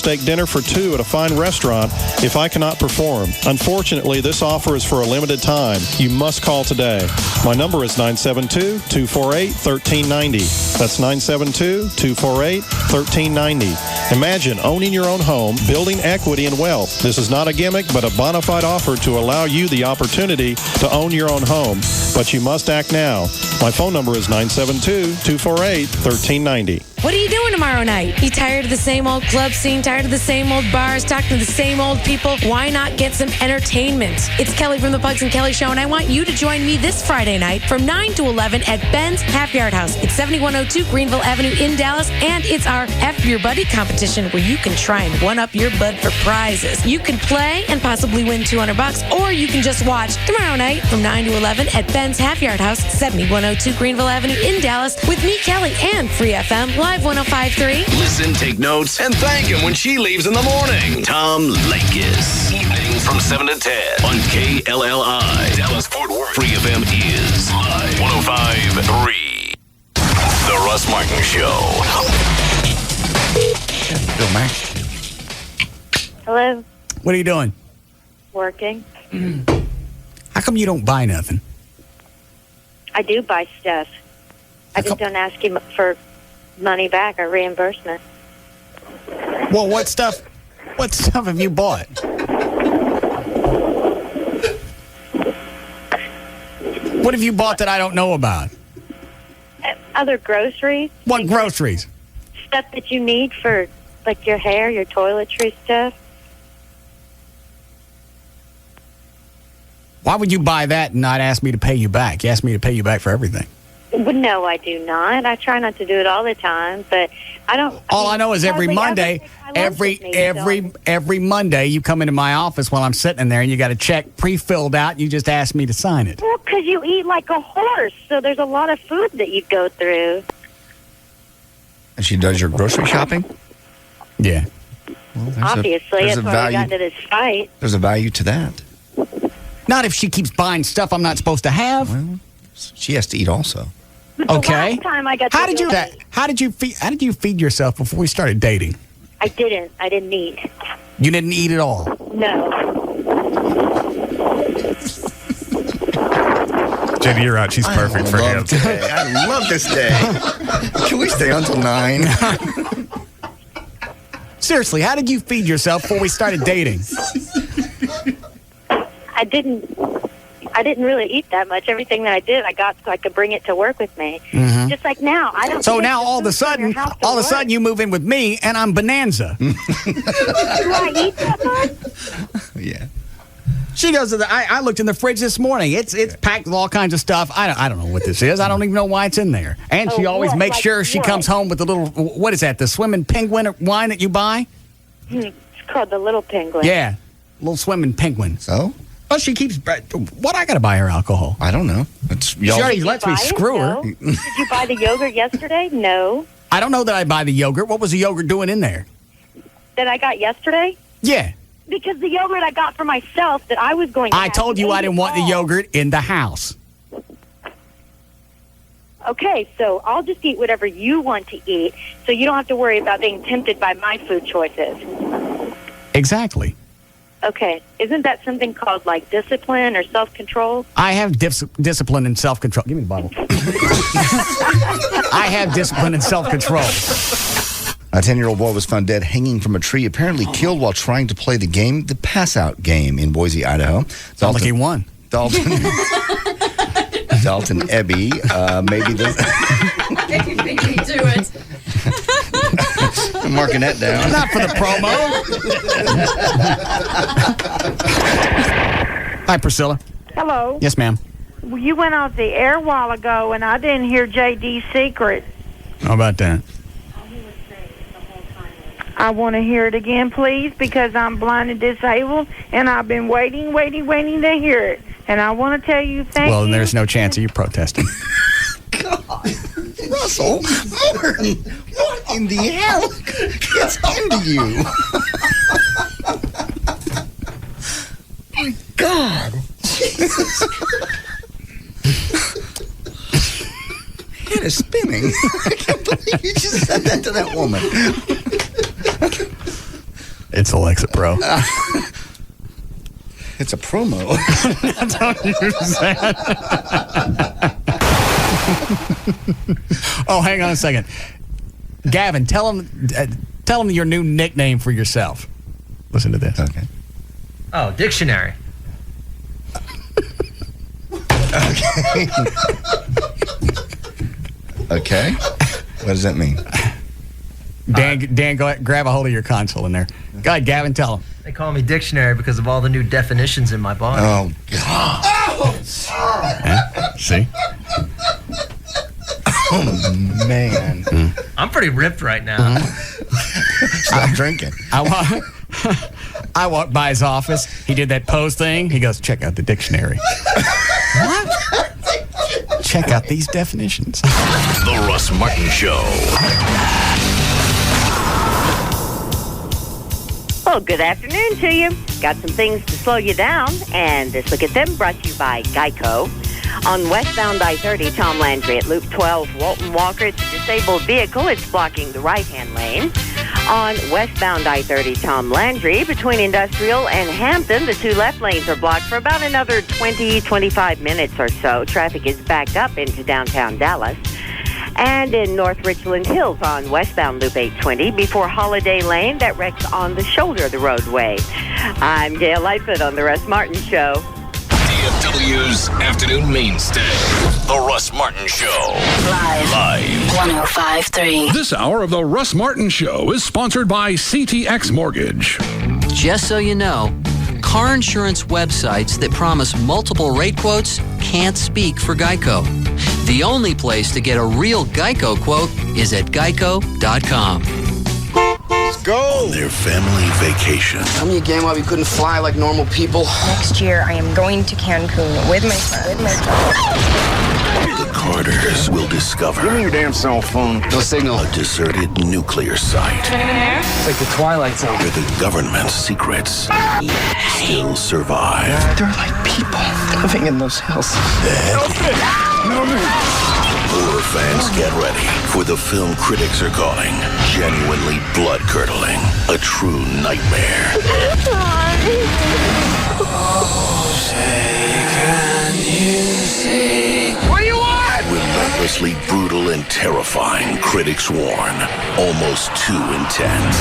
steak dinner for two at a fine restaurant if I cannot perform. Unfortunately, this offer is for a limited time. You must call today. My number is 972-248-1390. That's 972-248-1390. Imagine owning your own home, building equity and wealth. This is not a gimmick, but a bona fide offer to allow you the opportunity to own your own home. But you must act now. My phone number is 972-248-1390. What are you doing tomorrow night? You tired of the same old club scene, tired of the same old bars, talking to the same old people? Why not get some entertainment? It's Kelly from the Bugs and Kelly Show, and I want you to join me this Friday night from 9 to 11 at Ben's Half Yard House. It's 7102 Greenville Avenue in Dallas, and it's our F Your Buddy competition where you can try and one-up your bud for prizes. You can play and possibly win $200, or you can just watch tomorrow night from 9 to 11 at Ben's Half Yard House, 7102 Greenville Avenue in Dallas, with me, Kelly, and Free FM, Live 105.3. Listen, take notes, and thank him when she leaves in the morning. Tom Lakis. Evenings from 7 to 10 on KLLI. Dallas Fort Worth. Free FM is Live 105.3. The Russ Martin Show. Bill Mack. Hello. What are you doing? Working. How come you don't buy nothing? I do buy stuff. I just don't ask you for money back or reimbursement. Well, what stuff have you bought? What have you bought that I don't know about? Other groceries. What groceries? Stuff that you need for, like, your hair, your toiletry stuff. Why would you buy that and not ask me to pay you back? You asked me to pay you back for everything. Well, no, I do not. I try not to do it all the time, but I don't. All I know is every Monday, every Monday, you come into my office while I'm sitting in there, and you got a check pre-filled out. You just ask me to sign it. Well, because you eat like a horse, so there's a lot of food that you go through. And she does your grocery shopping? Yeah. Well, obviously, that's why we got into this fight. There's a value to that. Not if she keeps buying stuff I'm not supposed to have. Well, she has to eat also. Okay. The last time I got How did you feed yourself before we started dating? I didn't eat. You didn't eat at all? No. Jenny, you're right. She's perfect for him. I love this day. Can we stay until 9? Seriously, how did you feed yourself before we started dating? I didn't really eat that much. Everything that I did, I got so I could bring it to work with me. Mm-hmm. Just like now, I don't. So now all of a sudden you move in with me, and I'm Bonanza. Do I eat that much? Yeah. She goes to I looked in the fridge this morning. It's packed with all kinds of stuff. I don't know what this is. I don't even know why it's in there. And she always makes sure she comes home with the little, what is that? The swimming penguin wine that you buy? It's called the Little Penguin. Yeah, little swimming penguin. So. Well, she keeps. What I got to buy her alcohol? I don't know. She already lets me screw her. No. Did you buy the yogurt yesterday? No. I don't know that I buy the yogurt. What was the yogurt doing in there? That I got yesterday? Yeah. Because the yogurt I got for myself that I was going to I told you I didn't want the yogurt in the house. Okay, so I'll just eat whatever you want to eat, so you don't have to worry about being tempted by my food choices. Exactly. Okay, isn't that something called, like, discipline or self-control? I have discipline and self-control. Give me the bottle. I have discipline and self-control. A 10-year-old boy was found dead hanging from a tree, apparently killed while trying to play the game, the pass-out game in Boise, Idaho. Sounds like he won. Dalton Ebby, maybe the... Beat me to it. I'm marking that down. Not for the promo. Hi, Priscilla. Hello. Yes, ma'am. You went off the air a while ago, and I didn't hear JD's secret. How about that? I want to hear it again, please, because I'm blind and disabled, and I've been waiting to hear it. And I want to tell you thank you. Well, then there's no chance of you protesting. God. Russell Martin, what in the hell gets into you? My God. Jesus. Head is spinning. I can't believe you just said that to that woman. It's Alexa Pro. It's a promo. Don't use that. Oh, hang on a second. Gavin, tell him your new nickname for yourself. Listen to this. Okay. Oh, dictionary. Okay. Okay. What does that mean? Dan, go ahead, grab a hold of your console in there. Go ahead, Gavin, tell him. They call me dictionary because of all the new definitions in my body. Oh, God. See? Oh, man. I'm pretty ripped right now. Stop drinking. I walked by his office. He did that pose thing. He goes, check out the dictionary. What? Check out these definitions. The Russ Martin Show. Well, good afternoon to you. Got some things to slow you down, and this look at them brought to you by Geico. On westbound I-30, Tom Landry at Loop 12, Walton Walker, it's a disabled vehicle. It's blocking the right-hand lane. On westbound I-30, Tom Landry, between Industrial and Hampton, the two left lanes are blocked for about another 20-25 minutes or so. Traffic is backed up into downtown Dallas. And in North Richland Hills on westbound Loop 820, before Holiday Lane, that wrecks on the shoulder of the roadway. I'm Gail Lightfoot on The Russ Martin Show. DFW's afternoon mainstay, The Russ Martin Show. Live. 105.3. This hour of The Russ Martin Show is sponsored by CTX Mortgage. Just so you know, car insurance websites that promise multiple rate quotes can't speak for Geico. The only place to get a real Geico quote is at geico.com. Let's go. On their family vacation. Tell me again why we couldn't fly like normal people. Next year, I am going to Cancun with my friend. The Carters will discover. Give me your damn cell phone. No signal. A deserted nuclear site. It's like the Twilight Zone. Where the government's secrets still survive. They're like people living in those hills. Horror fans, get ready for the film critics are calling genuinely blood-curdling, a true nightmare. What do you want? Relentlessly brutal and terrifying, critics warn. Almost too intense.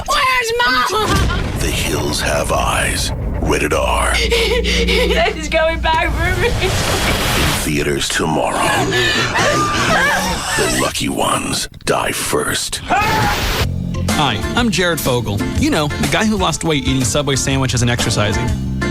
Where's Mom? The Hills Have Eyes. Rated R. He's going back for me. In theaters tomorrow. The lucky ones die first. Hi, I'm Jared Fogle. You know, the guy who lost weight eating Subway sandwiches and exercising.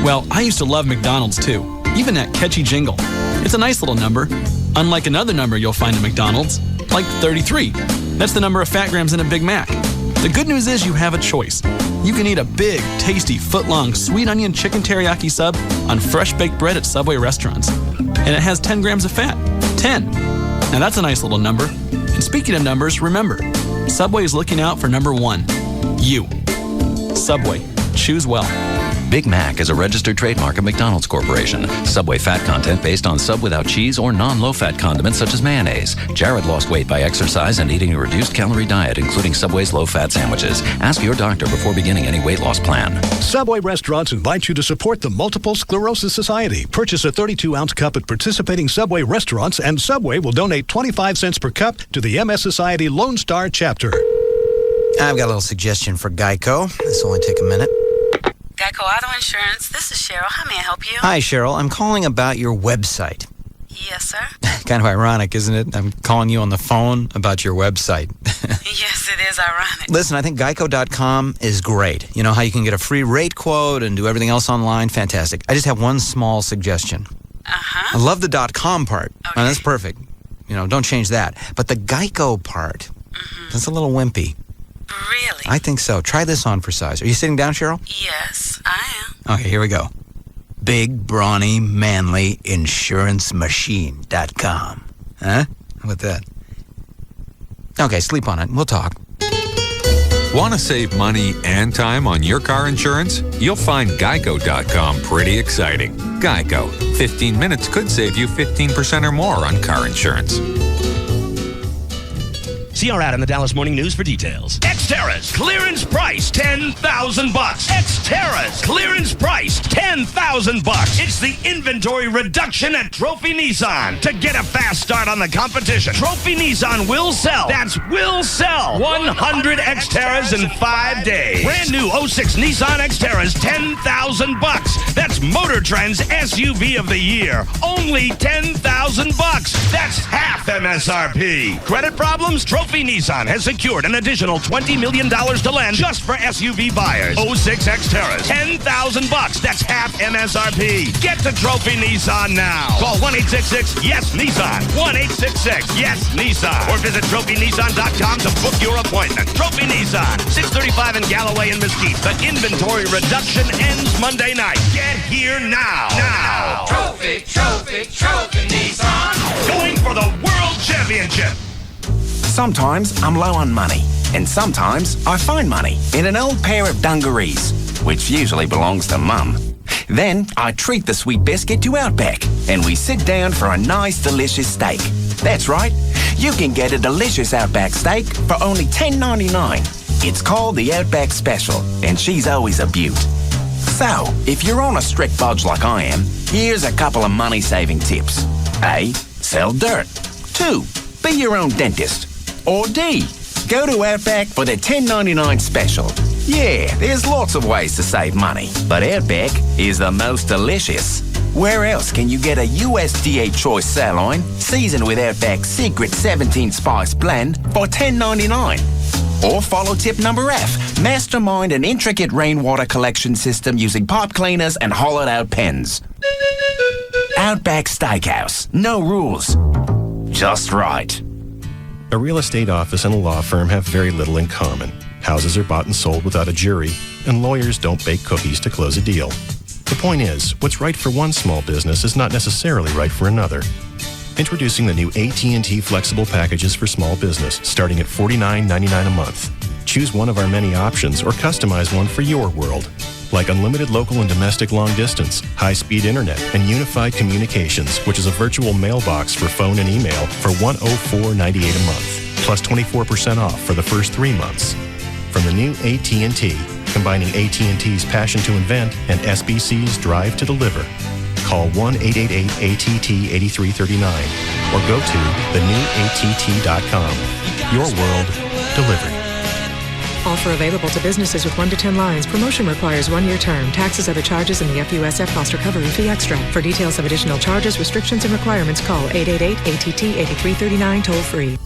Well, I used to love McDonald's too, even that catchy jingle. It's a nice little number, unlike another number you'll find at McDonald's, like 33. That's the number of fat grams in a Big Mac. The good news is you have a choice. You can eat a big, tasty, foot-long sweet onion chicken teriyaki sub on fresh baked bread at Subway restaurants. And it has 10 grams of fat. 10. Now that's a nice little number. And speaking of numbers, remember, Subway is looking out for number one. You. Subway. Choose well. Big Mac is a registered trademark of McDonald's Corporation. Subway fat content based on sub without cheese or non-low-fat condiments such as mayonnaise. Jared lost weight by exercise and eating a reduced-calorie diet, including Subway's low-fat sandwiches. Ask your doctor before beginning any weight loss plan. Subway restaurants invite you to support the Multiple Sclerosis Society. Purchase a 32-ounce cup at participating Subway restaurants, and Subway will donate 25 cents per cup to the MS Society Lone Star chapter. I've got a little suggestion for Geico. This will only take a minute. Geico Auto Insurance. This is Cheryl. How may I help you? Hi, Cheryl. I'm calling about your website. Yes, sir. Kind of ironic, isn't it? I'm calling you on the phone about your website. Yes, it is ironic. Listen, I think Geico.com is great. You know how you can get a free rate quote and do everything else online? Fantastic. I just have one small suggestion. Uh-huh. I love the .com part. Okay. Now, that's perfect. You know, don't change that. But the Geico part, that's a little wimpy. Really? I think so. Try this on for size. Are you sitting down, Cheryl? Yes, I am. Okay, here we go. Big, brawny, manly insurance machine.com. Huh? How about that? Okay, sleep on it. We'll talk. Want to save money and time on your car insurance? You'll find Geico.com pretty exciting. Geico. 15 minutes could save you 15% or more on car insurance. See our ad in the Dallas Morning News for details. Xterra's clearance price, $10,000. Xterra's clearance price, $10,000. It's the inventory reduction at Trophy Nissan. To get a fast start on the competition, Trophy Nissan will sell. That's will sell 100 Xterras in 5 days. Brand new 06 Nissan Xterras, $10,000. That's Motor Trend's SUV of the year. Only $10,000. That's half MSRP. Credit problems? Trophy Nissan has secured an additional $20 million to lend just for SUV buyers. 06 Xterras, $10,000. That's half MSRP. Get to Trophy Nissan now. Call 1-866-YES-NISSAN. 1-866-YES-NISSAN. Or visit trophynissan.com to book your appointment. Trophy Nissan, 635 in Galloway and Mesquite. The inventory reduction ends Monday night. Get here now. Trophy Nissan. Going for the World Championship. Sometimes I'm low on money, and sometimes I find money in an old pair of dungarees, which usually belongs to Mum. Then I treat the sweet biscuit to Outback, and we sit down for a nice, delicious steak. That's right, you can get a delicious Outback steak for only $10.99. It's called the Outback Special, and she's always a beaut. So, if you're on a strict budge like I am, here's a couple of money-saving tips. A, sell dirt. 2, be your own dentist. Or D, go to Outback for the $10.99 special. Yeah, there's lots of ways to save money, but Outback is the most delicious. Where else can you get a USDA choice sirloin seasoned with Outback's secret 17-spice blend for $10.99? Or follow tip number F, mastermind an intricate rainwater collection system using pipe cleaners and hollowed-out pens. Outback Steakhouse. No rules. Just right. A real estate office and a law firm have very little in common. Houses are bought and sold without a jury, and lawyers don't bake cookies to close a deal. The point is, what's right for one small business is not necessarily right for another. Introducing the new AT&T Flexible Packages for Small Business, starting at $49.99 a month. Choose one of our many options or customize one for your world. Like unlimited local and domestic long distance, high-speed internet, and unified communications, which is a virtual mailbox for phone and email for $104.98 a month, plus 24% off for the first 3 months. From the new AT&T, combining AT&T's passion to invent and SBC's drive to deliver. Call 1-888-ATT-8339 or go to thenewatt.com. Your world delivered. Offer available to businesses with 1 to 10 lines. Promotion requires 1-year term. Taxes, other charges, and the FUSF cost recovery fee extra. For details of additional charges, restrictions, and requirements, call 888-ATT-8339 toll free.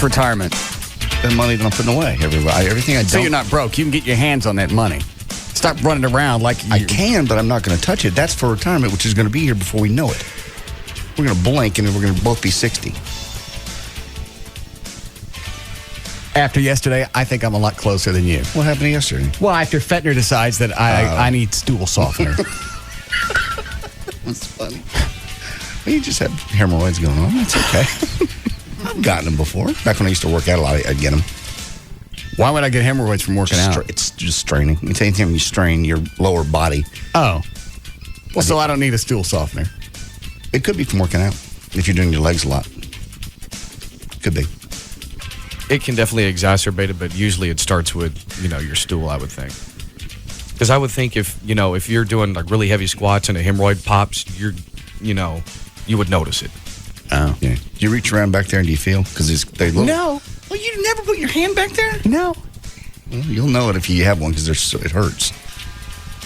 Retirement. The money that I'm putting away. Everything I don't. So you're not broke. You can get your hands on that money. Stop running around like I can, but I'm not going to touch it. That's for retirement, which is going to be here before we know it. We're going to blink and we're going to both be 60. After yesterday, I think I'm a lot closer than you. What happened yesterday? Well, after Fettner decides that I need stool softener. That's funny. Well, you just have hemorrhoids going on. That's okay. I've gotten them before. Back when I used to work out a lot, I'd get them. Why would I get hemorrhoids from working out? It's just straining. It's anytime you strain your lower body. Oh. Well, so I don't need a stool softener. It could be from working out if you're doing your legs a lot. Could be. It can definitely exacerbate it, but usually it starts with, your stool, I would think. Because I would think if you're doing like really heavy squats and a hemorrhoid pops, you would notice it. Oh. Yeah. Do you reach around back there and do you feel? Because they look. No. Well, you never put your hand back there? No. Well, you'll know it if you have one because it hurts.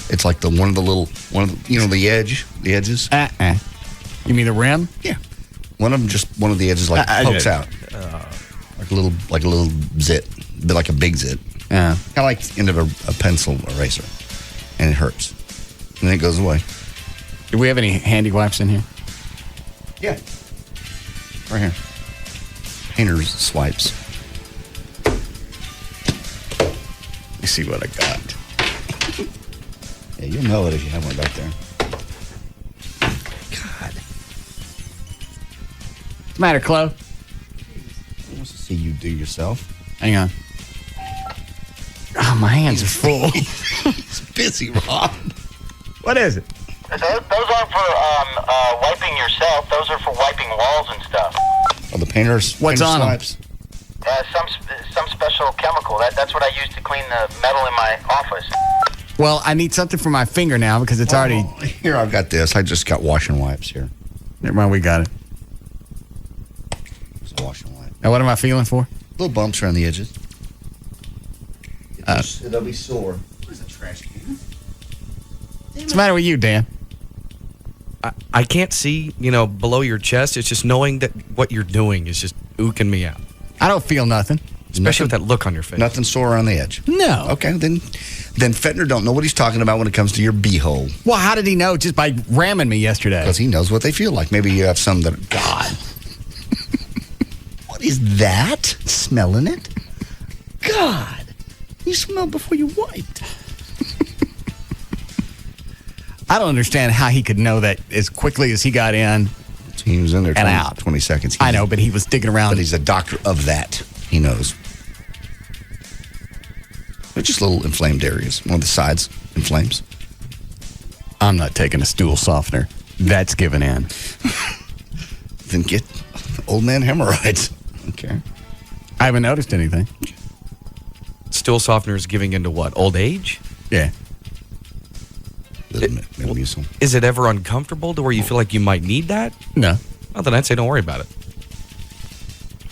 It's like the the edges. You mean the rim? Yeah. One of the edges pokes out. Like a little zit, but like a big zit. Yeah. Kind of like the end of a pencil eraser. And it hurts. And then it goes away. Do we have any handy wipes in here? Yeah. Right here. Painter's swipes. Let me see what I got. Yeah, you'll know it if you have one back there. God. What's the matter, Chloe? He wants to see you do yourself. Hang on. Oh, my hands are full. He's busy, Rob. What is it? Those aren't for wiping yourself. Those are for wiping walls and stuff. Oh, the painter's What's on swipes? Some special chemical. That's what I use to clean the metal in my office. Well, I need something for my finger now because it's already... Here, I've got this. I just got washing wipes here. Never mind, we got it. It's a washing wipe. Now, what am I feeling for? Little bumps around the edges. They'll be sore. Where's the trash can? What's the matter with you, Dan? I can't see, below your chest. It's just knowing that what you're doing is just ooking me out. I don't feel nothing. Especially with that look on your face. Nothing sore around the edge. No. Okay, then Fentner don't know what he's talking about when it comes to your beehole. Well, how did he know just by ramming me yesterday? Because he knows what they feel like. Maybe you have some that... God. What is that? Smelling it? God. You smelled before you wiped. I don't understand how he could know that as quickly as he got in. He was in there 20, out. 20 seconds. I know, but he was digging around. But he's a doctor of that. He knows. They're just little inflamed areas. One of the sides inflames. I'm not taking a stool softener. That's giving in. Then get old man hemorrhoids. Okay. I haven't noticed anything. Stool softener is giving into what? Old age? Yeah. Is it ever uncomfortable to where you feel like you might need that? No. Well, then I'd say don't worry about it.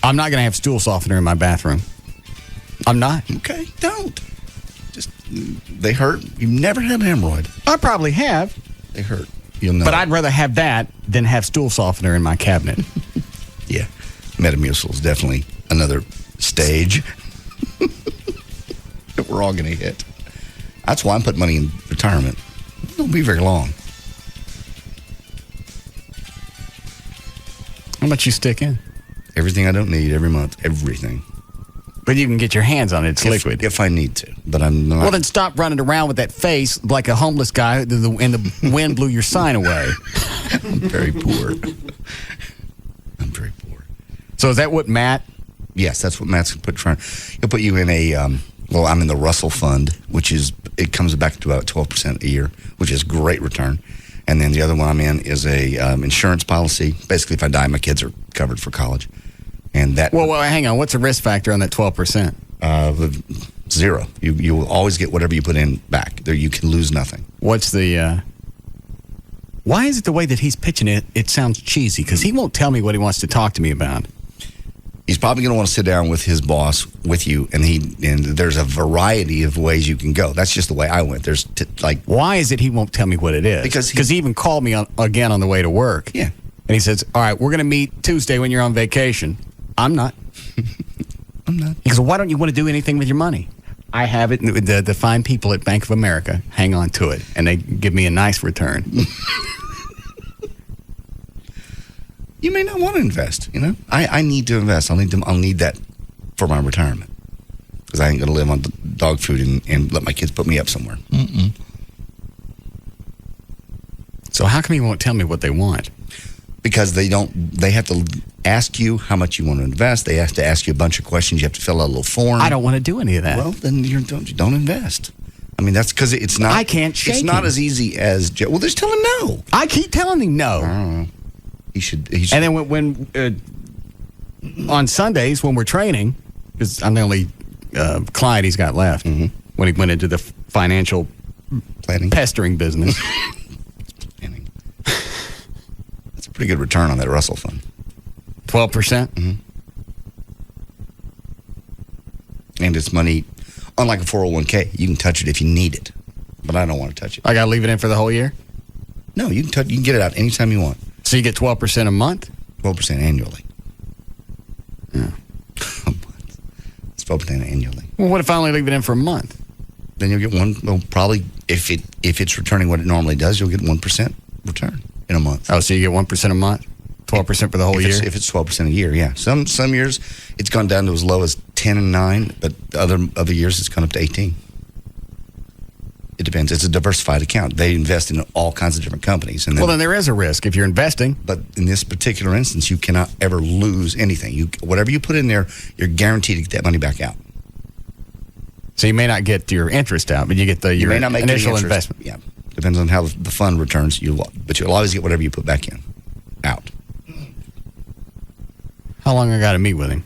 I'm not going to have stool softener in my bathroom. I'm not. Okay, don't. Just, they hurt. You've never had a hemorrhoid. I probably have. They hurt. You'll know. But I'd rather have that than have stool softener in my cabinet. Yeah. Metamucil is definitely another stage that we're all going to hit. That's why I'm putting money in retirement. It won't be very long. How much you stick in? Everything I don't need every month. Everything. But you can get your hands on it. It's liquid. If I need to. But I'm not. Well, then stop running around with that face like a homeless guy and the wind blew your sign away. I'm very poor. I'm very poor. So is that what Matt? Yes, that's what Matt's trying. He'll put you in a, I'm in the Russell Fund, which is, it comes back to about 12% a year, which is great return. And then the other one I'm in is a insurance policy. Basically, if I die, my kids are covered for college. And that. Well, hang on. What's the risk factor on that 12%? Zero. You will always get whatever you put in back. There, you can lose nothing. What's the? Why is it the way that he's pitching it? It sounds cheesy because he won't tell me what he wants to talk to me about. He's probably going to want to sit down with his boss with you, and there's a variety of ways you can go. That's just the way I went. There's why is it he won't tell me what it is? Because he even called me again on the way to work. Yeah, and he says, "All right, we're going to meet Tuesday when you're on vacation." I'm not. I'm not. He goes, "Why don't you want to do anything with your money?" I have it. The fine people at Bank of America hang on to it, and they give me a nice return. You may not want to invest, I need to invest. I'll need that for my retirement. Because I ain't going to live on dog food and let my kids put me up somewhere. Mm-mm. So how come you won't tell me what they want? Because they have to ask you how much you want to invest. They have to ask you a bunch of questions. You have to fill out a little form. I don't want to do any of that. Well, then you don't invest. I mean, that's because it's not. I can't shake It's not him. as easy as. Well, just tell him no. I keep telling him no. I don't know. He should. And then when on Sundays when we're training, because I'm the only client he's got left, when he went into the financial planning pestering business. That's a pretty good return on that Russell Fund. 12%? Mm-hmm. And it's money, unlike a 401k, you can touch it if you need it. But I don't want to touch it. I got to leave it in for the whole year? No, you can get it out anytime you want. So you get 12% a month? 12% annually. Yeah. A month. It's 12% annually. Well, what if I only leave it in for a month? Then you'll get one. Well, probably if it's returning what it normally does, you'll get 1% return in a month. Oh, so you get 1% a month, 12% for the whole year. If it's 12% a year, yeah. Some years it's gone down to as low as 10 and 9, but other years it's gone up to 18. It depends. It's a diversified account. They invest in all kinds of different companies. And then there is a risk if you're investing. But in this particular instance, you cannot ever lose anything. Whatever you put in there, you're guaranteed to get that money back out. So you may not get your interest out, but you get your may not make initial investment. Yeah, depends on how the fund returns. But you'll always get whatever you put back in, out. How long I got to meet with him?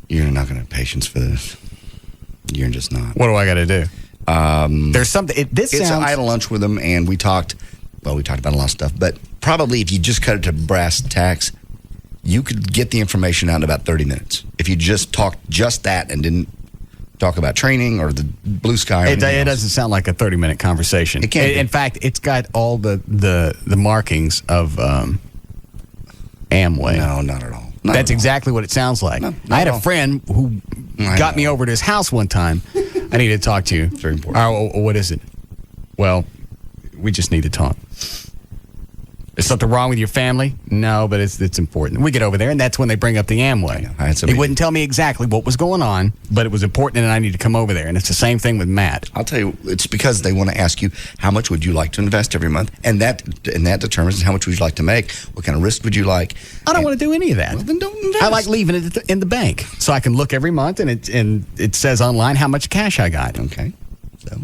You're not going to have patience for this. You're just not. What do I got to do? There's something. It's I had a lunch with him, and we talked about a lot of stuff. But probably if you just cut it to brass tacks, you could get the information out in about 30 minutes. If you just talked just that and didn't talk about training or the blue sky. It doesn't sound like a 30-minute conversation. It can't. In fact, it's got all the markings of Amway. No, not at all. That's exactly what it sounds like. I had a friend who got me over to his house one time. I need to talk to you. It's very important. What is it? Well, we just need to talk. Is something wrong with your family? No, but it's important. We get over there, and that's when they bring up the Amway. He wouldn't tell me exactly what was going on, but it was important, and I need to come over there. And it's the same thing with Matt. I'll tell you, it's because they want to ask you how much would you like to invest every month, and that determines how much would you like to make, what kind of risk would you like. I don't want to do any of that. Well, then don't invest. I like leaving it in the bank, so I can look every month, and it says online how much cash I got. Okay, so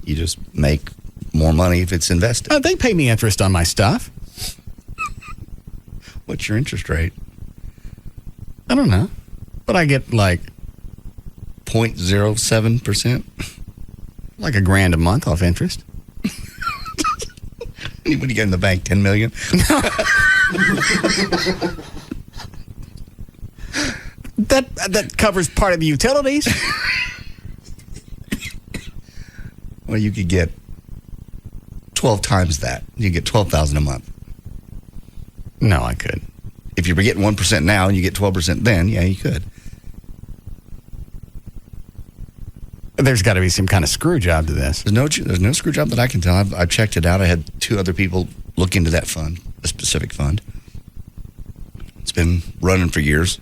you just make more money if it's invested. They pay me interest on my stuff. What's your interest rate? I don't know. But I get like 0.07%. Like $1,000 a month off interest. What do you get in the bank? $10 million? That covers part of the utilities. Well, you could get 12 times that. You get $12,000 a month. No, I could. If you were getting 1% now and you get 12% then, yeah, you could. There's got to be some kind of screw job to this. There's no screw job that I can tell. I've checked it out. I had 2 other people look into that fund, a specific fund. It's been running for years.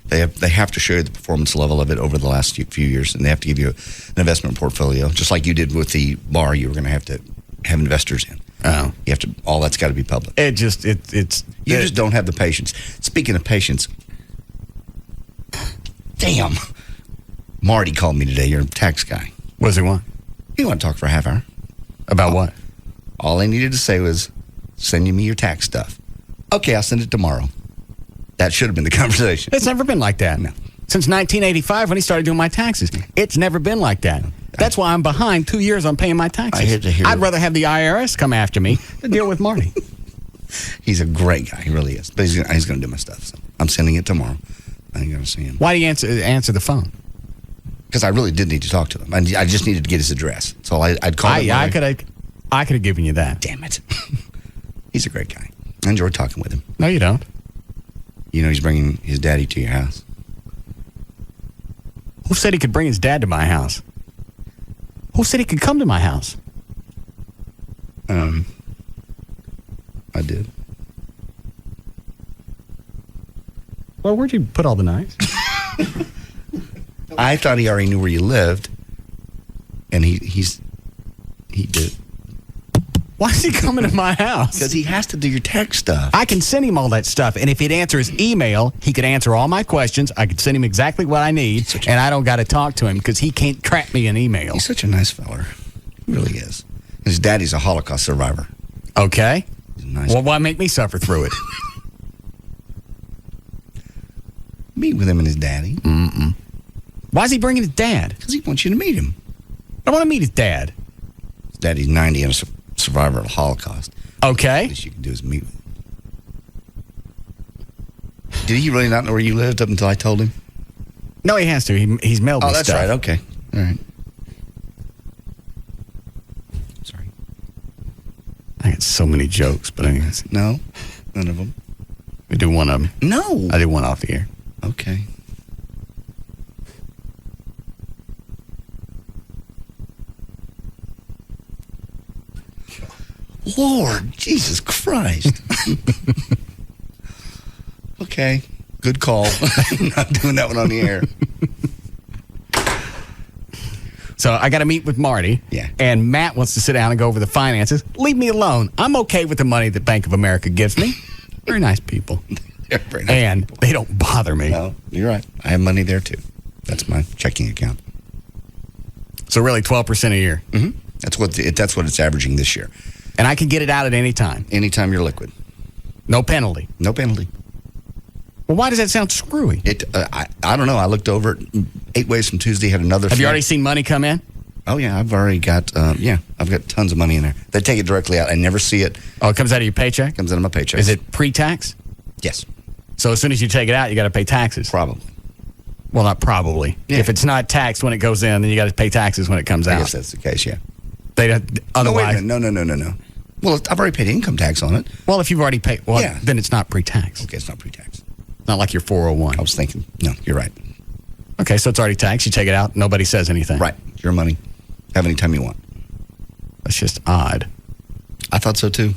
They have to show you the performance level of it over the last few years, and they have to give you an investment portfolio, just like you did with the bar. You were going to have investors in. Oh, you have to. All that's got to be public. You just don't have the patience. Speaking of patience, damn, Marty called me today. You're a tax guy. What does he want? He wanted to talk for a half hour. About what? All I needed to say was, send me your tax stuff. Okay, I'll send it tomorrow. That should have been the conversation. It's never been like that. No. Since 1985 when he started doing my taxes. It's never been like that. That's why I'm behind 2 years on paying my taxes. I'd rather have the IRS come after me to deal with Marty. He's a great guy. He really is. But he's going to do my stuff. So I'm sending it tomorrow. I'm going to see him. Why do you answer the phone? Because I really did need to talk to him. I just needed to get his address. So I'd call him. I could have given you that. Damn it. He's a great guy. I enjoyed talking with him. No, you don't. You know he's bringing his daddy to your house. Who said he could bring his dad to my house? Who said he could come to my house? I did. Well, where'd you put all the knives? I thought he already knew where you lived, and he did. Why is he coming to my house? Because he has to do your tax stuff. I can send him all that stuff, and if he'd answer his email, he could answer all my questions. I could send him exactly what I need, and I don't got to talk to him because he can't crap me an email. He's such a nice feller. He really is. His daddy's a Holocaust survivor. Okay. He's a nice well, why make me suffer through it? Meet with him and his daddy. Mm-mm. Why is he bringing his dad? Because he wants you to meet him. I want to meet his dad. His daddy's 90 and a survivor of the Holocaust. Okay. The least you can do is meet with him. Did he really not know where you lived up until I told him? No, he has to. He's mailed me Oh, that's stuff. right. Okay. All right. Sorry. I had so many jokes, but anyways. No, none of them. We do one of them. No. I did one off the air. Okay. Lord, Jesus Christ. Okay, good call. I'm not doing that one on the air. So I got to meet with Marty. Yeah. And Matt wants to sit down and go over the finances. Leave me alone. I'm okay with the money that Bank of America gives me. Very nice people. They're very nice and they don't bother me. No, you're right. I have money there too. That's my checking account. So really 12% a year. Mm-hmm. That's what it's averaging this year. And I can get it out at any time. Anytime you're liquid. No penalty. No penalty. Well, why does that sound screwy? I don't know. I looked over it 8 ways from Tuesday, had another. Have you already seen money come in? Oh, yeah. I've already got, I've got tons of money in there. They take it directly out. I never see it. Oh, it comes out of your paycheck? Comes out of my paycheck. Is it pre-tax? Yes. So as soon as you take it out, you got to pay taxes? Probably. Well, not probably. Yeah. If it's not taxed when it goes in, then you got to pay taxes when it comes out. I guess that's the case, yeah. They don't, otherwise. No. Well, I've already paid income tax on it. Well, if you've already paid, then it's not pre-tax. Okay, it's not pre-tax. Not like your 401. I was thinking, no, you're right. Okay, so it's already taxed. You take it out. Nobody says anything. Right. Your money. Have any time you want. That's just odd. I thought so, too.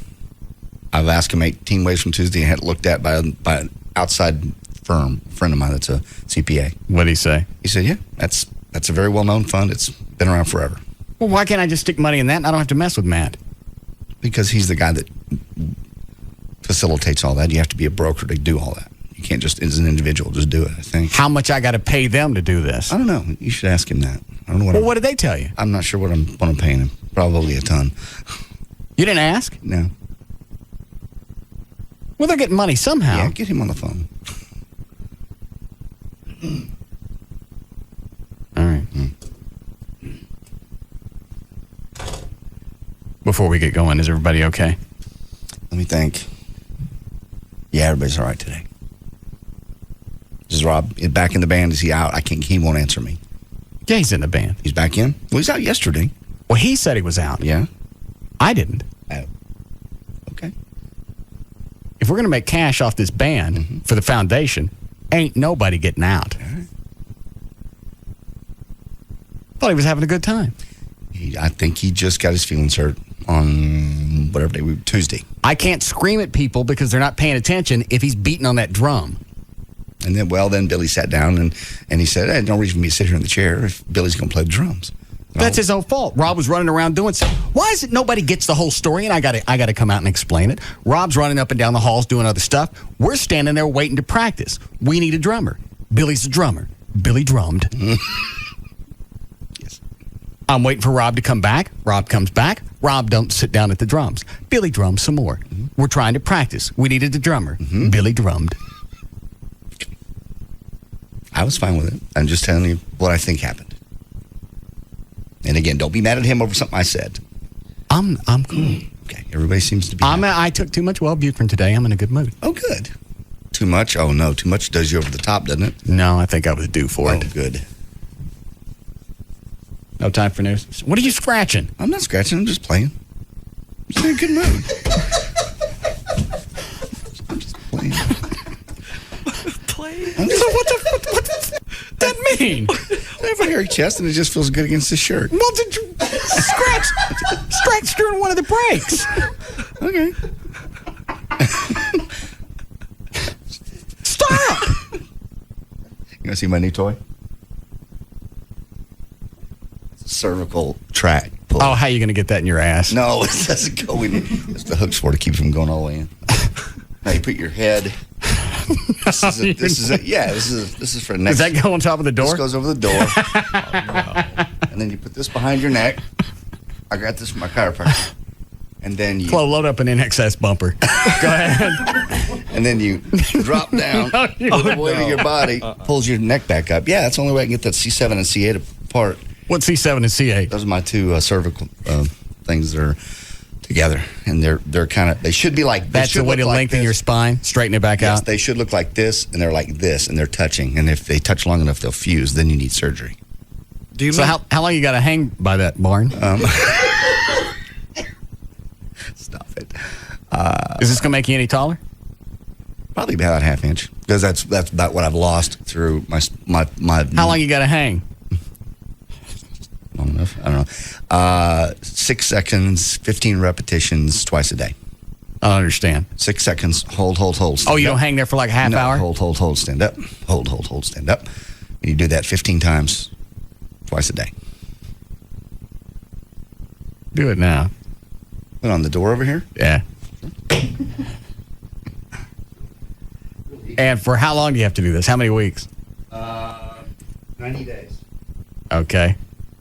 I've asked him 18 ways from Tuesday and had it looked at by an outside firm, a friend of mine that's a CPA. What did he say? He said, yeah, that's a very well-known fund. It's been around forever. Well, why can't I just stick money in that and I don't have to mess with Matt? Because he's the guy that facilitates all that. You have to be a broker to do all that. You can't just, as an individual, just do it, I think. How much I got to pay them to do this? I don't know. You should ask him that. I don't know what what did they tell you? I'm not sure what I'm paying him. Probably a ton. You didn't ask? No. Well, they're getting money somehow. Yeah, get him on the phone. All right. Before we get going, is everybody okay? Let me think. Yeah, everybody's all right today. Is Rob back in the band? Is he out? He won't answer me. Yeah, he's in the band. He's back in? Well, he's out yesterday. Well, he said he was out. Yeah? I didn't. Oh. Okay. If we're going to make cash off this band for the foundation, ain't nobody getting out. All right. Thought he was having a good time. I think he just got his feelings hurt on whatever day, Tuesday. I can't scream at people because they're not paying attention if he's beating on that drum. And then Billy sat down and he said, hey, no reason for me to sit here in the chair if Billy's going to play the drums. That's his own fault. Rob was running around doing stuff. Why is it nobody gets the whole story? And I got to come out and explain it. Rob's running up and down the halls doing other stuff. We're standing there waiting to practice. We need a drummer. Billy's the drummer. Billy drummed. Yes. I'm waiting for Rob to come back. Rob comes back. Rob don't sit down at the drums. Billy drums some more. We're trying to practice. We needed a drummer. Billy drummed. I was fine with it. I'm just telling you what I think happened. And again, don't be mad at him over something I said. I'm cool. Okay, everybody seems to be. I took too much Wellbutrin today. I'm in a good mood. Oh, good. Too much? Oh, no. Too much does you over the top, doesn't it? No, I think I was due for it. Oh, good. No time for news. What are you scratching? I'm not scratching. I'm just playing. I'm just in a good mood. I'm just playing. What does that mean? I have a hairy chest and it just feels good against this shirt. Well, did you scratch during one of the breaks? Okay. Stop! You want to see my new toy? It's a cervical track pull. Oh, how are you going to get that in your ass? No, it doesn't go in. That's the hook's for to keep it from going all the way in. Now you put your head. This is for next. Does that go on top of the door? This goes over the door. And then you put this behind your neck. I got this from my chiropractor. And then you load up an NXS bumper. Go ahead. And then you drop down all the way to your body, pulls your neck back up. Yeah, that's the only way I can get that C7 and C8 apart. What's C7 and C8? Those are my two cervical things that are together, and they're kind of, they should be like, That's the way to lengthen your spine, straighten it back out? They should look like this, and they're like this, and they're touching, and if they touch long enough, they'll fuse. Then you need surgery. So how long you got to hang by that, Barn? Stop it. Is this going to make you any taller? Probably about a half inch, because that's about what I've lost through my. How long you got to hang? Long enough. I don't know. 6 seconds, 15 repetitions, twice a day. I don't understand. 6 seconds. Hold. Stand you up. don't hang there for like a half hour? Hold. Stand up. Hold. Stand up. And you do that 15 times, twice a day. Do it now. Put on the door over here. Yeah. And for how long do you have to do this? How many weeks? 90 days. Okay.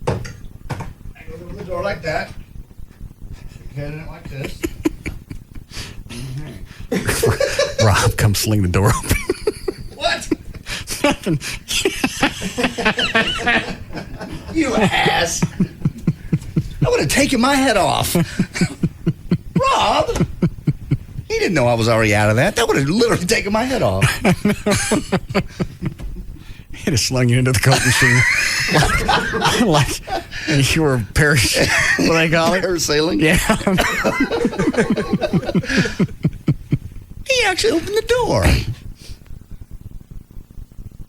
I go to the door like that. Head in it like this. Rob, come sling the door open. What? Nothing. You ass. I would have taken my head off. Rob. He didn't know I was already out of that. That would have literally taken my head off. He'd have slung you into the coat machine. like you were parachute. What do they call it? Parasailing? Yeah. He actually opened the door.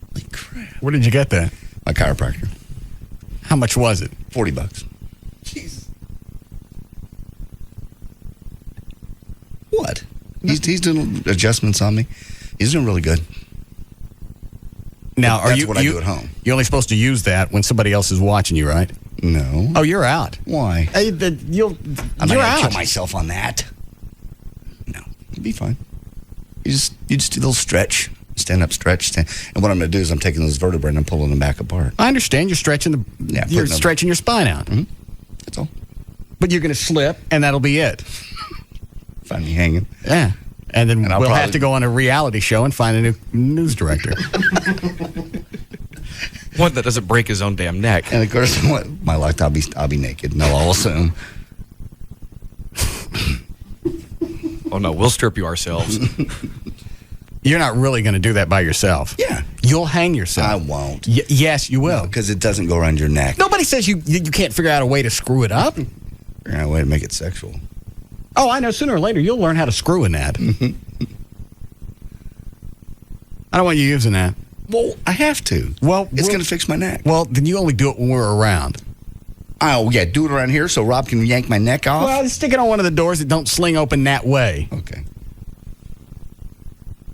Holy crap. Where did you get that? My chiropractor. How much was it? $40. Jeez. What? He's doing adjustments on me. He's doing really good. Now, That's what I do at home. You're only supposed to use that when somebody else is watching you, right? No. Oh, you're out. Why? You're I'm not gonna out. kill myself on that. No, you'll be fine. You just do a little stretch, stand up, stretch, and what I'm going to do is I'm taking those vertebrae and I'm pulling them back apart. I understand. You're stretching you're stretching your spine out. Mm-hmm. That's all. But you're going to slip, and that'll be it. Find me hanging. Yeah. And then I'll we'll have probably- to go on a reality show and find a new news director. One that doesn't break his own damn neck. And of course, my luck, I'll be naked. No, I'll assume. Oh no, we'll strip you ourselves. You're not really going to do that by yourself. Yeah. You'll hang yourself. I won't. Yes, you will. Because it doesn't go around your neck. Nobody says you can't figure out a way to screw it up. Figure out a way to make it sexual. Oh, I know. Sooner or later, you'll learn how to screw in that. I don't want you using that. Well, I have to. Well, it's going to fix my neck. Well, then you only do it when we're around. Oh, yeah, do it around here so Rob can yank my neck off? Well, stick it on one of the doors that don't sling open that way. Okay.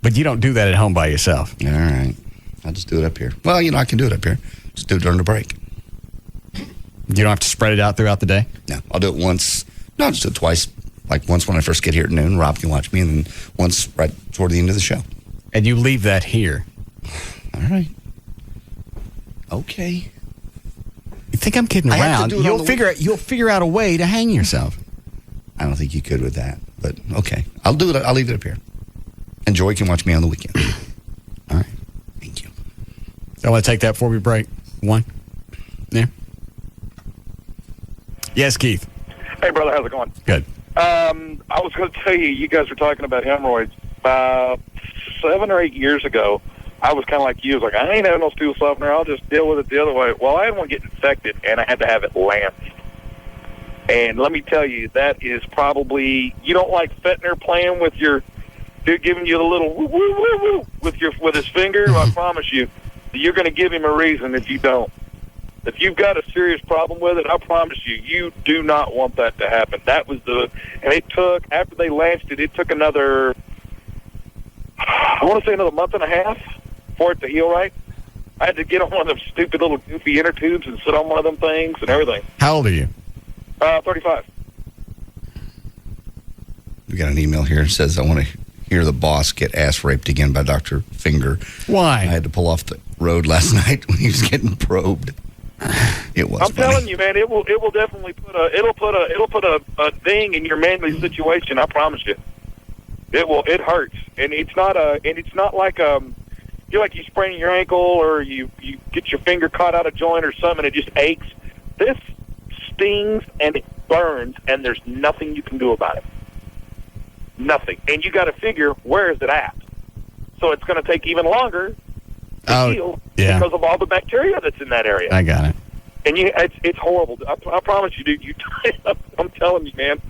But you don't do that at home by yourself. All right. I'll just do it up here. Well, I can do it up here. Just do it during the break. You don't have to spread it out throughout the day? No, I'll do it once. No, I'll just do it twice. Like once when I first get here at noon, Rob can watch me, and then once right toward the end of the show. And you leave that here. All right. Okay. You think I'm kidding I have around? to do it on the You'll figure out a way to hang yourself. I don't think you could with that, but okay. I'll do it. I'll leave it up here. And Joy can watch me on the weekend. All right. Thank you. I want to take that before we break. One. Yeah. Yes, Keith. Hey, brother, how's it going? Good. I was going to tell you, you guys were talking about hemorrhoids. About 7 or 8 years ago, I was kind of like you. I was like, I ain't having no stool softener. I'll just deal with it the other way. Well, I had one get infected, and I had to have it lanced. And let me tell you, that is probably, you don't like Fetner playing with your, dude giving you the little woo, woo, woo, woo with his finger. I promise you, you're going to give him a reason if you don't. If you've got a serious problem with it, I promise you, you do not want that to happen. That was and it took, after they lanced it, it took another, I want to say another month and a half for it to heal right. I had to get on one of them stupid little goofy inner tubes and sit on one of them things and everything. How old are you? 35. We got an email here that says, I want to hear the boss get ass raped again by Dr. Finger. Why? I had to pull off the road last night when he was getting probed. It was I'm funny. telling you, man, it will definitely put a ding in your manly situation. I promise you, it hurts, and it's not like you're like you sprain your ankle or you get your finger caught out of joint or something and it just aches. This stings and burns, and there's nothing you can do about it. Nothing. And you got to figure, where is it at? So it's going to take even longer to heal because of all the bacteria that's in that area. I got it. And it's horrible. I promise you, dude. I'm telling you, man.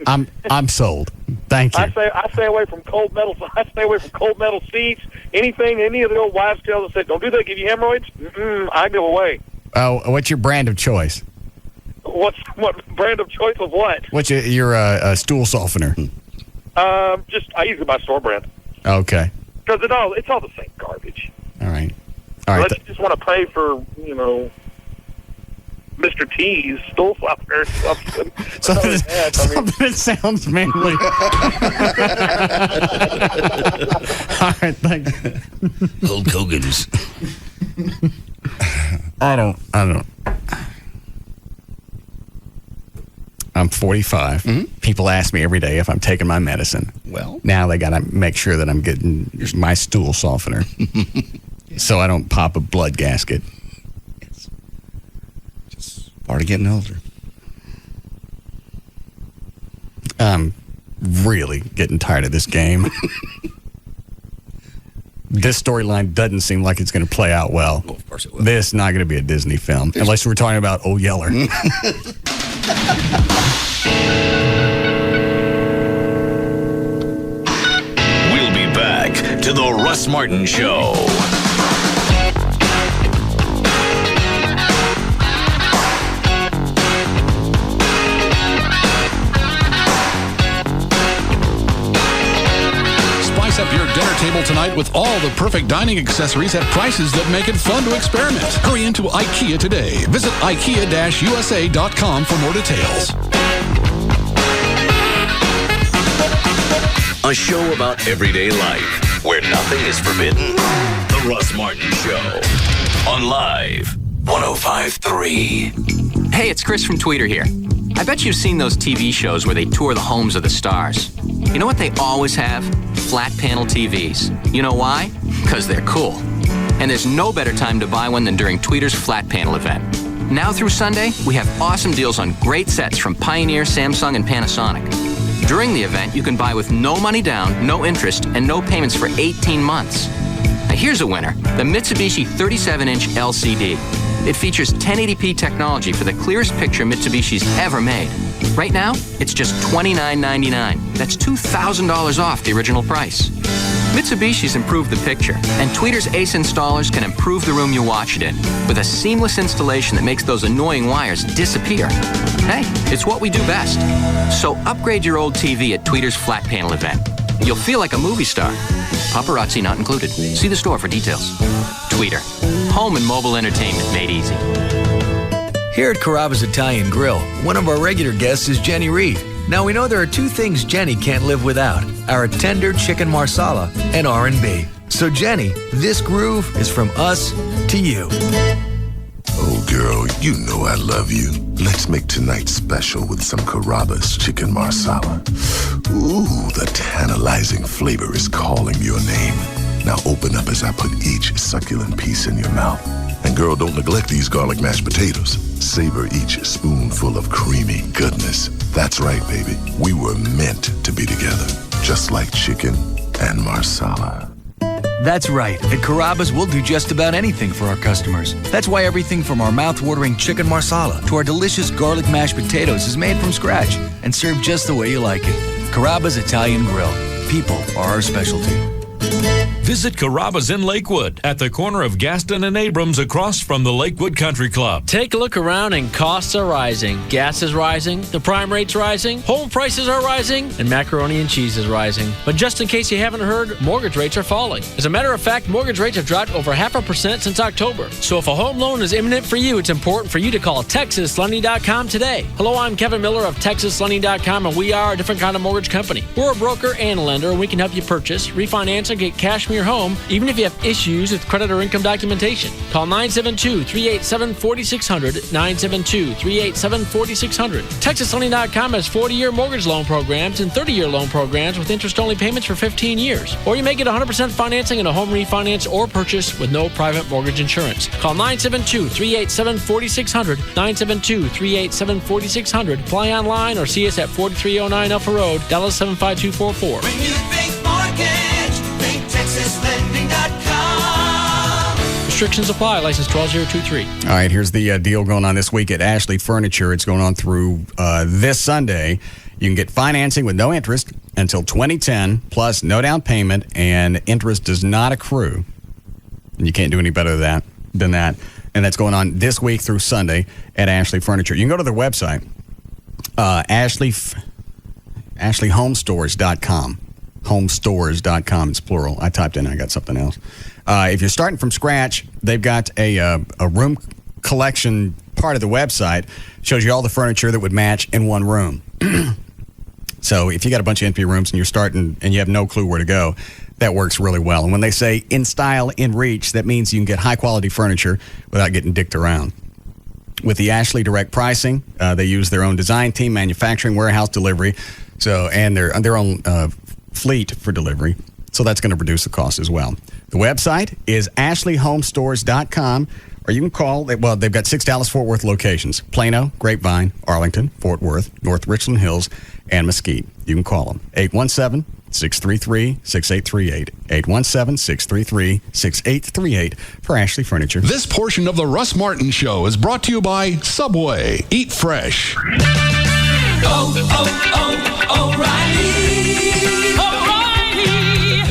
I'm sold. Thank you. I stay away from cold metal. I stay away from cold metal seats. Any of the old wives' tales that said, "Don't do that, give you hemorrhoids." I go away. Oh, what's your brand of choice? What brand of choice of what? What's your stool softener? I use my store brand. Okay. Because it's all the same garbage. All right. Unless you just want to pay for, Mr. T's stool fluffer or something. Something that sounds manly. All right, thanks. Hulk Hogan's. I don't. I'm 45. Mm-hmm. People ask me every day if I'm taking my medicine. Well, now they got to make sure that I'm getting my stool softener, so I don't pop a blood gasket. It's just part of getting older. I'm really getting tired of this game. This storyline doesn't seem like it's going to play out well. Of course it will. This is not going to be a Disney film, unless we're talking about Old Yeller. We'll be back to the Russ Martin Show. Spice up your dinner table tonight with all the perfect dining accessories at prices that make it fun to experiment. Hurry into IKEA today. Visit IKEA-USA.com for more details. A show about everyday life where nothing is forbidden. The Russ Martin Show on Live 105.3. Hey, it's Chris from Tweeter here. I bet you've seen those TV shows where they tour the homes of the stars. You know what they always have? Flat panel TVs. You know why? Because they're cool. And there's no better time to buy one than during Tweeter's Flat Panel event. Now through Sunday, we have awesome deals on great sets from Pioneer, Samsung, and Panasonic. During the event, you can buy with no money down, no interest, and no payments for 18 months. Now here's a winner, the Mitsubishi 37-inch LCD. It features 1080p technology for the clearest picture Mitsubishi's ever made. Right now, it's just $29.99. That's $2,000 off the original price. Mitsubishi's improved the picture, and Tweeter's Ace installers can improve the room you watch it in with a seamless installation that makes those annoying wires disappear. Hey, it's what we do best. So upgrade your old TV at Tweeter's Flat Panel event. You'll feel like a movie star. Paparazzi not included. See the store for details. Tweeter. Home and mobile entertainment made easy. Here at Carrabba's Italian Grill, one of our regular guests is Jenny Reed. Now, we know there are two things Jenny can't live without, our tender chicken marsala and R&B. So, Jenny, this groove is from us to you. Oh, girl, you know I love you. Let's make tonight special with some Carrabba's chicken marsala. Ooh, the tantalizing flavor is calling your name. Now open up as I put each succulent piece in your mouth. And girl, don't neglect these garlic mashed potatoes. Savor each spoonful of creamy goodness. That's right, baby. We were meant to be together, just like chicken and marsala. That's right. At Carrabba's, we'll do just about anything for our customers. That's why everything from our mouth-watering chicken marsala to our delicious garlic mashed potatoes is made from scratch and served just the way you like it. Carrabba's Italian Grill. People are our specialty. Visit Carrabba's in Lakewood at the corner of Gaston and Abrams across from the Lakewood Country Club. Take a look around and costs are rising. Gas is rising, the prime rate's rising, home prices are rising, and macaroni and cheese is rising. But just in case you haven't heard, mortgage rates are falling. As a matter of fact, mortgage rates have dropped over 0.5% since October. So if a home loan is imminent for you, it's important for you to call TexasLending.com today. Hello, I'm Kevin Miller of TexasLending.com, and we are a different kind of mortgage company. We're a broker and a lender, and we can help you purchase, refinance, and get cash from your home, even if you have issues with credit or income documentation. Call 972-387-4600, 972-387-4600. TexasLending.com has 40-year mortgage loan programs and 30-year loan programs with interest-only payments for 15 years. Or you may get 100% financing in a home refinance or purchase with no private mortgage insurance. Call 972-387-4600, 972-387-4600. Apply online or see us at 4309 Alpha Road, Dallas 75244. When you think mortgage, think TexasLending.com. Restrictions apply. License 12023. All right, here's the deal going on this week at Ashley Furniture. It's going on through this Sunday. You can get financing with no interest until 2010, plus no down payment, and interest does not accrue. And you can't do any better than that. And that's going on this week through Sunday at Ashley Furniture. You can go to their website, AshleyHomestores.com. Homestores.com. It's plural. I typed in, I got something else. If you're starting from scratch, they've got a room collection part of the website. Shows you all the furniture that would match in one room. So if you got a bunch of empty rooms and you're starting and you have no clue where to go, that works really well. And when they say in style, in reach, that means you can get high quality furniture without getting dicked around. With the Ashley Direct pricing, they use their own design team, manufacturing, warehouse delivery, and their own fleet for delivery. So that's going to reduce the cost as well. The website is AshleyHomestores.com, or you can call. Well, they've got 6 Dallas-Fort Worth locations: Plano, Grapevine, Arlington, Fort Worth, North Richland Hills, and Mesquite. You can call them 817-633-6838, 817-633-6838 for Ashley Furniture. This portion of the Russ Martin Show is brought to you by Subway. Eat fresh.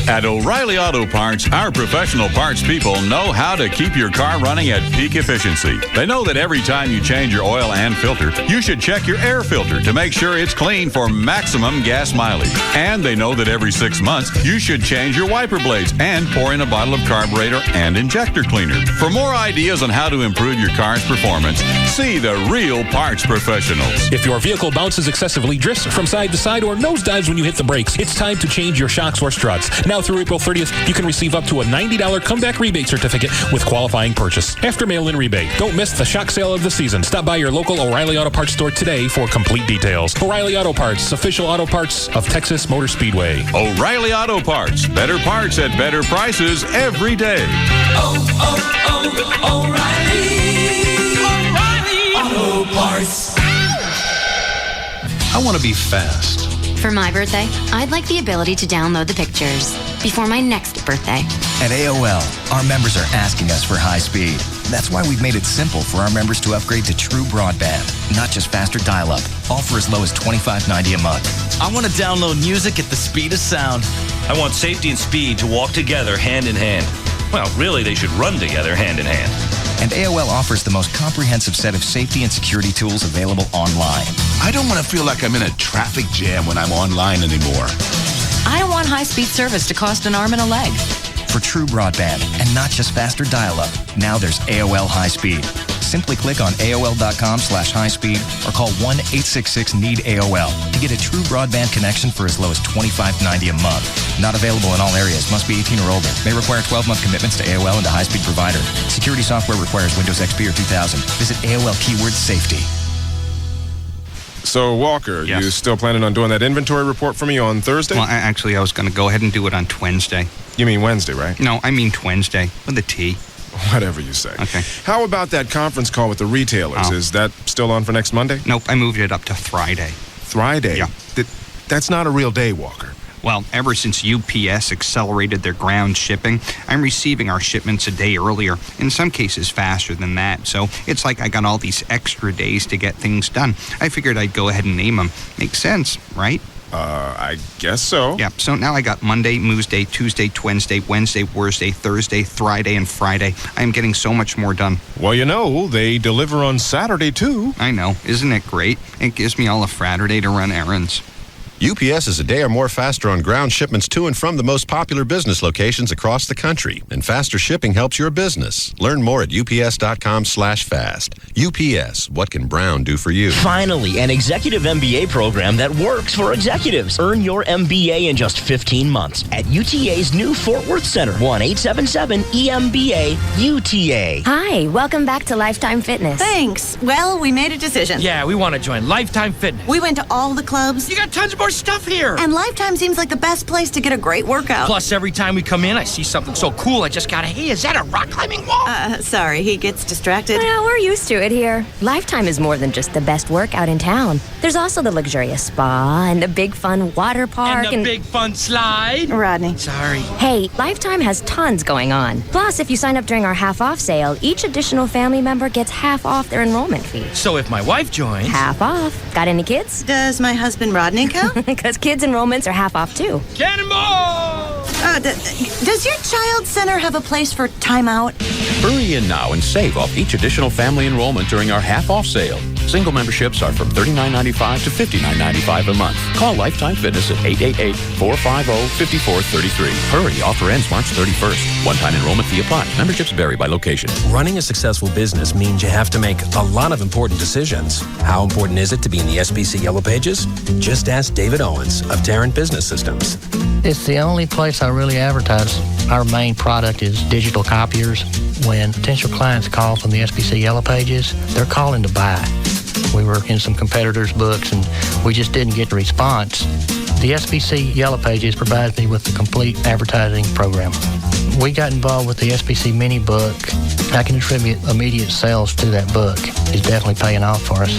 At O'Reilly Auto Parts, our professional parts people know how to keep your car running at peak efficiency. They know that every time you change your oil and filter, you should check your air filter to make sure it's clean for maximum gas mileage. And they know that every 6 months, you should change your wiper blades and pour in a bottle of carburetor and injector cleaner. For more ideas on how to improve your car's performance, see the real parts professionals. If your vehicle bounces excessively, drifts from side to side, or nosedives when you hit the brakes, it's time to change your shocks or struts. Now through April 30th, you can receive up to a $90 comeback rebate certificate with qualifying purchase. After mail-in rebate. Don't miss the shock sale of the season. Stop by your local O'Reilly Auto Parts store today for complete details. O'Reilly Auto Parts, official auto parts of Texas Motor Speedway. O'Reilly Auto Parts. Better parts at better prices every day. O'Reilly Auto Parts. I want to be fast. For my birthday, I'd like the ability to download the pictures before my next birthday. At AOL, our members are asking us for high speed. That's why we've made it simple for our members to upgrade to true broadband, not just faster dial-up, all for as low as $25.90 a month. I want to download music at the speed of sound. I want safety and speed to walk together hand in hand. Well, really, they should run together hand in hand. And AOL offers the most comprehensive set of safety and security tools available online. I don't want to feel like I'm in a traffic jam when I'm online anymore. I don't want high-speed service to cost an arm and a leg. For true broadband and not just faster dial-up, now there's AOL High Speed. Simply click on AOL.com/highspeed or call 1-866-NEED-AOL to get a true broadband connection for as low as $25.90 a month. Not available in all areas. Must be 18 or older. May require 12-month commitments to AOL and a high-speed provider. Security software requires Windows XP or 2000. Visit AOL keyword safety. So, Walker, you still planning on doing that inventory report for me on Thursday? Well, actually, I was going to go ahead and do it on Wednesday. You mean Wednesday, right? No, I mean Wednesday with a T. Whatever you say. Okay. How about that conference call with the retailers? Is that still on for next Monday? Nope, I moved it up to Friday. Friday? Yeah. That's not a real day, Walker. Well, ever since UPS accelerated their ground shipping, I'm receiving our shipments a day earlier, in some cases faster than that. So it's like I got all these extra days to get things done. I figured I'd go ahead and name them. Makes sense, right? I guess so. Yeah, so now I got Monday, Tuesday, Wednesday, Thursday, Friday, and Friday. I am getting so much more done. Well, you know, they deliver on Saturday, too. I know. Isn't it great? It gives me all a Friday to run errands. UPS is a day or more faster on ground shipments to and from the most popular business locations across the country. And faster shipping helps your business. Learn more at ups.com/fast. UPS, what can Brown do for you? Finally, an executive MBA program that works for executives. Earn your MBA in just 15 months at UTA's new Fort Worth Center. 1-877-EMBA-UTA. Hi, welcome back to Lifetime Fitness. Thanks. Well, we made a decision. Yeah, we want to join Lifetime Fitness. We went to all the clubs. You got tons more stuff here. And Lifetime seems like the best place to get a great workout. Plus, every time we come in, I see something so cool, I just gotta, hey, is that a rock climbing wall? Sorry, he gets distracted. Well, we're used to it here. Lifetime is more than just the best workout in town. There's also the luxurious spa and the big fun water park. And the big fun slide. Rodney. Sorry. Hey, Lifetime has tons going on. Plus, if you sign up during our half-off sale, each additional family member gets half off their enrollment fee. So if my wife joins... Half off. Got any kids? Does my husband Rodney count? Because kids' enrollments are half off, too. Cannonball! Does your child center have a place for timeout? Hurry in now and save off each additional family enrollment during our half-off sale. Single memberships are from $39.95 to $59.95 a month. Call Lifetime Fitness at 888-450-5433. Hurry, offer ends March 31st. One-time enrollment fee applies. Memberships vary by location. Running a successful business means you have to make a lot of important decisions. How important is it to be in the SBC Yellow Pages? Just ask David Owens of Tarrant Business Systems. It's the only place I really advertise. Our main product is digital copiers. When potential clients call from the SBC Yellow Pages, they're calling to buy. We were in some competitors' books and we just didn't get the response. The SBC Yellow Pages provides me with the complete advertising program. We got involved with the SBC mini book. I can attribute immediate sales to that book. It's definitely paying off for us.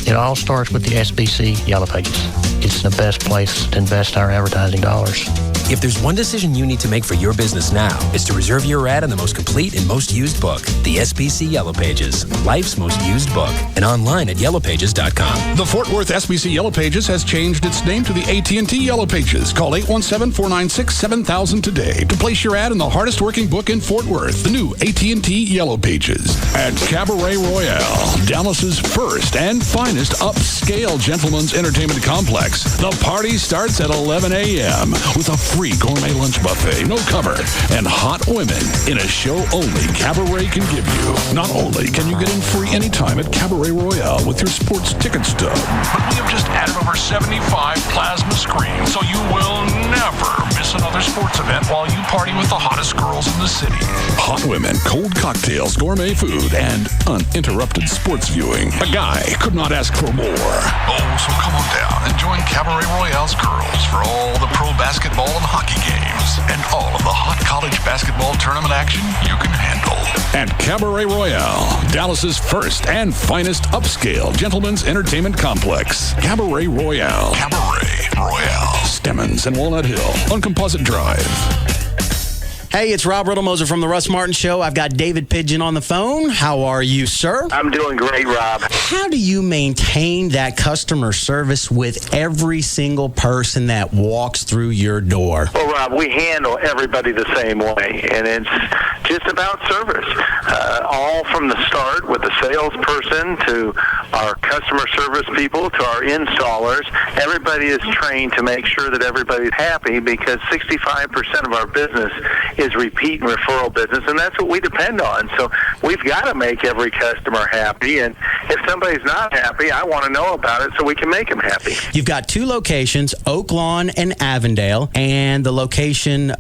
It all starts with the SBC Yellow Pages. It's the best place to invest our advertising dollars. If there's one decision you need to make for your business now, it's to reserve your ad in the most complete and most used book, the SBC Yellow Pages, life's most used book, and online at yellowpages.com. The Fort Worth SBC Yellow Pages has changed its name to the AT&T Yellow Pages. Call 817-496-7000 today to place your ad in the hardest working book in Fort Worth, the new AT&T Yellow Pages. At Cabaret Royale, Dallas's first and finest upscale gentleman's entertainment complex. The party starts at 11 a.m. with a free gourmet lunch buffet, no cover, and hot women in a show only Cabaret can give you. Not only can you get in free anytime at Cabaret Royale with your sports ticket stub, but we have just added over 75 plasma screens, so you will never miss another sports event while you party with the hottest girls in the city. Hot women, cold cocktails, gourmet food, and uninterrupted sports viewing. A guy could not ask for more. Oh, so come on down and join Cabaret Royale's girls for all the pro basketball and hockey games and all of the hot college basketball tournament action you can handle. At Cabaret Royale, Dallas's first and finest upscale gentleman's entertainment complex. Cabaret Royale. Cabaret Royale. Stemmons and Walnut Hill on Composite Drive. Hey, it's Rob Riddlemoser from the Russ Martin Show. I've got David Pidgeon on the phone. How are you, sir? I'm doing great, Rob. How do you maintain that customer service with every single person that walks through your door? Well, Rob, we handle everybody the same way, and it's just about service. All from the start with the salesperson to our customer service people to our installers. Everybody is trained to make sure that everybody's happy because 65% of our business is repeat and referral business, and that's what we depend on. So we've got to make every customer happy, and if somebody's not happy, I want to know about it so we can make them happy. You've got two locations, Oak Lawn and Avondale, and the location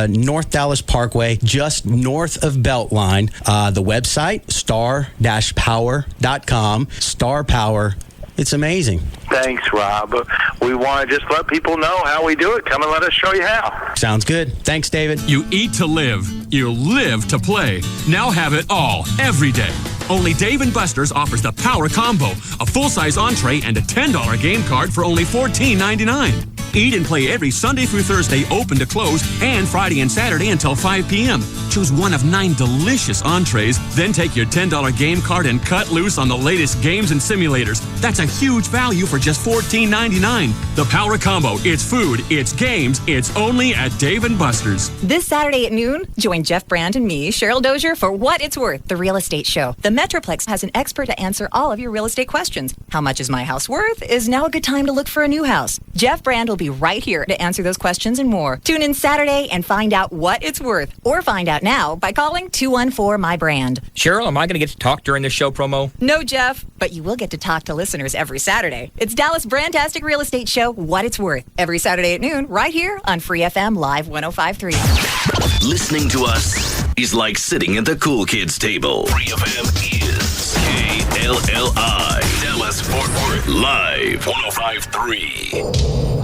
North Dallas Parkway, just north of Beltline. The website, star-power.com, Star Power. It's amazing. Thanks, Rob. We want to just let people know how we do it. Come and let us show you how. Sounds good. Thanks, David. You eat to live. You live to play. Now have it all, every day. Only Dave & Buster's offers the Power Combo, a full-size entree and a $10 game card for only $14.99. Eat and play every Sunday through Thursday, open to close, and Friday and Saturday until 5 p.m. Choose one of 9 delicious entrees, then take your $10 game card and cut loose on the latest games and simulators. That's a huge value for just $14.99. The Power Combo. It's food, it's games, it's only at Dave & Buster's. This Saturday at noon, join Jeff Brand and me, Cheryl Dozier, for What It's Worth, the real estate show. The Metroplex has an expert to answer all of your real estate questions. How much is my house worth? Is now a good time to look for a new house? Jeff Brand will be right here to answer those questions and more. Tune in Saturday and find out what it's worth. Or find out now by calling 214-MY-BRAND. Cheryl, am I going to get to talk during this show promo? No, Jeff, but you will get to talk to listeners every Saturday. It's Dallas Brandtastic Real Estate Show, What It's Worth. Every Saturday at noon, right here on Free FM Live 105.3. Listening to us is like sitting at the cool kids table. Free FM is KLLI. Dallas Fort Worth. Live 105.3.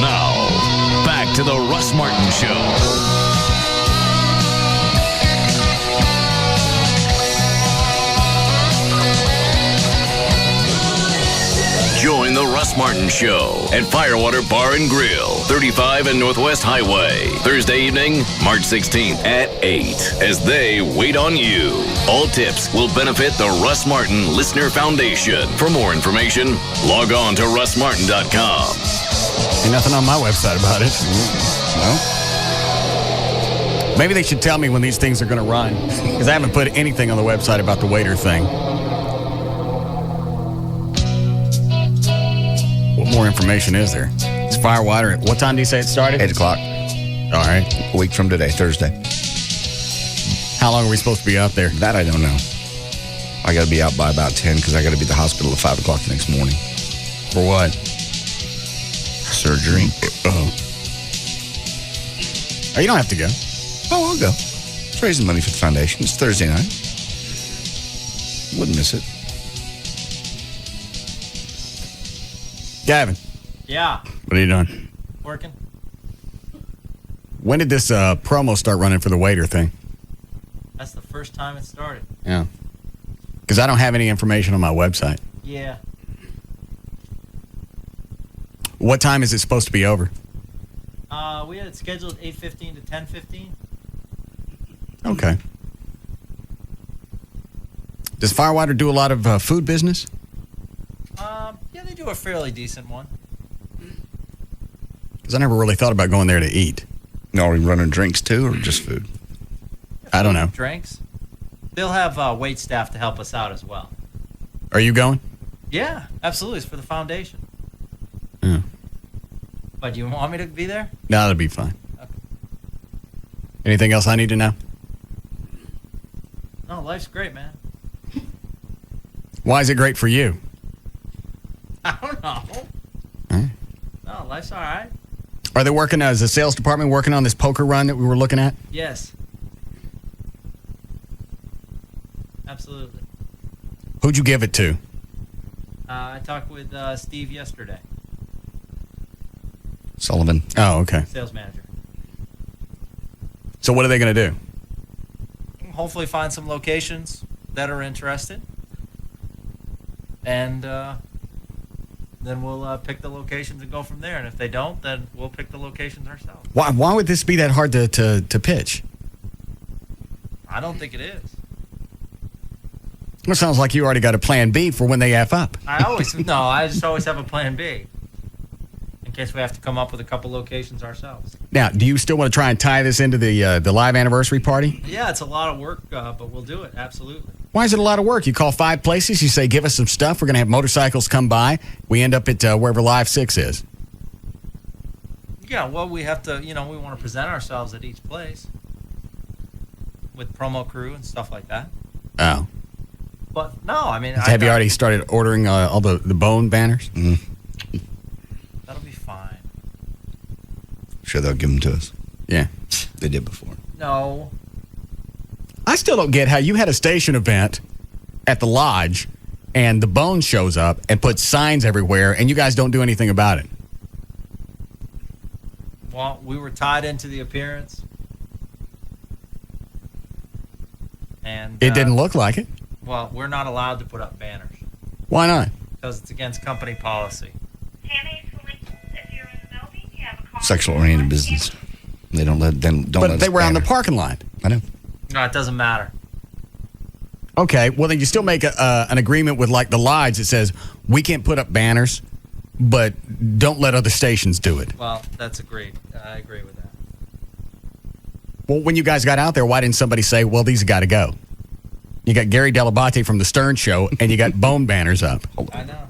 Now, back to the Russ Martin Show. Join the Russ Martin Show at Firewater Bar and Grill, 35 and Northwest Highway. Thursday evening, March 16th at 8, as they wait on you. All tips will benefit the Russ Martin Listener Foundation. For more information, log on to russmartin.com. Ain't nothing on my website about it. No. Maybe they should tell me when these things are going to run, because I haven't put anything on the website about the waiter thing. What more information is there? It's Firewater. What time do you say it started? 8 o'clock. All right. A week from today, Thursday. How long are we supposed to be out there? That I don't know. I got to be out by about 10 because I got to be at the hospital at 5 o'clock the next morning. For what? Surgery. Oh, you don't have to go. Oh, I'll go. It's raising money for the foundation. It's Thursday night. Wouldn't miss it. Gavin. Yeah. What are you doing? Working. When did this promo start running for the waiter thing? That's the first time it started. Yeah. Because I don't have any information on my website. Yeah. What time is it supposed to be over? We had it scheduled 8:15 to 10:15. Okay. Does Firewater do a lot of food business? Yeah, they do a fairly decent one. Because I never really thought about going there to eat. No, are we running drinks too, or just food? I don't know. Drinks. They'll have wait staff to help us out as well. Are you going? Yeah, absolutely. It's for the foundation. Yeah. But do you want me to be there? No, that'll be fine. Okay. Anything else I need to know? No, life's great, man. Why is it great for you? I don't know. Huh? No, life's all right. Are they working as a sales department working on this poker run that we were looking at? Yes. Absolutely. Who'd you give it to? I talked with Steve yesterday. Sullivan. Oh, okay. Sales manager. So what are they going to do? Hopefully find some locations that are interested. And then we'll pick the locations and go from there. And if they don't, then we'll pick the locations ourselves. Why would this be that hard to pitch? I don't think it is. It sounds like you already got a plan B for when they F up. I just always have a plan B. In case we have to come up with a couple locations ourselves. Now, do you still want to try and tie this into the live anniversary party? Yeah, it's a lot of work, but we'll do it, absolutely. Why is it a lot of work? You call 5 places, you say, give us some stuff. We're going to have motorcycles come by. We end up at wherever Live 6 is. Yeah, well, we have to, we want to present ourselves at each place with promo crew and stuff like that. Oh. But, no, I mean... Have you already started ordering all the bone banners? Mm-hmm. That'll be fine. Sure, they'll give them to us. Yeah. They did before. No. I still don't get how you had a station event at the lodge and the Bone shows up and puts signs everywhere and you guys don't do anything about it. Well, we were tied into the appearance. And it didn't look like it. Well, we're not allowed to put up banners. Why not? Because it's against company policy. Sexual-oriented business. They don't let them. But they were on the parking lot. I know. No, it doesn't matter. Okay, well then you still make an agreement with like the lodge that says we can't put up banners, but don't let other stations do it. Well, that's agreed. I agree with that. Well, when you guys got out there, why didn't somebody say, well, these got to go? You got Gary Delabate from the Stern Show, and you got Bone banners up. I know.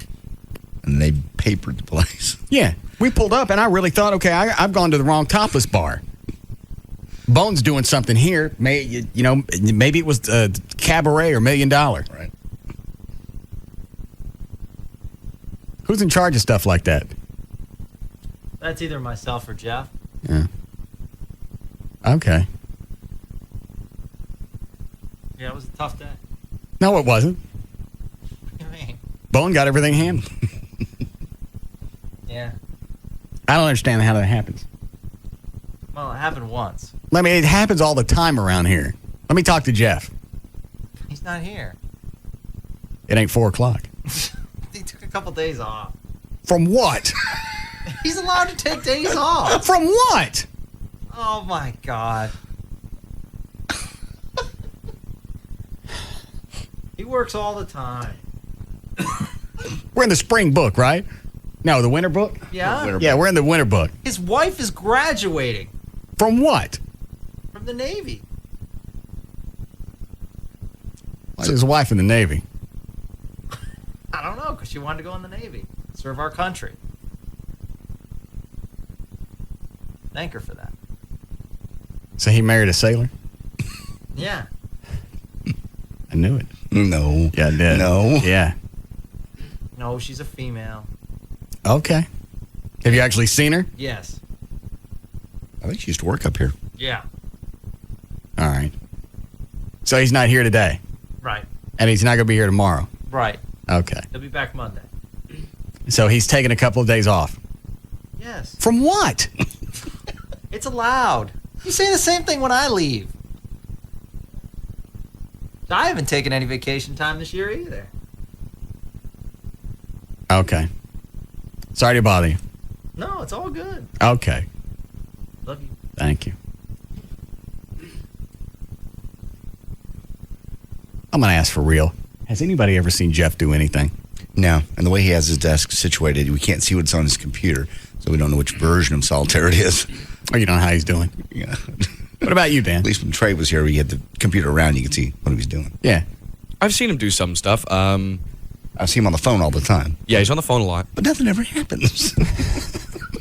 And they papered the place. Yeah, we pulled up, and I really thought, okay, I've gone to the wrong topless bar. Bone's doing something here. Maybe it was Cabaret or $1 Million. Right. Who's in charge of stuff like that? That's either myself or Jeff. Yeah. Okay. Yeah, it was a tough day. No, it wasn't. What do you mean? Bone got everything handled. Yeah. I don't understand how that happens. Well, it happened once. I mean, it happens all the time around here. Let me talk to Jeff. He's not here. It ain't 4 o'clock. He took a couple days off. From what? He's allowed to take days off. From what? Oh, my God. He works all the time. We're in the spring book, right? No, the winter book? Yeah? Yeah, we're in the winter book. His wife is graduating. From what? From the Navy. What's his wife in the Navy? I don't know, because she wanted to go in the Navy. Serve our country. Thank her for that. So he married a sailor? Yeah. I knew it. No. Yeah, I did. No. Yeah. No, she's a female. Okay. Have you actually seen her? Yes. I think she used to work up here. Yeah. All right. So he's not here today? Right. And he's not going to be here tomorrow? Right. Okay. He'll be back Monday. So he's taking a couple of days off? Yes. From what? It's allowed. You say the same thing when I leave. I haven't taken any vacation time this year either. Okay. Sorry to bother you. No, it's all good. Okay. Love you. Thank you. I'm going to ask for real. Has anybody ever seen Jeff do anything? No. And the way he has his desk situated, we can't see what's on his computer, so we don't know which version of Solitaire it is. Oh, you don't know how he's doing? Yeah. What about you, Dan? At least when Trey was here, we had the computer around, you could see what he was doing. Yeah. I've seen him do some stuff. I see him on the phone all the time. Yeah, he's on the phone a lot. But nothing ever happens.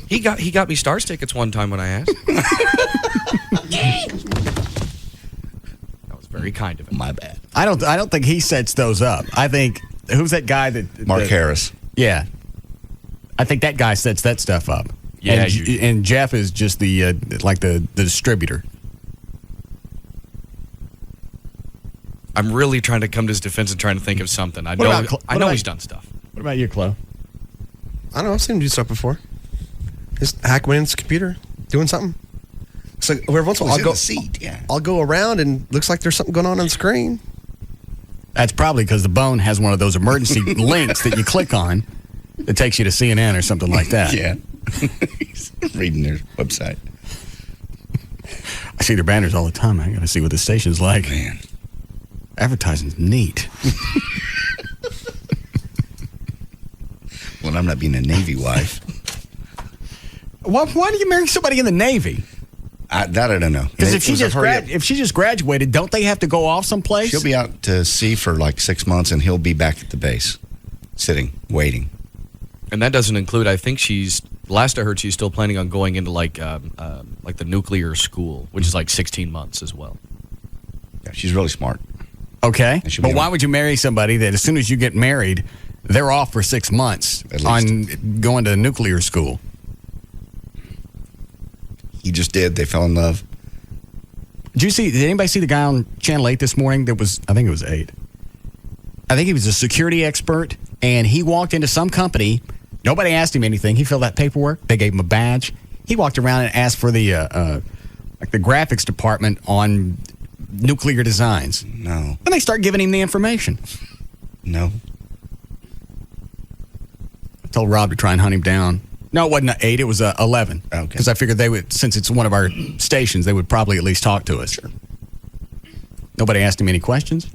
He got me Stars tickets one time when I asked. That was very kind of him. My bad. I don't think he sets those up. I think who's that guy that Mark Harris. Yeah. I think that guy sets that stuff up. Yeah, and Jeff is just the the distributor. I'm really trying to come to his defense and trying to think of something. I know he's done stuff. What about you, Chloe? I don't know. I've seen him do stuff before. Just hacking into his computer, doing something. So every once in a while, I'll go around and looks like there's something going on the screen. That's probably because the Bone has one of those emergency links that you click on that takes you to CNN or something like that. Yeah. He's reading their website. I see their banners all the time. I got to see what the station's like. Man. Advertising's neat. Well, I'm not being a Navy wife. Why do you marry somebody in the Navy? That I don't know. Because if she just graduated, don't they have to go off someplace? She'll be out to sea for like 6 months, and he'll be back at the base, sitting, waiting. And that doesn't include. I think last I heard, she's still planning on going into like the nuclear school, which is like 16 months as well. Yeah, she's really smart. Okay, but why would you marry somebody that as soon as you get married, they're off for 6 months on going to nuclear school? He just did. They fell in love. Did anybody see the guy on Channel 8 this morning? I think it was 8. I think he was a security expert, and he walked into some company. Nobody asked him anything. He filled out paperwork. They gave him a badge. He walked around and asked for the graphics department on nuclear designs. No. And they start giving him the information. No. Told Rob to try and hunt him down. No, it wasn't 8. It was 11. Okay. Because I figured they would, since it's one of our stations, they would probably at least talk to us. Sure. Nobody asked him any questions.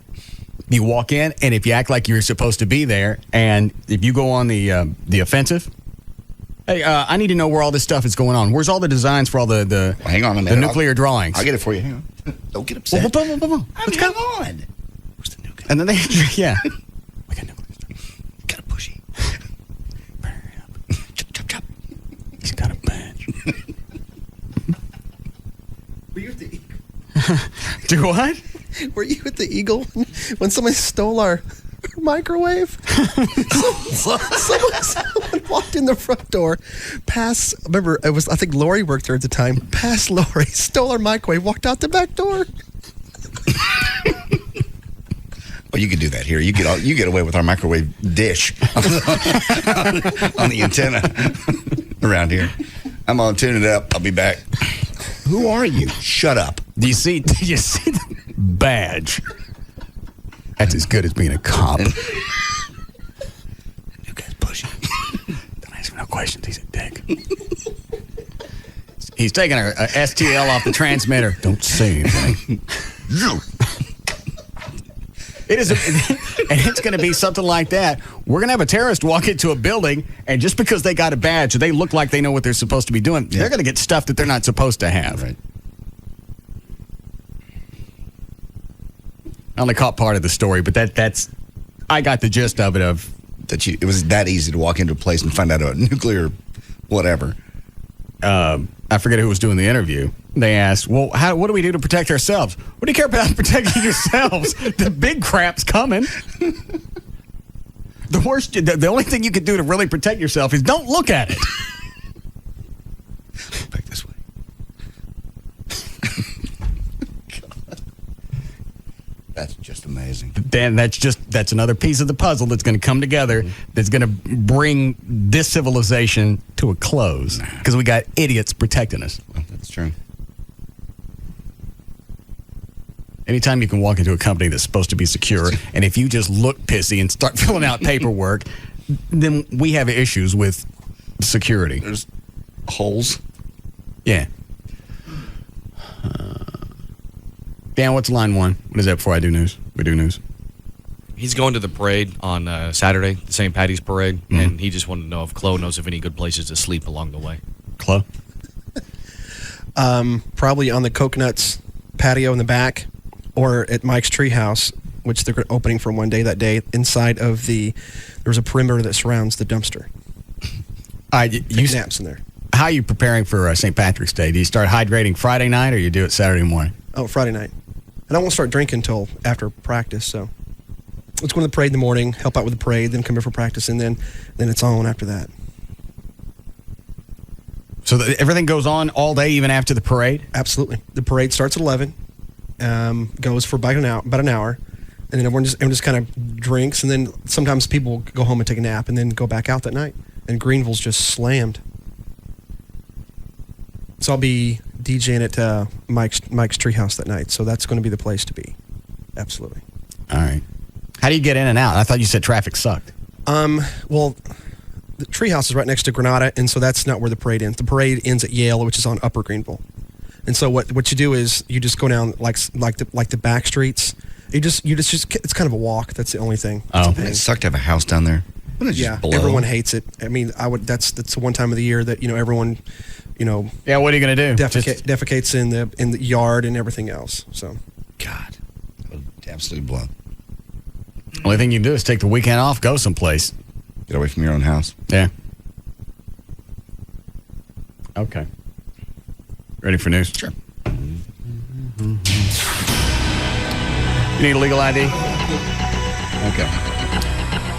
You walk in, and if you act like you're supposed to be there, and if you go on the offensive, hey, I need to know where all this stuff is going on. Where's all the designs for all the hang on a minute. the nuclear drawings? I'll get it for you. Hang on. Don't get upset. Let's go on. Where's the nuclear? And then they, yeah. We got nuclear. Kind of pushy. Chop, chop. He's got a badge. Were you at the Eagle? Do what? Were you at the Eagle when somebody stole our microwave? someone walked in the front door, remember, it was, I think Lori worked there at the time, past Lori, stole our microwave, walked out the back door. Well, you can do that here. You get away with our microwave dish on the antenna around here. I'm gonna tune it up. I'll be back. Who are you? Shut up. Do you see the badge? That's as good as being a cop. You guys pushing. Don't ask him no questions. He's a dick. He's taking a STL off the transmitter. Don't say anything. It is, and it's going to be something like that. We're going to have a terrorist walk into a building, and just because they got a badge or they look like they know what they're supposed to be doing, they're going to get stuff that they're not supposed to have. Right. I only caught part of the story, but that's I got the gist of it. It was that easy to walk into a place and find out about nuclear, whatever. I forget who was doing the interview. They asked, "Well, what do we do to protect ourselves?" What do you care about protecting yourselves? The big crap's coming. The only thing you can do to really protect yourself is don't look at it. Back this way. That's just amazing. Dan, that's another piece of the puzzle that's going to come together that's going to bring this civilization to a close because we got idiots protecting us. Well, that's true. Anytime you can walk into a company that's supposed to be secure, and if you just look pissy and start filling out paperwork, then we have issues with security. There's holes. Yeah. Dan, what's line 1? What is that before I do news? We do news. He's going to the parade on Saturday, the St. Patty's Parade, and he just wanted to know if Chloe knows of any good places to sleep along the way. Chloe? Probably on the Coconuts patio in the back, or at Mike's Treehouse, which they're opening for one day that day. Inside of there's a perimeter that surrounds the dumpster. You naps in there. How are you preparing for St. Patrick's Day? Do you start hydrating Friday night, or you do it Saturday morning? Oh, Friday night. And I won't start drinking until after practice, so let's go to the parade in the morning, help out with the parade, then come here for practice, and then it's on after that. So everything goes on all day, even after the parade? Absolutely. The parade starts at 11, goes for about an hour, and then everyone just kind of drinks, and then sometimes people go home and take a nap, and then go back out that night. And Greenville's just slammed. So I'll be DJing at Mike's Treehouse that night, so that's going to be the place to be. Absolutely. All right. How do you get in and out? I thought you said traffic sucked. Well, the Treehouse is right next to Granada, and so that's not where the parade ends. The parade ends at Yale, which is on Upper Greenville. And so what you do is you just go down like the back streets. You just it's kind of a walk. That's the only thing. Oh, it sucked to have a house down there. Yeah, everyone hates it. I mean, that's the one time of the year that everyone. Yeah, what are you going to do? Defecates in the yard and everything else. So, God, absolutely blow. Only thing you can do is take the weekend off, go someplace. Get away from your own house. Yeah. Okay. Ready for news? Sure. You need a legal ID? Okay.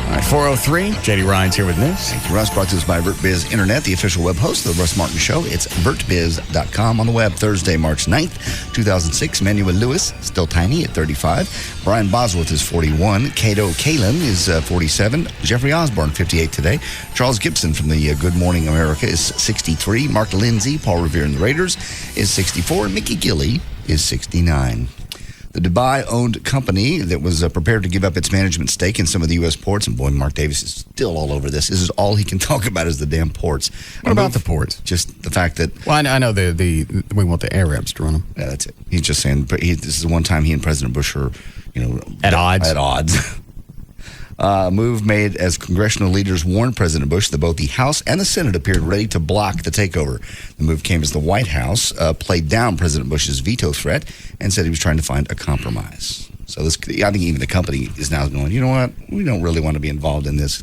All right, 403. JD Ryan's here with news. Thank you, Russ. Brought to us by VertBiz Internet, the official web host of the Russ Martin Show. It's vertbiz.com on the web. Thursday, March 9th, 2006. Manuel Lewis, still tiny at 35. Brian Bosworth is 41. Cato Kalin is 47. Jeffrey Osborne, 58 today. Charles Gibson from the Good Morning America is 63. Mark Lindsay, Paul Revere and the Raiders is 64. Mickey Gilley is 69. The Dubai-owned company that was prepared to give up its management stake in some of the U.S. ports, and boy, Mark Davis is still all over this. This is all he can talk about is the damn ports. What about the ports? Just the fact that... Well, I know we want the Arabs to run them. Yeah, that's it. He's just saying, but this is the one time he and President Bush are, at odds. At odds. Move made as congressional leaders warned President Bush that both the House and the Senate appeared ready to block the takeover. The move came as the White House played down President Bush's veto threat and said he was trying to find a compromise. So I think even the company is now going, you know what? We don't really want to be involved in this.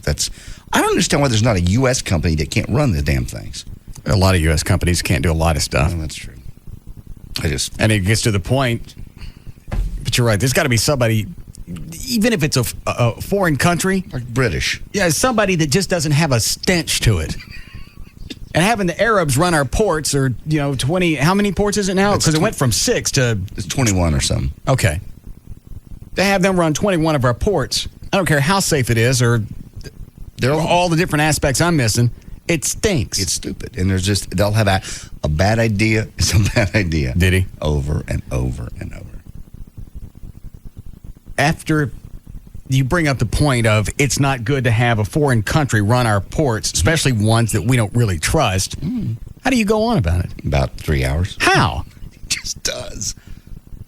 I don't understand why there's not a U.S. company that can't run the damn things. A lot of U.S. companies can't do a lot of stuff. Well, that's true. And it gets to the point, but you're right, there's got to be somebody, even if it's a foreign country. Like British. Yeah, somebody that just doesn't have a stench to it. And having the Arabs run our ports, or 20, how many ports is it now? Because it went from 6 to... It's 21 or something. Okay. To have them run 21 of our ports, I don't care how safe it is or all the different aspects I'm missing, it stinks. It's stupid. And they'll have a bad idea. It's a bad idea. Did he? Over and over and over. After you bring up the point of it's not good to have a foreign country run our ports, especially ones that we don't really trust, how do you go on about it? About 3 hours. How? He just does.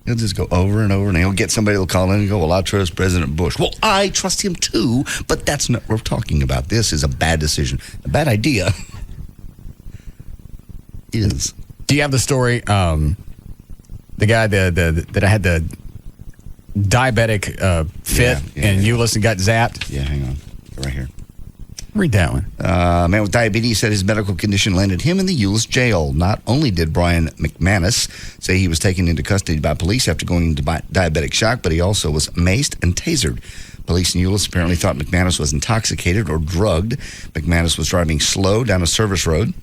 He'll just go over and over, and he'll get somebody who'll call in and go, well, I trust President Bush. Well, I trust him too, but that's not what we're talking about. This is a bad decision. A bad idea is. Do you have the story, the guy that I had the diabetic fit and Euless and got zapped? Yeah, hang on. Right here. Read that one. A man with diabetes said his medical condition landed him in the Euless jail. Not only did Brian McManus say he was taken into custody by police after going into diabetic shock, but he also was maced and tasered. Police in Euless apparently thought McManus was intoxicated or drugged. McManus was driving slow down a service road,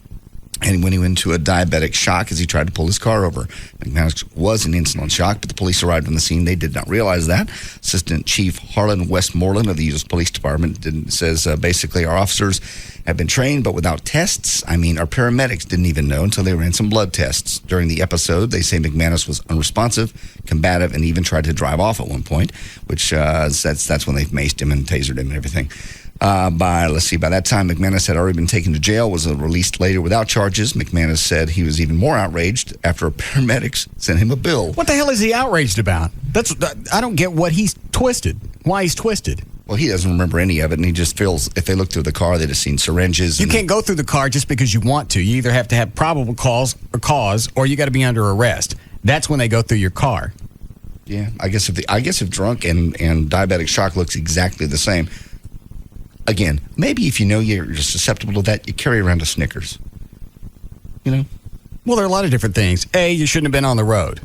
and when he went into a diabetic shock as he tried to pull his car over. McManus was in insulin shock, but the police arrived on the scene. They did not realize that. Assistant Chief Harlan Westmoreland of the U.S. Police Department says basically our officers have been trained, but without tests. Our paramedics didn't even know until they ran some blood tests. During the episode, they say McManus was unresponsive, combative, and even tried to drive off at one point, which that's when they maced him and tasered him and everything. By that time, McManus had already been taken to jail, was released later without charges. McManus said he was even more outraged after paramedics sent him a bill. What the hell is he outraged about? I don't get what he's twisted. Why he's twisted. Well, he doesn't remember any of it, and he just feels if they look through the car, they've just seen syringes. You can't go through the car just because you want to. You either have to have probable cause, or you got to be under arrest. That's when they go through your car. Yeah, I guess if drunk and diabetic shock looks exactly the same. Again, maybe if you know you're susceptible to that, you carry around a Snickers. Well, there are a lot of different things. A, you shouldn't have been on the road.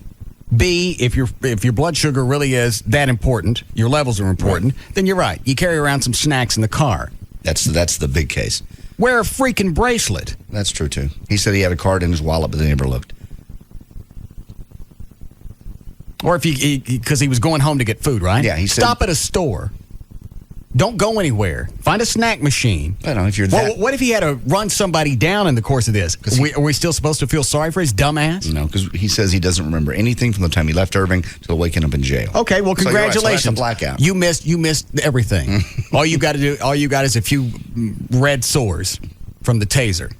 B, if your blood sugar really is that important, your levels are important, then you're right. You carry around some snacks in the car. That's the big case. Wear a freaking bracelet. That's true, too. He said he had a card in his wallet, but they never looked. Or if because he was going home to get food, right? Yeah, he said. Stop at a store. Don't go anywhere. Find a snack machine. I don't know if you're that. What if he had to run somebody down in the course of this? Are we still supposed to feel sorry for his dumb ass? No, because he says he doesn't remember anything from the time he left Irving till waking up in jail. Okay, well, congratulations. So that's a blackout. You missed everything. All you got is a few red sores from the taser.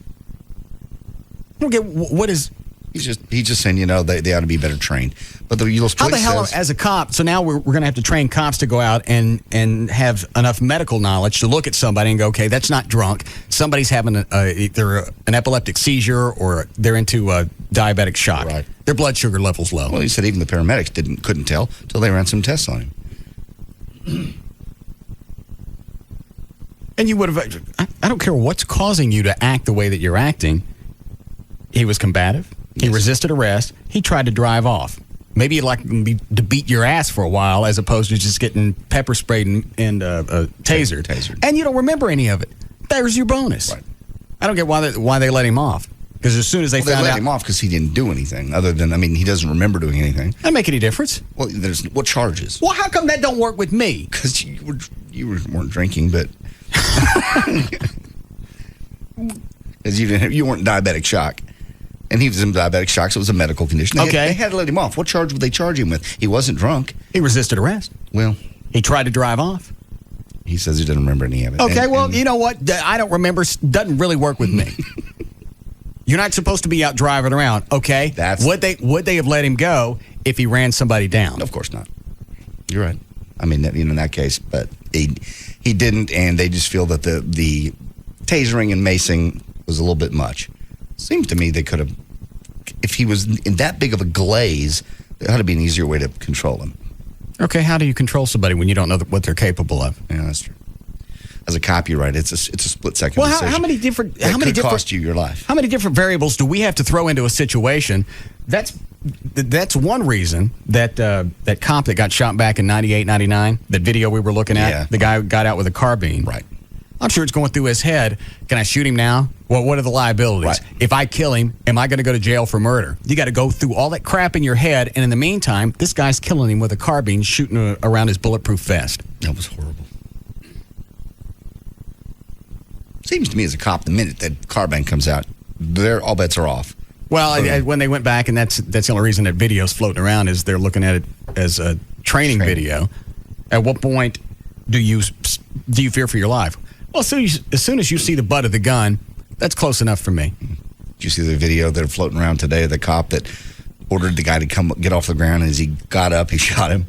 Okay, what is? He's just saying, they ought to be better trained. But the Euless How police the hell, says, as a cop, so now we're going to have to train cops to go out and have enough medical knowledge to look at somebody and go, okay, that's not drunk. Somebody's having either an epileptic seizure or they're into a diabetic shock. Right. Their blood sugar level's low. Well, he said even the paramedics couldn't tell until they ran some tests on him. And you would have, I don't care what's causing you to act the way that you're acting. He was combative. He resisted arrest. He tried to drive off. Maybe you'd like to beat your ass for a while as opposed to just getting pepper sprayed and tasered. And you don't remember any of it. There's your bonus. Right. I don't get why they let him off. Because as soon as they found out... They let him off because he didn't do anything other than, he doesn't remember doing anything. That make any difference? Well, there's what charges? Well, how come that don't work with me? Because you weren't drinking, but... Because you weren't diabetic shock. And he was in diabetic shock, so it was a medical condition. They had to let him off. What charge would they charge him with? He wasn't drunk. He resisted arrest. Well, he tried to drive off. He says he doesn't remember any of it. Okay, you know what? I don't remember. Doesn't really work with me. You're not supposed to be out driving around, okay? Would they have let him go if he ran somebody down? Of course not. You're right. I mean, in that case, but he didn't, and they just feel that the tasering and macing was a little bit much. Seems to me they could have, if he was in that big of a glaze, there had to be an easier way to control him. Okay, how do you control somebody when you don't know what they're capable of? Yeah, that's true. As a copyright, it's a split second well, decision. How many different? That how many could cost you your life? How many different variables do we have to throw into a situation? That's one reason that cop that got shot back in 98, 99, that video we were looking at, the guy who got out with a carbine. Right. I'm sure it's going through his head. Can I shoot him now? Well, what are the liabilities? Right. If I kill him, am I going to go to jail for murder? You got to go through all that crap in your head, and in the meantime, this guy's killing him with a carbine, shooting around his bulletproof vest. That was horrible. Seems to me as a cop, the minute that carbine comes out, all bets are off. Well, when they went back, and that's the only reason that video's floating around is they're looking at it as a training video. At what point do you fear for your life? Well, as soon as you see the butt of the gun, that's close enough for me. Did you see the video that are floating around today? The cop that ordered the guy to come get off the ground, and as he got up, he shot him.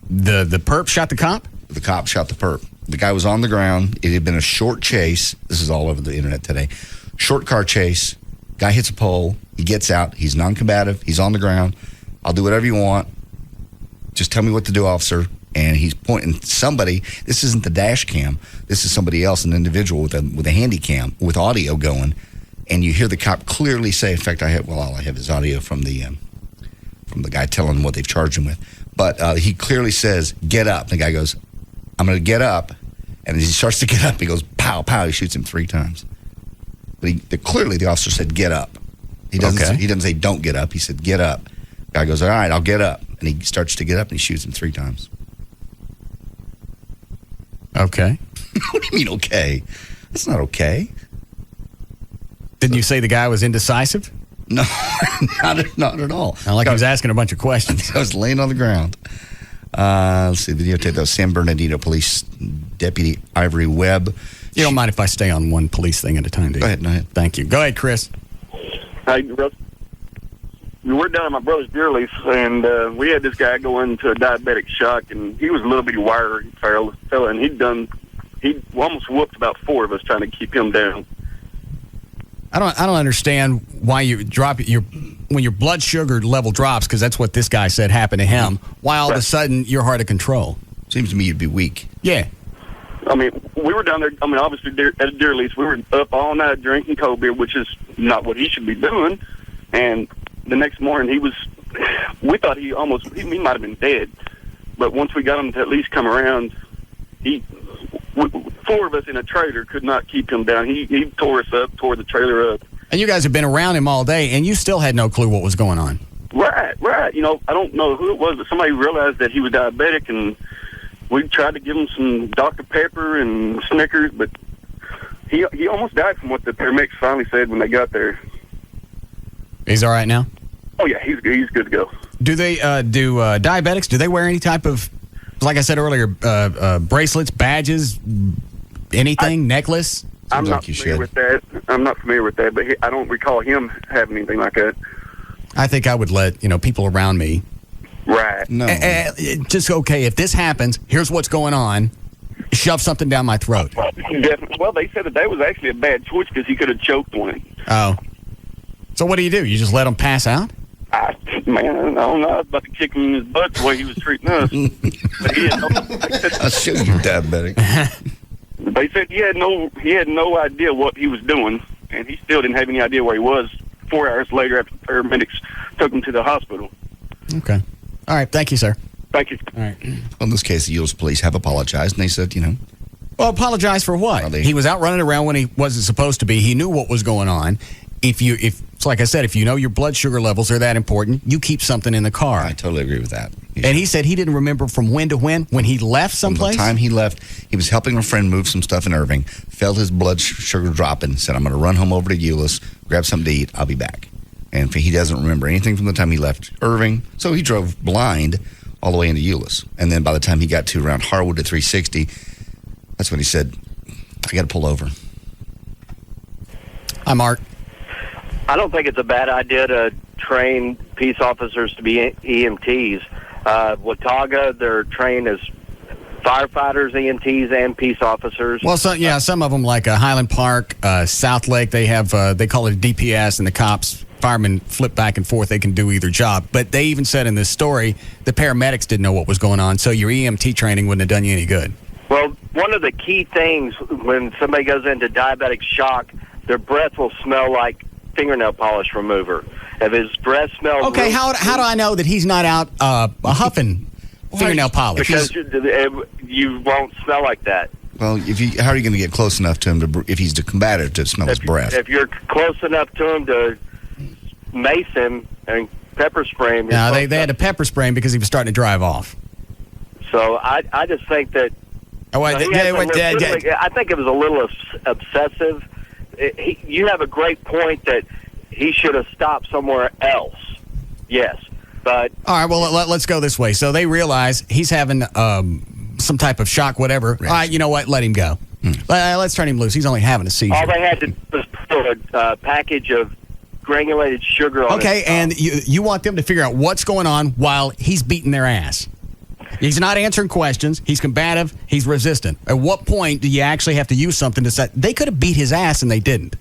The perp shot the cop? The cop shot the perp. The guy was on the ground. It had been a short chase. This is all over the internet today. Short car chase. Guy hits a pole. He gets out. He's non-combative. He's on the ground. I'll do whatever you want. Just tell me what to do, officer. And he's pointing somebody. This isn't the dash cam. This is somebody else, an individual with a handy cam with audio going. And you hear the cop clearly say, in fact, I have his audio from the guy telling him what they've charged him with. But he clearly says, get up. The guy goes, I'm going to get up. And as he starts to get up, he goes, pow, pow. He shoots him 3 times. But clearly the officer said, get up. He doesn't say, don't get up. He said, get up. The guy goes, all right, I'll get up. And he starts to get up and he shoots him 3 times. Okay. What do you mean, okay? That's not okay. Didn't you say the guy was indecisive? No, not at all. He was asking a bunch of questions. I was laying on the ground. Let's see, videotape that was San Bernardino Police Deputy Ivory Webb. You don't mind if I stay on one police thing at a time, do you? Go ahead. Thank you. Go ahead, Chris. Hey, Russ. We're down at my brother's beer lease, and we had this guy go into a diabetic shock, and he was a little bitty wiry fella, and he almost whooped about 4 of us trying to keep him down. I don't understand why you drop when your blood sugar level drops, because that's what this guy said happened to him. Why all of a sudden you're hard to control? Seems to me you'd be weak. Yeah. I mean, we were down there. I mean, obviously at a deer lease, we were up all night drinking cold beer, which is not what he should be doing. And the next morning, we thought he might have been dead. But once we got him to at least come around, 4 of us in a trailer could not keep him down. He tore us up, tore the trailer up. And you guys have been around him all day, and you still had no clue what was going on. Right. You know, I don't know who it was, but somebody realized that he was diabetic, and we tried to give him some Dr. Pepper and Snickers, but he almost died from what the paramedics finally said when they got there. He's all right now? Oh, yeah, he's good to go. Do they diabetics, do they wear any type of, like I said earlier, bracelets, badges, anything, necklace? I'm not familiar with that, but I don't recall him having anything like that. I think I would let people around me. Right. No. Just okay. If this happens, here's what's going on. Shove something down my throat. Definitely. Well, they said that was actually a bad choice because he could have choked one. Oh. So what do? You just let him pass out? I don't know. I was about to kick him in his butt the way he was treating us. But he had I'll show you diabetic. They said he had no idea what he was doing, and he still didn't have any idea where he was 4 hours later after the paramedics took him to the hospital. Okay. All right. Thank you, sir. Thank you. All right. Well, in this case, the U.S. police have apologized, and they said, Well, apologize for what? He was out running around when he wasn't supposed to be. He knew what was going on. If like I said, if you know your blood sugar levels are that important, you keep something in the car. I totally agree with that. And he said he didn't remember from when to when he left someplace? From the time he left, he was helping a friend move some stuff in Irving, felt his blood sugar dropping, said, I'm going to run home over to Euless, grab something to eat, I'll be back. And he doesn't remember anything from the time he left Irving, so he drove blind all the way into Euless. And then by the time he got to around Harwood at 360, that's when he said, I got to pull over. Hi, Mark. I don't think it's a bad idea to train peace officers to be EMTs. Watauga, they're trained as firefighters, EMTs, and peace officers. Well, some of them, like Highland Park, South Lake, they have they call it a DPS, and the cops, firemen flip back and forth. They can do either job. But they even said in this story the paramedics didn't know what was going on, so your EMT training wouldn't have done you any good. Well, one of the key things when somebody goes into diabetic shock, their breath will smell like fingernail polish remover. If his breath smells... Okay, how do I know that he's not out huffing fingernail polish? Because you won't smell like that. Well, how are you going to get close enough to him if he's combative to smell his breath? If you're close enough to him to mace him and pepper spray him... No, they had to pepper spray him because he was starting to drive off. So I just think that... I think it was a little obsessive. You have a great point that he should have stopped somewhere else. Yes, but... All right, well, let's go this way. So they realize he's having some type of shock, whatever. Right. All right, you know what? Let him go. Let's turn him loose. He's only having a seizure. All they had to was put a package of granulated sugar on it. Okay, and you want them to figure out what's going on while he's beating their ass. He's not answering questions. He's combative. He's resistant. At what point do you actually have to use something to say? They could have beat his ass and they didn't.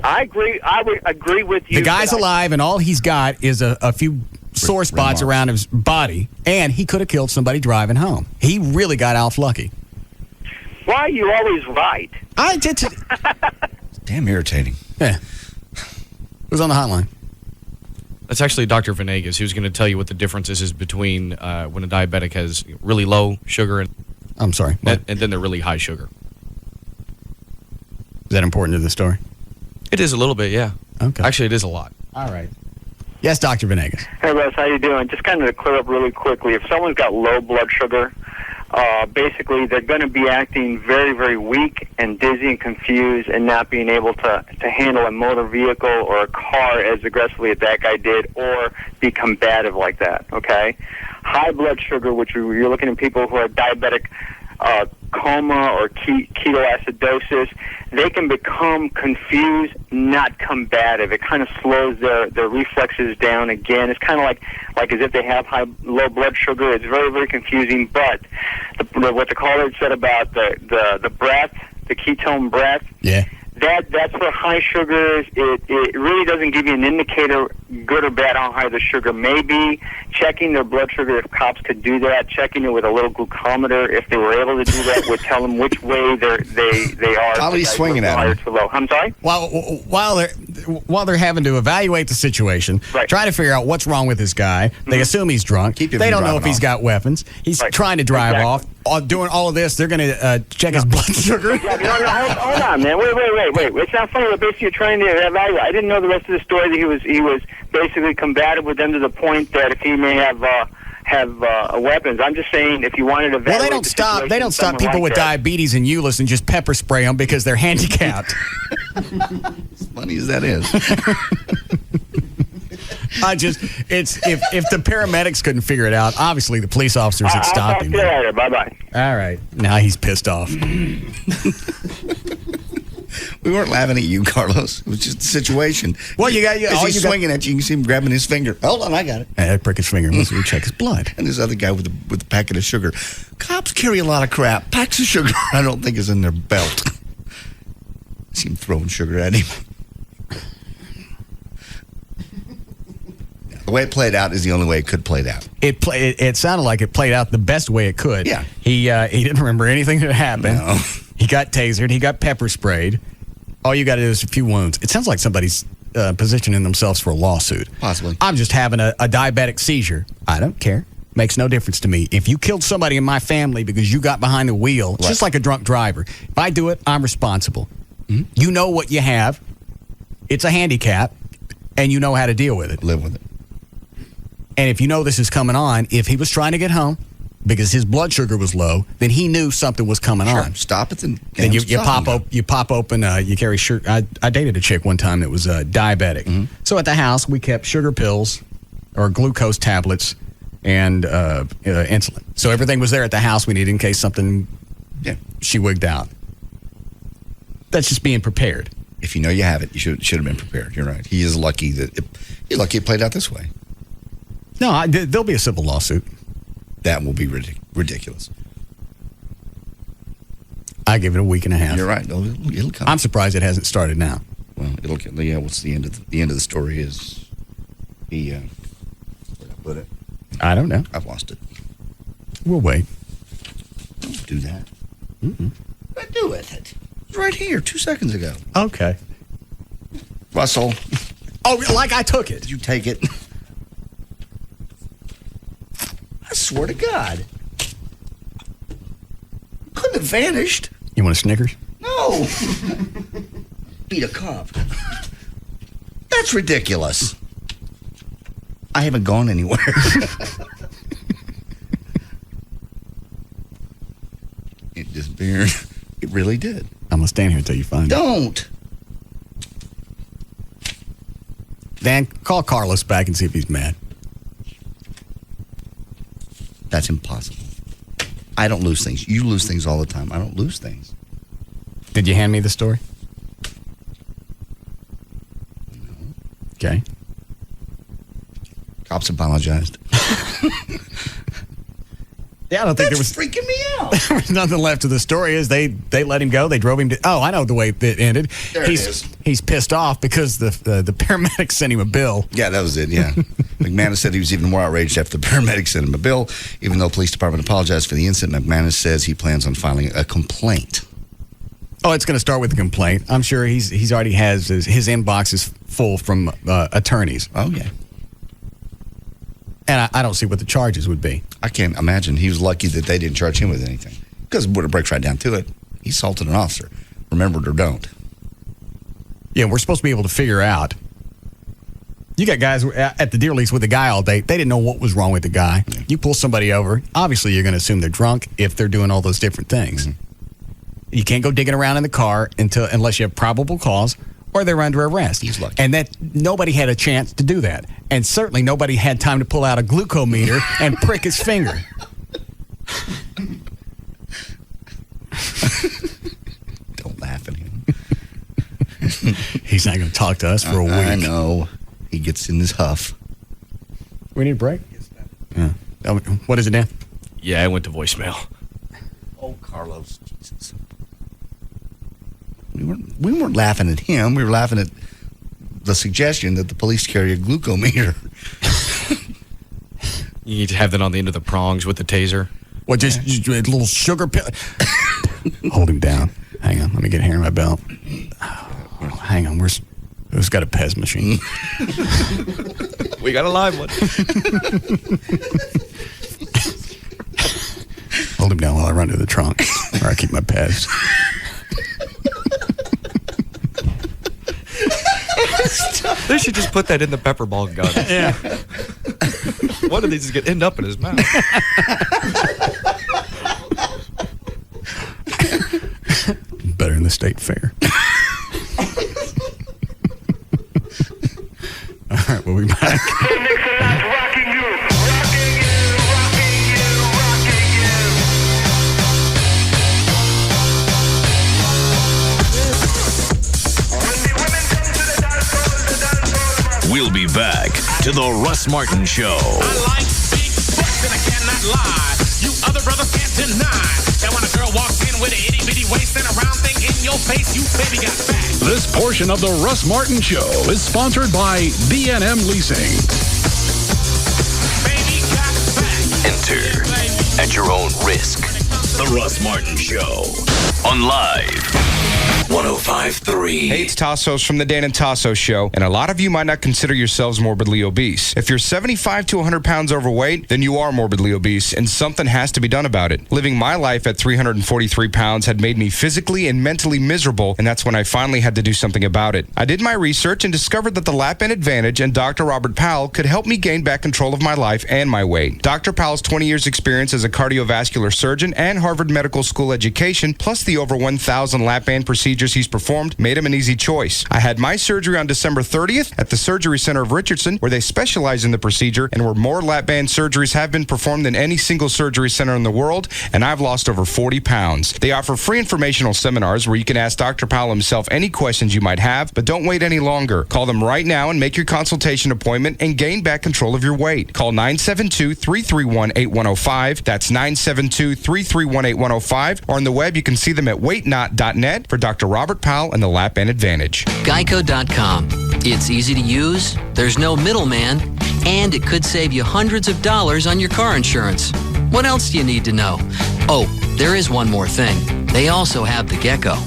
I agree. I would agree with you. The guy's alive, and all he's got is a few sore spots around his body, and he could have killed somebody driving home. He really got off lucky. Why are you always right? Damn irritating. Yeah. Who's on the hotline? That's actually Dr. Venegas, who's going to tell you what the difference is between when a diabetic has really low sugar and... I'm sorry. And then they're really high sugar. Is that important to the story? It is a little bit, yeah. Okay. Actually, it is a lot. All right. Yes, Dr. Venegas. Hey, Russ, how you doing? Just kind of to clear up really quickly, if someone's got low blood sugar, basically they're going to be acting very, very weak and dizzy and confused and not being able to handle a motor vehicle or a car as aggressively as that guy did or be combative like that, okay? High blood sugar, which you're looking at people who are diabetic coma or ketoacidosis, they can become confused, not combative. It kind of slows their reflexes down again. It's kind of like as if they have low blood sugar. It's very, very confusing. But what the caller said about the breath, the ketone breath, yeah, that's for high sugars. It really doesn't give you an indicator, good or bad, how high the sugar may be. Checking their blood sugar, if cops could do that, checking it with a little glucometer, if they were able to do that, would tell them which way they are. Probably swinging at them. Too low. I'm sorry? While they're having to evaluate the situation, right, trying to figure out what's wrong with this guy, they assume he's drunk. They don't know if he's got weapons. He's trying to drive off. Doing all of this, they're going to check his blood sugar. Hold on, man. Wait. It's not funny. But basically, you're trying to evaluate. I didn't know the rest of the story that he was basically combative with them to the point that if he may have weapons. I'm just saying if you wanted to evaluate. Well, they don't stop people with diabetes and Euless and just pepper spray them because they're handicapped. As funny as that is. If the paramedics couldn't figure it out, obviously the police officers had stopped him. See you later. Bye-bye. All right. Now he's pissed off. We weren't laughing at you, Carlos. It was just a situation. Well, he's swinging at you. You can see him grabbing his finger. Hold on, I got it. I prick his finger. Let's check his blood. And this other guy with the packet of sugar. Cops carry a lot of crap. Packs of sugar, I don't think, is in their belt. See him throwing sugar at him. The way it played out is the only way it could play out. It sounded like it played out the best way it could. Yeah. He didn't remember anything that happened. No. He got tasered. He got pepper sprayed. All you got to do is a few wounds. It sounds like somebody's positioning themselves for a lawsuit. Possibly. I'm just having a diabetic seizure. I don't care. Makes no difference to me. If you killed somebody in my family because you got behind the wheel, it's just like a drunk driver. If I do it, I'm responsible. Mm-hmm. You know what you have. It's a handicap, and you know how to deal with it. Live with it. And if you know this is coming on, if he was trying to get home because his blood sugar was low, then he knew something was coming on. Stop it. Then you pop open, you carry sugar. I dated a chick one time that was diabetic. Mm-hmm. So at the house, we kept sugar pills or glucose tablets and insulin. So everything was there at the house we needed in case something she wigged out. That's just being prepared. If you know you have it, you should have been prepared. You're right. He is lucky he's lucky it played out this way. No, there'll be a civil lawsuit. That will be ridiculous. I give it a week and a half. You're right. It'll come. I'm surprised it hasn't started now. Well, it'll. Yeah. What's the end of the story? Is he? Where'd I put it? I don't know. I've lost it. We'll wait. Don't do that. What do with it? It's right here 2 seconds ago. Okay. Russell. Oh, like I took it. Did you take it? I swear to God. Couldn't have vanished. You want a Snickers? No. Beat a cop. That's ridiculous. I haven't gone anywhere. It disappeared. It really did. I'm going to stand here until you find it. Don't. Dan, call Carlos back and see if he's mad. That's impossible. I don't lose things. You lose things all the time. I don't lose things. Did you hand me the story? No. Okay. Cops apologized. Yeah, I don't think there was freaking me out. There was nothing left to the story. Is they let him go? They drove him to. Oh, I know the way it ended. He's pissed off because the paramedics sent him a bill. Yeah, that was it. Yeah, McManus said he was even more outraged after the paramedics sent him a bill. Even though police department apologized for the incident, McManus says he plans on filing a complaint. Oh, it's going to start with a complaint. I'm sure he's already has his inbox is full from attorneys. Oh yeah. And I don't see what the charges would be. I can't imagine. He was lucky that they didn't charge him with anything. Because when it breaks right down to it, he assaulted an officer. Remember it or don't. Yeah, we're supposed to be able to figure out. You got guys at the deer lease with the guy all day. They didn't know what was wrong with the guy. Yeah. You pull somebody over. Obviously, you're going to assume they're drunk if they're doing all those different things. Mm-hmm. You can't go digging around in the car unless you have probable cause or they're under arrest. He's lucky. And that nobody had a chance to do that. And certainly nobody had time to pull out a glucometer and prick his finger. Don't laugh at him. He's not going to talk to us for a week. I know. He gets in his huff. We need a break? Yeah. What is it, Dan? Yeah, I went to voicemail. Oh, Carlos. Jesus. We weren't laughing at him. We were laughing at the suggestion that the police carry a glucometer. You need to have that on the end of the prongs with the taser. What, just a little sugar pill? Hold him down. Hang on. Let me get hair in my belt. Oh, hang on. Who's got a Pez machine? We got a live one. Hold him down while I run to the trunk where I keep my Pez. They should just put that in the pepper ball gun. Yeah. One of these is going to end up in his mouth. Better than the state fair. All right, we'll be back. We'll be back to the Russ Martin Show. I like big butts and I cannot lie. You other brothers can't deny that when a girl walks in with an itty bitty waist and a round thing in your face, you baby got fat. This portion of the Russ Martin Show is sponsored by B&M Leasing. Enter at your own risk. The Russ Martin Show on Live 105.3. Hey, it's Tassos from the Dan and Tassos Show, and a lot of you might not consider yourselves morbidly obese. If you're 75 to 100 pounds overweight, then you are morbidly obese, and something has to be done about it. Living my life at 343 pounds had made me physically and mentally miserable, and that's when I finally had to do something about it. I did my research and discovered that the Lap Band Advantage and Dr. Robert Powell could help me gain back control of my life and my weight. Dr. Powell's 20 years experience as a cardiovascular surgeon and Harvard Medical School education, plus the over 1,000 lap band procedures he's performed, made him an easy choice. I had my surgery on December 30th at the Surgery Center of Richardson, where they specialize in the procedure and where more lap band surgeries have been performed than any single surgery center in the world, and I've lost over 40 pounds. They offer free informational seminars where you can ask Dr. Powell himself any questions you might have, but don't wait any longer. Call them right now and make your consultation appointment and gain back control of your weight. Call 972-331-8105. That's 972-331-8105. Or on the web, you can see them at weightnot.net for Dr. Robert Powell and the Lap Band Advantage. Geico.com. It's easy to use, there's no middleman, and it could save you hundreds of dollars on your car insurance. What else do you need to know? Oh, there is one more thing. They also have the Gecko. All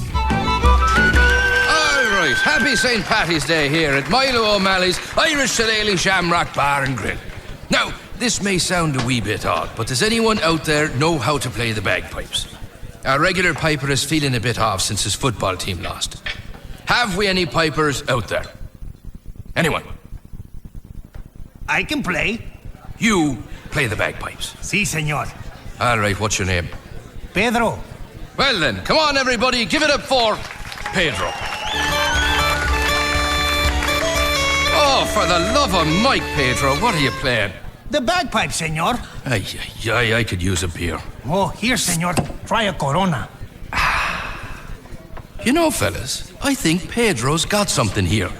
right, happy St. Patty's Day here at Milo O'Malley's Irish Shillelagh Shamrock Bar and Grill. Now, this may sound a wee bit odd, but does anyone out there know how to play the bagpipes? Our regular piper is feeling a bit off since his football team lost. Have we any pipers out there? Anyone? I can play. You play the bagpipes. Si, senor. All right, what's your name? Pedro. Well then, come on everybody, give it up for Pedro. Oh, for the love of Mike, Pedro, what are you playing? The bagpipe, senor. I could use a beer. Oh, here, senor. Try a Corona. You know, fellas, I think Pedro's got something here.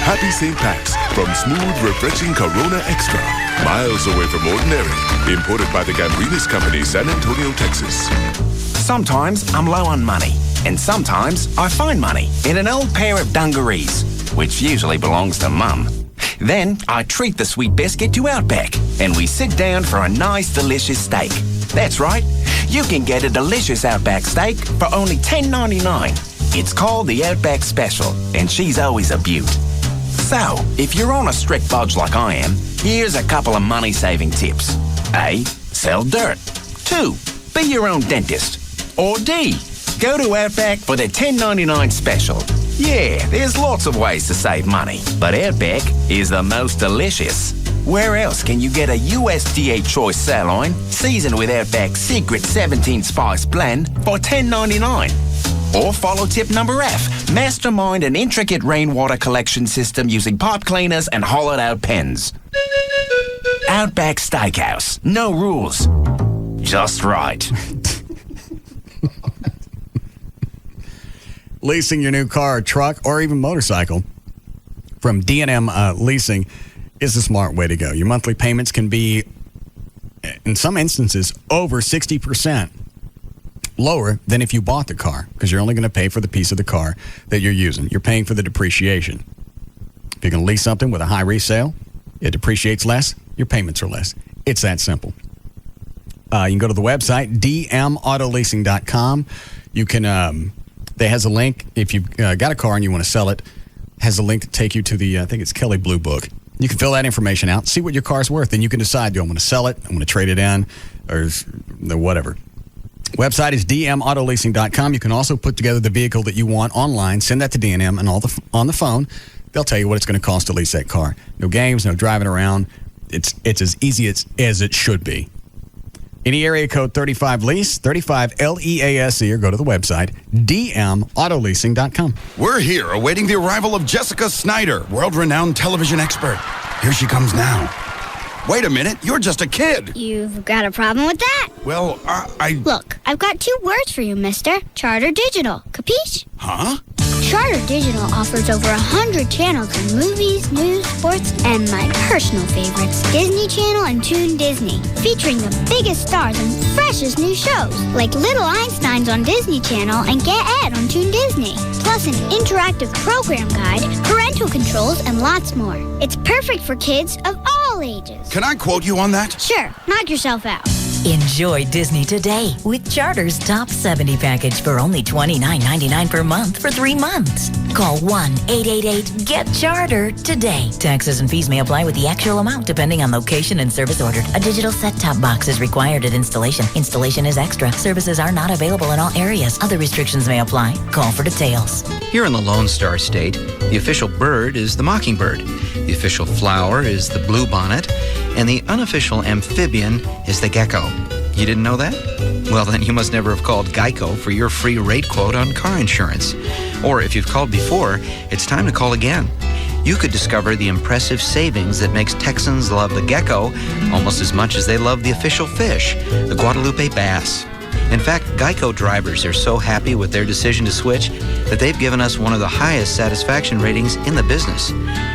Happy St. Pat's from smooth, refreshing Corona Extra. Miles away from ordinary. Imported by the Gambrinus Company, San Antonio, Texas. Sometimes I'm low on money, and sometimes I find money in an old pair of dungarees, which usually belongs to Mum. Then I treat the sweet biscuit to Outback, and we sit down for a nice, delicious steak. That's right, you can get a delicious Outback steak for only $10.99. It's called the Outback Special, and she's always a beaut. So, if you're on a strict budge like I am, here's a couple of money-saving tips. A, sell dirt. 2, be your own dentist. Or D, go to Outback for the $10.99 special. Yeah, there's lots of ways to save money, but Outback is the most delicious. Where else can you get a USDA choice sirloin seasoned with Outback's secret 17-spice blend for $10.99? Or follow tip number F, mastermind an intricate rainwater collection system using pot cleaners and hollowed-out pens. Outback Steakhouse. No rules. Just right. Leasing your new car, truck, or even motorcycle from D&M Leasing is the smart way to go. Your monthly payments can be, in some instances, over 60% lower than if you bought the car, because you're only going to pay for the piece of the car that you're using. You're paying for the depreciation. If you're going to lease something with a high resale, it depreciates less, your payments are less. It's that simple. You can go to the website, dmautoleasing.com. You can... There has a link, if you've got a car and you want to sell it, has a link to take you to the, I think it's Kelly Blue Book. You can fill that information out, see what your car's worth, and you can decide, do I want to sell it, I want to trade it in, or whatever. Website is dmautoleasing.com. You can also put together the vehicle that you want online, send that to D&M, and on the phone, they'll tell you what it's going to cost to lease that car. No games, no driving around. It's as easy as it should be. Any area code 35LEASE, 35LEASE, or go to the website, dmautoleasing.com. We're here awaiting the arrival of Jessica Snyder, world-renowned television expert. Here she comes now. Wait a minute, you're just a kid. You've got a problem with that? Well, Look, I've got 2 words for you, mister. Charter Digital. Capiche? Huh? Charter Digital offers over 100 channels of movies, news, sports, and my personal favorites, Disney Channel and Toon Disney, featuring the biggest stars and freshest new shows, like Little Einsteins on Disney Channel and Get Ed on Toon Disney, plus an interactive program guide, parental controls, and lots more. It's perfect for kids of all all ages. Can I quote you on that? Sure, knock yourself out. Enjoy Disney today with Charter's Top 70 package for only $29.99 per month for 3 months. Call 1-888-GET-CHARTER today. Taxes and fees may apply with the actual amount depending on location and service ordered. A digital set-top box is required at installation. Installation is extra. Services are not available in all areas. Other restrictions may apply. Call for details. Here in the Lone Star State, the official bird is the mockingbird. The official flower is the bluebonnet. And the unofficial amphibian is the gecko. You didn't know that? Well, then you must never have called Geico for your free rate quote on car insurance. Or if you've called before, it's time to call again. You could discover the impressive savings that makes Texans love the gecko almost as much as they love the official fish, the Guadalupe bass. In fact, Geico drivers are so happy with their decision to switch that they've given us one of the highest satisfaction ratings in the business.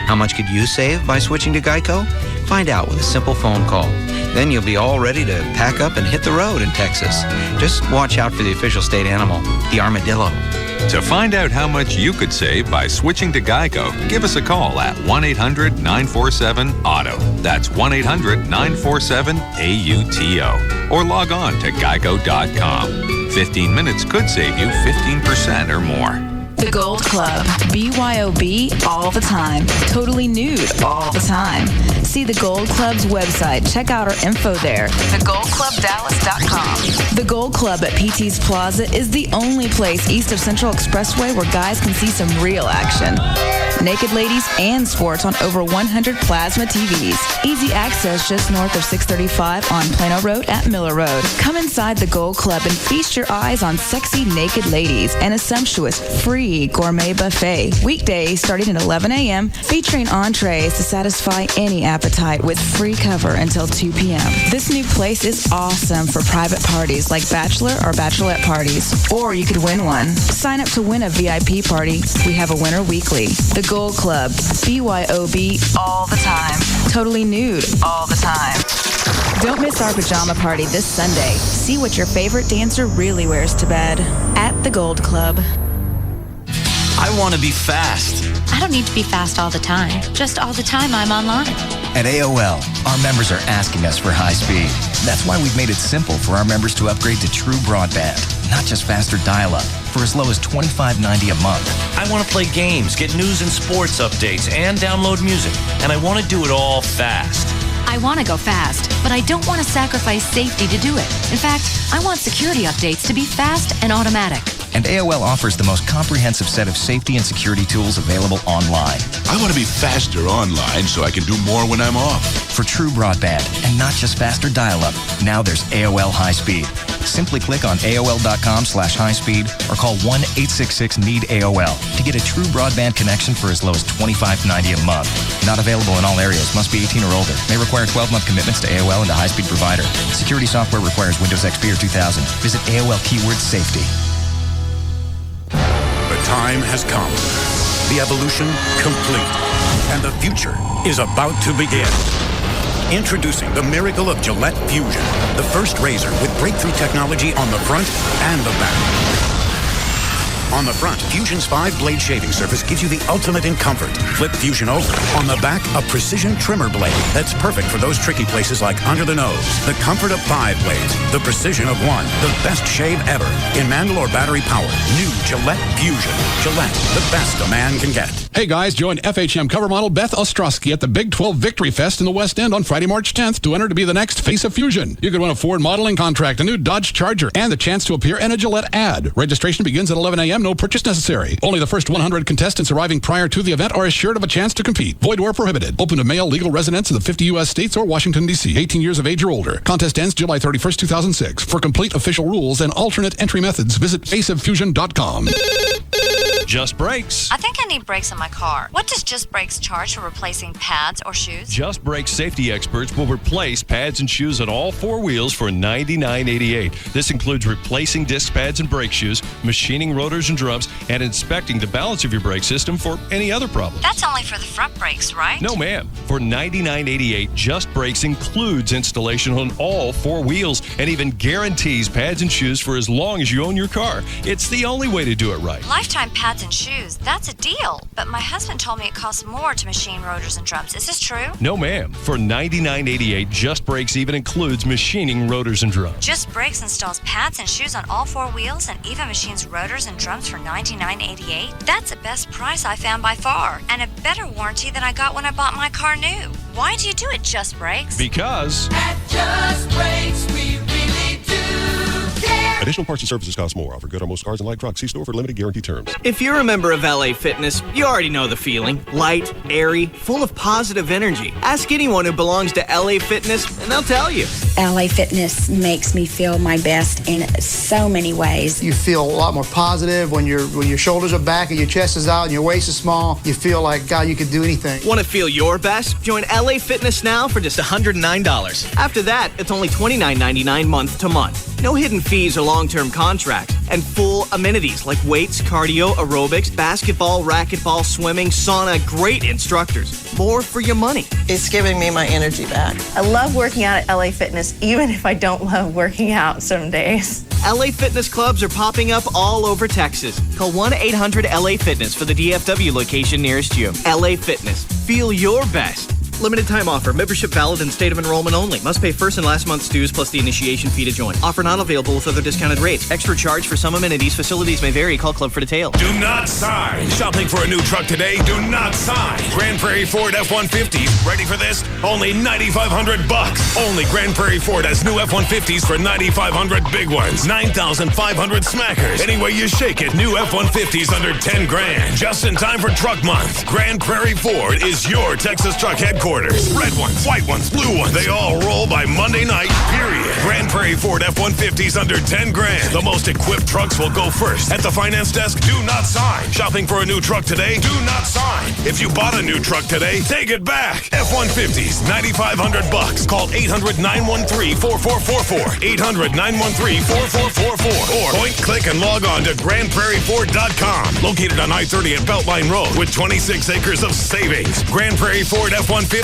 How much could you save by switching to Geico? Find out with a simple phone call. Then you'll be all ready to pack up and hit the road in Texas. Just watch out for the official state animal, the armadillo. To find out how much you could save by switching to Geico, give us a call at 1-800-947-AUTO. That's 1-800-947-AUTO. Or log on to geico.com. 15 minutes could save you 15% or more. The Gold Club. BYOB all the time. Totally nude all the time. See the Gold Club's website. Check out our info there. TheGoldClubDallas.com. The Gold Club at PT's Plaza is the only place east of Central Expressway where guys can see some real action. Naked ladies and sports on over 100 plasma TVs. Easy access just north of 635 on Plano Road at Miller Road. Come inside the Gold Club and feast your eyes on sexy naked ladies and a sumptuous free gourmet buffet. Weekdays starting at 11 a.m. featuring entrees to satisfy any appetite with free cover until 2 p.m. This new place is awesome for private parties like bachelor or bachelorette parties. Or you could win one. Sign up to win a VIP party. We have a winner weekly. The Gold Club. BYOB all the time. Totally nude all the time. Don't miss our pajama party this Sunday. See what your favorite dancer really wears to bed at the Gold Club. I want to be fast. I don't need to be fast all the time. Just all the time I'm online. At AOL, our members are asking us for high speed. That's why we've made it simple for our members to upgrade to true broadband, not just faster dial-up, for as low as $25.90 a month. I want to play games, get news and sports updates, and download music. And I want to do it all fast. I want to go fast, but I don't want to sacrifice safety to do it. In fact, I want security updates to be fast and automatic. And AOL offers the most comprehensive set of safety and security tools available online. I want to be faster online so I can do more when I'm off. For true broadband and not just faster dial-up, now there's AOL High Speed. Simply click on AOL.com/highspeed or call 1-866-NEED-AOL to get a true broadband connection for as low as $25.90 a month. Not available in all areas. Must be 18 or older. May require 12-month commitments to AOL and a high-speed provider. Security software requires Windows XP or 2000. Visit AOL keyword safety. The time has come. The evolution complete. And the future is about to begin. Introducing the miracle of Gillette Fusion, the first razor with breakthrough technology on the front and the back. On the front, Fusion's 5-blade shaving surface gives you the ultimate in comfort. Flip Fusion over. On the back, a precision trimmer blade that's perfect for those tricky places like under the nose. The comfort of 5 blades, the precision of 1, the best shave ever. In manual or battery power, new Gillette Fusion. Gillette, the best a man can get. Hey guys, join FHM cover model Beth Ostrowski at the Big 12 Victory Fest in the West End on Friday, March 10th to enter to be the next face of Fusion. You could win a Ford modeling contract, a new Dodge Charger, and the chance to appear in a Gillette ad. Registration begins at 11 a.m. No purchase necessary. Only the first 100 contestants arriving prior to the event are assured of a chance to compete. Void or prohibited. Open to male legal residents of the 50 U.S. states or Washington, D.C. 18 years of age or older. Contest ends July 31st, 2006. For complete official rules and alternate entry methods, visit faceoffusion.com. Just Brakes. I think I need brakes on my car. What does Just Brakes charge for replacing pads or shoes? Just Brakes safety experts will replace pads and shoes on all 4 wheels for $99.88. This includes replacing disc pads and brake shoes, machining rotors and drums, and inspecting the balance of your brake system for any other problems. That's only for the front brakes, right? No, ma'am. For $99.88, Just Brakes includes installation on all 4 wheels and even guarantees pads and shoes for as long as you own your car. It's the only way to do it right. Lifetime pads pads and shoes, that's a deal. But my husband told me it costs more to machine rotors and drums. Is this true? No, ma'am. For $99.88, Just Brakes even includes machining rotors and drums. Just Brakes installs pads and shoes on all 4 wheels and even machines rotors and drums for $99.88? That's the best price I found by far, and a better warranty than I got when I bought my car new. Why do you do it, Just Brakes? Because at Just Brakes, we really do care. Additional parts and services cost more. Offer good on most cars and light trucks. See store for limited guarantee terms. If you're a member of LA Fitness, you already know the feeling. Light, airy, full of positive energy. Ask anyone who belongs to LA Fitness, and they'll tell you. LA Fitness makes me feel my best in so many ways. You feel a lot more positive when your shoulders are back and your chest is out and your waist is small. You feel like, God, you could do anything. Want to feel your best? Join LA Fitness now for just $109. After that, it's only $29.99 month to month. No hidden fees or long-term contracts. And full amenities like weights, cardio, aerobics, basketball, racquetball, swimming, sauna, great instructors. More for your money. It's giving me my energy back. I love working out at LA Fitness, even if I don't love working out some days. LA Fitness clubs are popping up all over Texas. Call 1-800-LA-FITNESS for the DFW location nearest you. LA Fitness. Feel your best. Limited time offer. Membership valid in state of enrollment only. Must pay first and last month's dues plus the initiation fee to join. Offer not available with other discounted rates. Extra charge for some amenities. Facilities may vary. Call Club for details. Do not sign. Shopping for a new truck today? Do not sign. Grand Prairie Ford F-150s. Ready for this? Only $9,500. Only Grand Prairie Ford has new F-150s for $9,500 big ones. 9,500 smackers. Any way you shake it, new F-150s under 10 grand. Just in time for Truck Month. Grand Prairie Ford is your Texas truck headquarters. Red ones, white ones, blue ones. They all roll by Monday night, period. Grand Prairie Ford F-150s under 10 grand. The most equipped trucks will go first. At the finance desk, do not sign. Shopping for a new truck today? Do not sign. If you bought a new truck today, take it back. F-150s, $9,500. Call 800-913-4444. 800-913-4444. Or point, click, and log on to GrandPrairieFord.com. Located on I-30 at Beltline Road with 26 acres of savings. Grand Prairie Ford F-150s,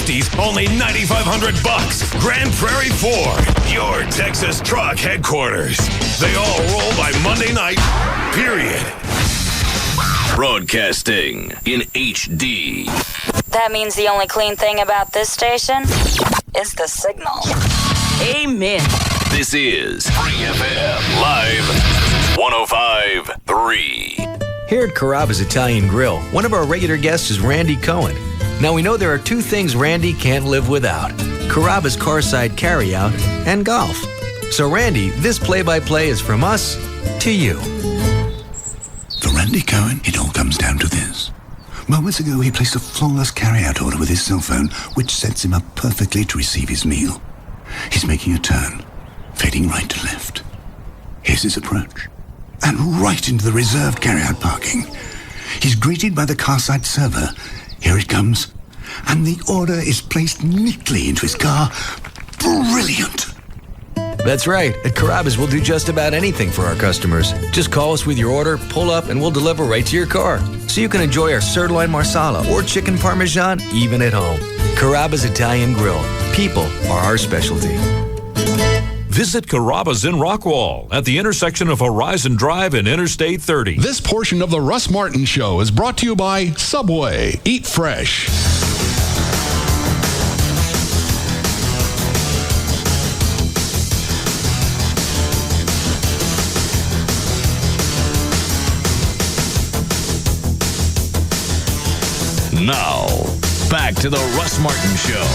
only $9,500. Grand Prairie Ford, your Texas truck headquarters. They all roll by Monday night, period. Broadcasting in HD. That means the only clean thing about this station is the signal. Amen. This is Free FM Live 105.3. Here at Carrabba's Italian Grill, one of our regular guests is Randy Cohen. Now we know there are two things Randy can't live without: Carrabba's Carside Carryout and golf. So Randy, this play-by-play is from us to you. For Randy Cohen, it all comes down to this. Moments ago, he placed a flawless carryout order with his cell phone, which sets him up perfectly to receive his meal. He's making a turn, fading right to left. Here's his approach, and right into the reserved carryout parking. He's greeted by the carside server. Here it comes, and the order is placed neatly into his car. Brilliant! That's right. At Carrabba's, we'll do just about anything for our customers. Just call us with your order, pull up, and we'll deliver right to your car. So you can enjoy our sirloin marsala or chicken parmesan even at home. Carrabba's Italian Grill. People are our specialty. Visit Carrabba's in Rockwall at the intersection of Horizon Drive and Interstate 30. This portion of the Russ Martin Show is brought to you by Subway. Eat fresh. Now, back to the Russ Martin Show.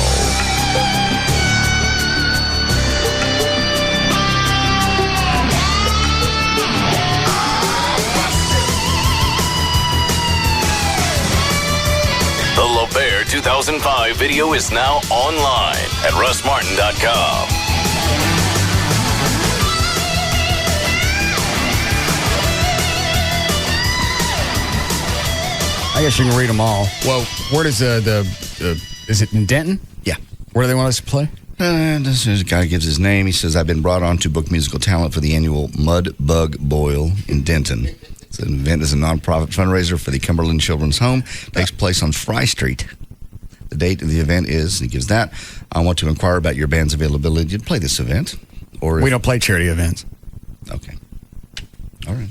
The LeBaire 2005 video is now online at russmartin.com. I guess you can read them all. Well, where does is it in Denton? Yeah. Where do they want us to play? This is a guy gives his name. He says, I've been brought on to book musical talent for the annual Mud Bug Boil in Denton. It's an event is a nonprofit fundraiser for the Cumberland Children's Home. It takes place on Fry Street. The date of the event is, he gives that. I want to inquire about your band's availability to play this event. Or we don't play charity events. Okay. All right.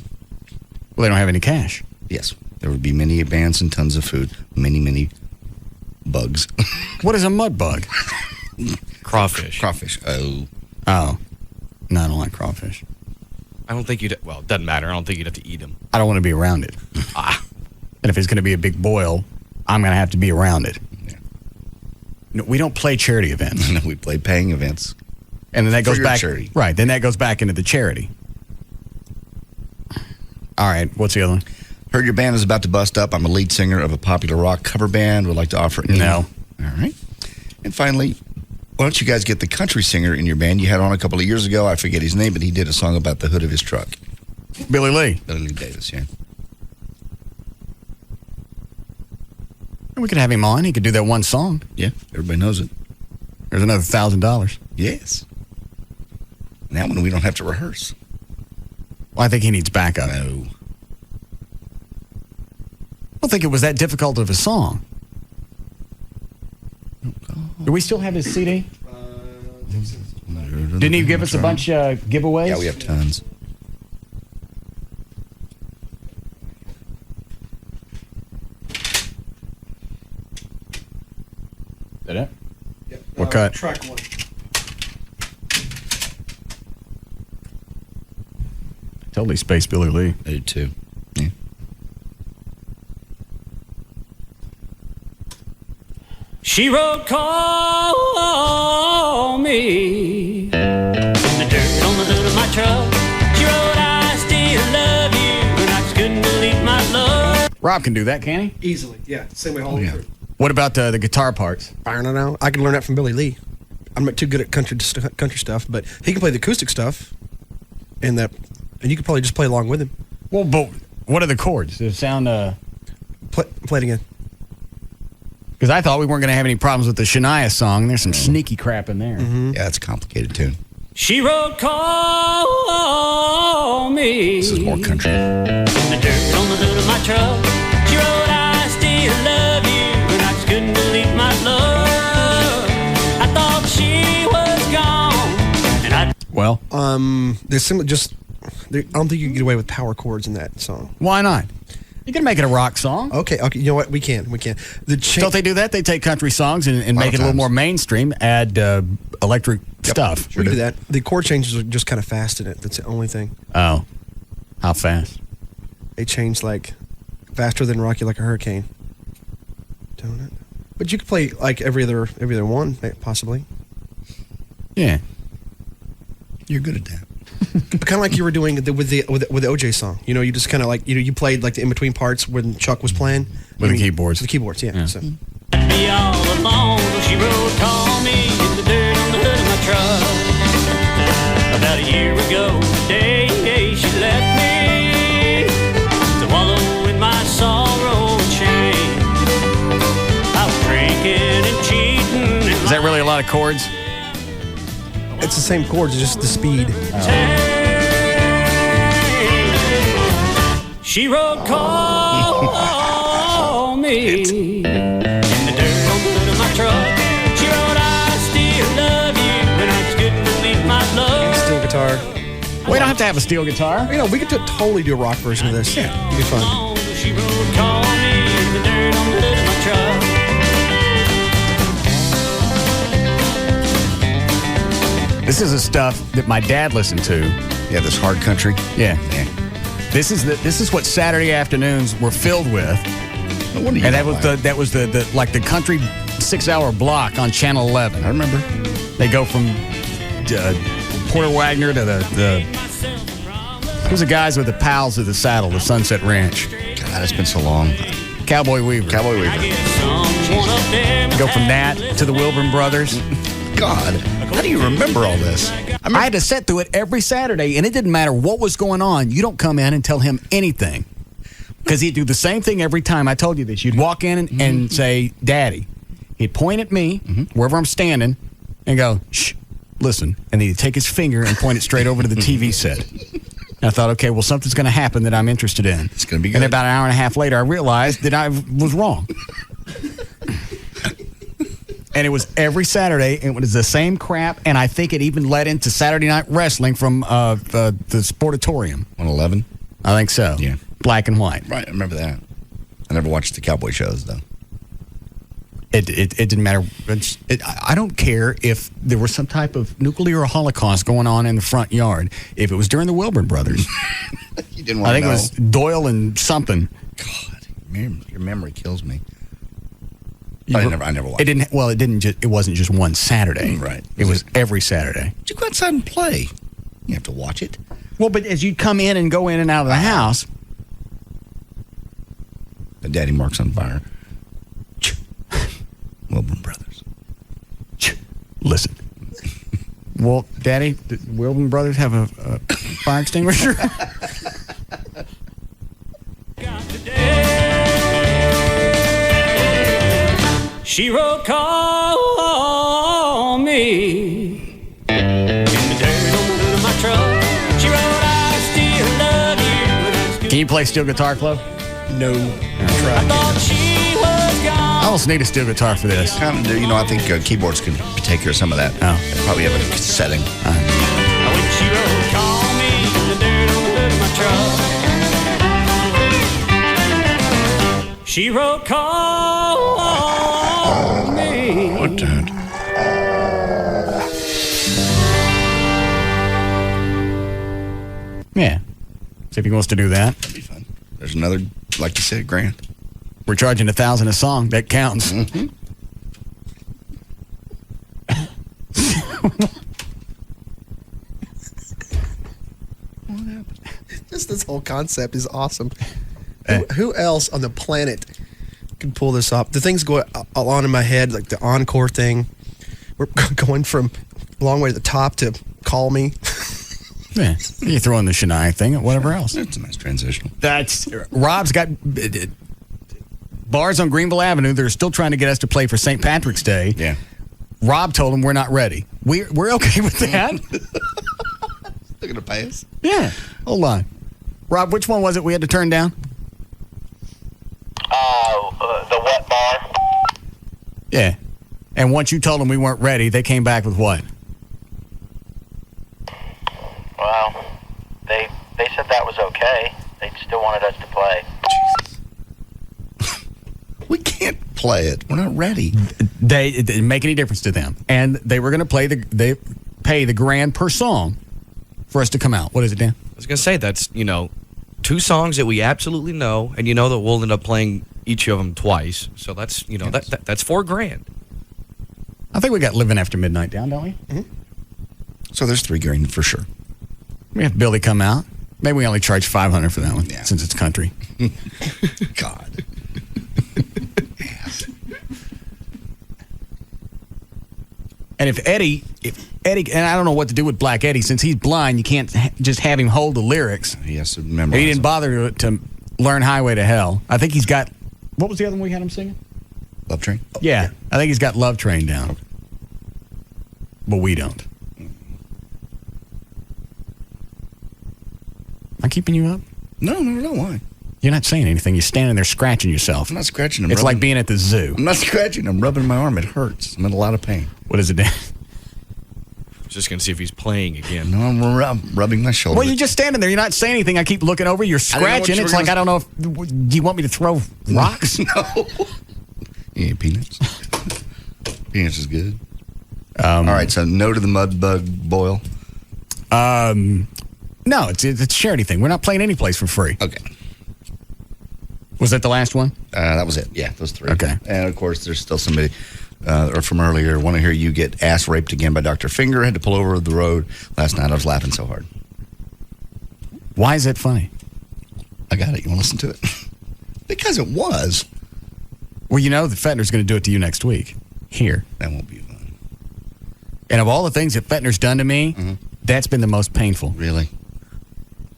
Well, they don't have any cash. Yes. There would be many bands and tons of food. Many bugs. What is a mud bug? Crawfish. Crawfish. Oh. No, I don't like crawfish. I don't think you'd. Well, it doesn't matter. I don't think you'd have to eat them. I don't want to be around it. And if it's going to be a big boil, I'm going to have to be around it. Yeah. No, we don't play charity events. No, we play paying events. And then that For goes your back. charity. Right. Then that goes back into the charity. All right. What's the other one? Heard your band is about to bust up. I'm a lead singer of a popular rock cover band. Would like to offer it. No. All right. And finally, why don't you guys get the country singer in your band? You had on a couple of years ago. I forget his name, but he did a song about the hood of his truck. Billy Lee. Billy Lee Davis, yeah. We could have him on. He could do that one song. Yeah, everybody knows it. There's another $1,000. Yes. And that one we don't have to rehearse. Well, I think he needs backup. No. I don't think it was that difficult of a song. Do we still have his CD? Didn't he give us a bunch of giveaways? Yeah, we have tons. Is that it? Yep. What cut? Track 1. Totally spaced Billy Lee. I do too. Yeah. She wrote, call me. In the dirt on the hood of my truck. She wrote, I still love you. And I just couldn't believe my love. Rob can do that, can he? Easily, yeah. Same way all the way through. What about the guitar parts? I don't know. I can learn that from Billy Lee. I'm not too good at country stuff, but he can play the acoustic stuff, and you could probably just play along with him. Well, but what are the chords? Does it sound? Play it again. Because I thought we weren't going to have any problems with the Shania song. There's some sneaky crap in there. Yeah, it's a complicated tune. She wrote, call me. This is more country. In the dirt on the hood of my truck. She wrote, I still love you. And I just couldn't believe my love. I thought she was gone. And I. Well, there's simply just. I don't think you can get away with power chords in that song. Why not? You can make it a rock song. Okay. You know what? We can. Don't they do that? They take country songs and make it a little more mainstream, add electric stuff. We do that. The chord changes are just kind of fast in it. That's the only thing. Oh. How fast? They change like faster than Rock You Like a Hurricane. Don't it? But you could play like every other one, possibly. Yeah. You're good at that. Kind of like you were doing with the OJ song. You know, you just kind of like you played like the in between parts when Chuck was playing with the keyboards. The keyboards, yeah. So. Be all alone. She wrote, call me in the dirt on the hood of my truck. About a year ago today, she left me to wallow in my sorrow and shame. I was drinking and cheating. Is that really a lot of chords? It's the same chords, it's just the speed. She wrote, call me. In the dirt on the hood of my truck. She wrote, I still love you. And I just couldn't believe my love. Steel guitar. We don't have to have a steel guitar. You know, we could totally do a rock version of this. Yeah, it'd be fun. She wrote, call me. In the dirt on the hood of my truck. This is the stuff that my dad listened to. Yeah, this hard country. Yeah. This is what Saturday afternoons were filled with. No wonder you and don't that was the country 6-hour block on Channel 11. I remember. They go from Porter Wagner to the who's the guys with the pals of the saddle, the Sunset Ranch. God, it's been so long. Cowboy Weaver. Cowboy Weaver. Go from that to the Wilburn Brothers. God, how do you remember all this? I had to sit through it every Saturday, and it didn't matter what was going on. You don't come in and tell him anything. Because he'd do the same thing every time. I told you this. You'd walk in and say, Daddy. He'd point at me, wherever I'm standing, and go, shh, listen. And then he'd take his finger and point it straight over to the TV set. And I thought, okay, well, something's going to happen that I'm interested in. It's going to be good. And about an hour and a half later, I realized that I was wrong. And it was every Saturday. It was the same crap, and I think it even led into Saturday Night Wrestling from the Sportatorium. 111? I think so. Yeah. Black and white. Right, I remember that. I never watched the cowboy shows, though. It didn't matter. I don't care if there was some type of nuclear holocaust going on in the front yard. If it was during the Wilburn brothers. You didn't want to know. I think it was Doyle and something. God, your memory kills me. I never watched it. It wasn't just one Saturday. Right. It was every Saturday. Did you go outside and play? You have to watch it. Well, but as you'd come in and go in and out of the house. The Daddy Mark's on fire. Wilburn Brothers. Listen. Well, Daddy, did Wilburn Brothers have a fire extinguisher? She wrote, call me. In the dirt on the hood of my truck. She wrote, I still love you. Can you play steel guitar, Flo? No. I thought she was gone. I almost need a steel guitar for this. Kind of do. I think keyboards can take care of some of that. Oh. They probably have a setting. When she wrote, call me. In the dirt on the hood of my truck. She wrote, call me. What the? Yeah. See if he wants to do that. That'd be fun. There's another, like you said, grand. We're charging $1,000 a song. That counts. Mm-hmm. What happened? Just this whole concept is awesome. Who else on the planet can pull this off? The things go on in my head, like the encore thing. We're going from a long way to the top to call me. Yeah, you throw in the Shania thing or whatever else. It's a nice transitional. Rob's got bars on Greenville Avenue. They're still trying to get us to play for St. Patrick's Day. Yeah. Rob told them we're not ready. We're okay with that. They're gonna pay us. Yeah. Hold on, Rob. Which one was it we had to turn down? The wet bar. Yeah. And once you told them we weren't ready, they came back with what? Well, they said that was okay. They still wanted us to play. Jesus. We can't play it. We're not ready. It didn't make any difference to them, and they were going to pay the grand per song for us to come out. What is it, Dan? I was going to say that's 2 songs that we absolutely know, and that we'll end up playing each of them twice. So that's that's $4,000. I think we got Living After Midnight down, don't we? Mm-hmm. So there's $3,000 for sure. We have Billy come out. Maybe we only charge $500 for that one, since it's country. God. And if Eddie, and I don't know what to do with Black Eddie, since he's blind, you can't just have him hold the lyrics. He has to memorize. He didn't bother to learn Highway to Hell. I think he's got, what was the other one we had him singing? Love Train? Yeah, I think he's got Love Train down. Okay. But we don't. Am I keeping you up? No, why? You're not saying anything. You're standing there scratching yourself. I'm not scratching. It's like being at the zoo. I'm not scratching. I'm rubbing my arm. It hurts. I'm in a lot of pain. What is it, Dan? Just going to see if he's playing again. No, I'm rubbing my shoulder. Well, you're just standing there. You're not saying anything. I keep looking over. You're scratching. It's like, I don't know if, do you want me to throw rocks? No. You ain't peanuts. Peanuts is good. All right, so no to the mud bug boil. No, it's a charity thing. We're not playing any place for free. Okay. Was that the last one? That was it. Yeah, those 3. Okay. And of course, there's still somebody or from earlier. Want to hear you get ass raped again by Dr. Finger? Had to pull over the road last night. I was laughing so hard. Why is that funny? I got it. You want to listen to it? Because it was. Well, the Fettner's going to do it to you next week. Here. That won't be fun. And of all the things that Fettner's done to me, that's been the most painful. Really?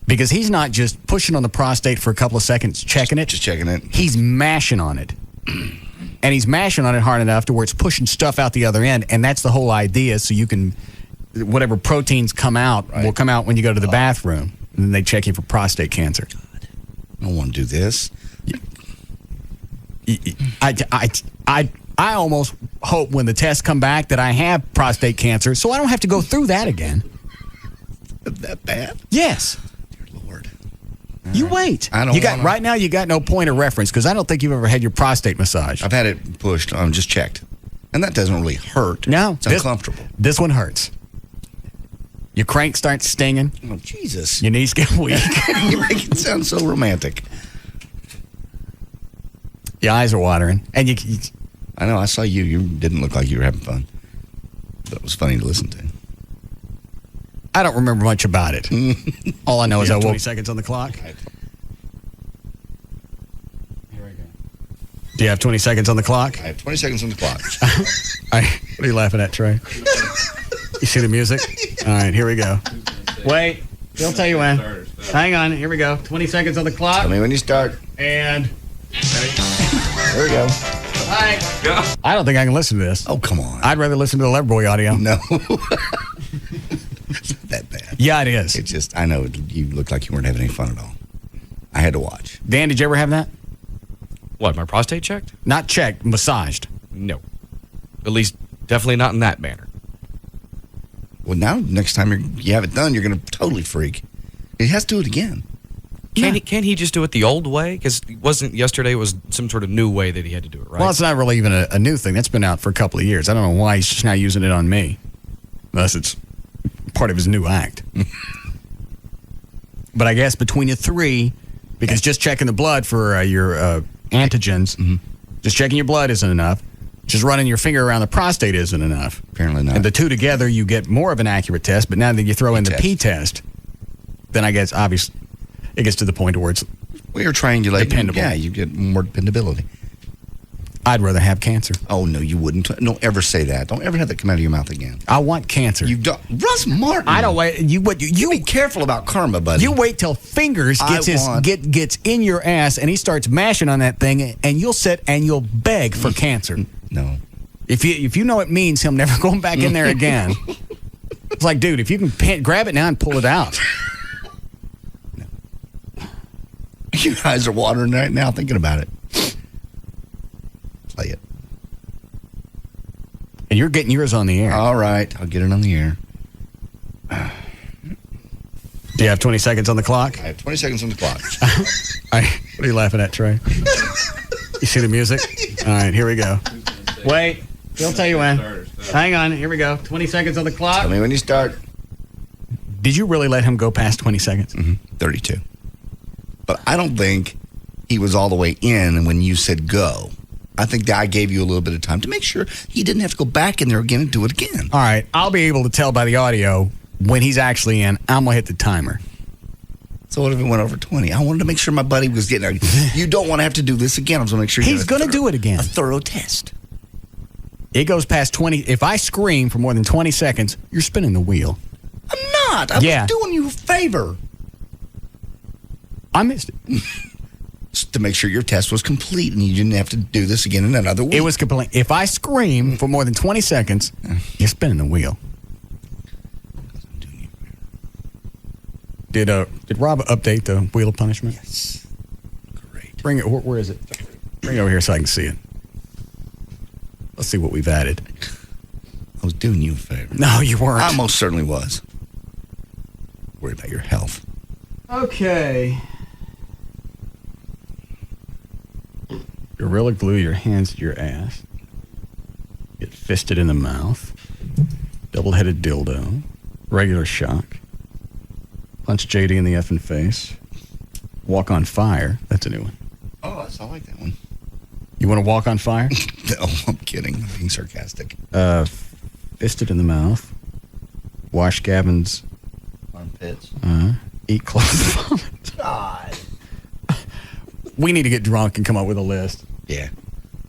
Because he's not just pushing on the prostate for a couple of seconds, checking it. Just checking it. He's mashing on it. And he's mashing on it hard enough to where it's pushing stuff out the other end. And that's the whole idea. So you can, whatever proteins come out will come out when you go to the bathroom. And then they check you for prostate cancer. God. I don't want to do this. I almost hope when the tests come back that I have prostate cancer so I don't have to go through that again. That bad? Yes. Dear Lord. You wait. I don't wanna- Right now, you got no point of reference because I don't think you've ever had your prostate massage. I've had it pushed. Just checked. And that doesn't really hurt. No. It's uncomfortable. This one hurts. Your crank starts stinging. Oh, Jesus. Your knees get weak. You make it sound so romantic. Your eyes are watering. And you I know. I saw you. You didn't look like you were having fun. But it was funny to listen to. I don't remember much about it. All I know is I woke 20 seconds on the clock. Right. Here we go. Do you have 20 seconds on the clock? I have 20 seconds on the clock. What are you laughing at, Trey? You see the music? All right, here we go. Wait, he'll tell you when. Hang on, here we go. 20 seconds on the clock. Tell me when you start. And there we go. All right. I don't think I can listen to this. Oh, come on. I'd rather listen to the Loverboy audio. No. It's not that bad. Yeah, it is. It's just, I know you looked like you weren't having any fun at all. I had to watch. Dan, did you ever have that? What, my prostate checked? Not checked, massaged. No. At least, definitely not in that manner. Well, now, next time you have it done, you're going to totally freak. He has to do it again. Can't he just do it the old way? Because yesterday was some sort of new way that he had to do it, right? Well, it's not really even a new thing. That's been out for a couple of years. I don't know why he's just now using it on me. Unless it's part of his new act. But I guess between the three, because just checking the blood for your antigens, just checking your blood isn't enough. Just running your finger around the prostate isn't enough. Apparently not. And the two together, you get more of an accurate test. But now that you throw in the P-test, then I guess, obviously, it gets to the point where it's you're triangulating. Dependable. Yeah, you get more dependability. I'd rather have cancer. Oh, no, you wouldn't. Don't ever say that. Don't ever have that come out of your mouth again. I want cancer. You don't. Russ Martin. I don't wait. You be careful about karma, buddy. You wait till fingers gets in your ass and he starts mashing on that thing, and you'll sit and you'll beg for cancer. No. If you know it means him never going back in there again. It's like, dude, if you can grab it now and pull it out. No. Your eyes are watering right now thinking about it. Play it. And you're getting yours on the air. All right, I'll get it on the air. Do you have 20 seconds on the clock? I have 20 seconds on the clock. What are you laughing at, Trey? You see the music? All right, here we go. Wait, he'll tell you when. Hang on, here we go. 20 seconds on the clock. Tell me when you start. Did you really let him go past 20 seconds? 32. But I don't think he was all the way in when you said go. I think that I gave you a little bit of time to make sure he didn't have to go back in there again and do it again. All right, I'll be able to tell by the audio when he's actually in. I'm going to hit the timer. So what if it went over 20? I wanted to make sure my buddy was getting there. You don't want to have to do this again. I was going to make sure he's going to do it again. A thorough test. It goes past 20. If I scream for more than 20 seconds, you're spinning the wheel. I'm not. I was doing you a favor. I missed it. Just to make sure your test was complete and you didn't have to do this again in another week. It was complete. If I scream for more than 20 seconds, you're spinning the wheel. Did Rob update the wheel of punishment? Yes. Great. Bring it. Where is it? Bring it over here so I can see it. Let's see what we've added. I was doing you a favor. No, you weren't. I most certainly was. Worried about your health. Okay. Gorilla glue your hands to your ass. Get fisted in the mouth. Double-headed dildo. Regular shock. Punch JD in the effing face. Walk on fire. That's a new one. Oh, I like that one. You want to walk on fire? No, I'm kidding. I'm being sarcastic. Fisted in the mouth. Wash Gavin's armpits. Eat close vomit. God. We need to get drunk and come up with a list. Yeah.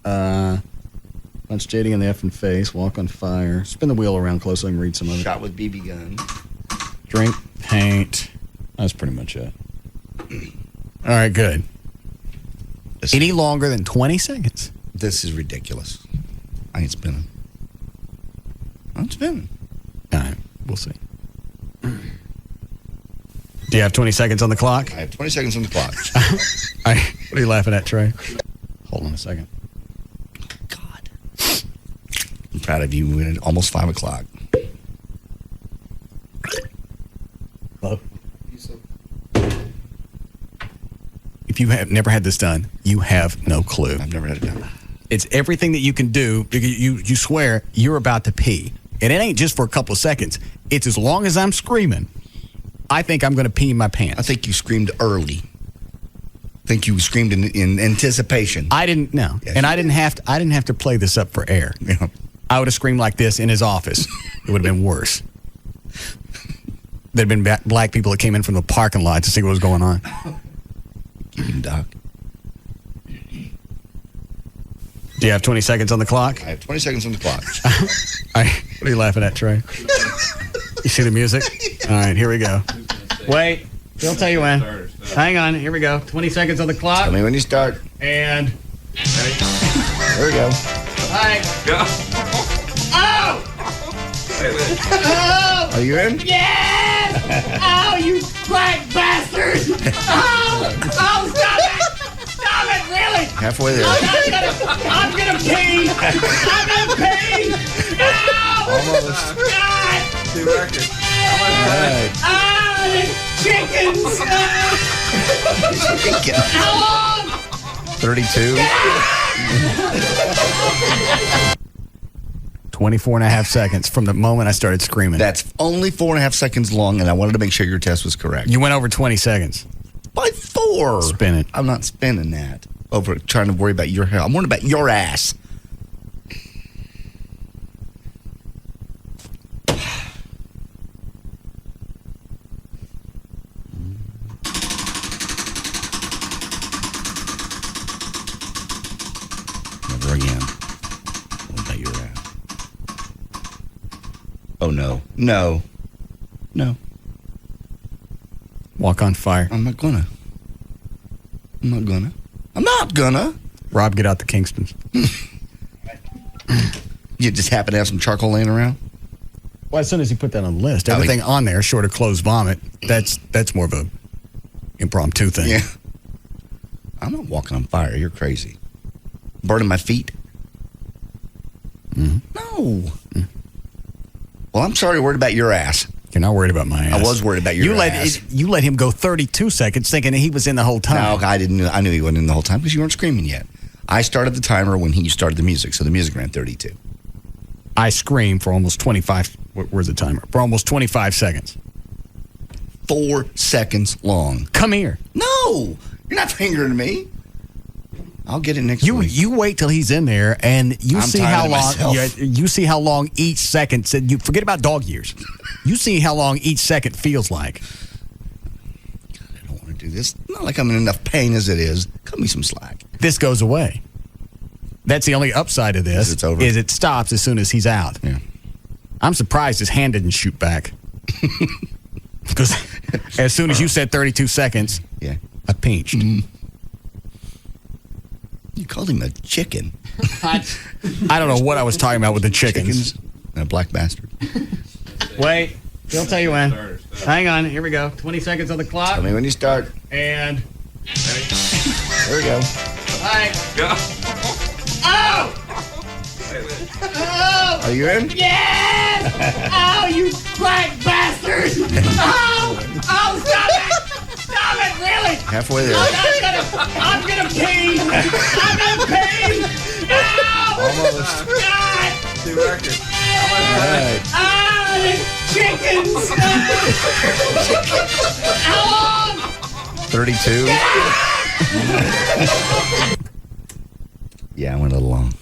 Punch JD in the effing face. Walk on fire. Spin the wheel around close so I can read some of it. Shot with BB gun. Drink, paint. That's pretty much it. All right, good. Any longer than 20 seconds. This is ridiculous. I ain't spinning. I'm spinning. All right, we'll see. Do you have 20 seconds on the clock? I have 20 seconds on the clock. All right, what are you laughing at, Trey? Hold on a second. God. I'm proud of you. We're at almost 5 o'clock. Hello? you have never had this done, you have no clue. I've never had it done. It's everything that you can do. You swear you're about to pee. And it ain't just for a couple of seconds. It's as long as I'm screaming, I think I'm going to pee in my pants. I think you screamed early. I think you screamed in anticipation. I didn't know. Yes, and I didn't have to play this up for air. Yeah. I would have screamed like this in his office. It would have been worse. There'd been black people that came in from the parking lot to see what was going on. Get him, Doc. Do you have 20 seconds on the clock? I have 20 seconds on the clock. All right. What are you laughing at, Trey? You see the music? All right, here we go. Wait. He'll tell you when. Hang on. Here we go. 20 seconds on the clock. Tell me when you start. And... There we go. All right. Go. Oh! Oh! Are you in? Yes! Oh, you black bastard! Oh! Oh, stop it! Stop it, really! Halfway there. I'm gonna pee! I'm gonna pee! Ow! Almost. God! Two records. All right. Ah, the chickens! How long? 32. 24 and a half seconds from the moment I started screaming. That's only 4.5 seconds long, and I wanted to make sure your test was correct. You went over 20 seconds. By 4. Spin it. I'm not spinning that. Over trying to worry about your hair. I'm worried about your ass. Never again. What about your ass? Oh, no. No. No. Walk on fire. I'm not gonna. Rob, get out the Kingstons. You just happen to have some charcoal laying around? Well, as soon as you put that on the list, everything on there, short of closed vomit, that's more of a impromptu thing. Yeah. I'm not walking on fire. You're crazy. Burning my feet? Mm-hmm. No. Mm. Well, I'm sorry, worried about your ass. You're not worried about my ass. I was worried about your ass. You let him go 32 seconds thinking he was in the whole time. No, I didn't. I knew he wasn't in the whole time because you weren't screaming yet. I started the timer when he started the music, so the music ran 32. I screamed for almost 25. Where's the timer? For almost 25 seconds. 4 seconds long. Come here. No, you're not fingering me. I'll get it next week. You wait till he's in there, and you see how long. You see how long each second. You forget about dog years. You see how long each second feels like. God, I don't want to do this. Not like I'm in enough pain as it is. Cut me some slack. This goes away. That's the only upside of this. It's over. Is it stops as soon as he's out. Yeah. I'm surprised his hand didn't shoot back. Because as soon as you said 32 seconds, yeah, I pinched. Mm. You called him a chicken. I don't know what I was talking about with the chickens. A black bastard. Wait, he'll tell you when. Hang on, here we go. 20 seconds on the clock. Tell me when you start. And there we go. All right. Go. Oh! Oh! Are you in? Yes! Oh, you black bastard! Oh! Oh, stop it! Stop it, really! Halfway there. I'm gonna pee! I'm gonna pee! Ow! Almost. God! Two records. All right. Ah, the chickens! How long? 32. Yeah, I went a little long.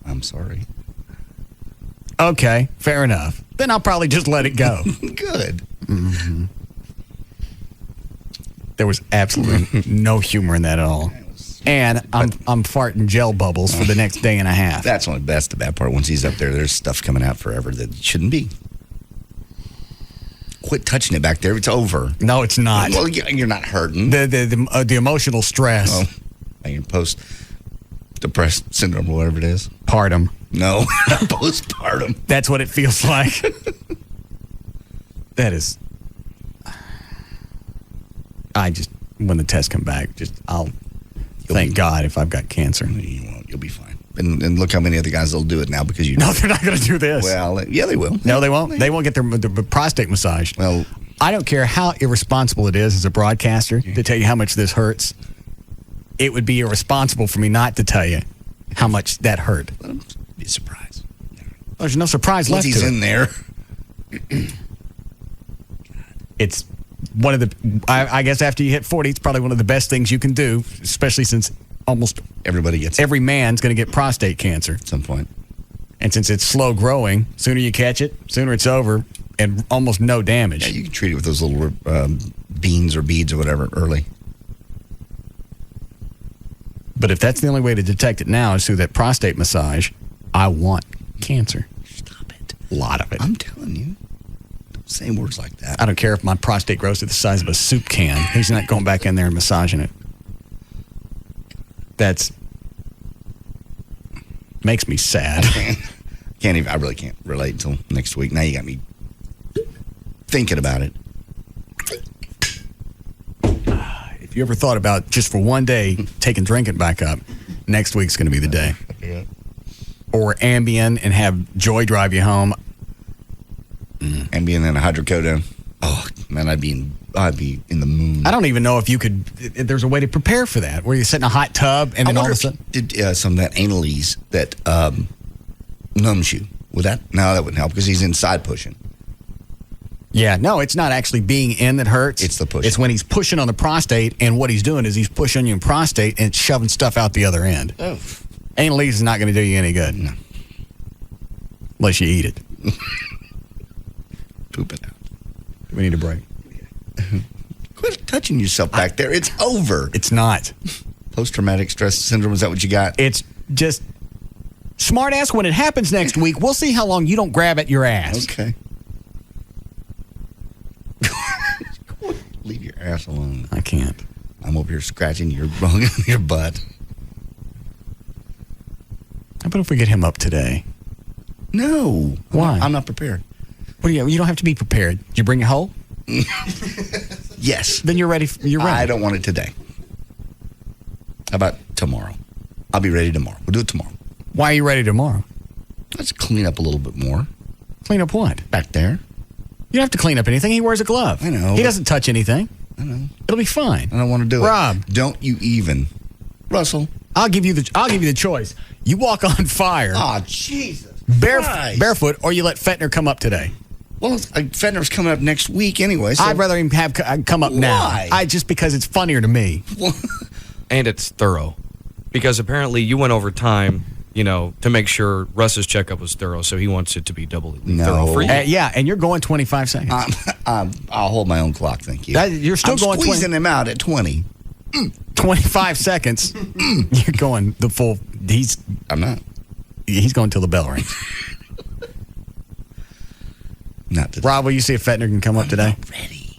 I'm sorry. Okay, fair enough. Then I'll probably just let it go. Good. Mm-hmm. There was absolutely no humor in that at all. And I'm farting gel bubbles for the next day and a half. That's only the bad part. Once he's up there, there's stuff coming out forever that shouldn't be. Quit touching it back there. It's over. No, it's not. Well, you're not hurting. The emotional stress. Oh, you're post-depressed syndrome or whatever it is. Partum. No, postpartum. That's what it feels like. That is. When the tests come back, I'll thank God if I've got cancer. You won't. You'll be fine. And look how many other guys will do it now because you. No, they're not going to do this. Well, yeah, they will. No, they won't. They won't get their prostate massaged. Well, I don't care how irresponsible it is as a broadcaster to tell you how much this hurts. It would be irresponsible for me not to tell you how much that hurt. Let him be surprised. There's no surprise left to it. Once he's in there. It's one of the, I guess after you hit 40, it's probably one of the best things you can do, especially since almost everybody gets it. Every man's going to get prostate cancer at some point. And since it's slow growing, sooner you catch it, sooner it's over, and almost no damage. Yeah, you can treat it with those little beans or beads or whatever early. But if that's the only way to detect it now is through that prostate massage, I want cancer. Stop it. A lot of it. I'm telling you. Don't say words like that. I don't care if my prostate grows to the size of a soup can. He's not going back in there and massaging it. That's makes me sad. I really can't relate until next week. Now you got me thinking about it. If you ever thought about just for one day taking drinking back up, next week's going to be the day. Yeah. Or Ambien and have Joy drive you home. Ambien and a hydrocodone. Oh man, I'd be in the moon. I don't even know if you could. There's a way to prepare for that, where you sit in a hot tub and then all of a sudden did some of that Analese that numbs you. Would that? No, that wouldn't help because he's inside pushing. Yeah, no, it's not actually being in that hurts. It's the push. It's when he's pushing on the prostate, and what he's doing is he's pushing you in prostate and shoving stuff out the other end. Oh. Analese is not going to do you any good. No. Unless you eat it. Poop it out. We need a break. Quit touching yourself back there. It's over. It's not. Post-traumatic stress syndrome, is that what you got? It's just smart ass. When it happens next week, we'll see how long you don't grab at your ass. Okay. Leave your ass alone. I can't. I'm over here scratching your butt. How about if we get him up today? No. Why? I'm not prepared. Well, yeah, you don't have to be prepared. Did you bring a hoe? Yes. Then you're ready. You're ready. I don't want it today. How about tomorrow? I'll be ready tomorrow. We'll do it tomorrow. Why are you ready tomorrow? Let's clean up a little bit more. Clean up what? Back there. You don't have to clean up anything. He wears a glove. I know. He doesn't touch anything. I know. It'll be fine. I don't want to do it. Rob. Don't you even. Russell. I'll give you the choice. You walk on fire. Oh, Jesus. Barefoot, or you let Fetner come up today. Well, Fetner's coming up next week anyway. So I'd rather him have come up now. Why? Just because it's funnier to me. And it's thorough. Because apparently you went over time, to make sure Russ's checkup was thorough, so he wants it to to be doubly thorough for you. Yeah, and you're going 25 seconds. I'll hold my own clock, thank you. You're still going squeezing him out at 20. 25 seconds. You're going the full. I'm not. He's going till the bell rings. Not today. Rob, will you see if Fetner can come up today? I'm ready.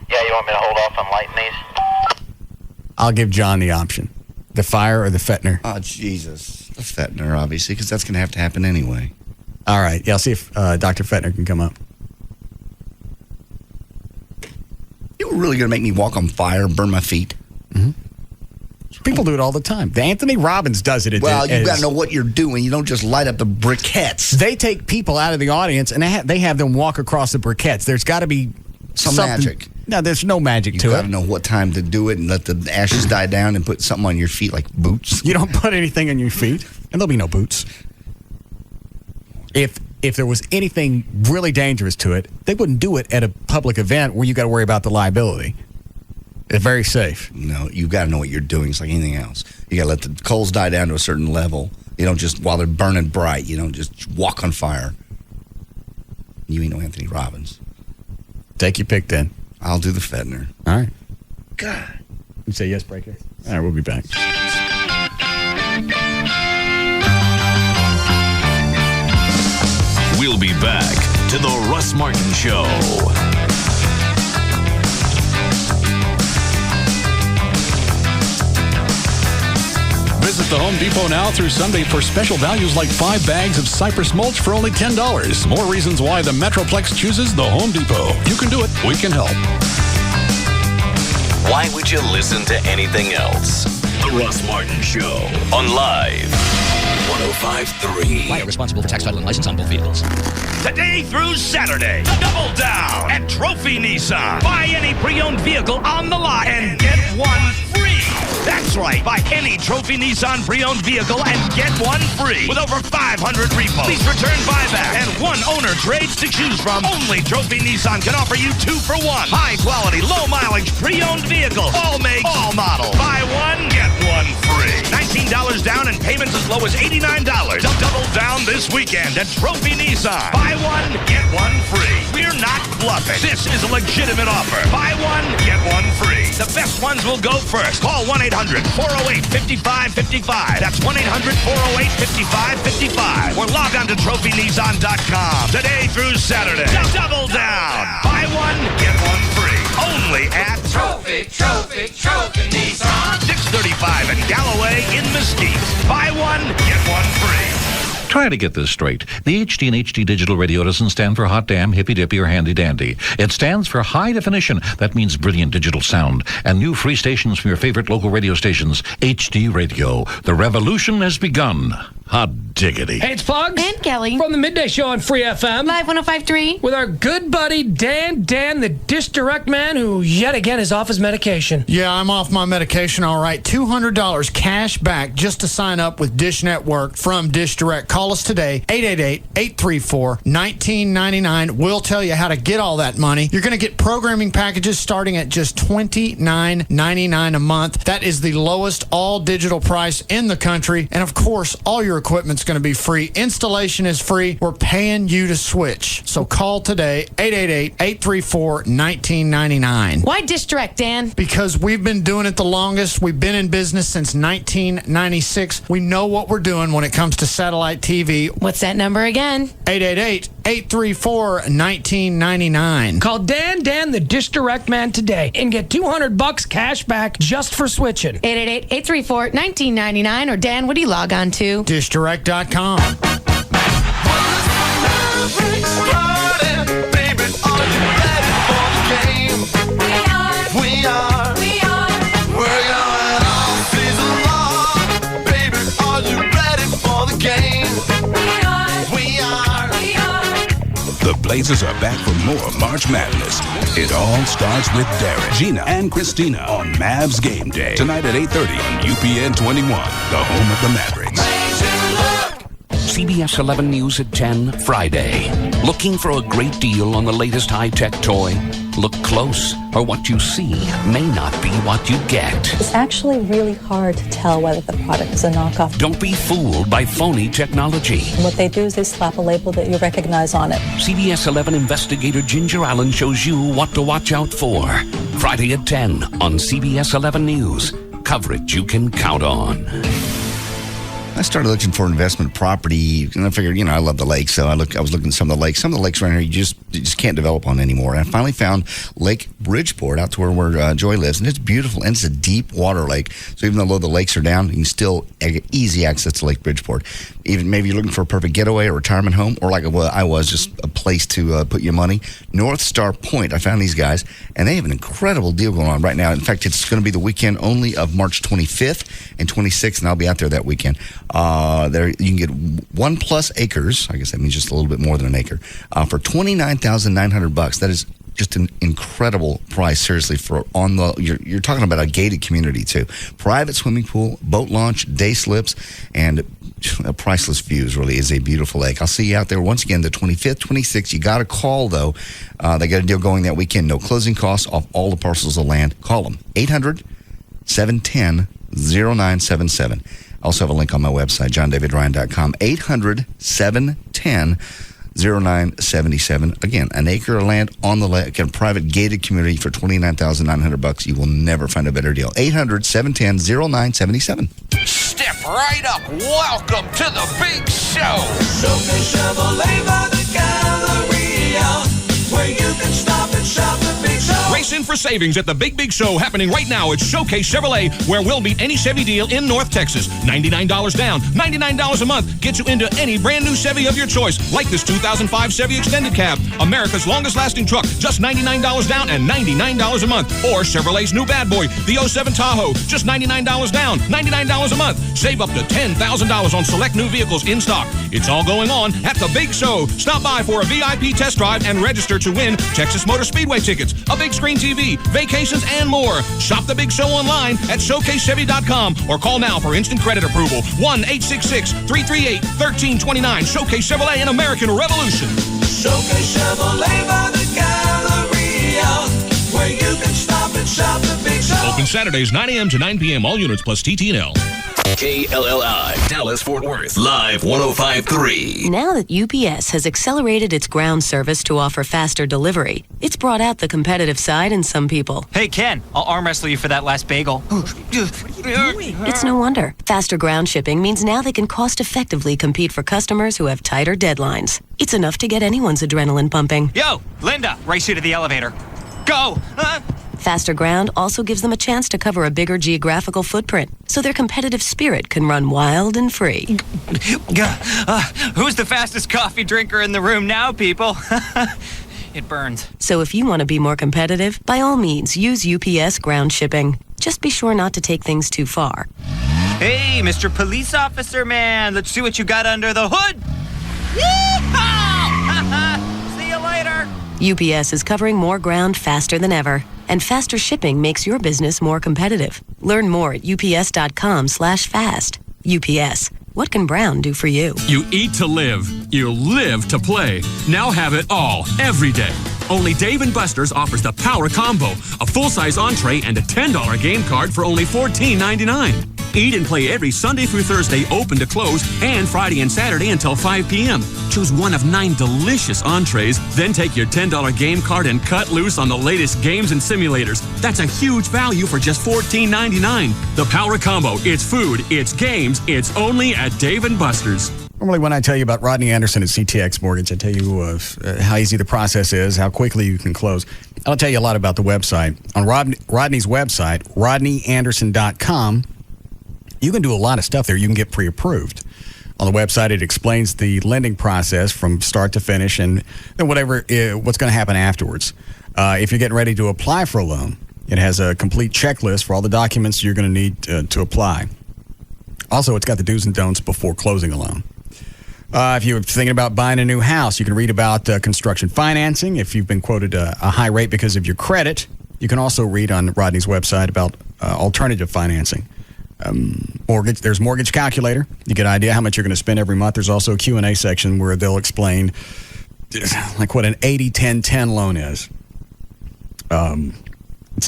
Yeah, you want me to hold off on lighting these? I'll give John the option. The fire or the Fetner? Oh, Jesus. The Fetner, obviously, because that's going to have to happen anyway. All right. Yeah, I'll see if Dr. Fetner can come up. You were really going to make me walk on fire and burn my feet? Mm-hmm. People do it all the time. Anthony Robbins does it. You've got to know what you're doing. You don't just light up the briquettes. They take people out of the audience and they have them walk across the briquettes. There's got to be some magic. No, there's no magic to it. You've got to know what time to do it and let the ashes die down and put something on your feet like boots. You don't put anything on your feet, and there'll be no boots. If there was anything really dangerous to it, they wouldn't do it at a public event where you got to worry about the liability. It's very safe. No, you've got to know what you're doing. It's like anything else. You got to let the coals die down to a certain level. You don't just, while they're burning bright, you don't just walk on fire. You ain't no Anthony Robbins. Take your pick then. I'll do the Fetner. All right. God. You say yes, Breaker? All right, we'll be back. We'll be back to the Russ Martin Show. Visit the Home Depot now through Sunday for special values like 5 bags of cypress mulch for only $10. More reasons why the Metroplex chooses the Home Depot. You can do it. We can help. Why would you listen to anything else? The Russ Martin Show on Live. 105.3. Buyer responsible for tax, title, and license on both vehicles. Today through Saturday, double down at Trophy Nissan. Buy any pre-owned vehicle on the lot and get one free. That's right. Buy any Trophy Nissan pre-owned vehicle and get one free. With over 500 repos, lease return buyback, and one owner trades to choose from. Only Trophy Nissan can offer you 2 for 1. High quality, low mileage pre-owned vehicle. All make, all model. Buy one, get one free. $19 down and payments as low as $89. Double down this weekend at Trophy Nissan. Buy one, get one free. We're not bluffing. This is a legitimate offer. Buy one, get one free. The best ones will go first. Call 1-800-408-5555. That's 1-800-408-5555. Or log on to trophynissan.com. Today through Saturday. Double down. Buy one, get one free. Only at Trophy Nissan. 635 in Galloway in Mesquite. Buy one, get one free. Try to get this straight. The HD and HD Digital Radio doesn't stand for hot damn, hippy dippy, or handy dandy. It stands for high definition. That means brilliant digital sound. And new free stations from your favorite local radio stations. HD Radio. The revolution has begun. Hot diggity. Hey, it's Pugs. And Kelly. From the Midday Show on Free FM. Live 105.3. With our good buddy Dan, the Dish Direct man, who yet again is off his medication. Yeah, I'm off my medication, all right. $200 cash back just to sign up with Dish Network from Dish Direct. Call us today, 888-834-1999. We'll tell you how to get all that money. You're going to get programming packages starting at just $29.99 a month. That is the lowest all-digital price in the country. And, of course, all your equipment's going to be free. Installation is free. We're paying you to switch. So call today, 888-834-1999. Why Dish Direct, Dan? Because we've been doing it the longest. We've been in business since 1996. We know what we're doing when it comes to satellite TV. What's that number again? 888-834-1999. Call Dan, the Dish Direct man today and get $200 cash back just for switching. 888-834-1999. Or Dan, what do you log on to? DishDirect.com. The Blazers are back for more March Madness. It all starts with Derek, Gina, and Christina on Mavs Game Day. Tonight at 8:30 on UPN 21, the home of the Mavericks. CBS 11 News at 10, Friday. Looking for a great deal on the latest high-tech toy? Look close, or what you see may not be what you get. It's actually really hard to tell whether the product is a knockoff. Don't be fooled by phony technology. And what they do is they slap a label that you recognize on it. CBS 11 investigator Ginger Allen shows you what to watch out for. Friday at 10 on CBS 11 News. Coverage you can count on. I started looking for investment property, and I figured, I love the lake, so I was looking at some of the lakes. Some of the lakes around here you just can't develop on anymore. And I finally found Lake Bridgeport out to where Joy lives, and it's beautiful, and it's a deep water lake. So even though the lakes are down, you can still get easy access to Lake Bridgeport. Even maybe you're looking for a perfect getaway or retirement home, or like I was, just a place to put your money. North Star Point, I found these guys, and they have an incredible deal going on right now. In fact, it's going to be the weekend only of March 25th and 26th, and I'll be out there that weekend. There you can get 1+ acres. I guess that means just a little bit more than an acre for $29,900. That is just an incredible price. Seriously, you're talking about a gated community too. Private swimming pool, boat launch, day slips, and priceless views. Really is a beautiful lake. I'll see you out there once again the 25th, 26th. You got to call though. They got a deal going that weekend. No closing costs off all the parcels of land. Call them 800-710-0977. Also have a link on my website, johndavidryan.com, 800-710-0977. Again, an acre of land on the lake, a private gated community for $29,900. You will never find a better deal. 800-710-0977. Step right up. Welcome to the big show. Sophie Chevrolet by the Galleria, where you can stop and shop the big show. Race in for savings at the Big Show happening right now at Showcase Chevrolet, where we'll beat any Chevy deal in North Texas. $99 down, $99 a month gets you into any brand new Chevy of your choice, like this 2005 Chevy Extended Cab, America's longest lasting truck, just $99 down and $99 a month. Or Chevrolet's new bad boy, the 07 Tahoe, just $99 down, $99 a month. Save up to $10,000 on select new vehicles in stock. It's all going on at the Big Show. Stop by for a VIP test drive and register to win Texas Motor Speedway tickets, a big screen TV, vacations, and more. Shop the Big Show online at ShowcaseChevy.com or call now for instant credit approval. 1-866-338-1329. Showcase Chevrolet, an American Revolution. Showcase Chevrolet by the Galleria, where you can stop and shop the Big Show. Open Saturdays 9 a.m. to 9 p.m. All units plus TT&L. KLLI, Dallas Fort Worth, live 105.3. Now that UPS has accelerated its ground service to offer faster delivery, it's brought out the competitive side in some people. Hey, Ken, I'll arm wrestle you for that last bagel. It's no wonder. Faster ground shipping means now they can cost-effectively compete for customers who have tighter deadlines. It's enough to get anyone's adrenaline pumping. Yo, Linda, race you to the elevator. Go! Faster ground also gives them a chance to cover a bigger geographical footprint, so their competitive spirit can run wild and free. Who's the fastest coffee drinker in the room now, people? It burns. So if you want to be more competitive, by all means, use UPS ground shipping. Just be sure not to take things too far. Hey, Mr. Police Officer Man, let's see what you got under the hood. Yeehaw! See you later. UPS is covering more ground faster than ever, and faster shipping makes your business more competitive. Learn more at ups.com/fast. UPS. What can Brown do for you? You eat to live. You live to play. Now have it all, every day. Only Dave & Buster's offers the Power Combo, a full-size entree and a $10 game card for only $14.99. Eat and play every Sunday through Thursday, open to close, and Friday and Saturday until 5 p.m. Choose one of 9 delicious entrees, then take your $10 game card and cut loose on the latest games and simulators. That's a huge value for just $14.99. The Power Combo. It's food, it's games, it's only at Dave & Buster's. Normally when I tell you about Rodney Anderson at CTX Mortgage, I tell you how easy the process is, how quickly you can close. I'll tell you a lot about the website. On Rodney's website, rodneyanderson.com, you can do a lot of stuff there. You can get pre-approved. On the website, it explains the lending process from start to finish and then what's going to happen afterwards. If you're getting ready to apply for a loan, it has a complete checklist for all the documents you're going to need to apply. Also, it's got the do's and don'ts before closing a loan. If you're thinking about buying a new house, you can read about construction financing. If you've been quoted a high rate because of your credit, you can also read on Rodney's website about alternative financing. Mortgage. There's Mortgage Calculator. You get an idea how much you're going to spend every month. There's also a Q&A section where they'll explain like what an 80-10-10 loan is.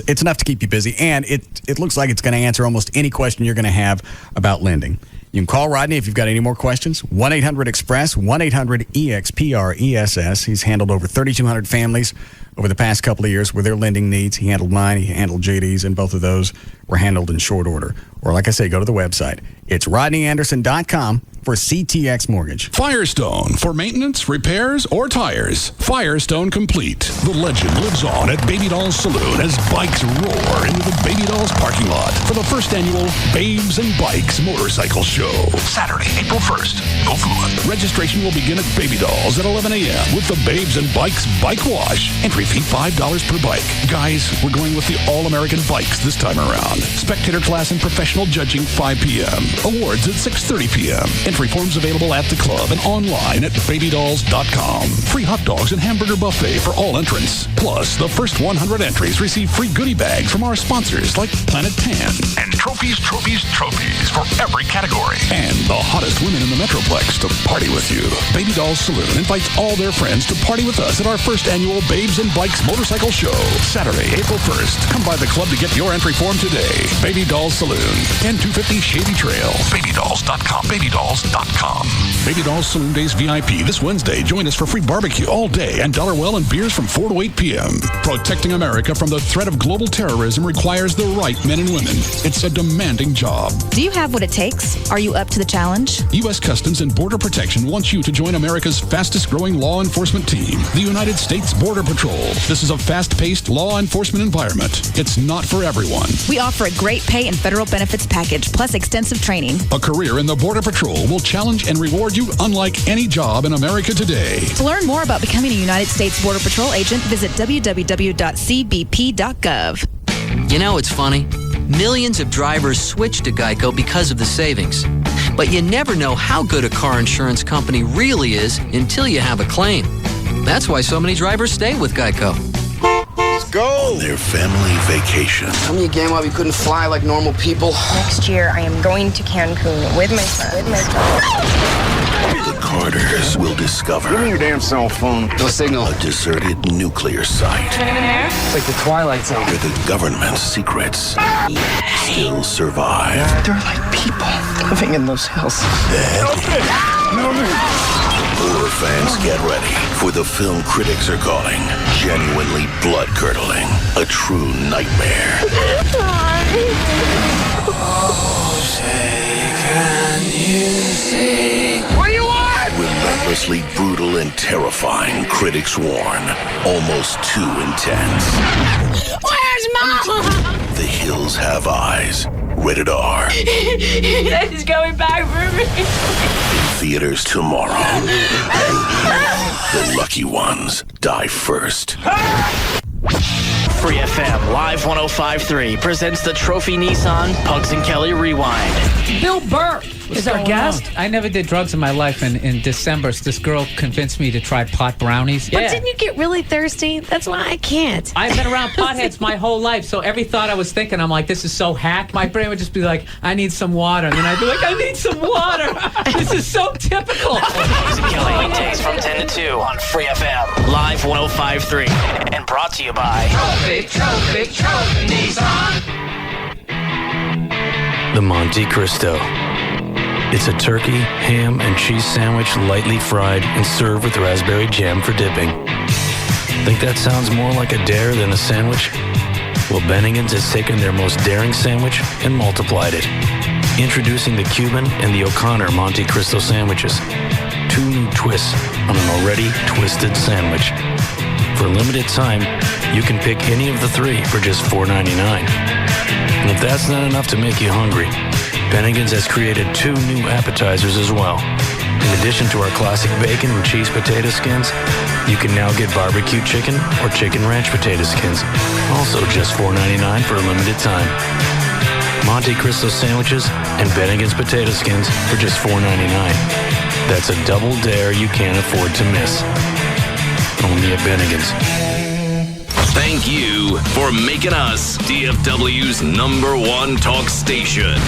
It's enough to keep you busy, and it looks like it's going to answer almost any question you're going to have about lending. You can call Rodney if you've got any more questions. 1-800-EXPRESS, 1-800-EXPRESS. He's handled over 3,200 families over the past couple of years with their lending needs. He handled mine. He handled JD's, and both of those were handled in short order. Or like I say, go to the website. It's rodneyanderson.com for CTX Mortgage. Firestone for maintenance, repairs, or tires. Firestone Complete. The legend lives on at Baby Doll's Saloon as bikes roar into the Baby Doll's parking lot for the first annual Babes and Bikes Motorcycle Show. Saturday, April 1st. Go fluent. Registration will begin at Baby Doll's at 11 a.m. with the Babes and Bikes Bike Wash. Entry fee $5 per bike. Guys, we're going with the All-American bikes this time around. Spectator class and professional judging 5 p.m. Awards at 6:30 p.m. Entry forms available at the club and online at babydolls.com. Free hot dogs and hamburger buffet for all entrants. Plus, the first 100 entries receive free goodie bags from our sponsors like Planet Tan. And trophies for every category. And the hottest women in the Metroplex to party with you. Baby Doll's Saloon invites all their friends to party with us at our first annual Babes and Bikes Motorcycle Show. Saturday, April 1st. Come by the club to get your entry form today. Baby Dolls Saloon, 10250 Shady Trail. BabyDolls.com. BabyDolls.com. Baby Dolls Saloon Days VIP this Wednesday. Join us for free barbecue all day and dollar well and beers from 4 to 8 p.m. Protecting America from the threat of global terrorism requires the right men and women. It's a demanding job. Do you have what it takes? Are you up to the challenge? U.S. Customs and Border Protection wants you to join America's fastest growing law enforcement team, the United States Border Patrol. This is a fast-paced law enforcement environment. It's not for everyone. We offer a great pay and federal benefits package, plus extensive training. A career in the Border Patrol will challenge and reward you unlike any job in America today. To learn more about becoming a United States Border Patrol agent, visit www.cbp.gov. You know, it's funny. Millions of drivers switch to Geico because of the savings. But you never know how good a car insurance company really is until you have a claim. That's why so many drivers stay with Geico. Let's go! On their family vacation. Tell me again why we couldn't fly like normal people. Next year, I am going to Cancun with my son. The Carters will discover. Give me your damn cell phone. No signal. A deserted nuclear site. It's like the Twilight Zone. Where the government's secrets still survive. They're like people living in those hills. Horror fans, get ready for the film critics are calling genuinely blood-curdling, a true nightmare. Oh, say, can you see? What do you want? Relentlessly brutal and terrifying, critics warn. Almost too intense. Where's Mom? The Hills Have Eyes. Rated R. He's going back for me. In theaters tomorrow. The lucky ones die first. Free FM Live 105.3 presents the Trophy Nissan Pugs and Kelly Rewind. Bill Burr is our guest. I never did drugs in my life, and in December, this girl convinced me to try pot brownies. But didn't you get really thirsty? That's why I can't. I've been around potheads my whole life, so every thought I was thinking, I'm like, this is so hack. My brain would just be like, I need some water. And then I'd be like, I need some water. This is so typical. Pugs and Kelly weekdays from 10 to 2 on Free FM Live 105.3. And brought to you by Trophy Nissan. The Monte Cristo. It's a turkey, ham, and cheese sandwich lightly fried and served with raspberry jam for dipping. Think that sounds more like a dare than a sandwich? Well, Bennigan's has taken their most daring sandwich and multiplied it. Introducing the Cuban and the O'Connor Monte Cristo sandwiches. 2 new twists on an already twisted sandwich. For a limited time, you can pick any of the 3 for just $4.99. And if that's not enough to make you hungry, Bennigan's has created 2 new appetizers as well. In addition to our classic bacon and cheese potato skins, you can now get barbecue chicken or chicken ranch potato skins, also just $4.99 for a limited time. Monte Cristo sandwiches and Bennigan's potato skins for just $4.99. That's a double dare you can't afford to miss. Only at Bennigan's. Thank you for making us DFW's #1 talk station.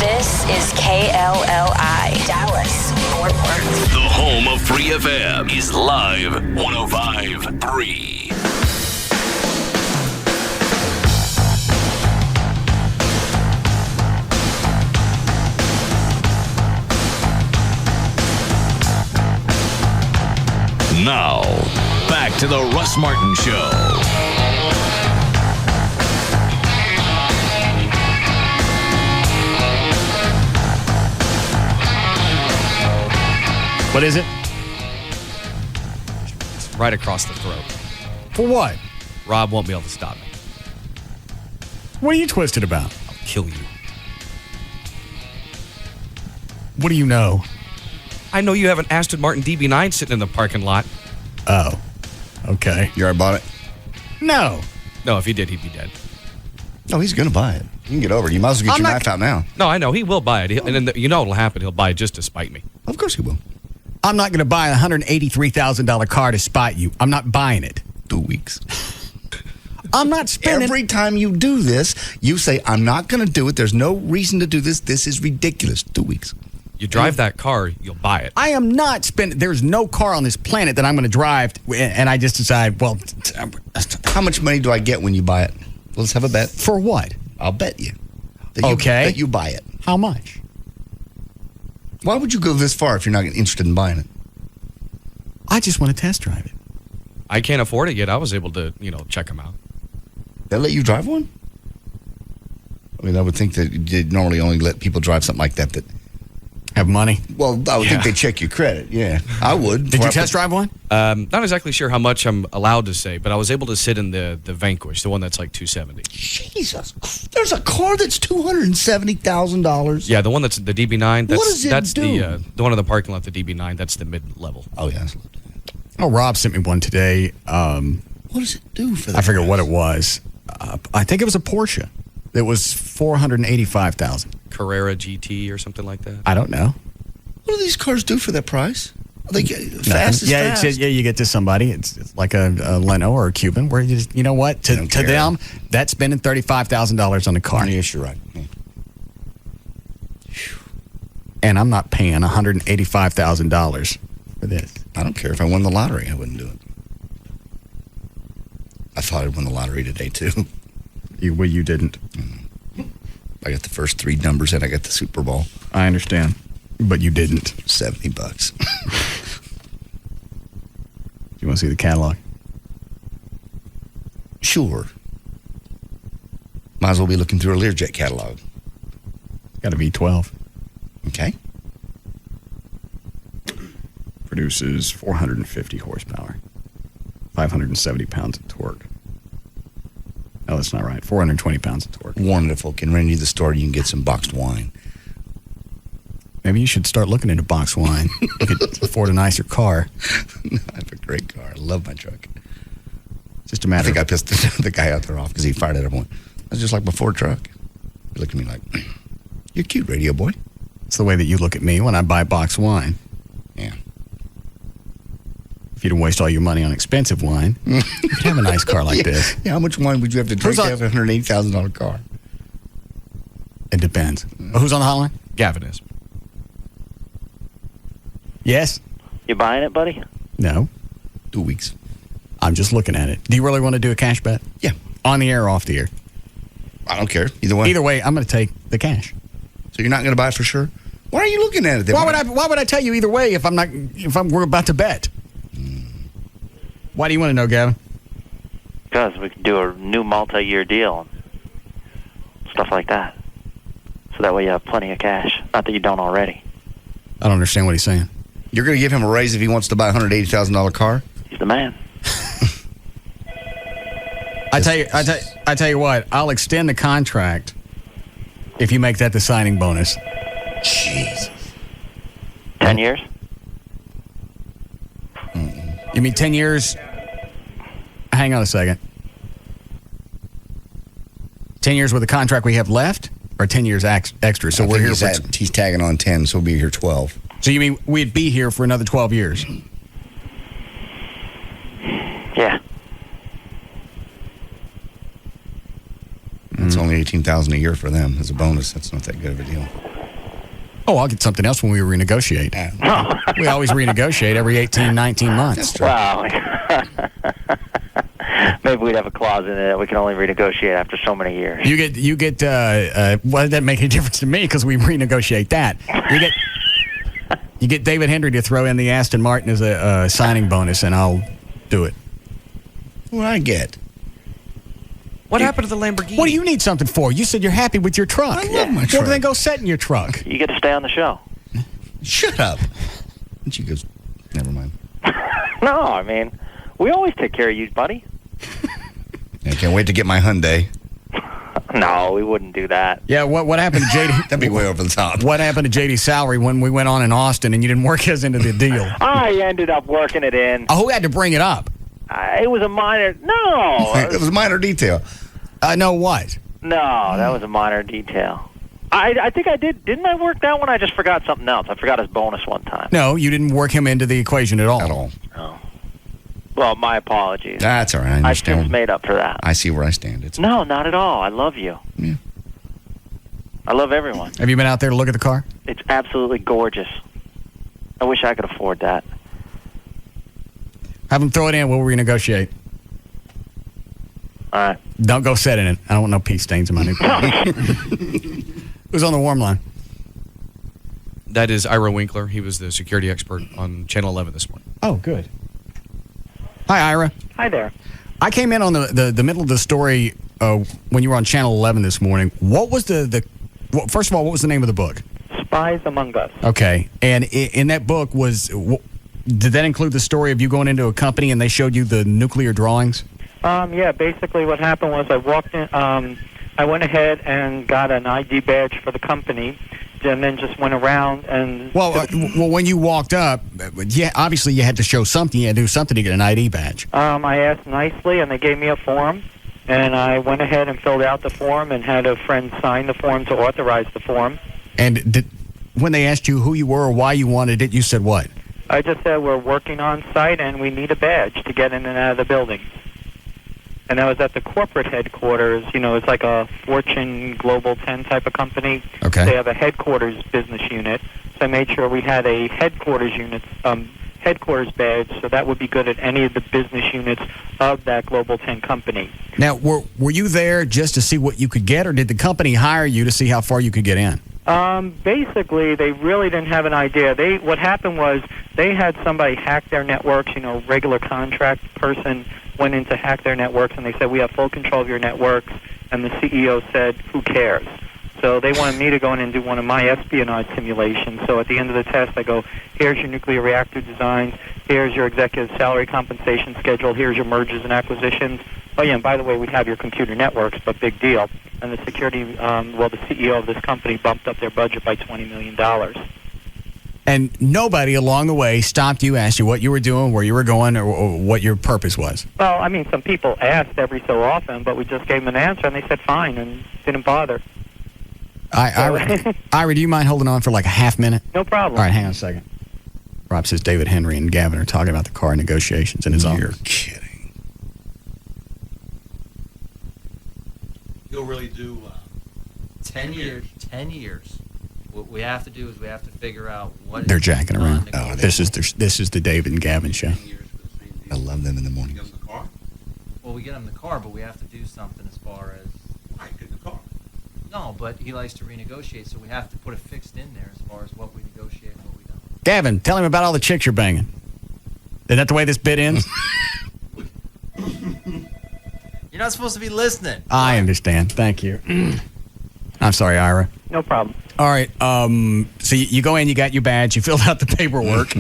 This is KLLI, Dallas, Fort Worth. The home of Free FM is Live 105.3. Now, back to the Russ Martin Show. What is it? It's right across the throat. For what? Rob won't be able to stop me. What are you twisted about? I'll kill you. What do you know? I know you have an Aston Martin DB9 sitting in the parking lot. Oh, okay. You already bought it? No. No, if he did, he'd be dead. No, he's going to buy it. You can get over it. You might as well get your knife out now. No, I know. He will buy it. And then you know what'll happen. He'll buy it just to spite me. Of course he will. I'm not going to buy a $183,000 car to spite you. I'm not buying it. 2 weeks. I'm not spending... Every time you do this, you say, I'm not going to do it. There's no reason to do this. This is ridiculous. 2 weeks. You drive that car, you'll buy it. I am not spending... There's no car on this planet that I'm going to drive, and I just decide, well... How much money do I get when you buy it? Let's have a bet. For what? I'll bet you. That you buy it. How much? Why would you go this far if you're not interested in buying it? I just want to test drive it. I can't afford it yet. I was able to, check them out. They let you drive one? I mean, I would think that they'd normally only let people drive something like that have money. Well, I would think they check your credit. Yeah, I would. Did you test drive one? Not exactly sure how much I'm allowed to say, but I was able to sit in the Vanquish, the one that's like $270. Jesus, there's a car that's $270,000. Yeah, the one that's the DB9. That's, What does it that's do? The one in the parking lot, the DB9. That's the mid level. Oh yeah. Oh, Rob sent me one today. What does it do for that? I forget what it was. I think it was a Porsche. It was $485,000. Carrera GT or something like that. I don't know. What do these cars do for that price? Are they fast as fast? You get to somebody. It's like a Leno or a Cuban where you just, you know what? To them, that's spending $35,000 on the car. Yes, you're right. Yeah. And I'm not paying $185,000 for this. I don't care if I won the lottery. I wouldn't do it. I thought I'd won the lottery today, too. You didn't. I got the first 3 numbers and I got the Super Bowl. I understand. But you didn't. $70. You want to see the catalog? Sure. Might as well be looking through a Learjet catalog. Got a V12. Okay. Produces 450 horsepower. 570 pounds of torque. No, that's not right. 420 pounds of torque. Wonderful. Can run you to the store, you can get some boxed wine. Maybe you should start looking into boxed wine. You could afford a nicer car. I have a great car. I love my truck. Just a matter I think I pissed the guy out there off because he fired at everyone. That's just like my Ford truck. He looked at me like, you're cute, radio boy. It's the way that you look at me when I buy boxed wine. Yeah. If you don't waste all your money on expensive wine, you could have a nice car like this. Yeah, how much wine would you have to drink to have a $180,000 car? It depends. Who's on the hotline? Gavin is. Yes? You buying it, buddy? No. 2 weeks. I'm just looking at it. Do you really want to do a cash bet? Yeah. On the air or off the air? I don't care. Either way. Either way, I'm going to take the cash. So you're not going to buy it for sure? Why are you looking at it then? Why would I tell you either way if we're about to bet? Why do you want to know, Gavin? Because we can do a new multi-year deal and stuff like that. So that way you have plenty of cash. Not that you don't already. I don't understand what he's saying. You're going to give him a raise if he wants to buy a $180,000 car? He's the man. I tell you what, I'll extend the contract if you make that the signing bonus. Jesus. 10 years? You mean 10 years? Hang on a second. 10 years with the contract we have left, or 10 years extra? So we're here for. He's tagging on 10, so we'll be here 12. So you mean we'd be here for another 12 years? Yeah. It's only $18,000 a year for them as a bonus. That's not that good of a deal. Oh, I'll get something else when we renegotiate. We always renegotiate every 18, 19 months. Wow. Maybe we'd have a clause in it that we can only renegotiate after so many years. You get. Well, that doesn't make any difference to me because we renegotiate that. You get David Hendry to throw in the Aston Martin as a signing bonus, and I'll do it. What I get? What happened to the Lamborghini? What do you need something for? You said you're happy with your truck. I love my truck. Well, then go sit in your truck. You get to stay on the show. Shut up. And she goes, never mind. No, I mean, we always take care of you, buddy. I can't wait to get my Hyundai. No, we wouldn't do that. Yeah, what happened to JD? That'd be way over the top. What happened to JD's salary when we went on in Austin and you didn't work us into the deal? I ended up working it in. Oh, who had to bring it up? It was a minor. No. It was a minor detail. I know what? No, that was a minor detail. I think I did. Didn't I work that one? I just forgot something else. I forgot his bonus one time. No, you didn't work him into the equation at all. At all. Oh. Well, my apologies. That's all right. I I've understand. since made up for that. I see where I stand. It's No, not at all. I love you. Yeah. I love everyone. Have you been out there to look at the car? It's absolutely gorgeous. I wish I could afford that. Have them throw it in. We'll renegotiate. All right. Don't go set in it. I don't want no pee stains in my new car. Who's on the warm line? That is Ira Winkler. He was the security expert on Channel 11 this morning. Oh, good. Hi, Ira. Hi there. I came in on the middle of the story when you were on Channel 11 this morning. What was well, first of all, what was the name of the book? Spies Among Us. Okay. And in that book did that include the story of you going into a company and they showed you the nuclear drawings? Yeah, basically what happened was I walked in, I went ahead and got an ID badge for the company, and then just went around and... Well, when you walked up, yeah, obviously you had to show something. You had to do something to get an ID badge. I asked nicely, and they gave me a form, and I went ahead and filled out the form and had a friend sign the form to authorize the form. And when they asked you who you were or why you wanted it, you said what? I just said we're working on site, and we need a badge to get in and out of the building. And I was at the corporate headquarters. You know, it's like a Fortune Global 10 type of company. Okay. They have a headquarters business unit. So I made sure we had a headquarters badge, so that would be good at any of the business units of that Global 10 company. Now, were you there just to see what you could get, or did the company hire you to see how far you could get in? Basically, they really didn't have an idea. What happened was they had somebody hack their networks. You know, regular contract person went in to hack their networks, and they said, we have full control of your networks, and the CEO said, who cares? So they wanted me to go in and do one of my espionage simulations. So at the end of the test, I go, here's your nuclear reactor designs, here's your executive salary compensation schedule, here's your mergers and acquisitions. Oh, yeah, and by the way, we have your computer networks, but big deal. And the security, the CEO of this company bumped up their budget by $20 million. And nobody along the way stopped you, asked you what you were doing, where you were going, or what your purpose was? Well, I mean, some people asked every so often, but we just gave them an answer, and they said fine, and didn't bother. Ira, do you mind holding on for like a half minute? No problem. All right, hang on a second. Rob says David Henry and Gavin are talking about the car negotiations in his office. You're kidding. You'll really do 10 years. 10 years. What we have to do is we have to figure out what they're jacking around. Oh, this is the David and Gavin show. I love them in the morning. Get them the car? Well, we get them the car, but we have to do something as far as... I get the car. No, but he likes to renegotiate, so we have to put a fixed in there as far as what we negotiate and what we don't. Gavin, tell him about all the chicks you're banging. Is that the way this bit ends? You're not supposed to be listening. I understand. Thank you. I'm sorry, Ira. No problem. All right. So you go in, you got your badge, you filled out the paperwork,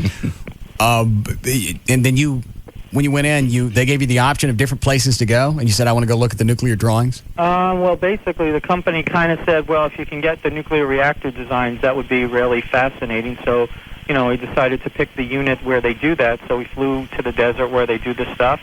and then when you went in, they gave you the option of different places to go, and you said, I want to go look at the nuclear drawings? Well, basically, the company kind of said, well, if you can get the nuclear reactor designs, that would be really fascinating. So, you know, we decided to pick the unit where they do that. So we flew to the desert where they do the stuff,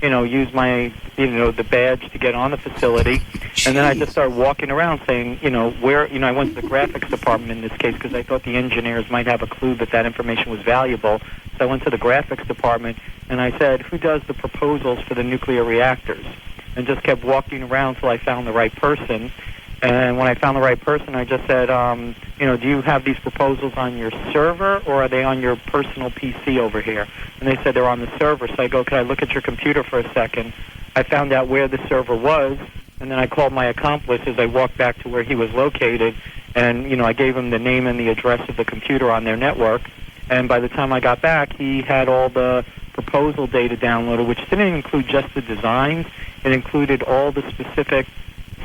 you know, use my, the badge to get on the facility. Jeez. And then I just started walking around saying, I went to the graphics department in this case because I thought the engineers might have a clue that information was valuable. So I went to the graphics department and I said, who does the proposals for the nuclear reactors? And just kept walking around till I found the right person. And when I found the right person, I just said, do you have these proposals on your server or are they on your personal PC over here? And they said they're on the server. So I go, can I look at your computer for a second? I found out where the server was, and then I called my accomplice as I walked back to where he was located. And, I gave him the name and the address of the computer on their network. And by the time I got back, he had all the proposal data downloaded, which didn't include just the designs. It included all the specific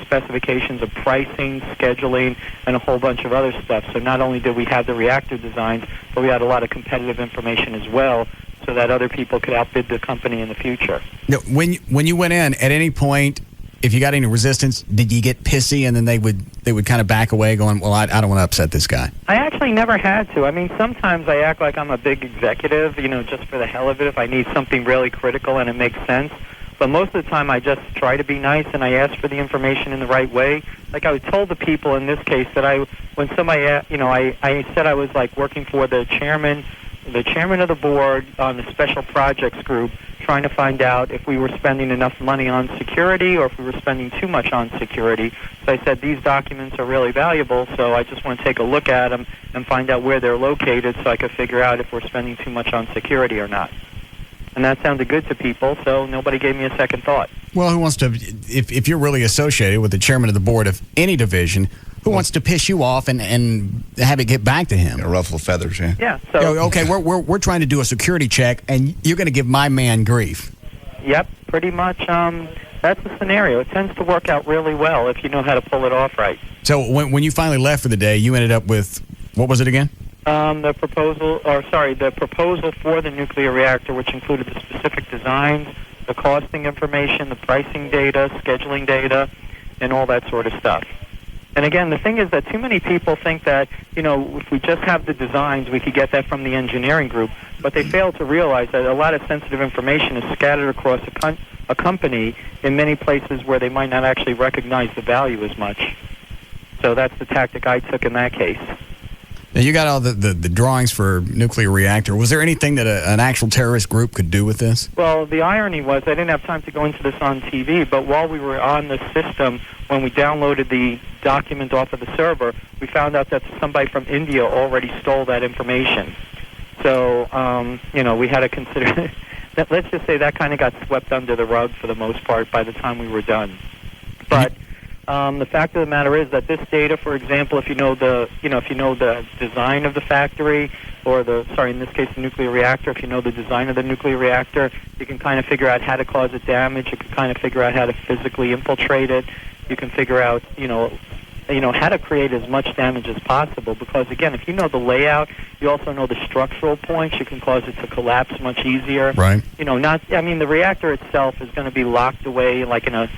specifications of pricing, scheduling, and a whole bunch of other stuff. So not only did we have the reactor designs, but we had a lot of competitive information as well, so that other people could outbid the company in the future. Now, when you went in, at any point, if you got any resistance, did you get pissy and then they would kind of back away going, well, I don't want to upset this guy? I actually never had to. I mean, sometimes I act like I'm a big executive, just for the hell of it, if I need something really critical and it makes sense. But most of the time I just try to be nice and I ask for the information in the right way. Like I told the people in this case that when somebody, I said I was like working for the chairman of the board on the special projects group, trying to find out if we were spending enough money on security or if we were spending too much on security. So I said these documents are really valuable, so I just want to take a look at them and find out where they're located so I could figure out if we're spending too much on security or not. And that sounded good to people, so nobody gave me a second thought. Well, who wants to, if you're really associated with the chairman of the board of any division, who wants to piss you off and have it get back to him? Ruffle feathers, yeah. Yeah, so... Okay, we're trying to do a security check, and you're going to give my man grief. Yep, pretty much. That's the scenario. It tends to work out really well if you know how to pull it off right. So when you finally left for the day, you ended up with, what was it again? The proposal for the nuclear reactor, which included the specific designs, the costing information, the pricing data, scheduling data, and all that sort of stuff. And again, the thing is that too many people think that, if we just have the designs, we could get that from the engineering group. But they fail to realize that a lot of sensitive information is scattered across a company in many places where they might not actually recognize the value as much. So that's the tactic I took in that case. Now, you got all the drawings for nuclear reactor. Was there anything that an actual terrorist group could do with this? Well, the irony was I didn't have time to go into this on TV, but while we were on the system, when we downloaded the document off of the server, we found out that somebody from India already stole that information. So, we had to consider that. Let's just say that kind of got swept under the rug for the most part by the time we were done. But the fact of the matter is that this data, for example, if you know the design of the factory, or in this case, the nuclear reactor, if you know the design of the nuclear reactor, you can kind of figure out how to cause it damage. You can kind of figure out how to physically infiltrate it. You can figure out, how to create as much damage as possible. Because again, if you know the layout, you also know the structural points. You can cause it to collapse much easier. Right. The reactor itself is going to be locked away like in a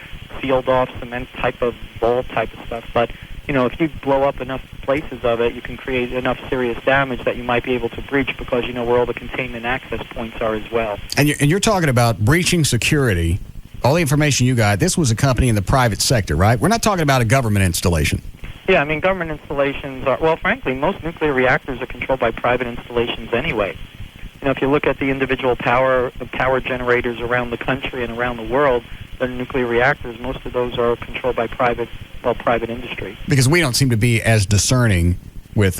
sealed-off cement type of vault type of stuff. But, if you blow up enough places of it, you can create enough serious damage that you might be able to breach because you know where all the containment access points are as well. And you're talking about breaching security. All the information you got, this was a company in the private sector, right? We're not talking about a government installation. Yeah, government installations are, well, frankly, most nuclear reactors are controlled by private installations anyway. If you look at the individual power generators around the country and around the world, the nuclear reactors, most of those are controlled by private industry. Because we don't seem to be as discerning with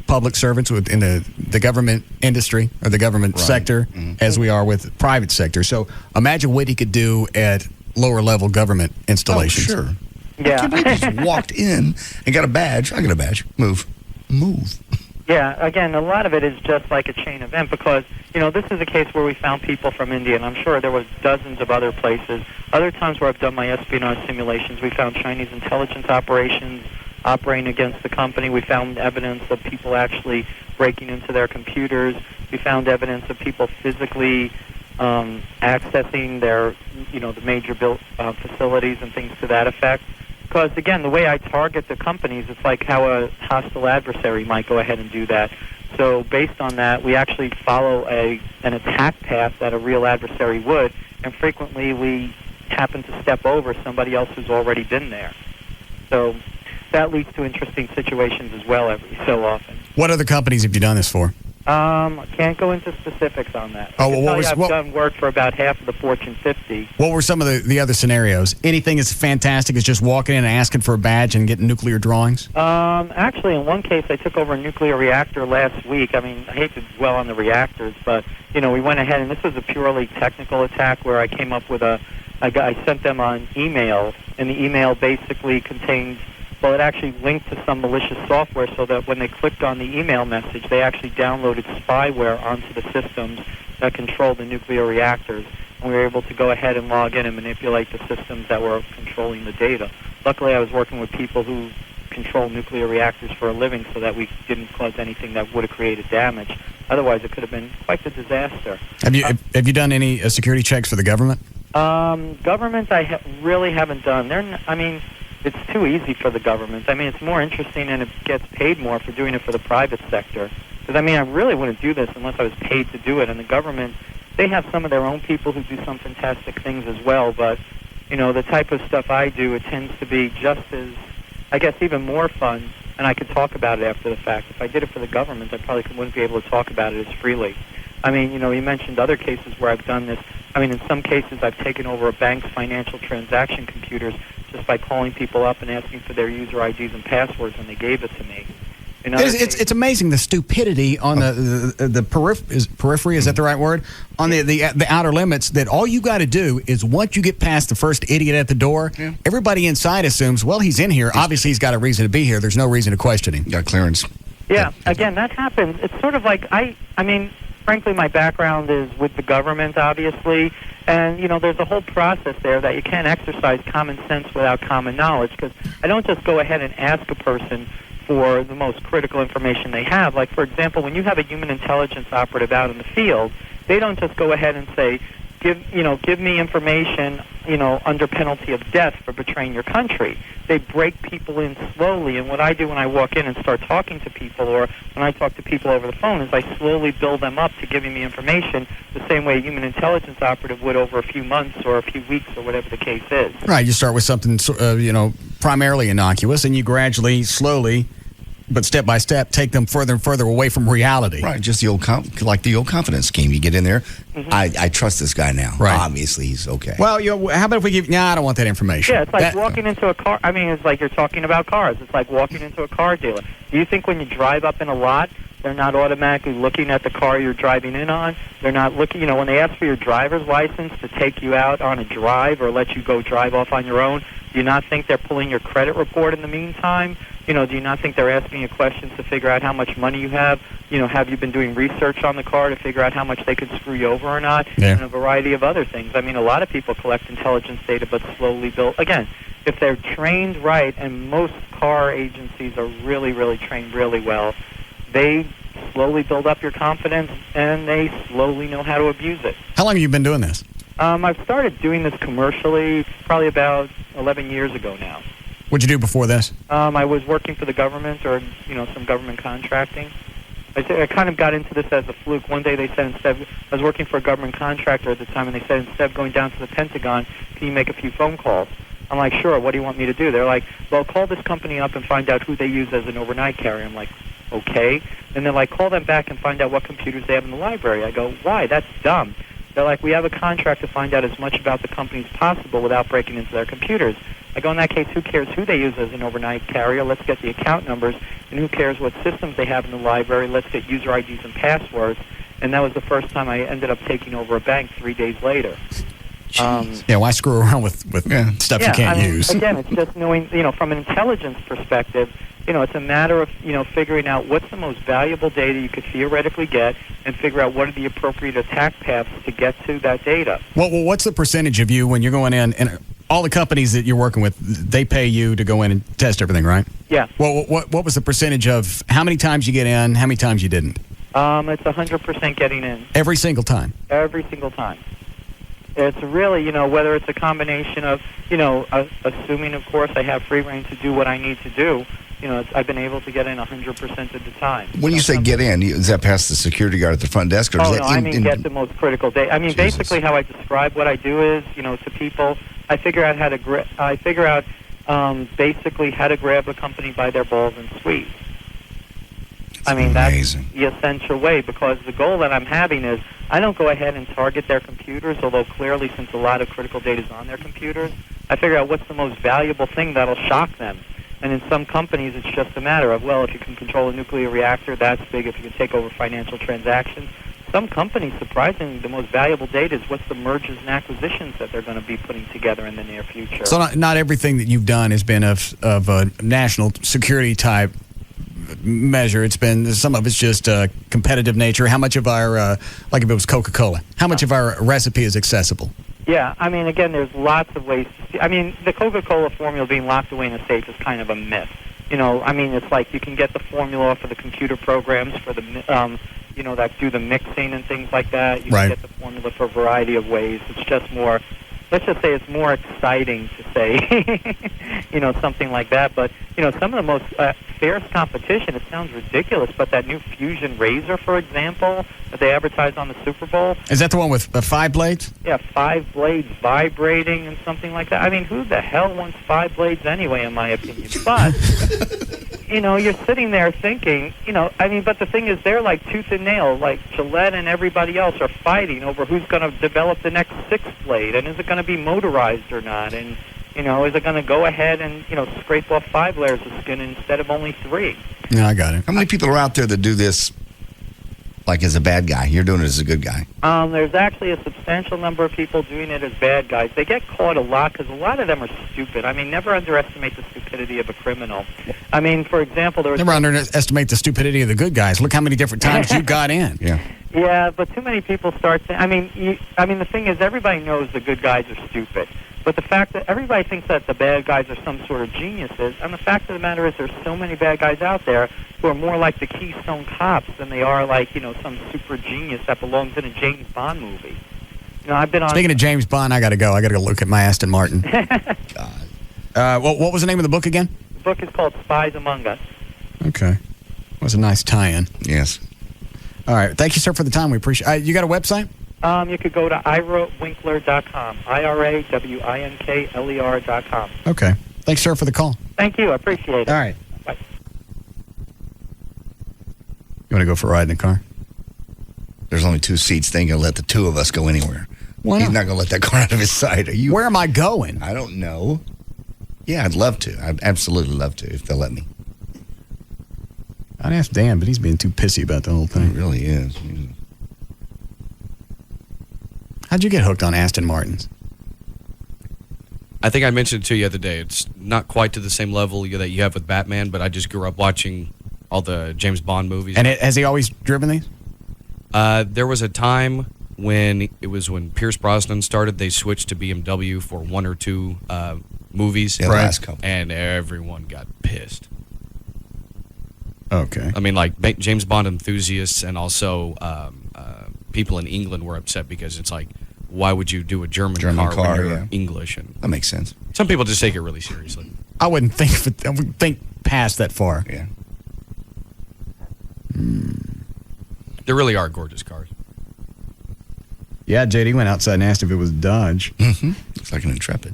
public servants in the government industry or the government sector as we are with private sector. So imagine what he could do at lower level government installations. Oh, sure. Yeah. I can't believe he just walked in and got a badge. I got a badge. Move. Yeah, again, a lot of it is just like a chain event because, this is a case where we found people from India, and I'm sure there was dozens of other places. Other times where I've done my espionage simulations, we found Chinese intelligence operations operating against the company. We found evidence of people actually breaking into their computers. We found evidence of people physically accessing their, the major built facilities and things to that effect. Because, again, the way I target the companies, it's like how a hostile adversary might go ahead and do that. So based on that, we actually follow an attack path that a real adversary would, and frequently we happen to step over somebody else who's already been there. So that leads to interesting situations as well every so often. What other companies have you done this for? I can't go into specifics on that. I've done work for about half of the Fortune 50. What were some of the other scenarios? Anything as fantastic as just walking in and asking for a badge and getting nuclear drawings? Actually, in one case, I took over a nuclear reactor last week. I hate to dwell on the reactors, but, we went ahead, and this was a purely technical attack where I came up with I sent them an email, and the email basically contained, well, it actually linked to some malicious software so that when they clicked on the email message, they actually downloaded spyware onto the systems that controlled the nuclear reactors. And we were able to go ahead and log in and manipulate the systems that were controlling the data. Luckily, I was working with people who control nuclear reactors for a living so that we didn't cause anything that would have created damage. Otherwise, it could have been quite a disaster. Have you done any security checks for the government? Government, I really haven't done. It's too easy for the government. It's more interesting and it gets paid more for doing it for the private sector. Because, I really wouldn't do this unless I was paid to do it. And the government, they have some of their own people who do some fantastic things as well. But, the type of stuff I do, it tends to be just as, I guess, even more fun. And I could talk about it after the fact. If I did it for the government, I probably wouldn't be able to talk about it as freely. You mentioned other cases where I've done this. In some cases, I've taken over a bank's financial transaction computers just by calling people up and asking for their user IDs and passwords, and they gave it to me. In other It's amazing the stupidity on the periphery. Is that the right word? On the outer limits. That all you got to do is once you get past the first idiot at the door, everybody inside assumes, well, he's in here. Obviously, he's got a reason to be here. There's no reason to question him. Got clearance. Yeah, again, that happens. It's sort of like, I mean, frankly, my background is with the government, obviously, and, there's a whole process there that you can't exercise common sense without common knowledge, because I don't just go ahead and ask a person for the most critical information they have. Like, for example, when you have a human intelligence operative out in the field, they don't just go ahead and say, give me information, under penalty of death for betraying your country. They break people in slowly, and what I do when I walk in and start talking to people, or when I talk to people over the phone, is I slowly build them up to giving me information the same way a human intelligence operative would over a few months or a few weeks or whatever the case is. Right, you start with something, primarily innocuous, and you gradually, slowly, but step by step, take them further and further away from reality. Right, just the old confidence scheme. You get in there, I trust this guy now. Right. Obviously, he's okay. Well, how about if we give? I don't want that information. Yeah, it's like walking into a car. I mean, it's like you're talking about cars. It's like walking into a car dealer. Do you think when you drive up in a lot, they're not automatically looking at the car you're driving in on? They're not looking, when they ask for your driver's license to take you out on a drive or let you go drive off on your own, do you not think they're pulling your credit report in the meantime? Do you not think they're asking you questions to figure out how much money you have? Have you been doing research on the car to figure out how much they could screw you over or not? Yeah. And a variety of other things. I mean, a lot of people collect intelligence data but slowly build. Again, if they're trained right, and most car agencies are really, really trained really well, they slowly build up your confidence, and they slowly know how to abuse it. How long have you been doing this? I've started doing this commercially probably about 11 years ago now. What'd you do before this? I was working for the government, or some government contracting. I kind of got into this as a fluke. One day they said, I was working for a government contractor at the time, and they said, instead of going down to the Pentagon, can you make a few phone calls? I'm like, sure, what do you want me to do? They're like, well, call this company up and find out who they use as an overnight carrier. I'm like, okay. And they're like, call them back and find out what computers they have in the library. I go, why? That's dumb. They're like, we have a contract to find out as much about the company as possible without breaking into their computers. I go, in that case, who cares who they use as an overnight carrier? Let's get the account numbers. And who cares what systems they have in the library? Let's get user IDs and passwords. And that was the first time I ended up taking over a bank 3 days later. Why screw around with stuff you can't use? Again, it's just knowing, from an intelligence perspective, it's a matter of, figuring out what's the most valuable data you could theoretically get, and figure out what are the appropriate attack paths to get to that data. Well, what's the percentage of you when you're going in, and all the companies that you're working with, they pay you to go in and test everything, right? Yeah. Well, what was the percentage of how many times you get in, how many times you didn't? It's 100% getting in. Every single time? Every single time. It's really, whether it's a combination of, assuming, of course, I have free reign to do what I need to do, I've been able to get in 100% of the time. When you say get in, is that past the security guard at the front desk? Or get the most critical data. I mean, basically how I describe what I do is, to people, I figure out how to basically how to grab a company by their balls and squeeze. That's the essential way, because the goal that I'm having is I don't go ahead and target their computers, although clearly since a lot of critical data is on their computers, I figure out what's the most valuable thing that'll shock them. And in some companies, it's just a matter of, well, if you can control a nuclear reactor, that's big. If you can take over financial transactions. Some companies, surprisingly, the most valuable data is what's the mergers and acquisitions that they're going to be putting together in the near future. So not everything that you've done has been of a national security type measure. It's been, some of it's just competitive nature. How much of our, like if it was Coca-Cola, how much of our recipe is accessible? Yeah, again, there's lots of ways to see. The Coca-Cola formula being locked away in a safe is kind of a myth. It's like you can get the formula off of the computer programs for the, that do the mixing and things like that. You can get the formula for a variety of ways. It's just more, let's just say it's more exciting to say, something like that. But, some of the most fierce competition, it sounds ridiculous, but that new Fusion razor, for example, that they advertise on the Super Bowl. Is that the one with 5 blades? Yeah, 5 blades vibrating and something like that. Who the hell wants 5 blades anyway, in my opinion? But, you're sitting there thinking, but the thing is, they're like tooth and nail. Like Gillette and everybody else are fighting over who's going to develop the next 6th blade, and is it going to be motorized or not? And, You know, is it going to go ahead and, you know, scrape off 5 layers of skin instead of only 3? Yeah, I got it. How many people are out there that do this like as a bad guy? You're doing it as a good guy. There's actually a substantial number of people doing it as bad guys. They get caught a lot because a lot of them are stupid. I mean, never underestimate the stupidity of a criminal. I mean, for example, there was... Never underestimate the stupidity of the good guys. Look how many different times you got in. Yeah. Yeah, but too many people start saying... I mean, the thing is, everybody knows the good guys are stupid. But the fact that everybody thinks that the bad guys are some sort of geniuses, and the fact of the matter is there's so many bad guys out there who are more like the Keystone Cops than they are like, you know, some super genius that belongs in a James Bond movie. You know, I've been on... Speaking of James Bond, I got to go. I got to go look at my Aston Martin. What was the name of the book again? The book is called Spies Among Us. Okay. That was a nice tie-in. Yes. All right. Thank you, sir, for the time. We appreciate you got a website? You could go to irawinkler.com. IRAWINKLER.com. Okay. Thanks, sir, for the call. Thank you. I appreciate it. All right. Bye. You want to go for a ride in the car? There's only 2 seats. They ain't going to let the 2 of us go anywhere. Why He's not? not going to let that car out of his sight. Are you? Where am I going? I don't know. Yeah, I'd love to. I'd absolutely love to if they'll let me. I'd ask Dan, but he's being too pissy about the whole thing. He really is. How'd you get hooked on Aston Martins? I think I mentioned it to you the other day. It's not quite to the same level that you have with Batman, but I just grew up watching all the James Bond movies. And has he always driven these? There was a time when Pierce Brosnan started, they switched to BMW for 1 or 2 movies. Yeah, the last couple. And everyone got pissed. Okay. I mean, like James Bond enthusiasts and also people in England were upset because it's like, why would you do a German car when you're English? And that makes sense. Some people just take it really seriously. I wouldn't think past that far. Yeah. There really are gorgeous cars. Yeah, JD went outside and asked if it was Dodge. Mm-hmm. Looks like an Intrepid.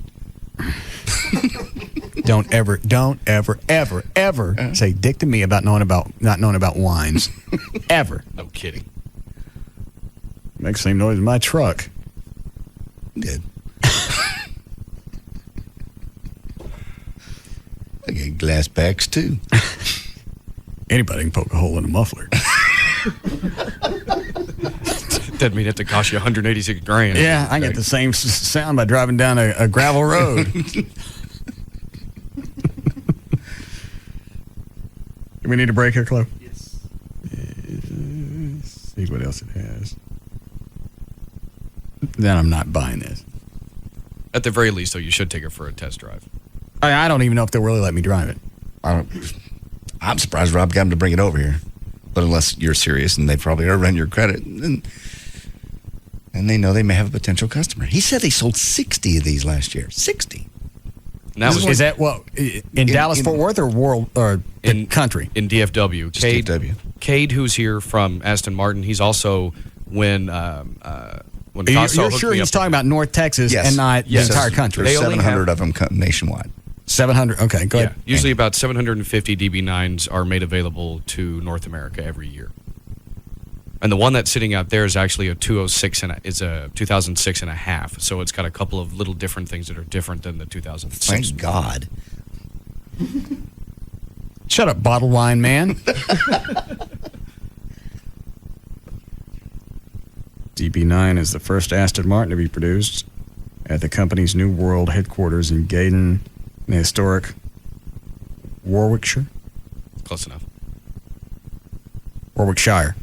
Don't ever say dick to me about not knowing about wines. Ever. No kidding. Makes the same noise in my truck. Did. I get glass backs too. Anybody can poke a hole in a muffler. Doesn't mean it to cost you $186,000. Yeah, I get the same sound by driving down a gravel road. Do we need a break here, Chloe? Yes. Let's see what else it has. Then I'm not buying this. At the very least, though, you should take it for a test drive. I don't even know if they'll really let me drive it. I'm surprised Rob got him to bring it over here. But unless you're serious and they probably are running your credit, and they know they may have a potential customer. He said they sold 60 of these last year. 60. Is that what in Dallas Fort Worth or world or in country? In DFW. Cade, who's here from Aston Martin, he's also when You're sure he's talking about North Texas and not the entire country? There's 700 of them nationwide. 700. Okay, go ahead. Usually about 750 DB9s are made available to North America every year. And the one that's sitting out there is actually a 206 and it's a 2006 and a half. So it's got a couple of little different things that are different than the 2006. Thank God. Shut up, bottle wine man. DB9 is the first Aston Martin to be produced at the company's new world headquarters in Gaydon, in the historic Warwickshire. Close enough. Warwickshire.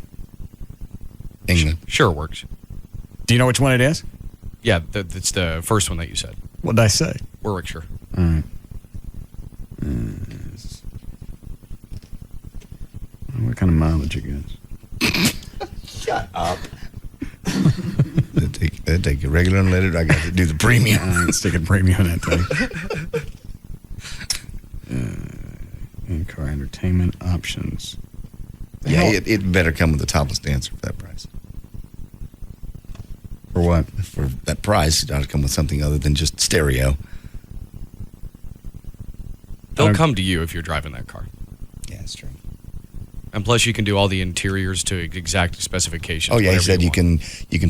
England. Sure works. Do you know which one it is? Yeah, it's the first one that you said. What did I say? Warwickshire. All right. What kind of mileage you get? Shut up. They take a regular unleaded. I got to do the premium. I ain't sticking premium in that thing. In-car entertainment options. Yeah, it better come with the topless dancer for that price. For what? For that price, it ought to come with something other than just stereo. They'll come to you if you're driving that car. Yeah, that's true. And plus, you can do all the interiors to exact specifications. Oh yeah, he said you can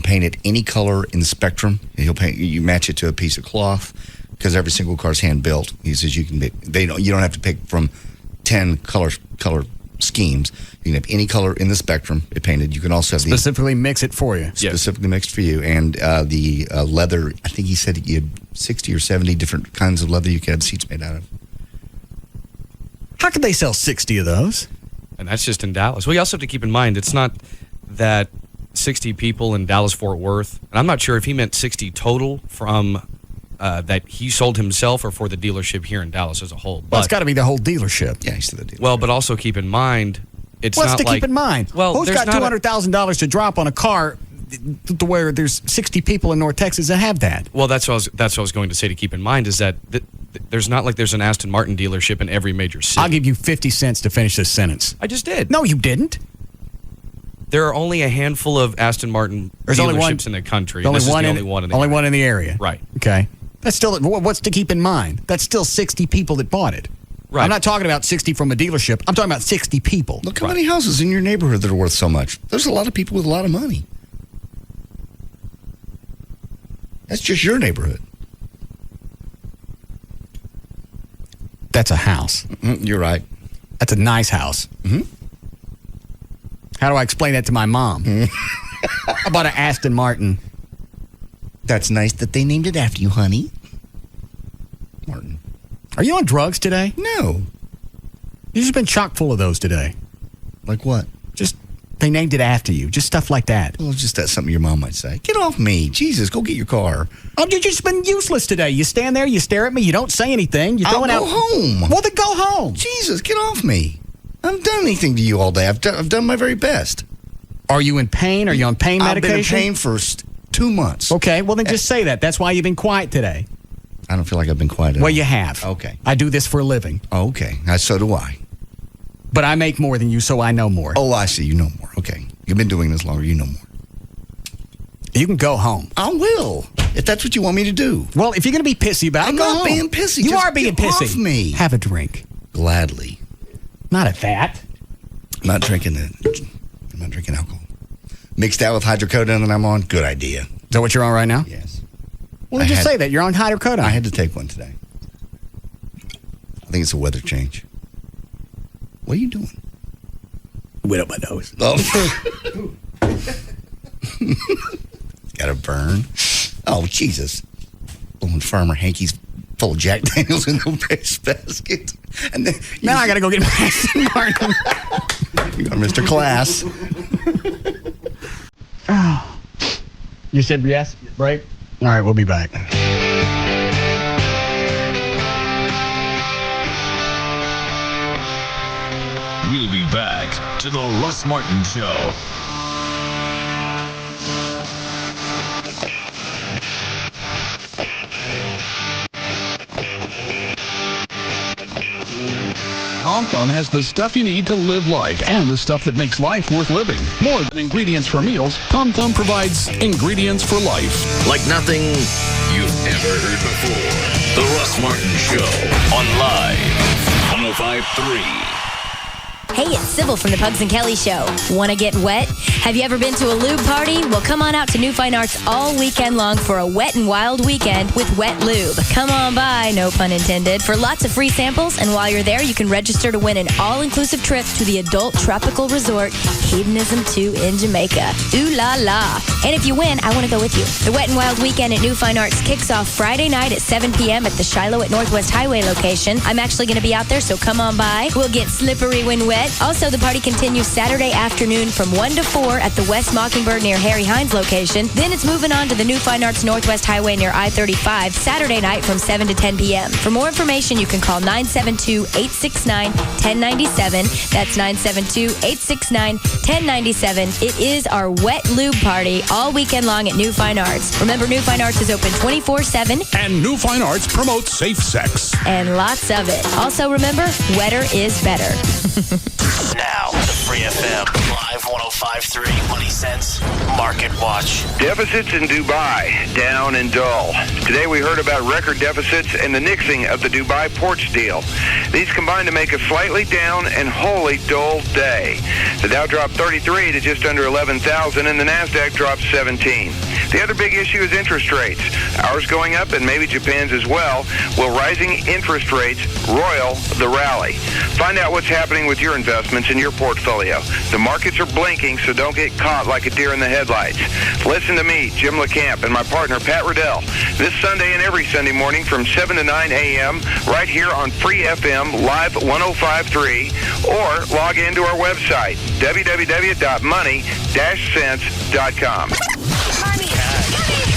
paint it any color in the spectrum. You match it to a piece of cloth, because every single car is hand built. He says you don't have to pick from 10 color schemes. You can have any color in the spectrum painted. You can also have specifically mix it for you. Specifically mixed for you. And the leather, I think he said you had 60 or 70 different kinds of leather you could have seats made out of. How could they sell 60 of those? And that's just in Dallas. Well, you also have to keep in mind, it's not that 60 people in Dallas-Fort Worth. And I'm not sure if he meant 60 total from that he sold himself or for the dealership here in Dallas as a whole. Well, it's got to be the whole dealership. Yeah, he said the dealership. Well, but also keep in mind, it's What's not to like... keep in mind? Well, who's got $200,000 to drop on a car to where there's 60 people in North Texas that have that? Well, that's what I was going to say to keep in mind is that there's not like there's an Aston Martin dealership in every major city. I'll give you 50 cents to finish this sentence. I just did. No, you didn't. There are only a handful of Aston Martin dealerships in the country. This is the only one in the area. One in the area. Right. Okay. That's still, what's to keep in mind? That's still 60 people that bought it. Right. I'm not talking about 60 from a dealership. I'm talking about 60 people. Look how many houses in your neighborhood that are worth so much. There's a lot of people with a lot of money. That's just your neighborhood. That's a house. Mm-hmm. You're right. That's a nice house. Mm-hmm. How do I explain that to my mom? How about an Aston Martin? That's nice that they named it after you, honey. Martin. Are you on drugs today? No. You've just been chock full of those today. Like what? Just, they named it after you. Just stuff like that. Well, just that's something your mom might say. Get off me. Jesus, go get your car. Oh, you've just been useless today. You stand there, you stare at me, you don't say anything. You're throwing I'll go home. Well, then go home. Jesus, get off me. I haven't done anything to you all day. I've done my very best. Are you in pain? Are you on pain medication? I've been in pain for 2 months. Okay, well then just say that. That's why you've been quiet today. I don't feel like I've been quiet at all. Well, you have. Okay. I do this for a living. Okay. So do I. But I make more than you, so I know more. Oh, I see. You know more. Okay. You've been doing this longer. You know more. You can go home. I will, if that's what you want me to do. Well, if you're going to be pissy about it, I'm go not home. being pissy. You Just are being get pissy. Off me. Have a drink. Gladly. Not at that. I'm not drinking alcohol. Mixed that with hydrocodone that I'm on, good idea. Is that what you're on right now? Yes. Well, just say that. You're on hydrocodone. I had to take one today. I think it's a weather change. What are you doing? Wet up my nose. Oh. Got a burn. Oh, Jesus. Blowing Farmer Hanky's full of Jack Daniels in the waste basket. And then now I got to go get my Aston Martin. You got Mr. Class. Oh. You said yes, right? All right, we'll be back. We'll be back to the Russ Martin Show. TomTom has the stuff you need to live life and the stuff that makes life worth living. More than ingredients for meals, TomTom provides ingredients for life. Like nothing you've ever heard before. The Russ Martin Show on Live 105.3. Hey, it's Sybil from the Pugs and Kelly Show. Want to get wet? Have you ever been to a lube party? Well, come on out to New Fine Arts all weekend long for a wet and wild weekend with Wet Lube. Come on by, no pun intended, for lots of free samples, and while you're there, you can register to win an all-inclusive trip to the adult tropical resort Hedonism 2 in Jamaica. Ooh la la. And if you win, I want to go with you. The Wet and Wild weekend at New Fine Arts kicks off Friday night at 7 p.m. at the Shiloh at Northwest Highway location. I'm actually going to be out there, so come on by. We'll get slippery when wet. Also, the party continues Saturday afternoon from 1 to 4 at the West Mockingbird near Harry Hines location. Then it's moving on to the New Fine Arts Northwest Highway near I-35 Saturday night from 7 to 10 p.m. For more information, you can call 972-869-1097. That's 972-869-1097. It is our Wet Lube party all weekend long at New Fine Arts. Remember, New Fine Arts is open 24/7. And New Fine Arts promotes safe sex. And lots of it. Also, remember, wetter is better. Now, the Free FM. Live 105.3 Money Sense Market Watch. Deficits in Dubai, down and dull. Today we heard about record deficits and the nixing of the Dubai ports deal. These combined to make a slightly down and wholly dull day. The Dow dropped 33 to just under 11,000 and the NASDAQ dropped 17. The other big issue is interest rates. Ours going up and maybe Japan's as well. Will rising interest rates roil the rally? Find out what's happening with your investments in your portfolio. The markets are blinking, so don't get caught like a deer in the headlights. Listen to me, Jim LeCamp, and my partner, Pat Riddell, this Sunday and every Sunday morning from 7 to 9 a.m. right here on Free FM Live 105.3 or log into our website, www.money-sense.com.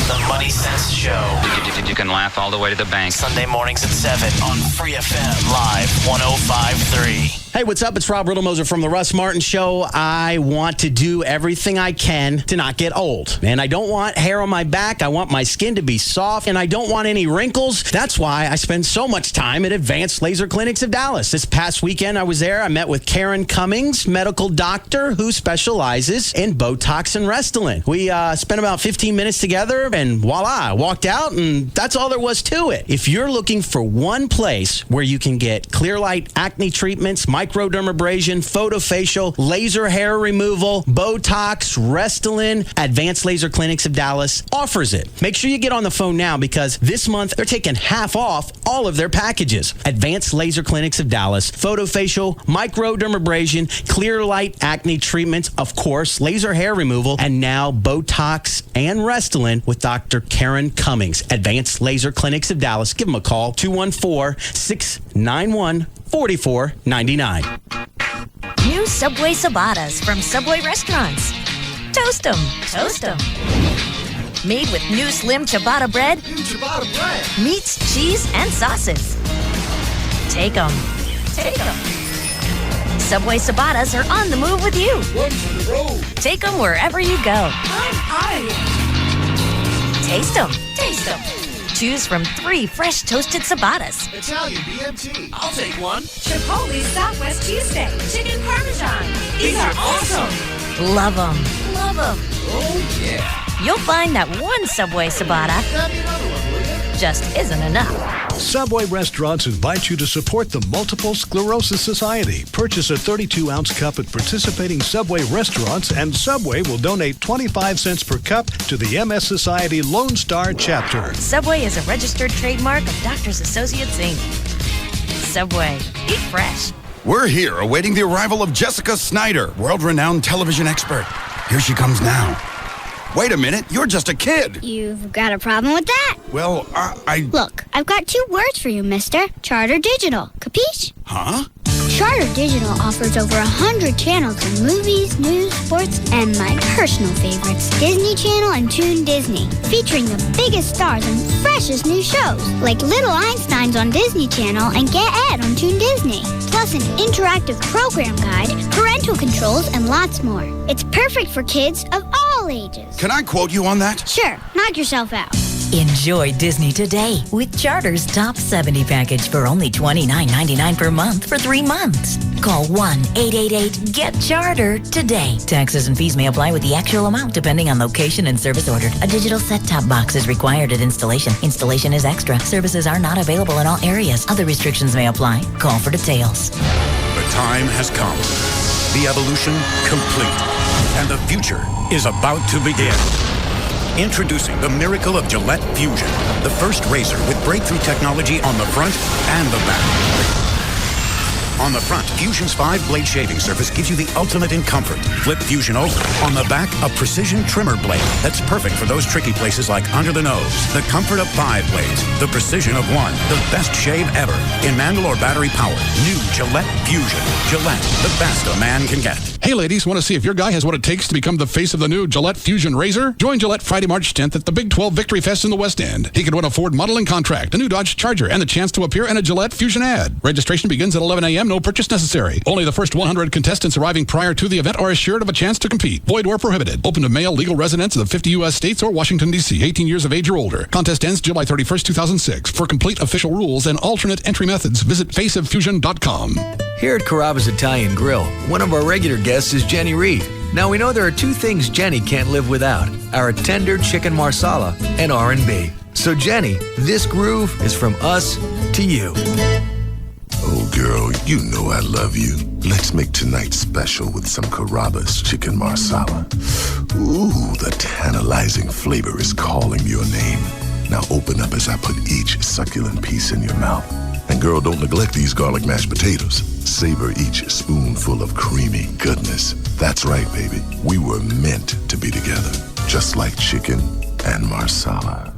The Money Sense Show. You can laugh all the way to the bank. Sunday mornings at 7 on Free FM Live 105.3. Hey, what's up? It's Rob Riddlemoser from the Russ Martin Show. I want to do everything I can to not get old. And I don't want hair on my back. I want my skin to be soft. And I don't want any wrinkles. That's why I spend so much time at Advanced Laser Clinics of Dallas. This past weekend, I was there. I met with Karen Cummings, medical doctor who specializes in Botox and Restylane. We spent about 15 minutes together, and voila, I walked out, and that's all there was to it. If you're looking for one place where you can get clear light acne treatments, microdermabrasion, photofacial, laser hair removal, Botox, Restylane, Advanced Laser Clinics of Dallas offers it. Make sure you get on the phone now because this month they're taking half off all of their packages. Advanced Laser Clinics of Dallas, photofacial, microdermabrasion, clear light acne treatments, of course, laser hair removal, and now Botox and Restylane with Dr. Karen Cummings. Advanced Laser Clinics of Dallas. Give them a call, 214-691-4499. New Subway Ciabattas from Subway restaurants. Toast 'em. Toast 'em. Made with new slim ciabatta bread. Meats, cheese, and sauces. Take 'em. Take 'em. Subway Ciabattas are on the move with you. Take 'em wherever you go. Taste 'em. Taste 'em. Choose from 3 fresh toasted ciabattas. Italian BMT. I'll take one. Chipotle Southwest Cheesesteak. Chicken Parmesan. These are awesome. Love 'em. Love 'em. Oh, yeah. You'll find that one Subway ciabatta just isn't enough. Subway restaurants invite you to support the Multiple Sclerosis Society. Purchase a 32-ounce cup at participating Subway restaurants, and Subway will donate 25 cents per cup to the MS Society Lone Star chapter. Subway is a registered trademark of Doctors Associates, Inc. Subway. Eat fresh. We're here awaiting the arrival of Jessica Snyder, world-renowned television expert. Here she comes now. Wait a minute, you're just a kid. You've got a problem with that? Well, I... Look, I've got 2 words for you, mister. Charter Digital. Capiche? Huh? Charter Digital offers over 100 channels of movies, news, sports, and my personal favorites, Disney Channel and Toon Disney, featuring the biggest stars and freshest new shows, like Little Einsteins on Disney Channel and Get Ed on Toon Disney, plus an interactive program guide, parental controls, and lots more. It's perfect for kids of all ages. Can I quote you on that? Sure, knock yourself out. Enjoy Disney today with Charter's Top 70 package for only $29.99 per month for 3 months. Call 1-888-GET-CHARTER today. Taxes and fees may apply with the actual amount depending on location and service ordered. A digital set-top box is required at installation. Installation is extra. Services are not available in all areas. Other restrictions may apply. Call for details. The time has come. The evolution complete. And the future is about to begin. Introducing the miracle of Gillette Fusion, the first razor with breakthrough technology on the front and the back. On the front, Fusion's 5-blade shaving surface gives you the ultimate in comfort. Flip Fusion over. On the back, a precision trimmer blade that's perfect for those tricky places like under the nose. The comfort of 5 blades, the precision of 1, the best shave ever. In manual or battery power, new Gillette Fusion. Gillette, the best a man can get. Hey ladies, want to see if your guy has what it takes to become the face of the new Gillette Fusion razor? Join Gillette Friday, March 10th at the Big 12 Victory Fest in the West End. He could win a Ford modeling contract, a new Dodge Charger, and the chance to appear in a Gillette Fusion ad. Registration begins at 11 a.m., no purchase necessary. Only the first 100 contestants arriving prior to the event are assured of a chance to compete. Void or prohibited. Open to male legal residents of the 50 U.S. states or Washington, D.C., 18 years of age or older. Contest ends July 31st, 2006. For complete official rules and alternate entry methods, visit faceoffusion.com. Here at Carrabba's Italian Grill, one of our regular guests guest is Jenny Reed. Now, we know there are two things Jenny can't live without: our tender chicken marsala and R&B. So, Jenny, this groove is from us to you. Oh, girl, you know I love you. Let's make tonight special with some Carrabba's chicken marsala. Ooh, the tantalizing flavor is calling your name. Now open up as I put each succulent piece in your mouth. And girl, don't neglect these garlic mashed potatoes. Savor each spoonful of creamy goodness. That's right, baby. We were meant to be together, just like chicken and marsala.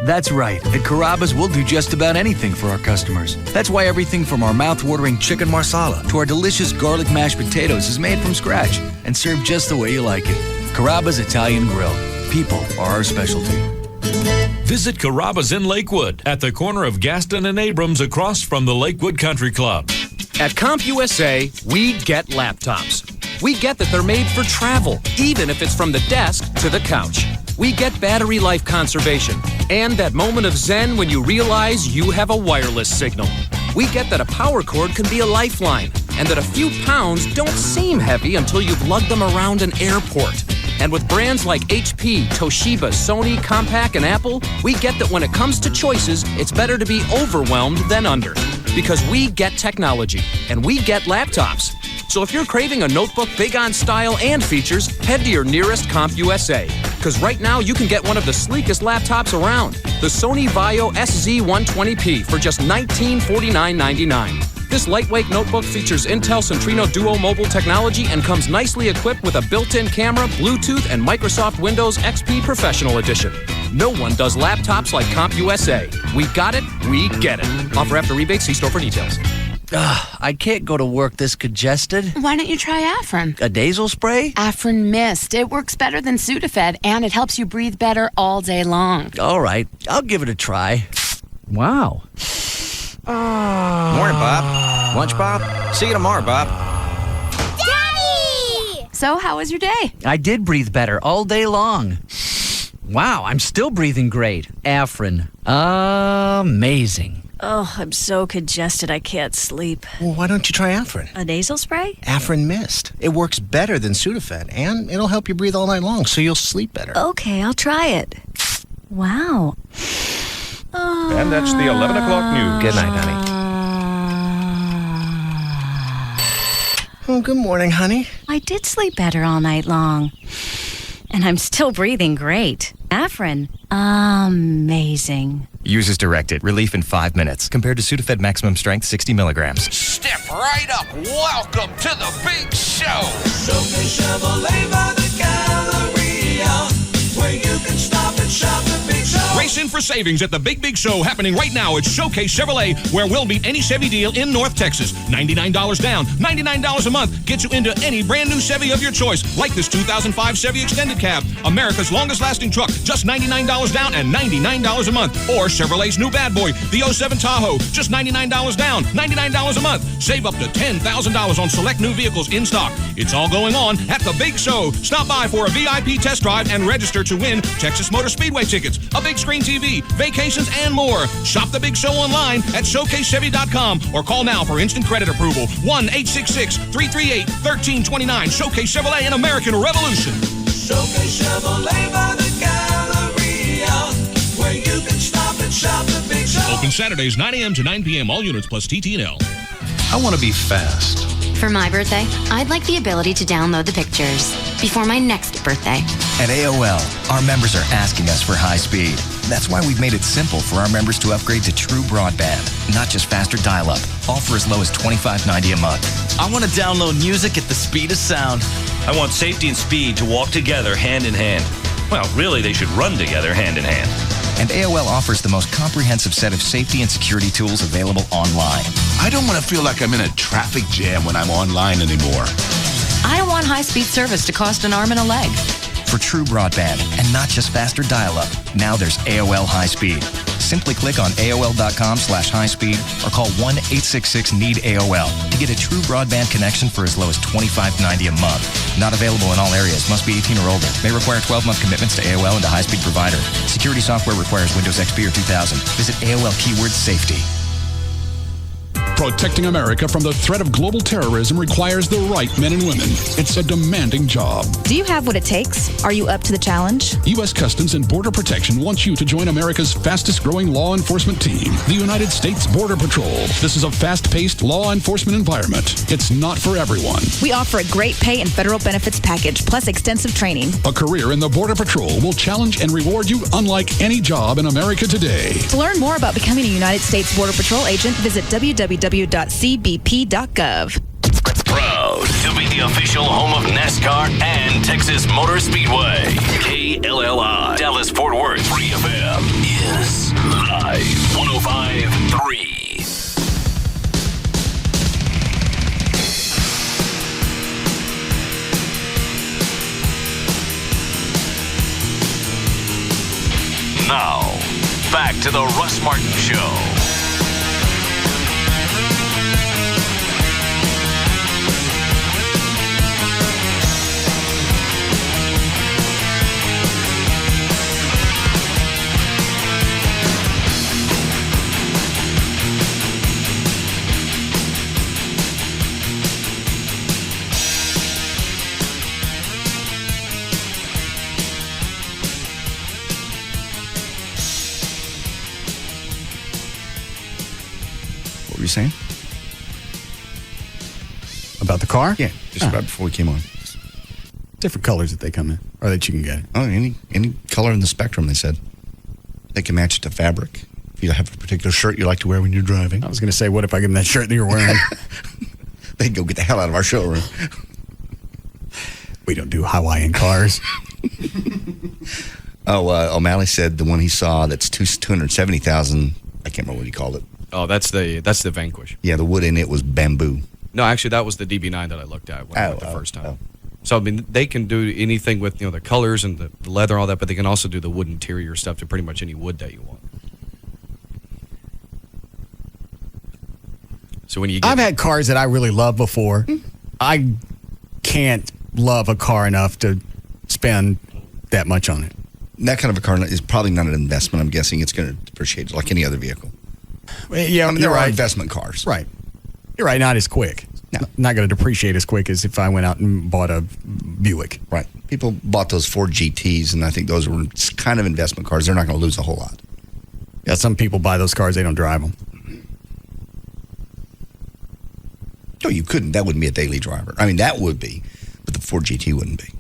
That's right. At Carrabba's, we'll do just about anything for our customers. That's why everything from our mouth-watering chicken marsala to our delicious garlic mashed potatoes is made from scratch and served just the way you like it. Carrabba's Italian Grill. People are our specialty. Visit Carrabba's in Lakewood at the corner of Gaston and Abrams across from the Lakewood Country Club. At CompUSA, we get laptops. We get that they're made for travel, even if it's from the desk to the couch. We get battery life conservation and that moment of zen when you realize you have a wireless signal. We get that a power cord can be a lifeline and that a few pounds don't seem heavy until you've lugged them around an airport. And with brands like HP, Toshiba, Sony, Compaq, and Apple, we get that when it comes to choices, it's better to be overwhelmed than under. Because we get technology, and we get laptops. So if you're craving a notebook big on style and features, head to your nearest CompUSA. Because right now you can get one of the sleekest laptops around, the Sony Vaio SZ120p for just $1949.99. This lightweight notebook features Intel Centrino Duo mobile technology and comes nicely equipped with a built-in camera, Bluetooth, and Microsoft Windows XP Professional Edition. No one does laptops like CompUSA. We got it, we get it. Offer after rebate, see store for details. I can't go to work this congested. Why don't you try Afrin? A nasal spray? Afrin Mist. It works better than Sudafed, and it helps you breathe better all day long. All right, I'll give it a try. Wow. Morning, Bob. Lunch, Bob? See you tomorrow, Bob. Daddy! So, how was your day? I did breathe better all day long. Wow, I'm still breathing great. Afrin. Amazing. Oh, I'm so congested I can't sleep. Well, why don't you try Afrin? A nasal spray? Afrin Mist. It works better than Sudafed, and it'll help you breathe all night long, so you'll sleep better. Okay, I'll try it. Wow. And that's the 11 o'clock news. Good night, honey. Oh, good morning, honey. I did sleep better all night long. And I'm still breathing great. Afrin. Amazing. Use as directed. Relief in 5 minutes. Compared to Sudafed maximum strength 60 milligrams. Step right up. Welcome to the big show. Showcase Chevrolet by the Galleria, where you can stop and shop the big show. Race in for savings at the Big Show happening right now at Showcase Chevrolet, where we'll beat any Chevy deal in North Texas. $99 down, $99 a month gets you into any brand new Chevy of your choice, like this 2005 Chevy Extended Cab, America's longest lasting truck, just $99 down and $99 a month. Or Chevrolet's new bad boy, the 07 Tahoe, just $99 down, $99 a month. Save up to $10,000 on select new vehicles in stock. It's all going on at the Big Show. Stop by for a VIP test drive and register to win Texas Motor Speedway tickets, a big screen TV, vacations, and more. Shop the Big Show online at ShowcaseChevy.com or call now for instant credit approval. 1-866-338-1329. Showcase Chevrolet, an American Revolution. Showcase Chevrolet by the Galleria, where you can stop and shop the Big Show. Open Saturdays 9 a.m. to 9 p.m. All units plus TT&L. I want to be fast. For my birthday, I'd like the ability to download the pictures before my next birthday. At AOL, our members are asking us for high speed. That's why we've made it simple for our members to upgrade to true broadband, not just faster dial-up, all for as low as $25.90 a month. I want to download music at the speed of sound. I want safety and speed to walk together hand in hand. Well, really, they should run together hand in hand. And AOL offers the most comprehensive set of safety and security tools available online. I don't want to feel like I'm in a traffic jam when I'm online anymore. I don't want high-speed service to cost an arm and a leg. For true broadband and not just faster dial-up, now there's AOL High Speed. Simply click on AOL.com/highspeed or call 1-866-NEED-AOL to get a true broadband connection for as low as $25.90 a month. Not available in all areas. Must be 18 or older. May require 12-month commitments to AOL and a high-speed provider. Security software requires Windows XP or 2000. Visit AOL keyword safety. Protecting America from the threat of global terrorism requires the right men and women. It's a demanding job. Do you have what it takes? Are you up to the challenge? U.S. Customs and Border Protection wants you to join America's fastest-growing law enforcement team, the United States Border Patrol. This is a fast-paced law enforcement environment. It's not for everyone. We offer a great pay and federal benefits package, plus extensive training. A career in the Border Patrol will challenge and reward you unlike any job in America today. To learn more about becoming a United States Border Patrol agent, visit www.cbp.gov. Proud to be the official home of NASCAR and Texas Motor Speedway. KLLI, Dallas-Fort Worth, Free FM is live 105.3. Now, back to the Russ Martin Show. What were you saying? About the car? Yeah, just right before we came on. Different colors that they come in, or that you can get. Oh, any color in the spectrum, they said. They can match it to fabric. If you have a particular shirt you like to wear when you're driving. I was going to say, what if I give them that shirt that you're wearing? They'd go get the hell out of our showroom. We don't do Hawaiian cars. O'Malley said the one he saw that's $270,000. I can't remember what he called it. Oh, that's the Vanquish. Yeah, the wood in it was bamboo. No, actually, that was the DB9 that I looked at when I went the first time. So, I mean, they can do anything with, the colors and the leather and all that, but they can also do the wood interior stuff to pretty much any wood that you want. So when you I've had cars that I really loved before. I can't love a car enough to spend that much on it. That kind of a car is probably not an investment. I'm guessing it's going to depreciate like any other vehicle. Yeah, I mean, there are investment cars. Right. You're right, not as quick. No. Not going to depreciate as quick as if I went out and bought a Buick. Right. People bought those Ford GTs, and I think those were kind of investment cars. They're not going to lose a whole lot. Yeah, some people buy those cars, they don't drive them. No, you couldn't. That wouldn't be a daily driver. I mean, that would be, but the Ford GT wouldn't be.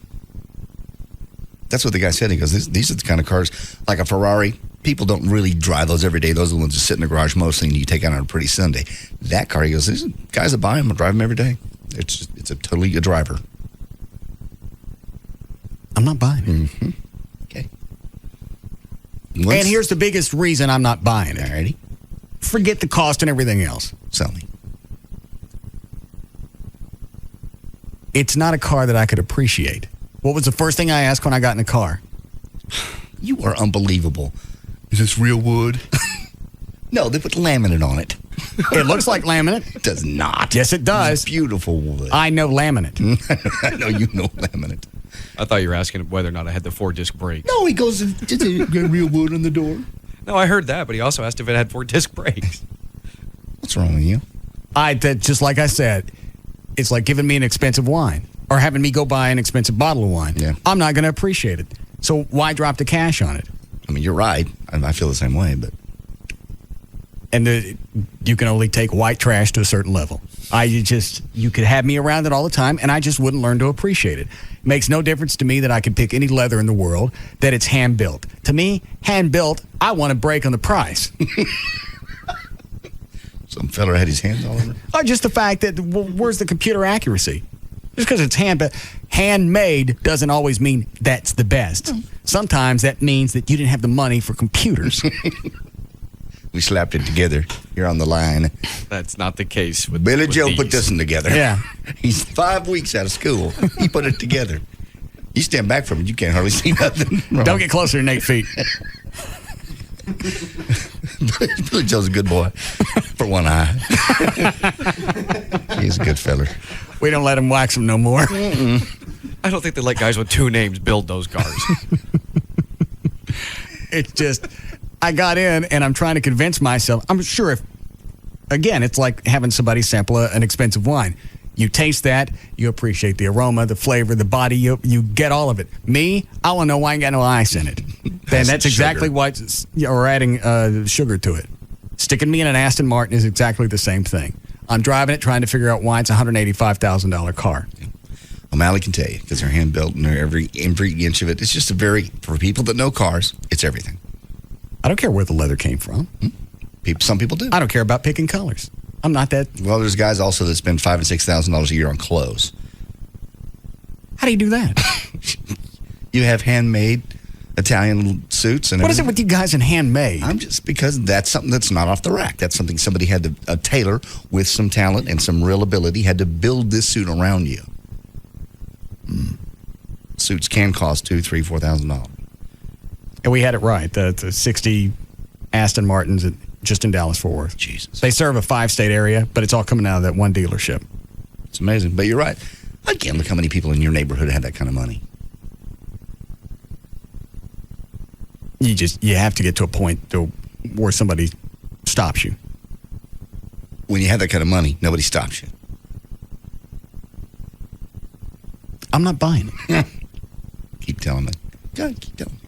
That's what the guy said. He goes, these are the kind of cars, like a Ferrari. People don't really drive those every day. Those are the ones that sit in the garage mostly, and you take out on a pretty Sunday. That car, he goes, these guys that buy them will drive them every day. It's a totally a driver. I'm not buying it. Mm-hmm. Okay. And here's the biggest reason I'm not buying it. Alrighty. Forget the cost and everything else. Sell me. It's not a car that I could appreciate. What was the first thing I asked when I got in the car? You are unbelievable. Is this real wood? No, they put laminate on it. It looks like laminate. It does not. Yes, it does. It's beautiful wood. I know laminate. I know you know laminate. I thought you were asking whether or not I had the 4-disc brakes. No, he goes, did you get real wood on the door? No, I heard that, but he also asked if it had 4-disc brakes. What's wrong with you? Just like I said, it's like giving me an expensive wine or having me go buy an expensive bottle of wine. Yeah. I'm not going to appreciate it. So why drop the cash on it? I mean, you're right. I feel the same way, but. And you can only take white trash to a certain level. You could have me around it all the time, and I just wouldn't learn to appreciate it. It makes no difference to me that I could pick any leather in the world, that it's hand-built. To me, hand-built, I want to break on the price. Some fella had his hands all over it? Oh, just the fact that, where's the computer accuracy? Just because it's handmade doesn't always mean that's the best. Sometimes that means that you didn't have the money for computers. We slapped it together here on the line. That's not the case with Billy Joe these. put this one together. Yeah. He's 5 weeks out of school. He put it together. You stand back from it, you can't hardly see nothing wrong. Don't get closer than 8 feet. Billy Joe's a good boy for one eye. He's a good feller. We don't let him wax them no more. I don't think they let guys with 2 names build those cars. It's just, I got in and I'm trying to convince myself. I'm sure if again, it's like having somebody sample an expensive wine. You taste that, you appreciate the aroma, the flavor, the body, you get all of it. Me, I want to know why I ain't got no ice in it. And that's exactly why we're adding sugar to it. Sticking me in an Aston Martin is exactly the same thing. I'm driving it, trying to figure out why it's a $185,000 car. O'Malley can tell you, because they're hand-built and every inch of it. It's just for people that know cars, it's everything. I don't care where the leather came from. Some people do. I don't care about picking colors. I'm not that. Well, there's guys also that spend $5,000 and $6,000 a year on clothes. How do you do that? You have handmade Italian suits. And what is it with you guys in handmade? Because that's something that's not off the rack. That's something somebody had to, a tailor with some talent and some real ability had to build this suit around you. Suits can cost $2,000, $3,000, $4,000. And we had it right. The 60 Aston Martins just in Dallas-Fort Worth. Jesus. They serve a 5-state area, but it's all coming out of that one dealership. It's amazing. But you're right. Again, look how many people in your neighborhood have that kind of money. You have to get to a point where somebody stops you. When you have that kind of money, nobody stops you. I'm not buying it. Keep telling me. God, keep telling me.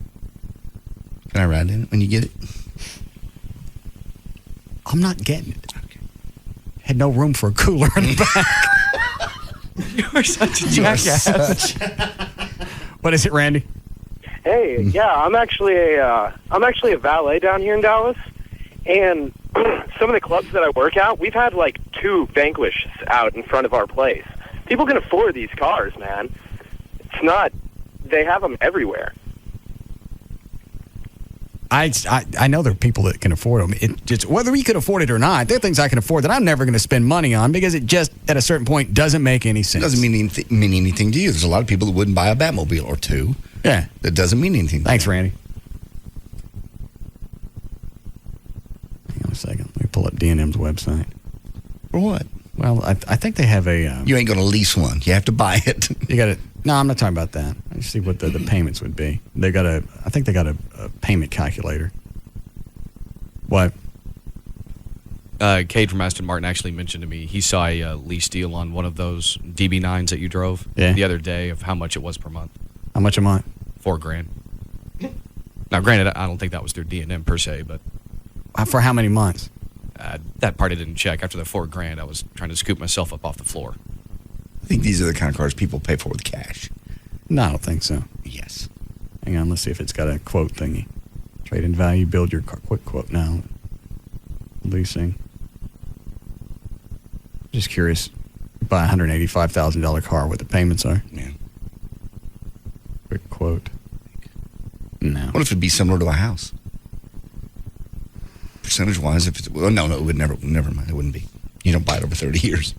Can I ride in it when you get it? I'm not getting it. Okay. Had no room for a cooler in the back. You're such a jackass. What is it, Randy? Hey, yeah, I'm actually a valet down here in Dallas, and some of the clubs that I work at, we've had like 2 Vanquish out in front of our place. People can afford these cars, man. It's not. They have them everywhere. I know there are people that can afford them. It just, whether you can afford it or not, there are things I can afford that I'm never going to spend money on because it just, at a certain point, doesn't make any sense. It doesn't mean anything to you. There's a lot of people that wouldn't buy a Batmobile or 2. Yeah. That doesn't mean anything. Thanks, Randy. Hang on a second. Let me pull up D&M's website. For what? Well, I think they have a... you ain't going to lease one. You have to buy it. You got to... No, I'm not talking about that. I just see what the payments would be. I think they got a payment calculator. What? Cade from Aston Martin actually mentioned to me he saw a lease deal on one of those DB9s that you drove the other day of how much it was per month. How much a month? $4,000. Now, granted, I don't think that was through D&M per se, but... For how many months? That part I didn't check. After the $4,000, I was trying to scoop myself up off the floor. I think these are the kind of cars people pay for with cash. No, I don't think so. Yes. Hang on, let's see if it's got a quote thingy. Trade-in value, build your car. Quick quote now. Leasing. Just curious. Buy a $185,000 car, what the payments are. Yeah. Quick quote. No. What if it'd be similar to a house? Percentage-wise, if it's... Well, no, it would never mind. It wouldn't be. You don't buy it over 30 years.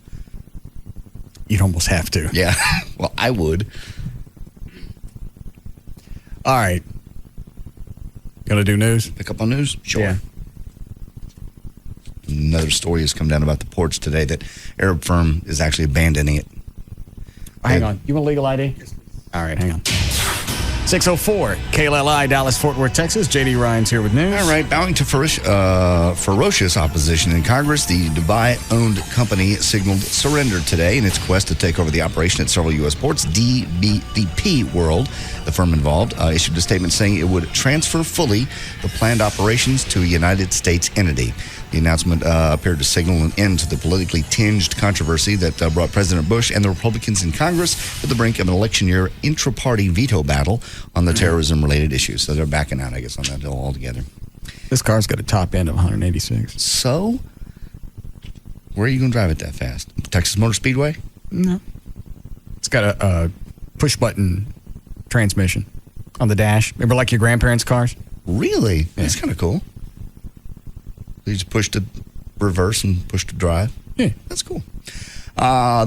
You'd almost have to. Yeah. Well, I would. All right. Gonna do news? Pick up on news? Sure. Yeah. Another story has come down about the ports today that Arab firm is actually abandoning it. Hang on. You want legal ID? Yes, all right, hang on. 604 KLLI, Dallas, Fort Worth, Texas. J.D. Ryan's here with news. All right, bowing to ferocious opposition in Congress, the Dubai-owned company signaled surrender today in its quest to take over the operation at several U.S. ports. DP World, the firm involved, issued a statement saying it would transfer fully the planned operations to a United States entity. The announcement appeared to signal an end to the politically tinged controversy that brought President Bush and the Republicans in Congress to the brink of an election-year intra-party veto battle on the terrorism-related issues. So they're backing out, I guess, on that deal altogether. This car's got a top end of 186. So, where are you going to drive it that fast? Texas Motor Speedway? No. It's got a push-button transmission on the dash. Remember like your grandparents' cars? Really? Yeah. That's kind of cool. You just push to reverse and push to drive. Yeah. That's cool.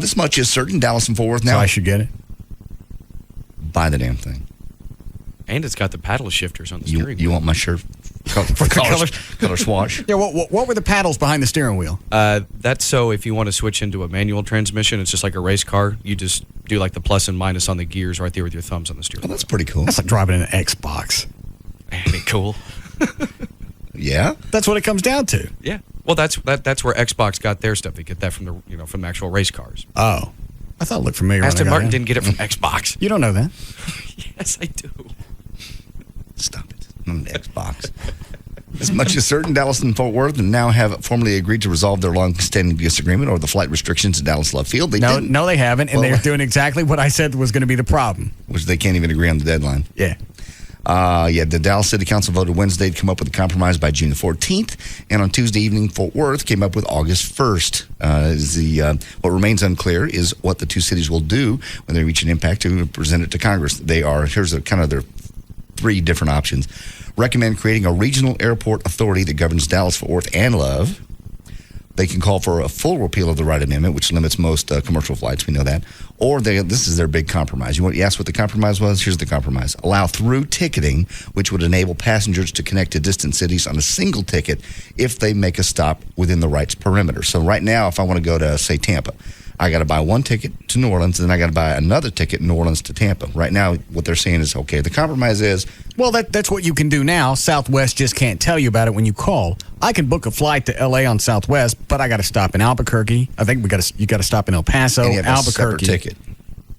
This much is certain. Dallas and Fort Worth now. So I should get it? Buy the damn thing. And it's got the paddle shifters on the steering wheel. You want my shirt for color swatch? Yeah, what were the paddles behind the steering wheel? That's so if you want to switch into a manual transmission, it's just like a race car. You just do like the plus and minus on the gears right there with your thumbs on the steering wheel. That's pretty cool. That's like driving an Xbox. Ain't it cool? Yeah? That's what it comes down to. Yeah. Well, that's where Xbox got their stuff. They get that from from the actual race cars. Oh, I thought it looked familiar. Aston Martin didn't get it from Xbox. You don't know that? Yes, I do. Stop it. Xbox. As much as certain Dallas and Fort Worth now have formally agreed to resolve their long-standing disagreement over the flight restrictions at Dallas Love Field, they haven't, and they're doing exactly what I said was going to be the problem. Which they can't even agree on the deadline. Yeah. The Dallas City Council voted Wednesday to come up with a compromise by June the 14th, and on Tuesday evening, Fort Worth came up with August 1st. What remains unclear is what the two cities will do when they reach an impact to present it to Congress. Here's their three different options. Recommend creating a regional airport authority that governs Dallas, Fort Worth, and Love. They can call for a full repeal of the Wright Amendment, which limits most commercial flights. We know that. Or this is their big compromise. You asked what the compromise was? Here's the compromise. Allow through ticketing, which would enable passengers to connect to distant cities on a single ticket if they make a stop within the Wright's perimeter. So right now, if I want to go to, say, Tampa, I got to buy one ticket to New Orleans, and then I got to buy another ticket New Orleans to Tampa. Right now, what they're saying is, okay, the compromise is... Well, that's what you can do now. Southwest just can't tell you about it when you call. I can book a flight to L.A. on Southwest, but I got to stop in Albuquerque. I think you got to stop in El Paso, and you have Albuquerque. A separate ticket.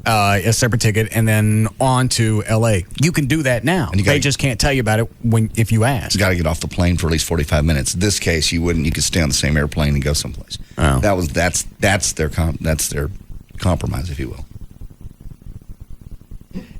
A separate ticket, and then on to L.A. You can do that now. They just can't tell you about it if you ask. You got to get off the plane for at least 45 minutes. In this case, you wouldn't. You could stay on the same airplane and go someplace. Oh. That's their compromise, if you will.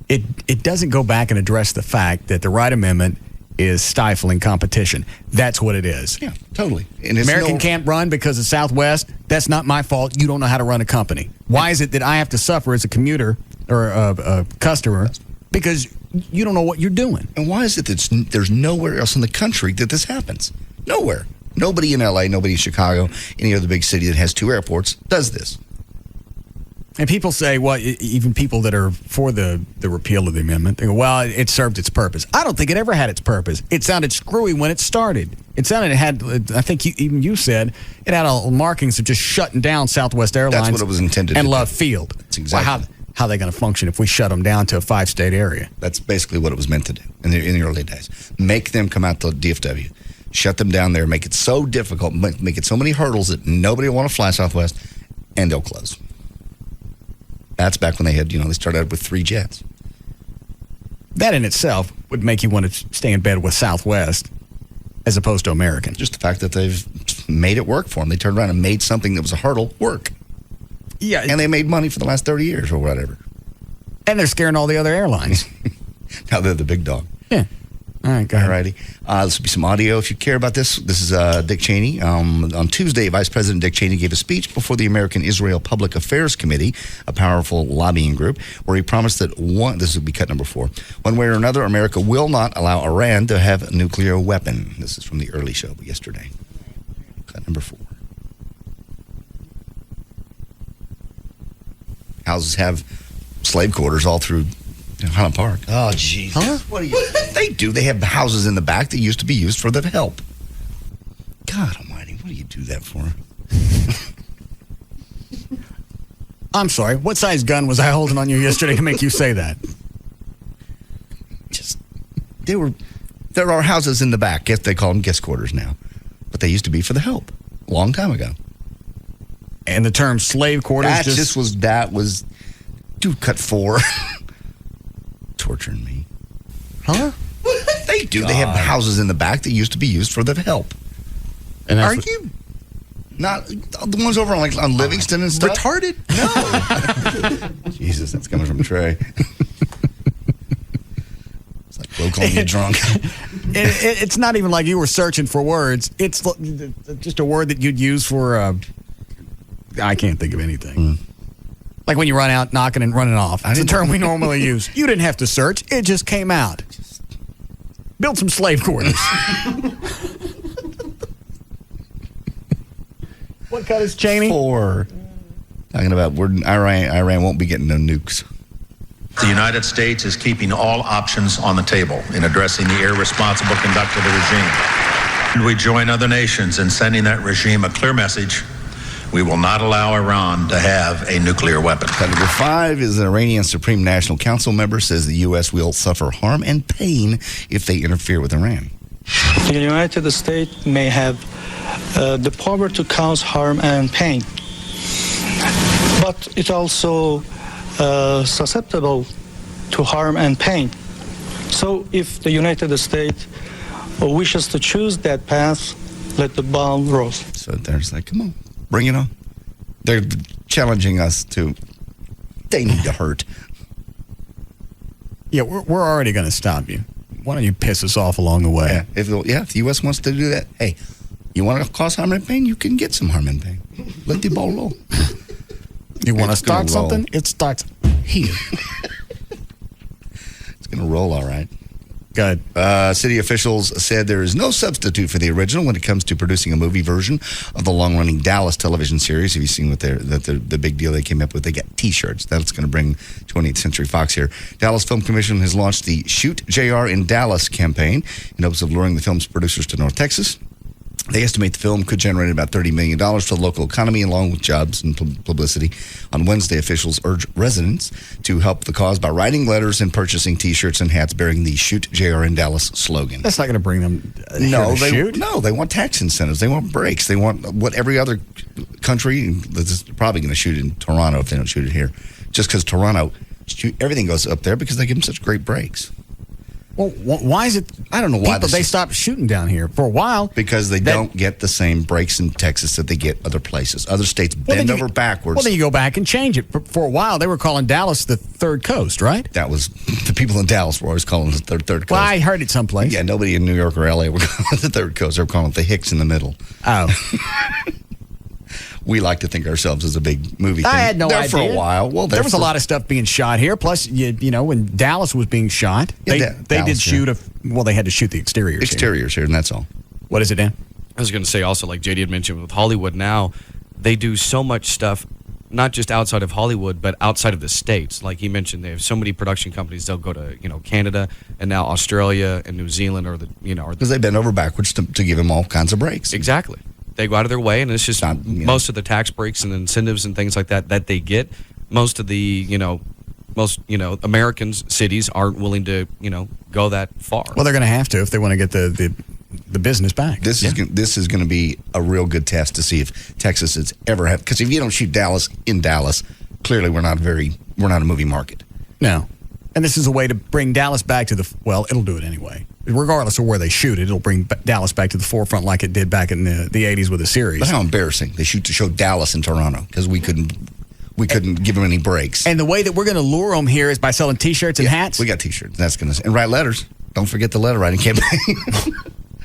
It doesn't go back and address the fact that the Wright Amendment is stifling competition. That's what it is. Yeah, totally. And American can't run because of Southwest. That's not my fault. You don't know how to run a company. Why is it that I have to suffer as a commuter or a customer because you don't know what you're doing? And why is it that there's nowhere else in the country that this happens? Nowhere. Nobody in L.A., nobody in Chicago, any other big city that has two airports does this. And people say, well, even people that are for the repeal of the amendment, they go, well, it served its purpose. I don't think it ever had its purpose. It sounded screwy when it started. It had, I think you said, it had all markings of just shutting down Southwest Airlines. That's what it was intended and to Love do. Field. That's exactly. Well, how are they going to function if we shut them down to a 5-state area? That's basically what it was meant to do in the early days. Make them come out to DFW. Shut them down there. Make it so difficult. Make it so many hurdles that nobody will want to fly Southwest, and they'll close. That's back when they had, they started out with 3 jets. That in itself would make you want to stay in bed with Southwest as opposed to American. Just the fact that they've made it work for them. They turned around and made something that was a hurdle work. Yeah. And they made money for the last 30 years or whatever. And they're scaring all the other airlines. Now they're the big dog. Yeah. All right, go ahead. All righty. This will be some audio if you care about this. This is Dick Cheney. On Tuesday, Vice President Dick Cheney gave a speech before the American Israel Public Affairs Committee, a powerful lobbying group, where he promised that this would be cut number 4, one way or another, America will not allow Iran to have a nuclear weapon. This is from the early show yesterday. Cut number 4. Houses have slave quarters all through Highland Park. Oh, jeez. Huh? What do you? They do. They have houses in the back that used to be used for the help. God almighty, what do you do that for? I'm sorry. What size gun was I holding on you yesterday to make you say that? There are houses in the back. Guess they call them guest quarters now. But they used to be for the help. A long time ago. And the term slave quarters that was dude, cut 4. Torturing me. Huh? They do. God. They have houses in the back that used to be used for the help. And are you not the ones over on Livingston and stuff? Retarded? No. Jesus, that's coming from Trey. It's like Will calling you drunk. It's not even like you were searching for words. It's just a word that you'd use for. I can't think of anything. Like when you run out knocking and running off. It's a term we normally use. You didn't have to search. It just came out. Build some slave quarters. What cut is Cheney? 4. Talking about Iran won't be getting no nukes. The United States is keeping all options on the table in addressing the irresponsible conduct of the regime. And we join other nations in sending that regime a clear message. We will not allow Iran to have a nuclear weapon. Number 5 is an Iranian Supreme National Council member says the U.S. will suffer harm and pain if they interfere with Iran. The United States may have the power to cause harm and pain, but it also susceptible to harm and pain. So if the United States wishes to choose that path, let the ball roll. So there's like, come on, bring it on. They're challenging us to, they need to hurt. Yeah, we're already going to stop you. Why don't you piss us off along the way? Yeah, if the U.S. wants to do that, hey, you want to cause harm and pain? You can get some harm and pain. Let the ball roll. You want to start something? It starts here. It's going to roll all right. Good. City officials said there is no substitute for the original when it comes to producing a movie version of the long-running Dallas television series. Have you seen what the big deal they came up with? They got T-shirts. That's going to bring 20th Century Fox here. Dallas Film Commission has launched the Shoot JR in Dallas campaign in hopes of luring the film's producers to North Texas. They estimate the film could generate about $30 million for the local economy, along with jobs and publicity. On Wednesday, officials urged residents to help the cause by writing letters and purchasing T-shirts and hats bearing the Shoot JR in Dallas slogan. That's not going to bring them they want tax incentives. They want breaks. They want what every other country that's probably going to shoot in Toronto if they don't shoot it here. Just because Toronto, everything goes up there because they give them such great breaks. Well, why is it? I don't know why they stopped shooting down here for a while. Because they don't get the same breaks in Texas that they get other places. Other states bend over backwards. Well, then you go back and change it. For a while, they were calling Dallas the third coast, right? That was the people in Dallas were always calling it the third coast. Well, I heard it someplace. Yeah, nobody in New York or L.A. were calling it the third coast. They were calling it the Hicks in the middle. Oh. We like to think ourselves as a big movie thing. I had no idea. For a while. Well, there was a lot of stuff being shot here. Plus, you know, when Dallas was being shot, they did shoot they had to shoot the exteriors here, and that's all. What is it, Dan? I was going to say also, like JD had mentioned with Hollywood now, they do so much stuff, not just outside of Hollywood, but outside of the States. Like he mentioned, they have so many production companies. They'll go to, Canada and now Australia and New Zealand because they bend over backwards to give them all kinds of breaks. Exactly. They go out of their way, and it's just most of the tax breaks and incentives and things like that they get. Most of the, American cities aren't willing to, go that far. Well, they're going to have to if they want to get the business back. This is going to be a real good test to see if Texas has ever had, because if you don't shoot Dallas in Dallas, clearly we're not a movie market. No. And this is a way to bring Dallas back to it'll do it anyway. Regardless of where they shoot it, it'll bring Dallas back to the forefront like it did back in the 80s with the series. But how embarrassing. They shoot to show Dallas in Toronto because we couldn't give them any breaks. And the way that we're going to lure them here is by selling T-shirts and hats? We got T-shirts. And write letters. Don't forget the letter writing campaign.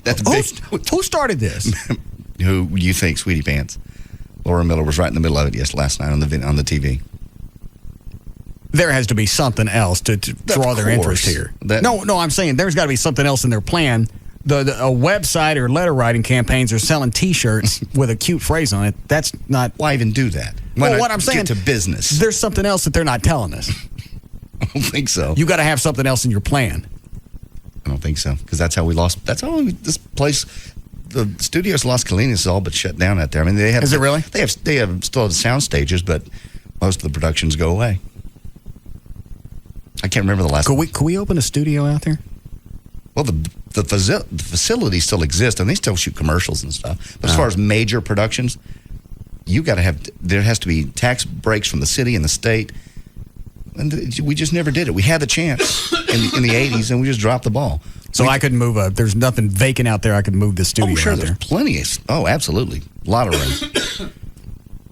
That's big. Who started this? Who you think, Sweetie Pants? Laura Miller was right in the middle of it last night on the TV. There has to be something else to draw their interest here. No, I'm saying there's got to be something else in their plan. A website or letter writing campaigns are selling T-shirts with a cute phrase on it. That's not. Why even do that? What I'm saying, get to business. There's something else that they're not telling us. I don't think so. You got to have something else in your plan. I don't think so, because that's how we lost. That's how this place. The studios Las Colinas is all but shut down out there. I mean, they have. Is it really? They still have sound stages, but most of the productions go away. I can't remember the last. Could we open a studio out there? Well, the facility still exists, and they still shoot commercials and stuff. But as far as major productions, there has to be tax breaks from the city and the state, and we just never did it. We had the chance in the 80s, and we just dropped the ball. So I could move there's nothing vacant out there. I could move the studio. Oh, sure, out there's there. Plenty of. Oh, absolutely, a lot of room.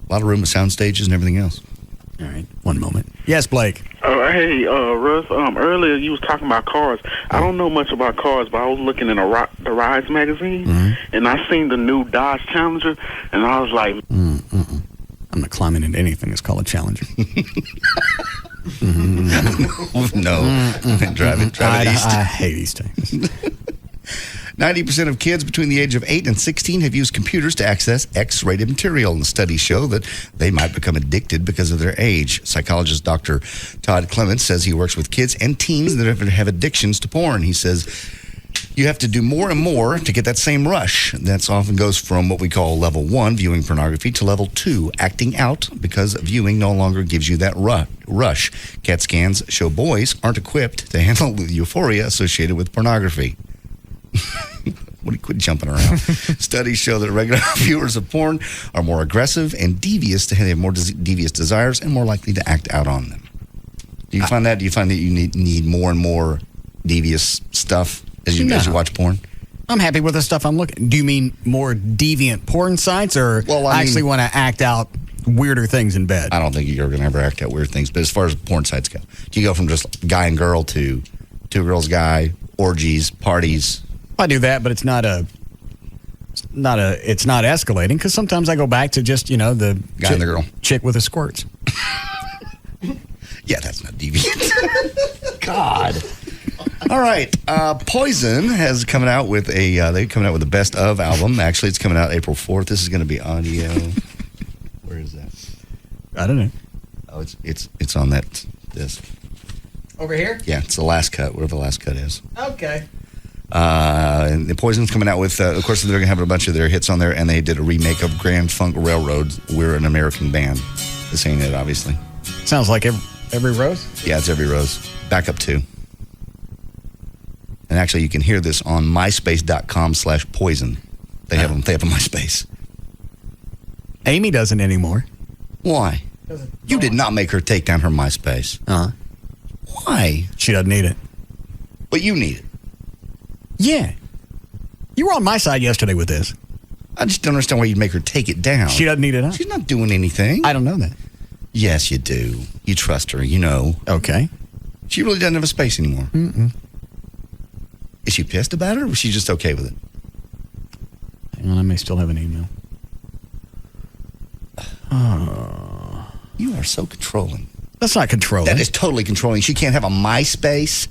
A lot of room with sound stages and everything else. All right, one moment. Yes, Blake. Hey, Russ. Earlier you was talking about cars. I don't know much about cars, but I was looking in the Rise magazine, and I seen the new Dodge Challenger, and I was like, I'm not climbing into anything that's called a Challenger. No. Drive it east. I hate these things. 90% of kids between the age of 8 and 16 have used computers to access X-rated material, and studies show that they might become addicted because of their age. Psychologist Dr. Todd Clements says he works with kids and teens that have addictions to porn. He says you have to do more and more to get that same rush. That often goes from what we call level 1, viewing pornography, to level 2, acting out, because viewing no longer gives you that rush. CAT scans show boys aren't equipped to handle the euphoria associated with pornography. Quit jumping around. Studies show that regular viewers of porn are more aggressive and devious. They have more devious desires and more likely to act out on them. Do you find that? Do you find that you need more and more devious stuff as you watch porn? I'm happy with the stuff I'm looking. Do you mean more deviant porn sites, or I actually want to act out weirder things in bed? I don't think you're going to ever act out weird things. But as far as porn sites go, do you go from just guy and girl to two girls, guy, orgies, parties? I do that, but it's not escalating, because sometimes I go back to just the guy and the girl, chick with the squirts. Yeah, that's not deviant. God. All right, Poison has coming out with the best of album. Actually, it's coming out April 4th. This is going to be audio. Where is that? I don't know. Oh, it's on that disc. Over here? Yeah, it's the last cut, whatever the last cut is. Okay. And the Poison's coming out with, of course, they're going to have a bunch of their hits on there, and they did a remake of Grand Funk Railroad. We're an American band. This ain't it, obviously. Sounds like every rose? Yeah, it's Every Rose. Back up 2. And actually, you can hear this on myspace.com/poison. They have a MySpace. Amy doesn't anymore. Why? You did not make her take down her MySpace. Uh-huh. Why? She doesn't need it. But you need it. Yeah. You were on my side yesterday with this. I just don't understand why you'd make her take it down. She doesn't need it up. She's not doing anything. I don't know that. Yes, you do. You trust her. You know. Okay. She really doesn't have a space anymore. Mm-mm. Is she pissed about it, or was she just okay with it? Hang on, I may still have an email. You are so controlling. That's not controlling. That is totally controlling. She can't have a MySpace.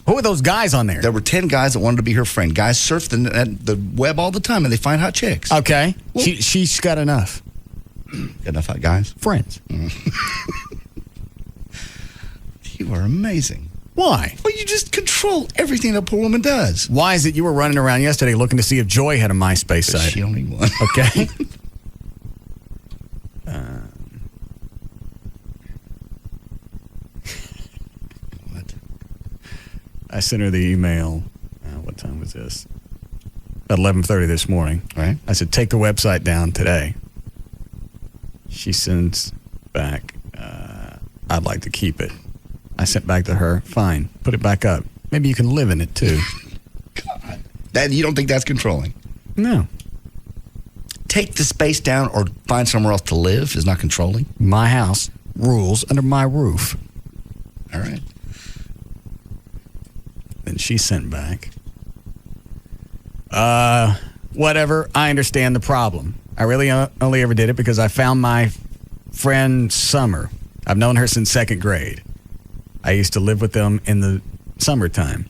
Who are those guys on there? There were 10 guys that wanted to be her friend. Guys surf the web all the time, and they find hot chicks. Okay. Well, she's got enough. Got enough hot guys? Friends. You are amazing. Why? Well, you just control everything that poor woman does. Why is it you were running around yesterday looking to see if Joy had a MySpace site? She only one. Okay. What? I sent her the email. What time was this? At 11:30 this morning. Right. I said, take the website down today. She sends back, I'd like to keep it. I sent back to her, fine, put it back up. Maybe you can live in it too. God. You don't think that's controlling? No. Take the space down or find somewhere else to live is not controlling? My house, rules under my roof. All right. Then she sent back, whatever, I understand the problem. I really only ever did it because I found my friend Summer. I've known her since 2nd grade. I used to live with them in the summertime.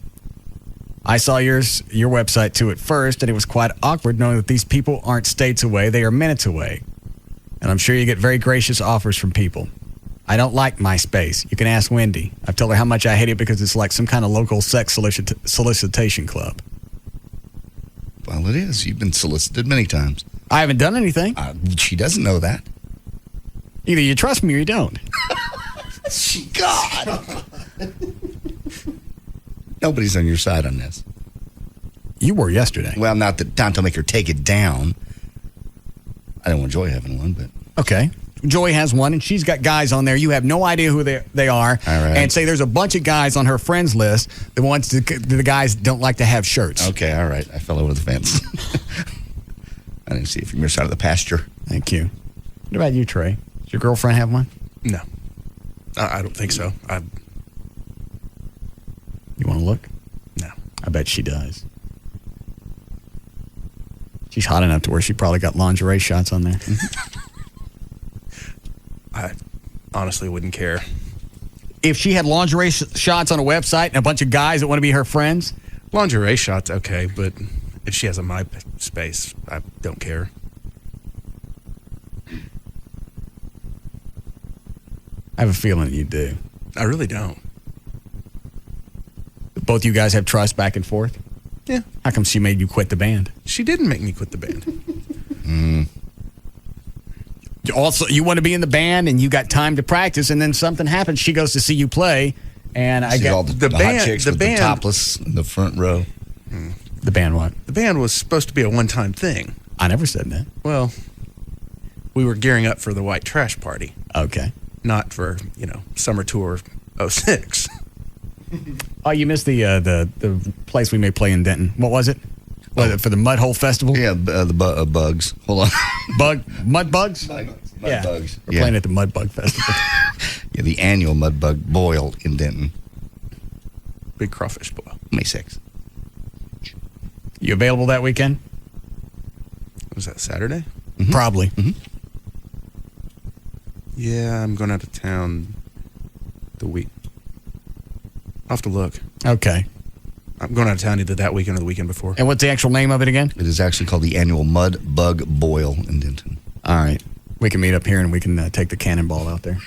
I saw your website too at first, and it was quite awkward knowing that these people aren't states away, they are minutes away. And I'm sure you get very gracious offers from people. I don't like MySpace. You can ask Wendy. I've told her how much I hate it because it's like some kind of local sex solicitation club. Well, it is. You've been solicited many times. I haven't done anything. She doesn't know that. Either you trust me or you don't. God. Nobody's on your side on this. You were yesterday. Well, not to make her take it down. I don't want Joy having one, but... Okay. Joy has one, and she's got guys on there. You have no idea who they are. All right. And say there's a bunch of guys on her friends list. The guys don't like to have shirts. Okay, all right. I fell over the fence. I didn't see it from your side of the pasture. Thank you. What about you, Trey? Does your girlfriend have one? No. I don't think so. You want to look? No. I bet she does. She's hot enough to where she probably got lingerie shots on there. I honestly wouldn't care. If she had lingerie shots on a website and a bunch of guys that want to be her friends? Lingerie shots, okay, but if she has a MySpace, I don't care. I have a feeling you do. I really don't. Both you guys have trust back and forth? Yeah. How come she made you quit the band? She didn't make me quit the band. Also, you want to be in the band and you got time to practice, and then something happens. She goes to see you play, and I She's get all the band. hot chicks with the topless in the front row. The band what? The band was supposed to be a one-time thing. I never said that. Well, we were gearing up for the White Trash Party. Okay. Not for, Summer Tour 06. Oh, you missed the place we may play in Denton. What was it? Was it for the Mud Hole Festival? Yeah, the bugs. Hold on. Mud bugs? Mud Yeah. bugs. We're playing at the Mud Bug Festival. Yeah, the annual Mud Bug Boil in Denton. Big crawfish boil. May 6th. You available that weekend? Was that Saturday? Mm-hmm. Probably. Mm-hmm. Yeah, I'm going out of town the week. I'll have to look. Okay. I'm going out of town either that weekend or the weekend before. And what's the actual name of it again? It is actually called the annual Mud Bug Boil in Denton. All right. We can meet up here and we can take the cannonball out there.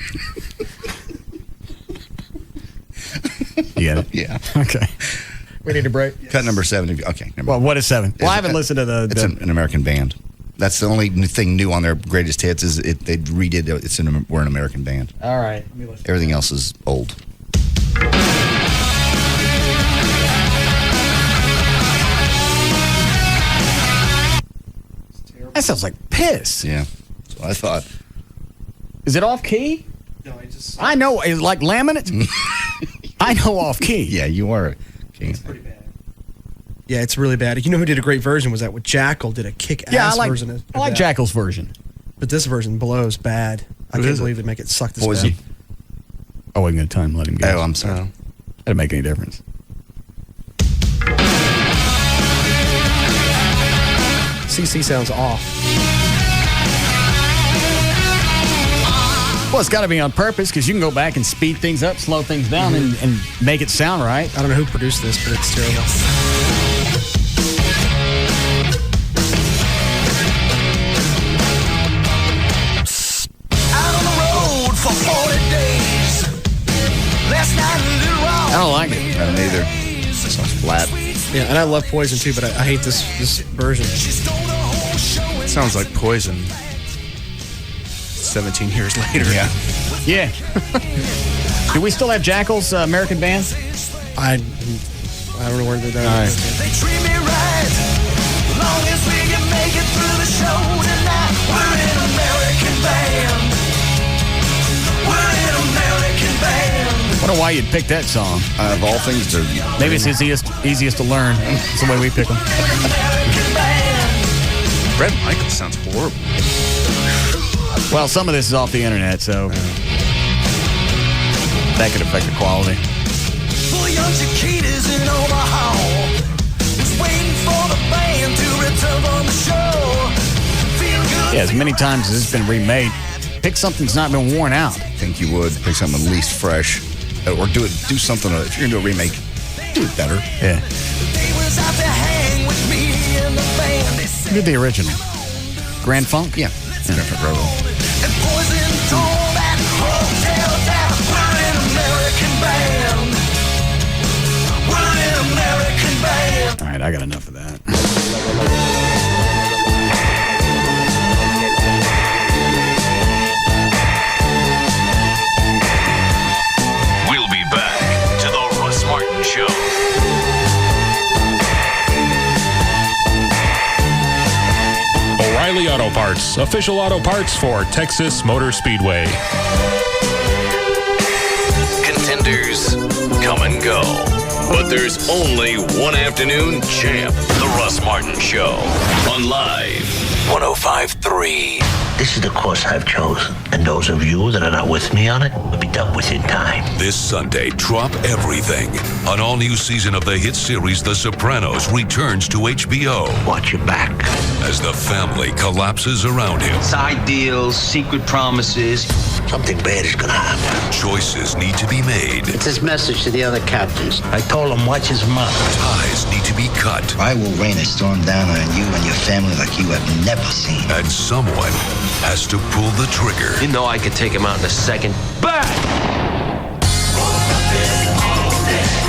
You get it? Yeah. Okay. We need a break. Cut number 7. Okay. Well, what is 7? Well, I haven't listened to It's an American band. That's the only thing new on their greatest hits is they redid it. We're an American band. All right. Let me listen. Everything else is old. That sounds like piss. Yeah. That's what I thought. Is it off key? No, I know. It's like laminate. I know off key. Yeah, you are. It's pretty bad. Yeah, it's really bad. You know who did a great version was that what Jackal did a kick-ass version of I like that. Jackal's version. But this version blows bad. I can't believe they make it suck this Poison. bad. I wasn't going to time let him go. Oh, I'm sorry. That didn't make any difference. CC sounds off. Well, it's got to be on purpose because you can go back and speed things up, slow things down, and make it sound right. I don't know who produced this, but it's terrible. Out on the road for 40 days. Last night a little raw. I don't like it. I don't either. It sounds flat. Yeah, and I love Poison too, but I hate this version. It sounds like Poison 17 years later. Yeah. Yeah. Do we still have Jackal's American band? I don't know where they're at. All right. They treat me right. Long as we can make it through the show tonight. We're an American band. We're an American band. I wonder why you'd pick that song. Of all things, Maybe it's easiest to learn. It's the way we pick them. Bret Michaels sounds horrible. Well, some of this is off the internet, so that could affect the quality. For young cicadas in Omaha was waiting for the band to return from the show. Feel good. Yeah, as many times as it's been remade, pick something that's not been worn out. I think you would pick something at least fresh, or do something. If you're gonna do a remake, do it better. Yeah. They was out to hang with me and the band. They said, Who did the original? Grand Funk? Yeah. Different road. and Poison told that hotel that we're an American band. We're an American band. All right, I got enough of that. We'll be back to the Russ Martin Show. O'Reilly Auto Parts, official auto parts for Texas Motor Speedway. Contenders come and go, but there's only one afternoon champ. The Russ Martin Show on Live 105.3. This is the course I've chosen, and those of you that are not with me on it will be dealt with in time. This Sunday, drop everything. An all-new season of the hit series The Sopranos returns to HBO. Watch your back. As the family collapses around him. Side deals, secret promises. Something bad is gonna happen. Choices need to be made. It's his message to the other captains. I told him, watch his mouth. Ties need to be cut. I will rain a storm down on you and your family like you have never seen. And someone has to pull the trigger. You know I could take him out in a second. Bang!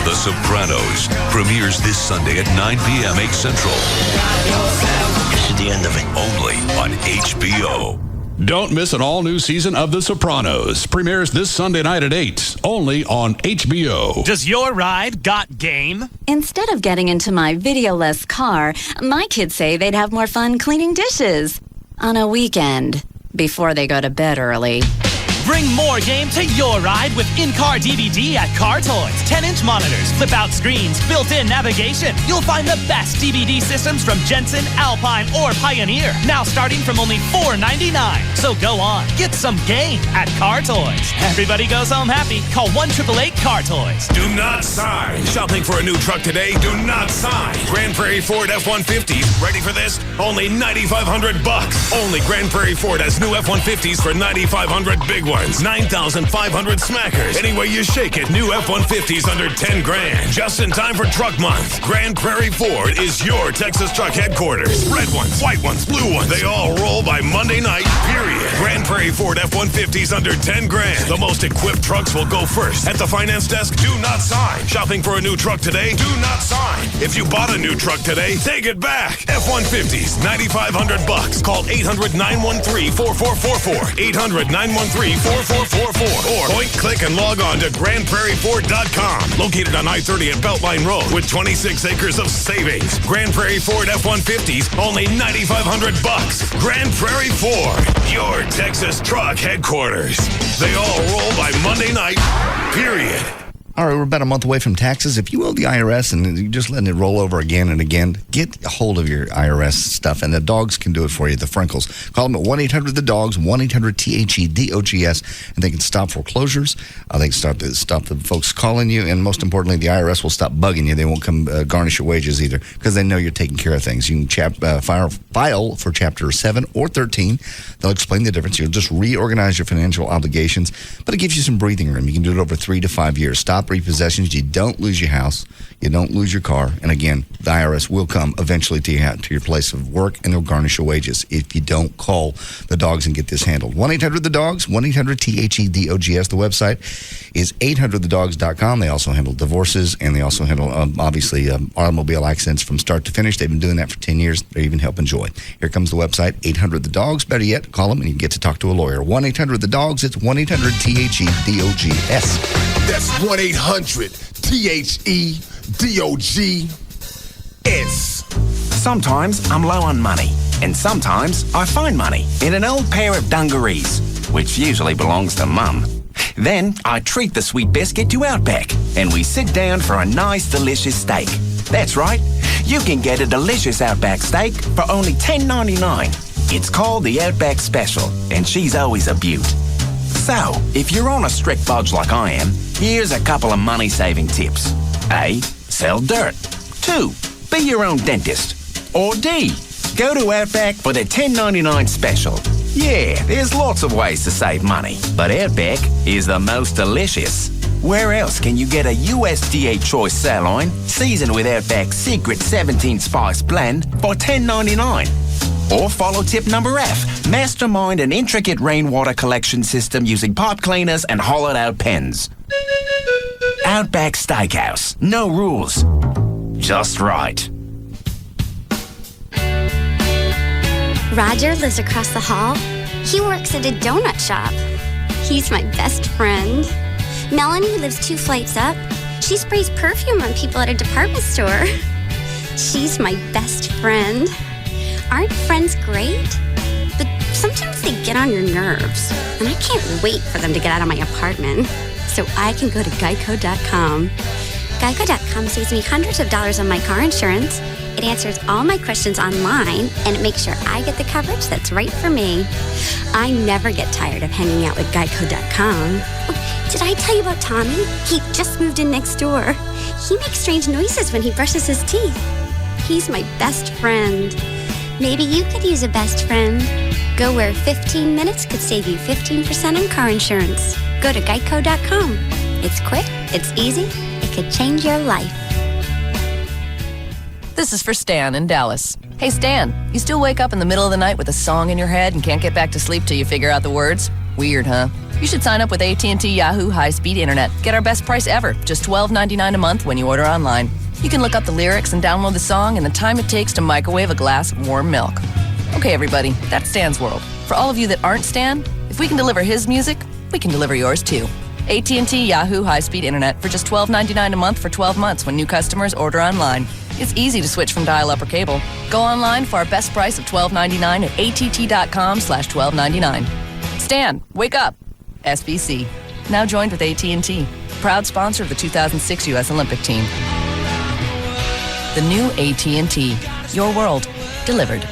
The Sopranos premieres this Sunday at 9 p.m. 8 Central. This is the end of it. Only on HBO. Don't miss an all-new season of The Sopranos. Premieres this Sunday night at 8, only on HBO. Does your ride got game? Instead of getting into my video-less car, my kids say they'd have more fun cleaning dishes on a weekend before they go to bed early. Bring more game to your ride with in-car DVD at Car Toys. 10-inch monitors, flip-out screens, built-in navigation. You'll find the best DVD systems from Jensen, Alpine, or Pioneer. Now starting from only $4.99. So go on, get some game at Car Toys. Everybody goes home happy. Call 1-888-CAR Toys. Do not sign. Shopping for a new truck today? Do not sign. Grand Prairie Ford F-150s. Ready for this? Only $9,500 bucks. Only Grand Prairie Ford has new F-150s for $9,500 big ones. 9,500 smackers. Any way you shake it, new F-150s under 10 grand. Just in time for Truck Month. Grand Prairie Ford is your Texas truck headquarters. Red ones, white ones, blue ones. They all roll by Monday night, period. Grand Prairie Ford F-150s under 10 grand. The most equipped trucks will go first. At the finance desk, do not sign. Shopping for a new truck today? Do not sign. If you bought a new truck today, take it back. F-150s, $9,500 bucks. Call 800-913-4444. 800-913-4444. Or point, click, and log on to GrandPrairieFord.com. Located on I-30 at Beltline Road with 26 acres of savings. Grand Prairie Ford F-150s, only $9,500 bucks. Grand Prairie Ford, your Texas truck headquarters. They all roll by Monday night, period. All right, we're about a month away from taxes. If you owe the IRS and you're just letting it roll over again and again, get a hold of your IRS stuff, and the dogs can do it for you, the Frenkles. Call them at 1-800-THE-DOGS, 1-800-THEDOGS, and they can stop foreclosures. They can stop the folks calling you, and most importantly, the IRS will stop bugging you. They won't come garnish your wages either because they know you're taking care of things. You can file for Chapter 7 or 13. They'll explain the difference. You'll just reorganize your financial obligations, but it gives you some breathing room. You can do it over 3 to 5 years. Stop repossessions. You don't lose your house. You don't lose your car. And again, the IRS will come eventually to your place of work, and they'll garnish your wages if you don't call the dogs and get this handled. 1-800-THE-DOGS, 1-800-THEDOGS. The website is 800thedogs.com. They also handle divorces, and they also handle, obviously, automobile accidents from start to finish. They've been doing that for 10 years. They even help Joy. Here comes the website, 800-THE-DOGS. Better yet, call them and you can get to talk to a lawyer. 1-800-THE-DOGS. It's 1-800-THEDOGS. That's 1-800-THEDOGS. Sometimes I'm low on money, and sometimes I find money in an old pair of dungarees, which usually belongs to Mum. Then I treat the sweet biscuit to Outback, and we sit down for a nice, delicious steak. That's right, you can get a delicious Outback steak for only $10.99. It's called the Outback Special, and she's always a beaut. So, if you're on a strict budge like I am, here's a couple of money-saving tips. A, sell dirt. 2, be your own dentist. Or D, go to Outback for the $10.99 special. Yeah, there's lots of ways to save money, but Outback is the most delicious. Where else can you get a USDA choice sirloin seasoned with Outback's secret 17-spice blend for $10.99? Or follow tip number F, mastermind an intricate rainwater collection system using pipe cleaners and hollowed-out pens. Outback Steakhouse. No rules. Just right. Roger lives across the hall. He works at a donut shop. He's my best friend. Melanie lives 2 flights up. She sprays perfume on people at a department store. She's my best friend. Aren't friends great? But sometimes they get on your nerves, and I can't wait for them to get out of my apartment so I can go to Geico.com. Geico.com saves me hundreds of dollars on my car insurance. It answers all my questions online, and it makes sure I get the coverage that's right for me. I never get tired of hanging out with Geico.com. Oh, did I tell you about Tommy? He just moved in next door. He makes strange noises when he brushes his teeth. He's my best friend. Maybe you could use a best friend. Go where 15 minutes could save you 15% on car insurance. Go to Geico.com. It's quick, it's easy, it could change your life. This is for Stan in Dallas. Hey Stan, you still wake up in the middle of the night with a song in your head and can't get back to sleep till you figure out the words? Weird, huh? You should sign up with AT&T Yahoo high-speed internet. Get our best price ever, just $12.99 a month when you order online. You can look up the lyrics and download the song in the time it takes to microwave a glass of warm milk. Okay, everybody, that's Stan's world. For all of you that aren't Stan, if we can deliver his music, we can deliver yours too. AT&T Yahoo high-speed internet for just $12.99 a month for 12 months when new customers order online. It's easy to switch from dial-up or cable. Go online for our best price of $12.99 at att.com/12.99. Stan, wake up. SBC. Now joined with AT&T. Proud sponsor of the 2006 U.S. Olympic team. The new AT&T. Your world. Delivered.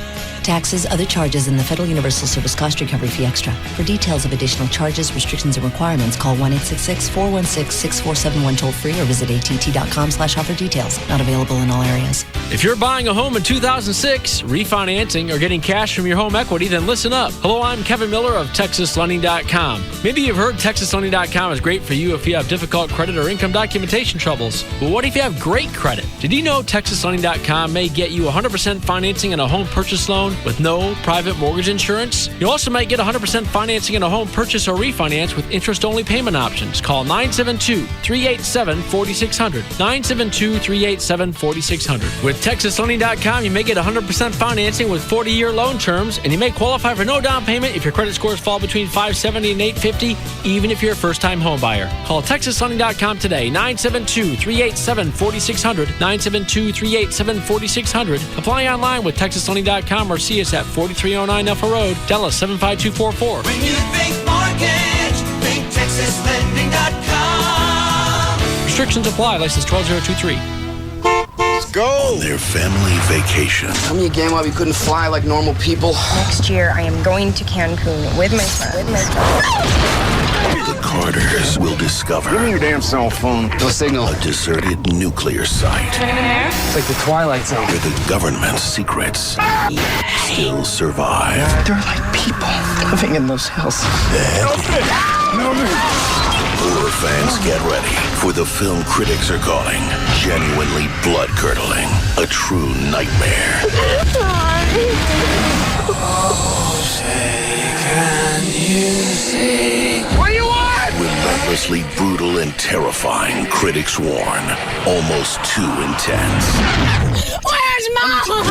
Taxes, other charges, and the Federal Universal Service Cost Recovery Fee Extra. For details of additional charges, restrictions, and requirements, call 1-866-416-6471 toll-free or visit att.com/offer details. Not available in all areas. If you're buying a home in 2006, refinancing, or getting cash from your home equity, then listen up. Hello, I'm Kevin Miller of TexasLending.com. Maybe you've heard TexasLending.com is great for you if you have difficult credit or income documentation troubles. But what if you have great credit? Did you know TexasLending.com may get you 100% financing in a home purchase loan with no private mortgage insurance? You also might get 100% financing in a home purchase or refinance with interest-only payment options. Call 972-387-4600. 972-387-4600. With TexasLending.com, you may get 100% financing with 40-year loan terms, and you may qualify for no down payment if your credit scores fall between 570 and 850, even if you're a first-time home buyer. Call TexasLending.com today, 972-387-4600, 972-387-4600. Apply online with TexasLending.com or see us at 4309 Alpha Road, Dallas 75244. When you think mortgage, think TexasLending.com. Restrictions apply. License 12023. Let's go. On their family vacation. Tell me again why we couldn't fly like normal people. Next year, I am going to Cancun with my friend. The Carters will discover. Give me your damn cell phone. No signal. A deserted nuclear site. It's like the Twilight Zone. Where the government's secrets still survive. They're like people living in those hills. Horror fans, get ready for the film critics are calling genuinely blood-curdling, a true nightmare. Oh, say, can you see? What do you want? Relentlessly brutal and terrifying, critics warn. Almost too intense. Where's Mom?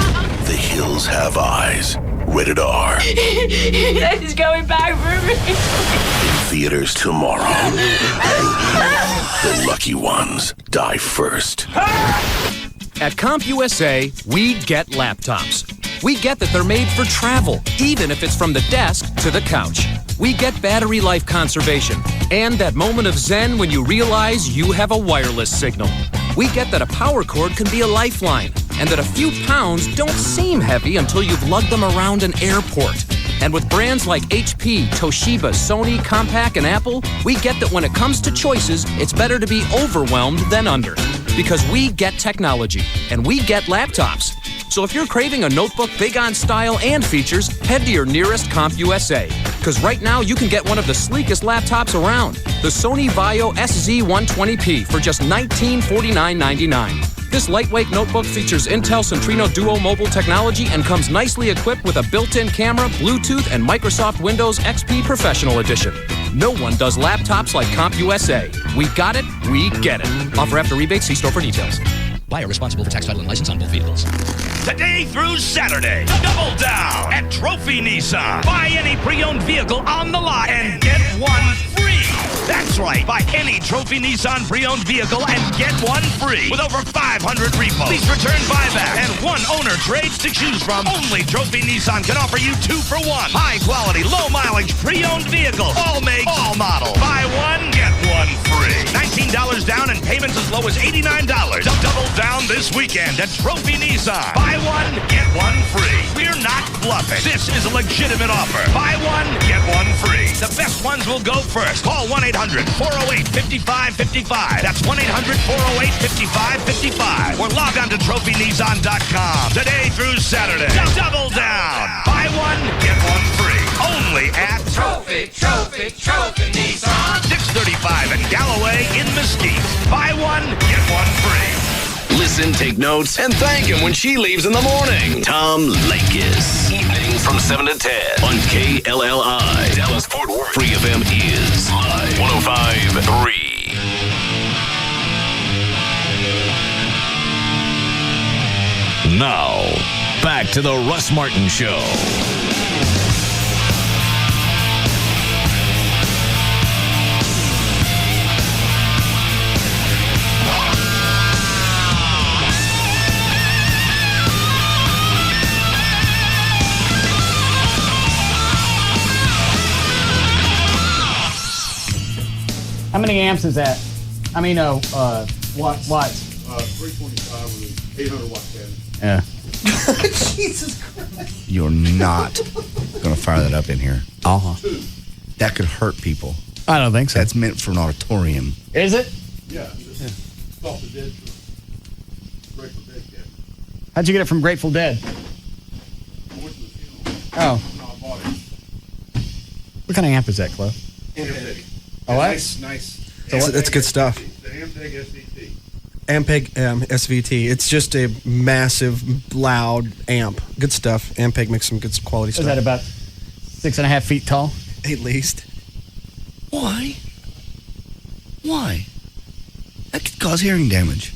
The Hills Have Eyes. Rated R. Daddy's going back for me. In theaters tomorrow. The lucky ones die first. At CompUSA, we get laptops. We get that they're made for travel, even if it's from the desk to the couch. We get battery life conservation and that moment of zen when you realize you have a wireless signal. We get that a power cord can be a lifeline and that a few pounds don't seem heavy until you've lugged them around an airport. And with brands like HP, Toshiba, Sony, Compaq, and Apple, we get that when it comes to choices, it's better to be overwhelmed than under. Because we get technology, and we get laptops. So if you're craving a notebook big on style and features, head to your nearest CompUSA. Because right now you can get one of the sleekest laptops around, the Sony Vaio SZ120p for just $1949.99. This lightweight notebook features Intel Centrino Duo mobile technology and comes nicely equipped with a built-in camera, Bluetooth, and Microsoft Windows XP Professional Edition. No one does laptops like CompUSA. We got it, we get it. Offer after rebate, see store for details. Buyer responsible for tax, title, and license on both vehicles. Today through Saturday, double down at Trophy Nissan. Buy any pre-owned vehicle on the lot and get one free. That's right. Buy any Trophy Nissan pre-owned vehicle and get one free with over 500 repos. Please return buyback and one owner trades to choose from. Only Trophy Nissan can offer you 2 for 1. High quality, low mileage pre-owned vehicle. All makes, all model. Buy one, get one free. $19 down and payments as low as $89. Double down this weekend at Trophy Nissan. Buy one, get one free. We're not bluffing. This is a legitimate offer. Buy one, get one free. The best ones will go first. Call 1-800-408-5555. That's 1-800-408-5555. Or log on to trophynissan.com today through Saturday. Double down. Buy one, get one free. Only at Trophy Nissan. 635 in Galloway in Mesquite. Buy one, get one free. Listen, take notes, and thank him when she leaves in the morning. Tom Lakis. Evenings from 7 to 10 on KLLI. Dallas Fort Worth. Free FM is live. 105.3. Now, back to the Russ Martin Show. many amps is that? I mean, watts. 325 with an 800 watt cabinet. Yeah. Jesus Christ. You're not going to fire that up in here. That could hurt people. I don't think so. That's meant for an auditorium. Is it? Yeah. Off the dead Grateful Dead cabinet. How'd you get it from Grateful Dead? Oh. What kind of amp is that, Chloe? Ampeg. Oh, what? Nice. It's good stuff. The Ampeg SVT. Ampeg SVT. It's just a massive, loud amp. Good stuff. Ampeg makes some good quality stuff. Is that about 6.5 feet tall? At least. Why? That could cause hearing damage.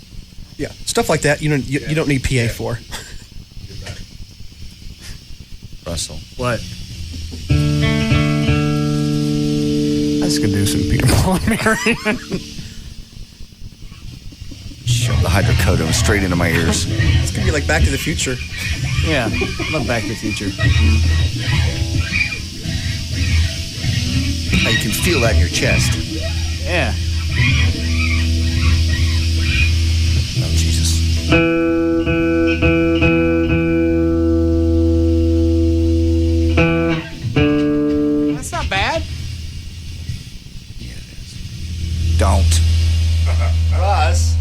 Yeah, stuff like that. You don't need PA for. Russell. What? That's gonna do some Peter Paul and Mary. Shove the hydrocodone straight into my ears. It's gonna be like Back to the Future. Yeah, love Back to the Future. Oh, you can feel that in your chest. Yeah. Oh, Jesus. That's not bad. Yeah, it is. Don't. Russ.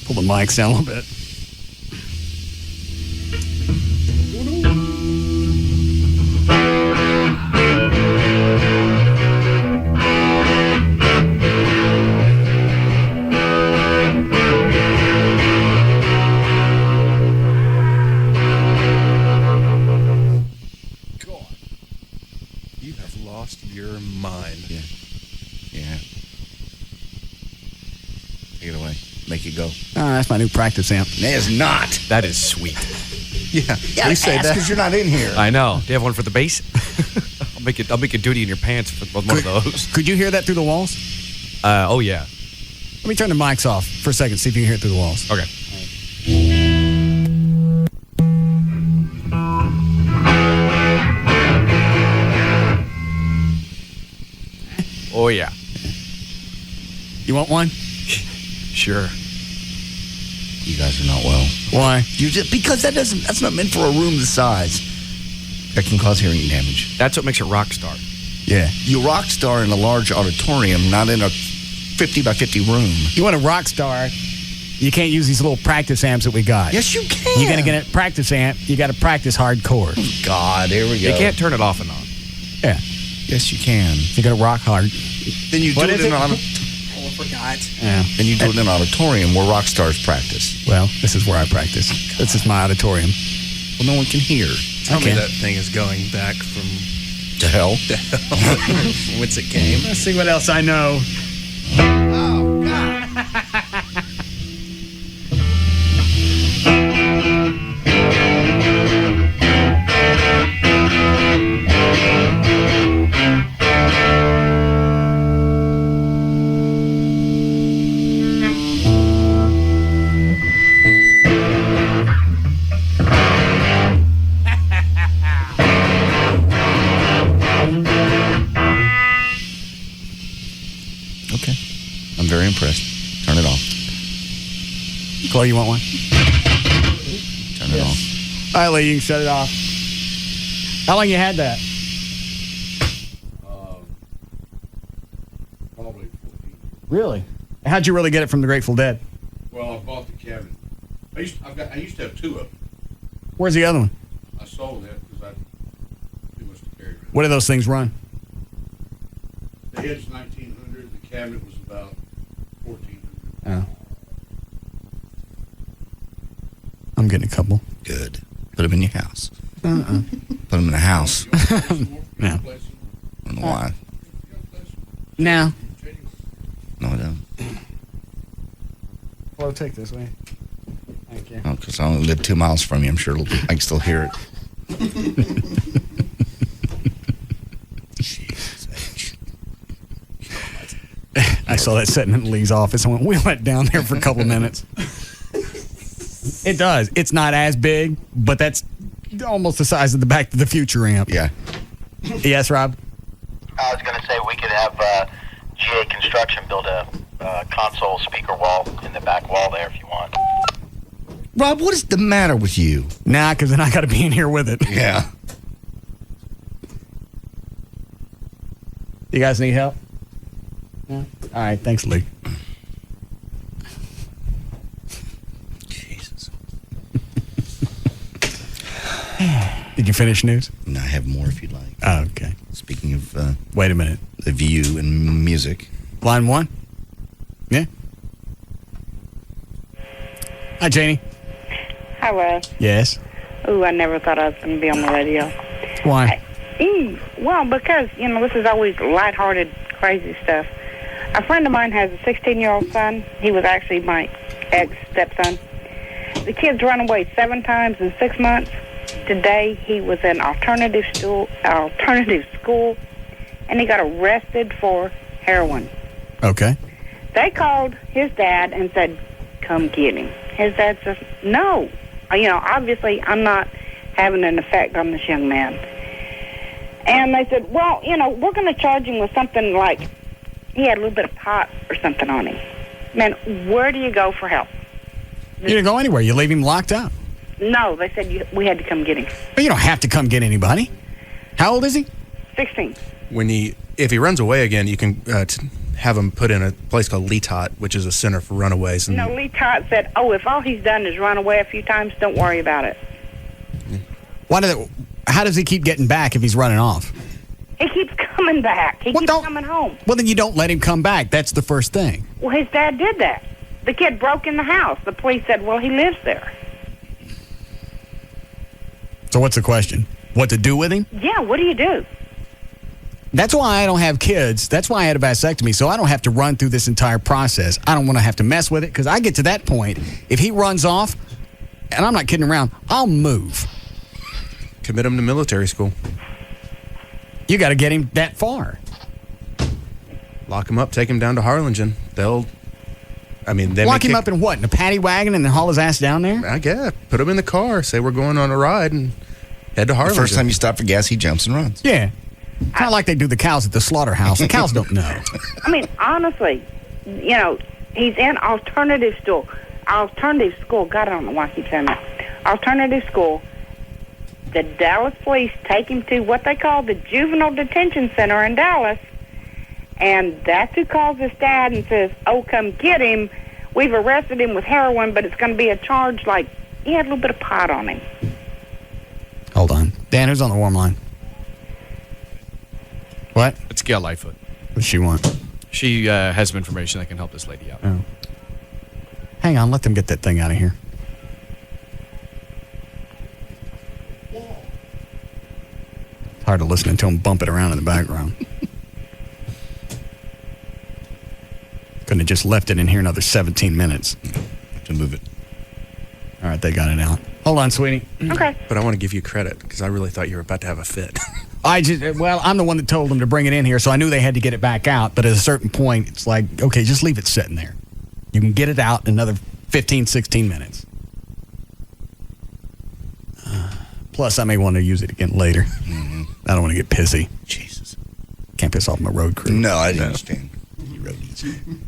Pull the mics down a little bit. You have lost your mind. Yeah. Take it away. Make it go. Oh, that's my new practice amp. It is not. That is sweet. Yeah. We say that because you're not in here. I know. Do you have one for the bass? I'll make a duty in your pants for one of those. Could you hear that through the walls? Oh yeah. Let me turn the mics off for a second, see if you can hear it through the walls. Okay. Oh yeah. You want one? Sure. You guys are not well. Why? Because that's not meant for a room this size. That can cause hearing damage. That's what makes a rock star. Yeah. You rock star in a large auditorium, not in a 50 by 50 room. You want a rock star, you can't use these little practice amps that we got. Yes, you can. You're going to get a practice amp, you got to practice hardcore. Oh, God, here we go. You can't turn it off and on. Yeah. Yes, you can. You got to rock hard. Then you do it in an I forgot. Yeah. Then you do it in an auditorium where rock stars practice. Well, this is where I practice. This is my auditorium. Well, no one can hear. Tell me that thing is going back from to hell. Whence it came. Let's see what else I know. Oh, God. Okay. I'm very impressed. Turn it off. Chloe, you want one? Turn it off. All right, Lee, you can shut it off. How long you had that? Probably 14. Really? How'd you really get it from the Grateful Dead? Well, I bought the cabinet. I used to have two of them. Where's the other one? I sold that because I too much to carry around. What do those things run? The head's 1900. The cabinet was about 1400. Oh. I'm getting a couple. Good. Put them in your house. Uh-uh. Put them in a house. Yeah. I don't know why. No. No, I don't. Flo, take this way. Thank you. Oh, because I only live 2 miles from you. I'm sure I can still hear it. I saw that sitting in Lee's office. I went, we went down there for a couple of minutes. It does. It's not as big, but that's almost the size of the Back to the Future amp. Yeah. Yes, Rob? I was going to say we could have GA Construction build a console speaker wall in the back wall there if you want. Rob, what is the matter with you? Nah, because then I got to be in here with it. Yeah. You guys need help? No? All right, thanks, Lee. Jesus. Did you finish news? No, I have more if you'd like. Oh, okay. Speaking of... Wait a minute. The View and music. Line 1? Yeah. Hi, Janie. Hi, Russ. Yes. Ooh, I never thought I was going to be on the radio. Why? Well, because, this is always lighthearted, crazy stuff. A friend of mine has a 16-year-old son. He was actually my ex-stepson. The kid's run away 7 times in 6 months. Today, he was in alternative school, and he got arrested for heroin. Okay. They called his dad and said, come get him. His dad says, no. Obviously, I'm not having an effect on this young man. And they said, well, we're going to charge him with something like he had a little bit of pot or something on him. Man, where do you go for help? You didn't go anywhere. You leave him locked up. No, they said we had to come get him. But you don't have to come get anybody. How old is he? 16. If he runs away again, you can have him put in a place called Letot, which is a center for runaways. And Lee Tot said, if all he's done is run away a few times, don't worry about it. How does he keep getting back if he's running off? He keeps coming back. He keeps coming home. Well, then you don't let him come back. That's the first thing. Well, his dad did that. The kid broke in the house. The police said, well, he lives there. So what's the question? What to do with him? Yeah, what do you do? That's why I don't have kids. That's why I had a vasectomy, so I don't have to run through this entire process. I don't want to have to mess with it, because I get to that point, if he runs off, and I'm not kidding around, I'll move. Commit him to military school. You got to get him that far. Lock him up, take him down to Harlingen. They Lock him up in what? In a paddy wagon and then haul his ass down there? I guess. Put him in the car. Say we're going on a ride and head to Harlingen. The first time you stop for gas, he jumps and runs. Yeah. Kind of like they do the cows at the slaughterhouse. The cows don't know. Honestly, he's in alternative school. Alternative school. God, I don't know why I keep saying that. Alternative school. The Dallas police take him to what they call the Juvenile Detention Center in Dallas. And that's who calls his dad and says, come get him. We've arrested him with heroin, but it's going to be a charge like he had a little bit of pot on him. Hold on. Dan, who's on the warm line? What? It's Gail Lightfoot. What does she want? She has some information that can help this lady out. Oh. Hang on. Let them get that thing out of here. It's hard to listen to him bump it around in the background. Couldn't have just left it in here another 17 minutes. Have to move it. All right, they got it out. Hold on, sweetie. Okay. But I want to give you credit because I really thought you were about to have a fit. I'm the one that told them to bring it in here, so I knew they had to get it back out. But at a certain point, it's like, okay, just leave it sitting there. You can get it out in another 15, 16 minutes. Plus, I may want to use it again later. Mm-hmm. I don't want to get pissy. Jesus. Can't piss off my road crew. No, I didn't understand. You roadies.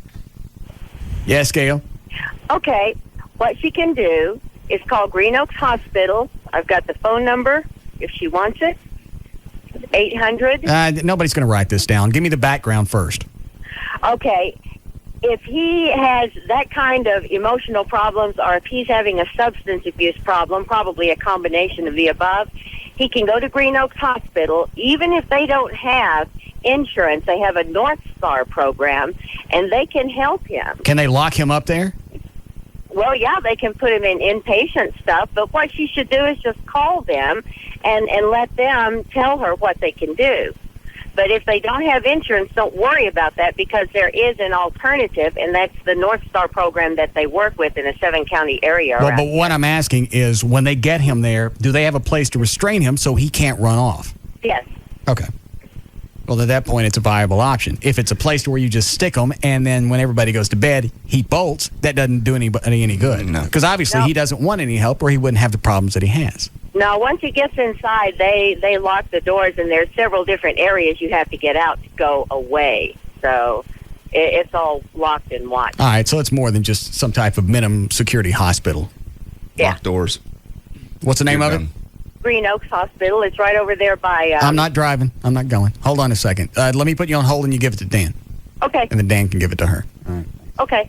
Yes, Gail? Okay. What she can do is call Green Oaks Hospital. I've got the phone number if she wants it. 800. Nobody's going to write this down. Give me the background first. Okay. If he has that kind of emotional problems or if he's having a substance abuse problem, probably a combination of the above, he can go to Green Oaks Hospital. Even if they don't have insurance, they have a North Star program, and they can help him. Can they lock him up there? Well, yeah, they can put him in inpatient stuff, but what she should do is just call them and let them tell her what they can do. But if they don't have insurance, don't worry about that because there is an alternative, and that's the North Star program that they work with in a 7-county area. Well, but what I'm asking is when they get him there, do they have a place to restrain him so he can't run off? Yes. Okay. Well, at that point, it's a viable option. If it's a place where you just stick him, and then when everybody goes to bed, he bolts, that doesn't do anybody any good. No. Because obviously he doesn't want any help or he wouldn't have the problems that he has. Now, once he gets inside, they lock the doors, and there's several different areas you have to get out to go away. So It's all locked and watched. All right, so it's more than just some type of minimum security hospital. Yeah. Locked doors. What's the name of it? Green Oaks Hospital. It's right over there by... I'm not driving. I'm not going. Hold on a second. Let me put you on hold and you give it to Dan. Okay. And then Dan can give it to her. All right. Okay.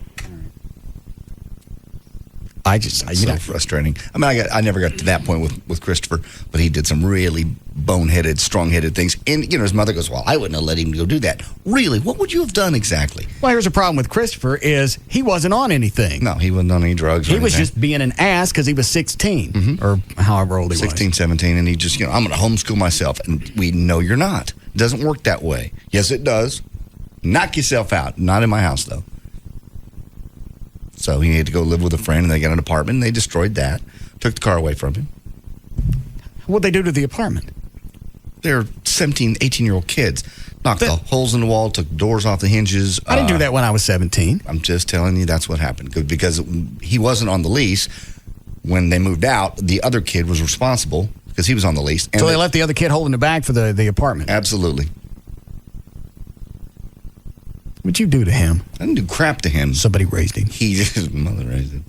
So frustrating. I mean, I never got to that point with Christopher, but he did some really boneheaded, strong-headed things. And, his mother goes, well, I wouldn't have let him go do that. Really? What would you have done exactly? Well, here's the problem with Christopher is he wasn't on anything. No, he wasn't on any drugs or He was anything. just being an ass because he was 16 or however old he 16, 17, and he just, I'm going to homeschool myself. And we know you're not. It doesn't work that way. Yes, it does. Knock yourself out. Not in my house, though. So he had to go live with a friend, and they got an apartment, and they destroyed that. Took the car away from him. What'd they do to the apartment? They're 17, 18-year-old kids. Knocked the holes in the wall, took doors off the hinges. I didn't do that when I was 17. I'm just telling you that's what happened. Because he wasn't on the lease. When they moved out, the other kid was responsible because he was on the lease. And So they left the other kid holding the bag for the apartment? Absolutely. What'd you do to him? I didn't do crap to him. Somebody raised him. His mother raised him.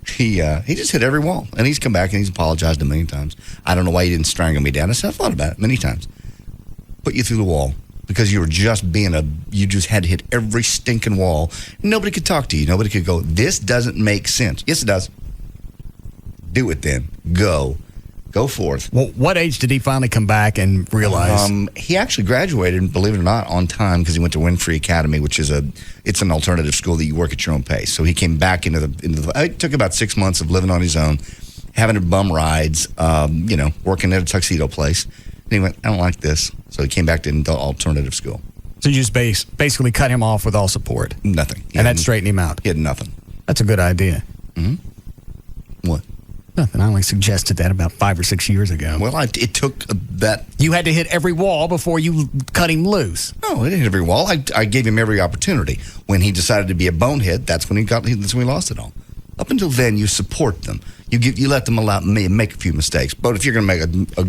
He just hit every wall. And he's come back and he's apologized a million times. I don't know why he didn't strangle me down. I said, I thought about it many times. Put you through the wall. Because you were just you just had to hit every stinking wall. Nobody could talk to you. Nobody could go, this doesn't make sense. Yes, it does. Do it then. Go forth. Well, what age did he finally come back and realize? He actually graduated, believe it or not, on time because he went to Winfrey Academy, which is it's an alternative school that you work at your own pace. So he came back into the. It took about 6 months of living on his own, having bum rides, working at a tuxedo place. And he went, I don't like this. So he came back to the alternative school. So you just basically cut him off with all support? Nothing. And that straightened him out? He had nothing. That's a good idea. Mm-hmm. What? Nothing. I only suggested that about 5 or 6 years ago. Well, it took that. You had to hit every wall before you cut him loose. No, I didn't hit every wall. I gave him every opportunity. When he decided to be a bonehead, that's when he lost it all. Up until then, you support them. You let them make a few mistakes. But if you're going to make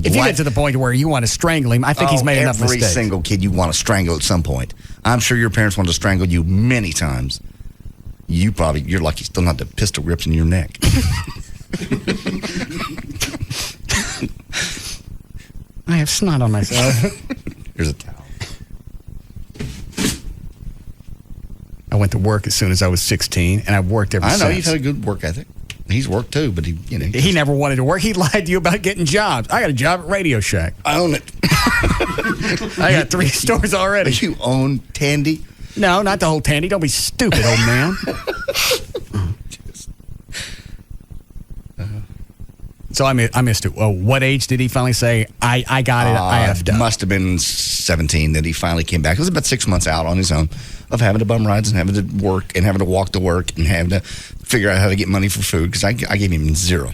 if you get to the point where you want to strangle him, I think he's made enough mistakes. Every single kid you want to strangle at some point. I'm sure your parents wanted to strangle you many times. You're lucky still not the pistol rips in your neck. I have snot on myself. Here's a towel. I went to work as soon as I was 16, and I've worked ever since. I know, you've had a good work ethic. He's worked too, but he never wanted to work. He lied to you about getting jobs. I got a job at Radio Shack. I own it. I got 3 stores already. You own Tandy? No, not the whole Tandy. Don't be stupid, old man. So I missed it. Well, what age did he finally say, I got it, I effed up? Must have been 17 that he finally came back. It was about 6 months out on his own of having to bum rides and having to work and having to walk to work and having to figure out how to get money for food because I gave him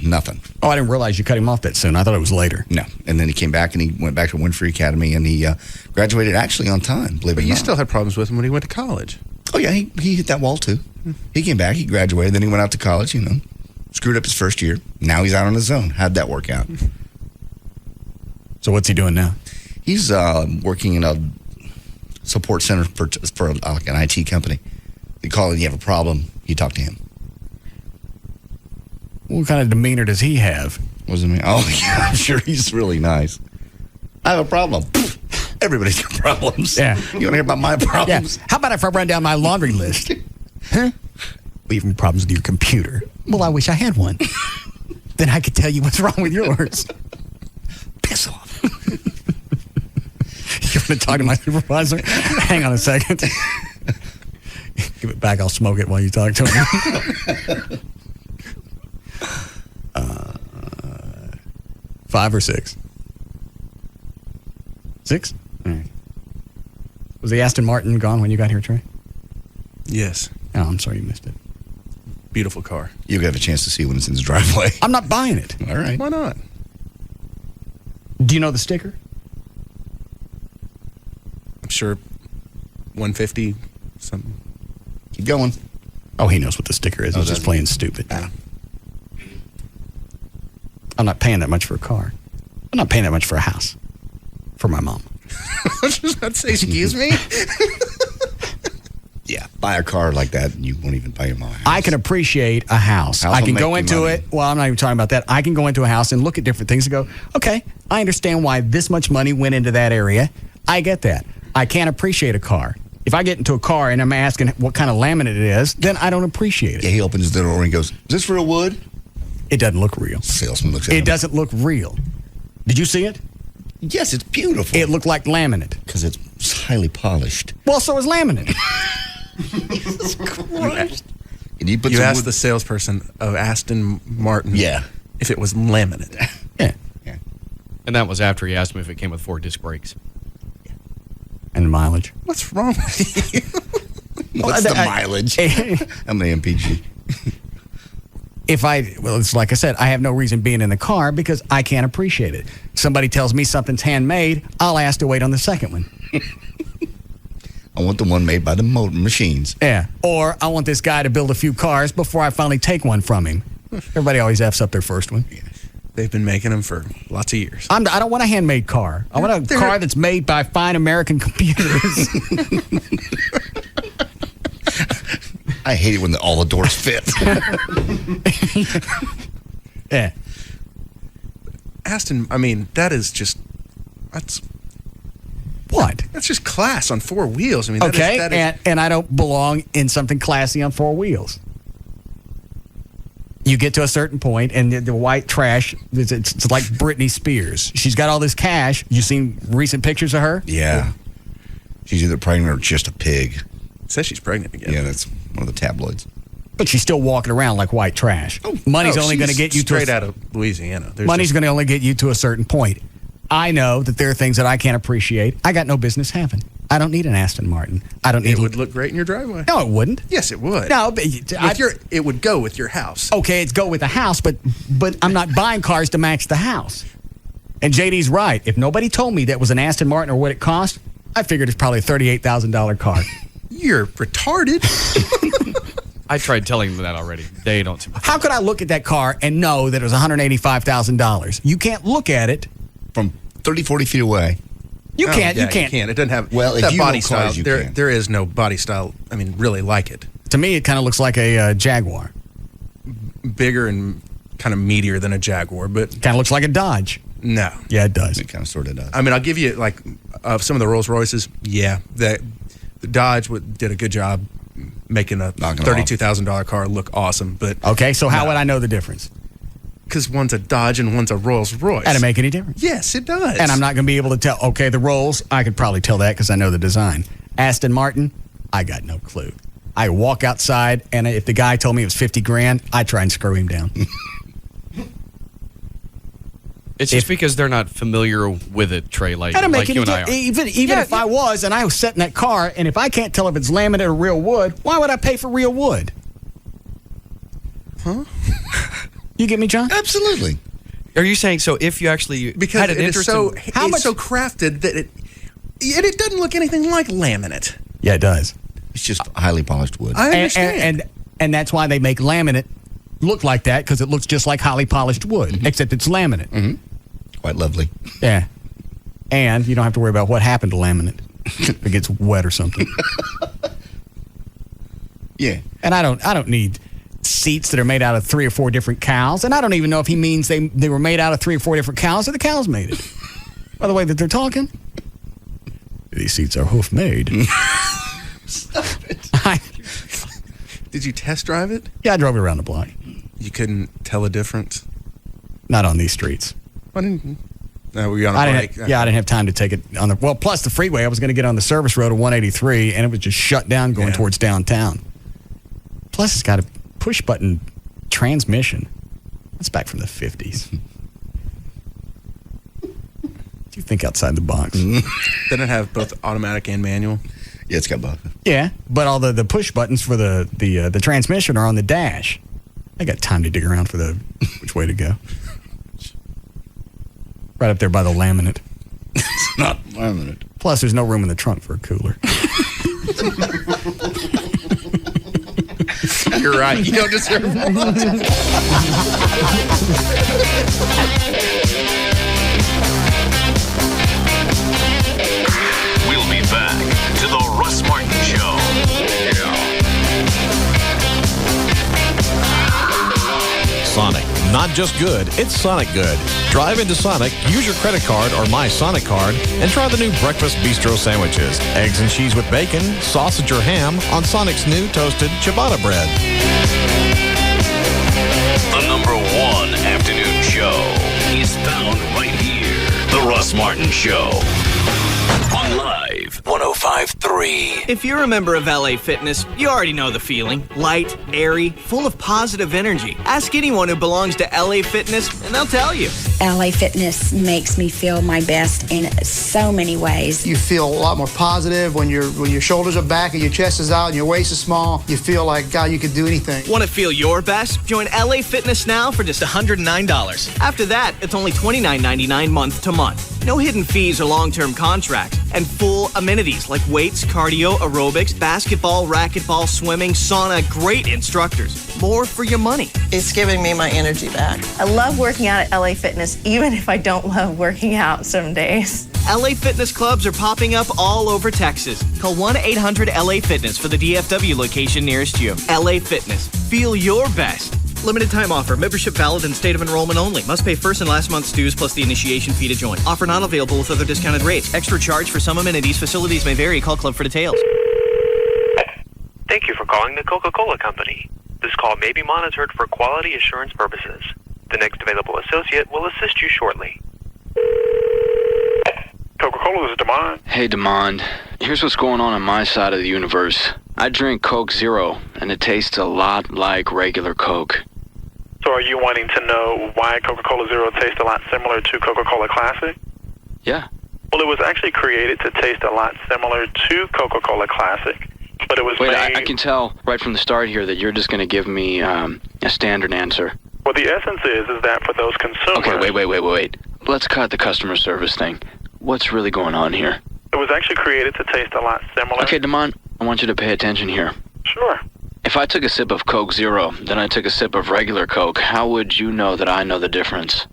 nothing. Oh, I didn't realize you cut him off that soon. I thought it was later. No. And then he came back and he went back to Winfrey Academy and he graduated actually on time, believe it or not. You still had problems with him when he went to college. Oh, yeah. He hit that wall too. He came back, he graduated, then he went out to college, screwed up his first year. Now he's out on his own. How'd that work out? So what's he doing now? He's working in a support center for like an IT company. They call it, you have a problem, you talk to him. What kind of demeanor does he have? What does it mean? Oh, yeah, I'm sure he's really nice. I have a problem. Everybody's got problems. Yeah. You want to hear about my problems? Yeah. How about if I run down my laundry list? Huh? Even problems with your computer. Well, I wish I had one. Then I could tell you what's wrong with yours. Piss off. You want to talk to my supervisor? Hang on a second. Give it back. I'll smoke it while you talk to him. 5 or 6? 6? All right. Was the Aston Martin gone when you got here, Trey? Yes. Oh, I'm sorry you missed it. Beautiful car. You'll have a chance to see when it's in his driveway. I'm not buying it. All right. Why not? Do you know the sticker? I'm sure 150 something. Keep going. Oh, he knows what the sticker is. He's just playing stupid. I'm not paying that much for a car. I'm not paying that much for a house. For my mom. I was just about to say, excuse me? Yeah, buy a car like that and you won't even pay my house. I can appreciate a house. I can go into it. Well, I'm not even talking about that. I can go into a house and look at different things and go, okay, I understand why this much money went into that area. I get that. I can't appreciate a car. If I get into a car and I'm asking what kind of laminate it is, then I don't appreciate it. Yeah, he opens the door and goes, is this real wood? It doesn't look real. Salesman looks at him. It doesn't look real. Did you see it? Yes, it's beautiful. It looked like laminate. Because it's highly polished. Well, so is laminate. Jesus Christ. You asked the salesperson of Aston Martin if it was laminate. Yeah. And that was after he asked him if it came with 4 disc brakes. And mileage. What's wrong with you? What's the mileage? How many MPG? It's like I said, I have no reason being in the car because I can't appreciate it. Somebody tells me something's handmade, I'll ask to wait on the second one. I want the one made by the motor machines. Yeah. Or I want this guy to build a few cars before I finally take one from him. Everybody always F's up their first one. They've been making them for lots of years. I don't want a handmade car. I want a car that's made by fine American computers. I hate it when all the doors fit. Yeah. Aston, I mean, that's what? That's just class on 4 wheels. I mean, and I don't belong in something classy on 4 wheels. You get to a certain point, and the white trash, it's like Britney Spears. She's got all this cash. You seen recent pictures of her? Yeah. She's either pregnant or just a pig. It says she's pregnant again. Yeah, that's one of the tabloids. But she's still walking around like white trash. Money's only going to get you straight out of Louisiana. Money's going to only get you to a certain point. I know that there are things that I can't appreciate. I got no business having. I don't need an Aston Martin. I don't need. It would look great in your driveway. No, it wouldn't. Yes, it would. No, but it would go with your house. Okay, it's go with the house, but I'm not buying cars to match the house. And JD's right. If nobody told me that was an Aston Martin or what it cost, I figured it's probably a $38,000 car. You're retarded. I tried telling them that already. They don't. How could I look at that car and know that it was $185,000? You can't look at it from 30, 40 feet away. You can't. You can't. It doesn't have if you body know cars, style. There is no body style. I mean, really like it. To me, it kind of looks like a Jaguar. Bigger and kind of meatier than a Jaguar, but kind of looks like a Dodge. No. Yeah, it does. It kind of sort of does. I mean, I'll give you like some of the Rolls Royces. Yeah, the Dodge did a good job making a $32,000 car look awesome. But okay, so how would I know the difference? Because one's a Dodge and one's a Rolls Royce. Does it make any difference? Yes, it does. And I'm not going to be able to tell. Okay, the Rolls, I could probably tell that because I know the design. Aston Martin, I got no clue. I walk outside, and if the guy told me it was $50,000, I try and screw him down. It's just because they're not familiar with it, Trey, like you and I are. Even if I was, and I was sitting in that car, and if I can't tell if it's laminate or real wood, why would I pay for real wood? Huh? You get me, John? Absolutely. Are you saying so? If you actually because had an interest so in it's so crafted that it doesn't look anything like laminate. Yeah, it does. It's just highly polished wood. I understand, and that's why they make laminate look like that because it looks just like highly polished wood, except it's laminate. Mm-hmm. Quite lovely. Yeah, and you don't have to worry about what happened to laminate if it gets wet or something. Yeah, and I don't need seats that are made out of 3 or 4 different cows, and I don't even know if he means they were made out of 3 or 4 different cows or the cows made it. By the way that they're talking, these seats are hoof made. Stop it. Did you test drive it? Yeah, I drove it around the block. You couldn't tell a difference? Not on these streets. Why didn't? No, were you on a bike? I didn't have time to take it on the. Well, plus the freeway, I was going to get on the service road at 183, and it was just shut down going towards downtown. Plus, it's got a push-button transmission. That's back from the 50s. Do you think outside the box? Didn't it have both automatic and manual? Yeah, it's got both. Yeah, but all the push buttons for the transmission are on the dash. I got time to dig around for which way to go. Right up there by the laminate. It's not laminate. Plus, there's no room in the trunk for a cooler. You're right. You don't deserve one. We'll be back to the Russ Martin Show. Yeah. just good, it's Sonic good. Drive into Sonic, use your credit card or My Sonic card, and try the new Breakfast Bistro sandwiches. Eggs and cheese with bacon, sausage or ham on Sonic's new toasted ciabatta bread. The number one afternoon show is found right here. The Russ Martin Show. On Live 105.3. If you're a member of LA Fitness, you already know the feeling. Light, airy, full of positive energy. Ask anyone who belongs to LA Fitness and they'll tell you. LA Fitness makes me feel my best in so many ways. You feel a lot more positive when your shoulders are back and your chest is out and your waist is small. You feel like, God, you could do anything. Want to feel your best? Join LA Fitness now for just $109. After that, it's only $29.99 month to month. No hidden fees or long-term contracts. And full amenities like weights, cardio, aerobics, basketball, racquetball, swimming, sauna, great instructors. More for your money. It's giving me my energy back. I love working out at LA Fitness, even if I don't love working out some days. LA Fitness clubs are popping up all over Texas. Call 1-800-LA-FITNESS for the DFW location nearest you. LA Fitness. Feel your best. Limited time offer. Membership valid in state of enrollment only. Must pay first and last month's dues plus the initiation fee to join. Offer not available with other discounted rates. Extra charge for some amenities. Facilities may vary. Call club for details. Thank you for calling the Coca-Cola Company. This call may be monitored for quality assurance purposes. The next available associate will assist you shortly. Coca-Cola, this is Demond. Hey, Demond. Here's what's going on my side of the universe. I drink Coke Zero, and it tastes a lot like regular Coke. So are you wanting to know why Coca-Cola Zero tastes a lot similar to Coca-Cola Classic? Yeah. Well, it was actually created to taste a lot similar to Coca-Cola Classic, but it was Wait, made... I can tell right from the start here that you're just going to give me a standard answer. Well, the essence is that for those consumers... Okay, wait. Let's cut the customer service thing. What's really going on here? It was actually created to taste a lot similar... Okay, Demond, I want you to pay attention here. Sure. If I took a sip of Coke Zero, then I took a sip of regular Coke, how would you know that I know the difference?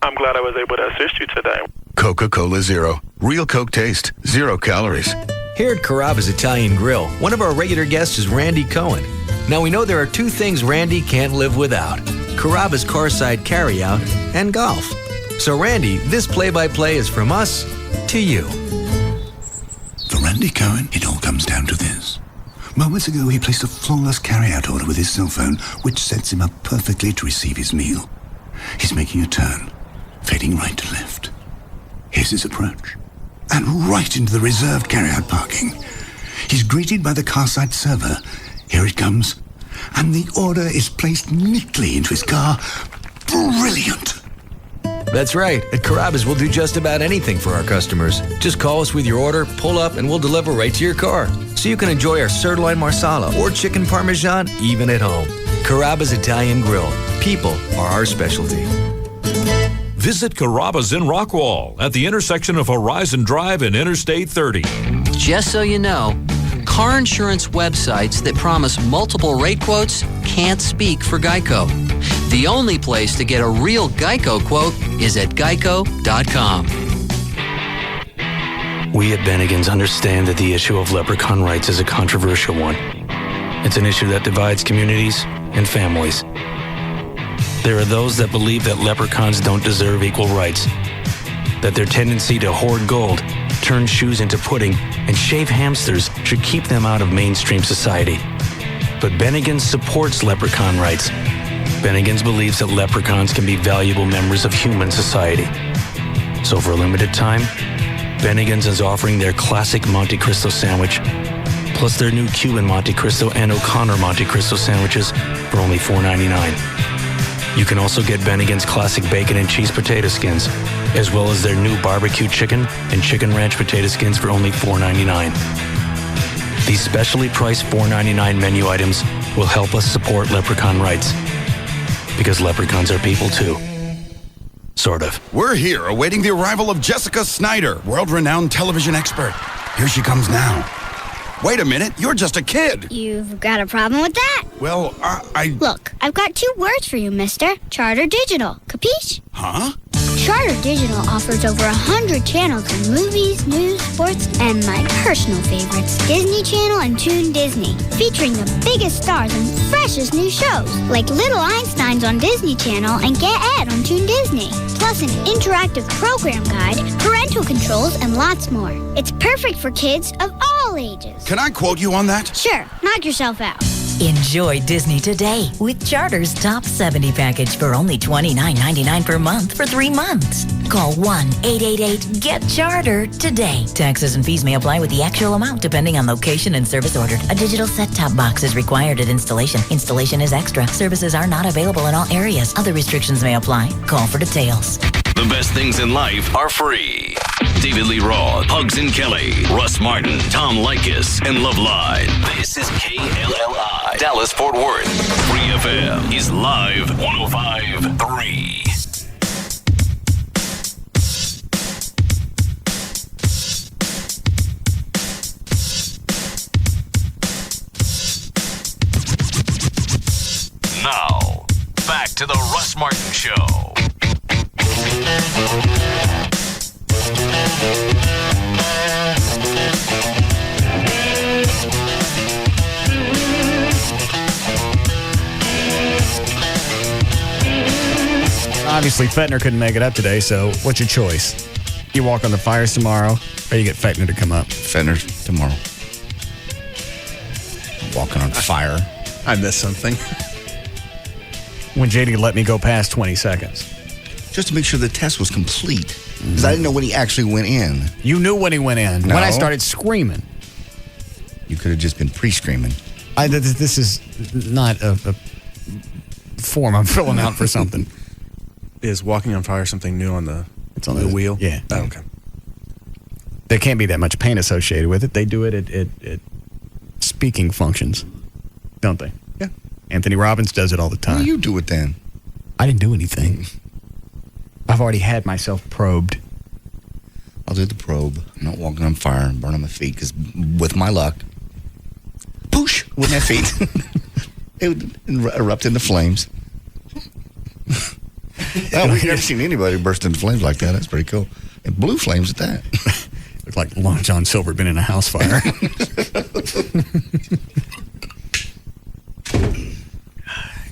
I'm glad I was able to assist you today. Coca-Cola Zero. Real Coke taste. 0 calories. Here at Carrabba's Italian Grill, one of our regular guests is Randy Cohen. Now we know there are two things Randy can't live without. Carrabba's Carside Carryout and golf. So Randy, this play-by-play is from us to you. For Randy Cohen, it all comes down to this. Moments ago, he placed a flawless carryout order with his cell phone, which sets him up perfectly to receive his meal. He's making a turn, fading right to left. Here's his approach, and right into the reserved carryout parking. He's greeted by the carside server. Here it comes, and the order is placed neatly into his car. Brilliant! That's right. At Carrabba's, we'll do just about anything for our customers. Just call us with your order, pull up, and we'll deliver right to your car. So you can enjoy our sirloin marsala or chicken parmesan even at home. Carrabba's Italian Grill. People are our specialty. Visit Carrabba's in Rockwall at the intersection of Horizon Drive and Interstate 30. Just so you know, car insurance websites that promise multiple rate quotes can't speak for Geico. The only place to get a real Geico quote is at geico.com. We at Bennigan's understand that the issue of leprechaun rights is a controversial one. It's an issue that divides communities and families. There are those that believe that leprechauns don't deserve equal rights, that their tendency to hoard gold, turn shoes into pudding, and shave hamsters should keep them out of mainstream society. But Bennigan's supports leprechaun rights. Bennigan's believes that leprechauns can be valuable members of human society. So for a limited time, Bennigan's is offering their classic Monte Cristo sandwich, plus their new Cuban Monte Cristo and O'Connor Monte Cristo sandwiches for only $4.99. You can also get Bennigan's classic bacon and cheese potato skins, as well as their new barbecue chicken and chicken ranch potato skins for only $4.99. These specially priced $4.99 menu items will help us support leprechaun rights. Because leprechauns are people too. Sort of. We're here awaiting the arrival of Jessica Snyder, world-renowned television expert. Here she comes now. Wait a minute, you're just a kid. You've got a problem with that? Well, I... Look, I've got 2 words for you, mister. Charter Digital. Capiche? Huh? Charter Digital offers over 100 channels of movies, news, sports, and my personal favorites, Disney Channel and Toon Disney, featuring the biggest stars and freshest new shows, like Little Einsteins on Disney Channel and Get Ed on Toon Disney. Plus an interactive program guide, parental controls, and lots more. It's perfect for kids of all ages. Can I quote you on that? Sure, knock yourself out. Enjoy Disney today with Charter's Top 70 package for only $29.99 per month for 3 months. Call 1-888-GET-CHARTER today. Taxes and fees may apply with the actual amount depending on location and service ordered. A digital set-top box is required at installation. Installation is extra. Services are not available in all areas. Other restrictions may apply. Call for details. The best things in life are free. David Lee Roth, Hugs and Kelly, Russ Martin, Tom Likas, and Loveline. This is KLLI, Dallas Fort Worth. Free FM is live 105.3. Now, back to the Russ Martin Show. Obviously, Fetner couldn't make it up today, so what's your choice? You walk on the fires tomorrow, or you get Fetner to come up? Fetner tomorrow. Walking on fire. I missed something. When JD let me go past 20 seconds. Just to make sure the test was complete. Because I didn't know when he actually went in. You knew when he went in. No. When I started screaming. You could have just been pre-screaming. This is not a form I'm filling out for something. Is walking on fire something new on the wheel? Yeah. Oh, okay. There can't be that much pain associated with it. They do it at speaking functions, don't they? Yeah. Anthony Robbins does it all the time. Well, you do it then. I didn't do anything. I've already had myself probed. I'll do the probe. I'm not walking on fire and burning my feet because with my luck, poosh, with my feet, it would erupt into flames. Well, we've never seen anybody burst into flames like that. That's pretty cool. And blue flames at that. Looked like Long John Silver had been in a house fire.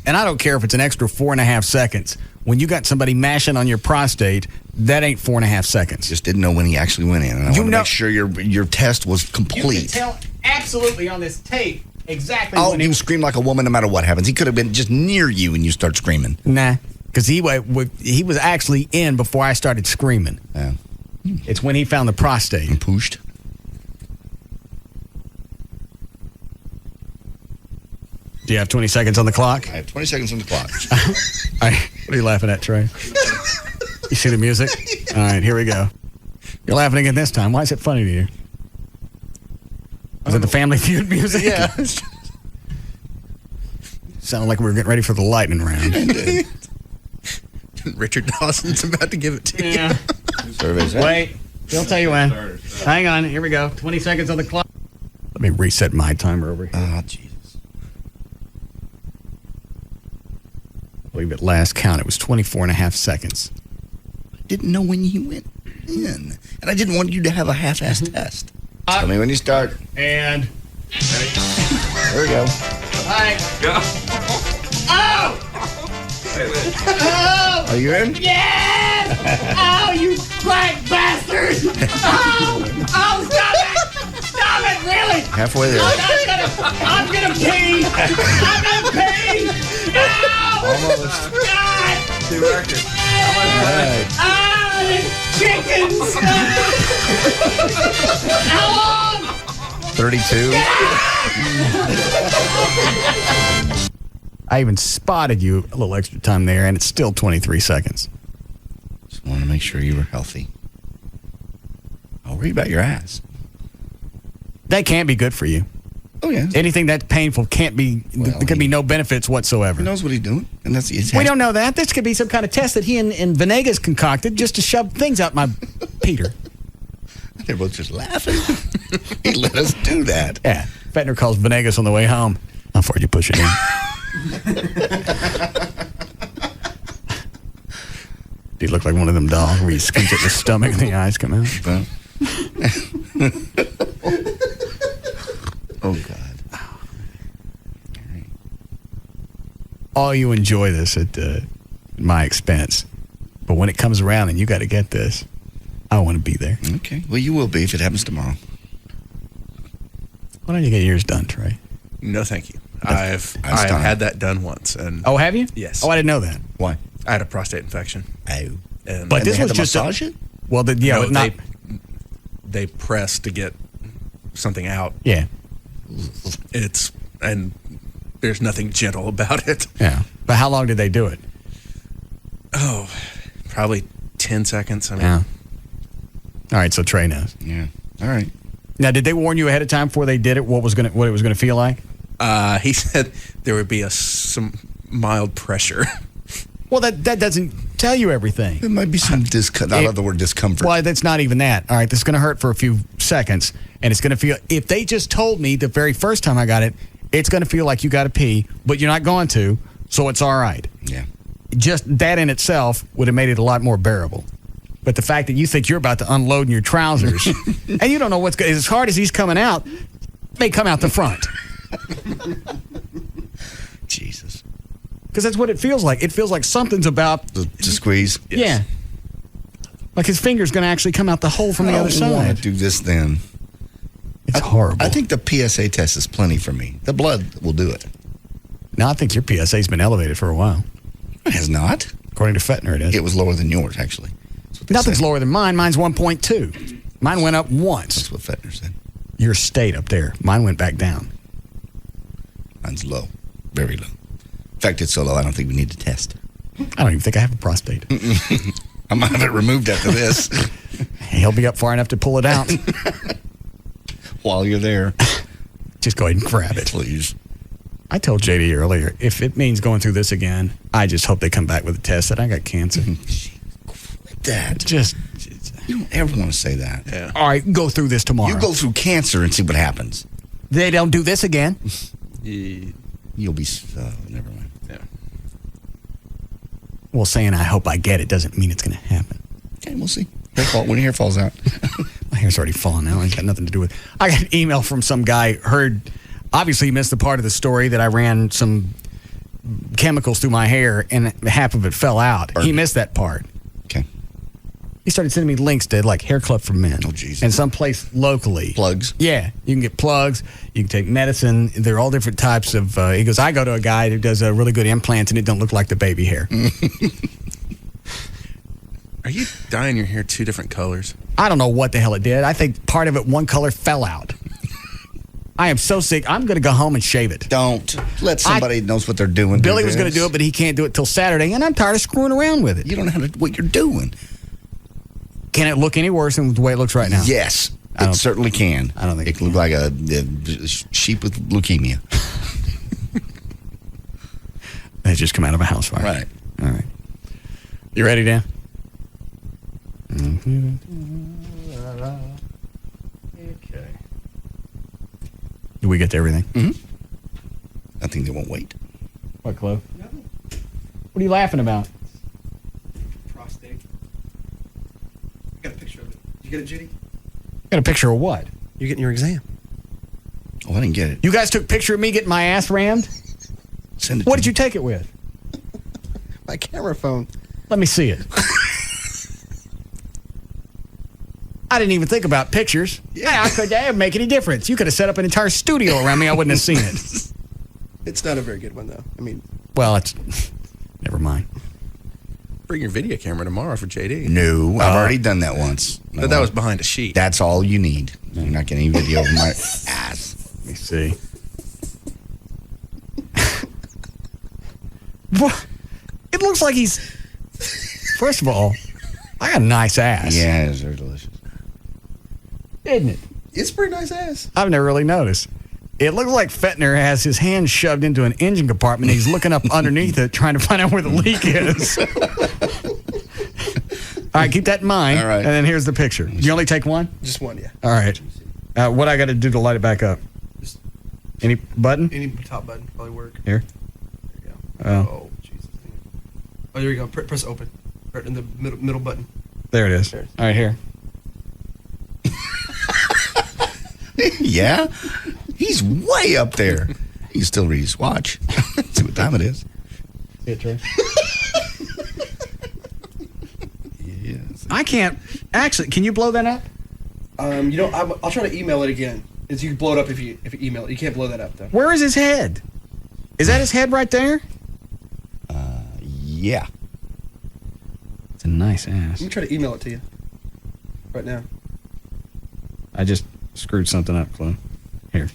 And I don't care if it's an extra 4.5 seconds. When you got somebody mashing on your prostate, that ain't 4.5 seconds. Just didn't know when he actually went in. And I want to make sure your test was complete. You can tell absolutely on this tape exactly when he would scream like a woman no matter what happens. He could have been just near you and you start screaming. Nah, because he was actually in before I started screaming. Yeah. It's when he found the prostate. And pushed. Do you have 20 seconds on the clock? I have 20 seconds on the clock. What are you laughing at, Trey? You see the music? All right, here we go. You're laughing again this time. Why is it funny to you? Is it the Family Feud music? Yeah. Sounded like we were getting ready for the lightning round. Richard Dawson's about to give it to you. Wait. He'll tell you when. Hang on. Here we go. 20 seconds on the clock. Let me reset my timer over here. Oh, Jesus. I believe at last count it was 24.5 seconds. I didn't know when you went in. And I didn't want you to have a half-assed test. Tell me when you start. And there we go. All right. Go. Oh! Oh! Are you in? Yes! Oh, you black bastard! Oh! Oh, stop it! Stop it, really! Halfway there. I'm gonna pee! I'm gonna pee! No! Almost. God! New record. All right. Ah, the chickens! How long? 32. I even spotted you a little extra time there, and it's still 23 seconds. Just want to make sure you were healthy. I'll worry about your ass. That can't be good for you. Oh, yeah. Anything that's painful can't be, there could be no benefits whatsoever. He knows what he's doing. And that's We don't know that. This could be some kind of test that he and Venegas concocted just to shove things out my Peter. They're both just laughing. He let us do that. Yeah. Fetner calls Venegas on the way home. How far did you push it in? He looked like one of them dogs where you squeeze at the stomach and the eyes come out. Oh, God. Oh, you enjoy this at my expense. But when it comes around and you got to get this, I want to be there. Okay. Well, you will be if it happens tomorrow. Why don't you get yours done, Trey? No, thank you. I've had that done once. And oh, have you? Yes. Oh, I didn't know that. Why? I had a prostate infection. Oh. But this was just massage it? Well, they press to get something out. Yeah. And there's nothing gentle about it. Yeah. But how long did they do it? Oh, probably 10 seconds. I mean, yeah. All right, so Trey knows. Yeah. All right. Now, did they warn you ahead of time before they did it what it was going to feel like? He said there would be some mild pressure. Well, that doesn't tell you everything. There might be some discomfort. I love the word discomfort. Well, that's not even that. All right, this is going to hurt for a few seconds, and it's going to feel. If they just told me the very first time I got it, it's going to feel like you got to pee, but you're not going to, so it's all right. Yeah. Just that in itself would have made it a lot more bearable. But the fact that you think you're about to unload in your trousers, and you don't know what's going. As hard as he's coming out, may come out the front. Jesus. Because that's what it feels like. It feels like something's about to squeeze. Yes. Yeah. Like his finger's going to actually come out the hole from the other side. I don't want to do this then. It's horrible. I think the PSA test is plenty for me. The blood will do it. No, I think your PSA's been elevated for a while. It has not. According to Fettner, it is. It was lower than yours, actually. Nothing's lower than mine. Mine's 1.2. Mine went up once. That's what Fettner said. Your state up there. Mine went back down. Mine's low. Very low. In fact, it's so low, I don't think we need to test. I don't even think I have a prostate. I might have it removed after this. He'll be up far enough to pull it out. While you're there. Just go ahead and grab it. Please. I told JD earlier, if it means going through this again, I just hope they come back with a test that I got cancer. That. Just. You don't ever want to say that. Yeah. All right, go through this tomorrow. You go through cancer and see what happens. They don't do this again. You'll be. Never mind. Yeah. Well, saying I hope I get it doesn't mean it's going to happen. Okay, we'll see. When your hair falls out. My hair's already fallen out. It's got nothing to do with it. I got an email from some guy, obviously he missed the part of the story that I ran some chemicals through my hair and half of it fell out. He missed that part. Okay. He started sending me links to like Hair Club for Men. Oh, Jesus. And someplace locally. Plugs? Yeah. You can get plugs. You can take medicine. They're all different types of, he goes, I go to a guy who does a really good implants and it don't look like the baby hair. Are you dyeing your hair two different colors? I don't know what the hell it did. I think part of it, one color fell out. I am so sick. I'm going to go home and shave it. Don't. Let somebody knows what they're doing. Billy was going to do it, but he can't do it till Saturday, and I'm tired of screwing around with it. You don't know what you're doing. Can it look any worse than the way it looks right now? Yes, it certainly can. I don't think it can look like a sheep with leukemia. They just come out of a house fire. Right. All right. You ready, Dan? Okay. Did we get to everything? I think they won't wait. What, Chloe? No. What are you laughing about? Prostate. I got a picture of it. Did you get it, Judy? Got a picture of what? You're getting your exam. Oh, I didn't get it. You guys took a picture of me getting my ass rammed? Send it What did you take it with? My camera phone. Let me see it. I didn't even think about pictures. Yeah, that would make any difference. You could have set up an entire studio around me. I wouldn't have seen it. It's not a very good one, though. I mean, well, it's never mind. Bring your video camera tomorrow for JD. No, I've already done that once. But that was behind a sheet. That's all you need. You're not getting any video of my ass. Let me see. What? It looks like he's. First of all, I got a nice ass. Yeah, it's very delicious. Isn't it? It's a pretty nice ass. I've never really noticed. It looks like Fettner has his hand shoved into an engine compartment. He's looking up underneath it, trying to find out where the leak is. All right, keep that in mind. All right. And then here's the picture. You only take one? Just one, yeah. All right. What I got to do to light it back up? Any button? Any top button probably work. Here. There you go. Oh, Jesus. Oh, there you go. Press open. Right in the middle button. There it is. All right, here. Yeah? He's way up there. He can still read his watch. See what time it is. See it, Trey? Yes. I can't. Actually, can you blow that up? I'll try to email it again. You can blow it up if you email it. You can't blow that up, though. Where is his head? Is that his head right there? Yeah. It's a nice ass. Let me try to email it to you right now. I just screwed something up, Chloe. Here.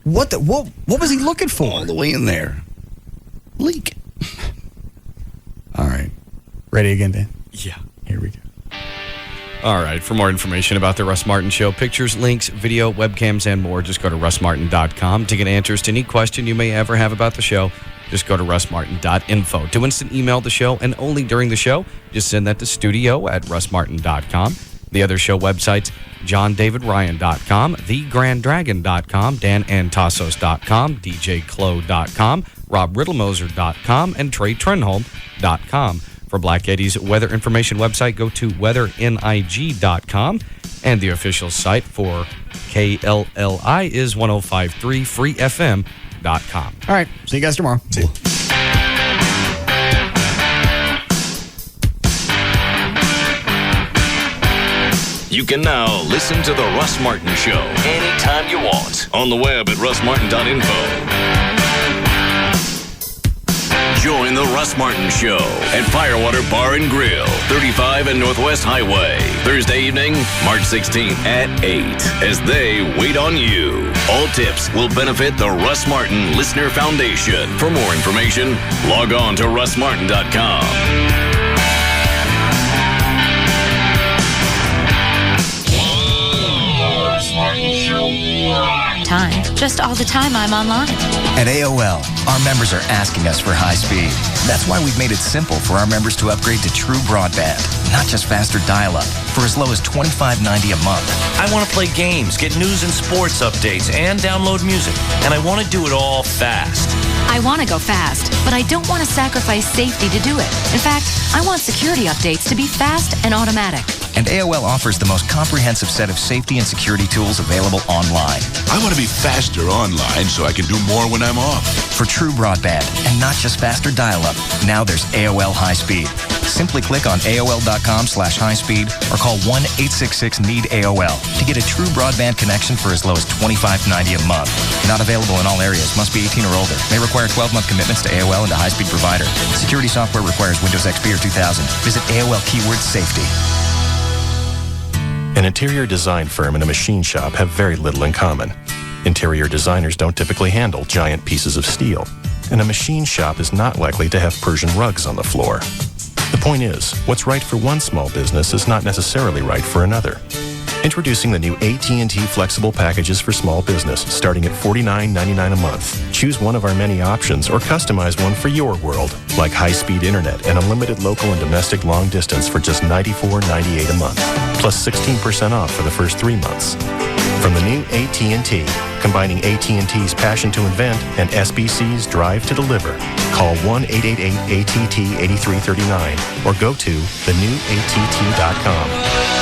What was he looking for? All the way in there. Leak. All right. Ready again, Dan? Yeah. Here we go. All right. For more information about the Russ Martin Show, pictures, links, video, webcams, and more, just go to russmartin.com. To get answers to any question you may ever have about the show, just go to russmartin.info. To instant email the show, and only during the show, just send that to studio@russmartin.com. The other show websites, johndavidryan.com, thegranddragon.com, danantasos.com, djclo.com, robriddlemoser.com, and treytrenholm.com. For Black Eddie's weather information website, go to weathering.com. And the official site for KLLI is 1053freefm.com. All right. See you guys tomorrow. See you. You can now listen to The Russ Martin Show anytime you want on the web at russmartin.info. Join The Russ Martin Show at Firewater Bar and Grill, 35 and Northwest Highway, Thursday evening, March 16th at 8, as they wait on you. All tips will benefit the Russ Martin Listener Foundation. For more information, log on to russmartin.com. Time. Just all the time I'm online. At AOL, our members are asking us for high speed. That's why we've made it simple for our members to upgrade to true broadband, not just faster dial-up, for as low as $25.90 a month. I want to play games, get news and sports updates, and download music. And I want to do it all fast. I want to go fast, but I don't want to sacrifice safety to do it. In fact, I want security updates to be fast and automatic. And AOL offers the most comprehensive set of safety and security tools available online. I want to be faster online so I can do more when I'm off. For true broadband, and not just faster dial-up, now there's AOL High Speed. Simply click on AOL.com/highspeed or call 1-866-NEED-AOL to get a true broadband connection for as low as $25.90 a month. Not available in all areas. Must be 18 or older. May require 12-month commitments to AOL and a high-speed provider. Security software requires Windows XP or 2000. Visit AOL keyword safety. An interior design firm and a machine shop have very little in common. Interior designers don't typically handle giant pieces of steel, and a machine shop is not likely to have Persian rugs on the floor. The point is, what's right for one small business is not necessarily right for another. Introducing the new AT&T flexible packages for small business, starting at $49.99 a month. Choose one of our many options or customize one for your world, like high-speed internet and unlimited local and domestic long distance for just $94.98 a month, plus 16% off for the first 3 months. From the new AT&T, combining AT&T's passion to invent and SBC's drive to deliver, call 1-888-ATT-8339 or go to thenewatt.com.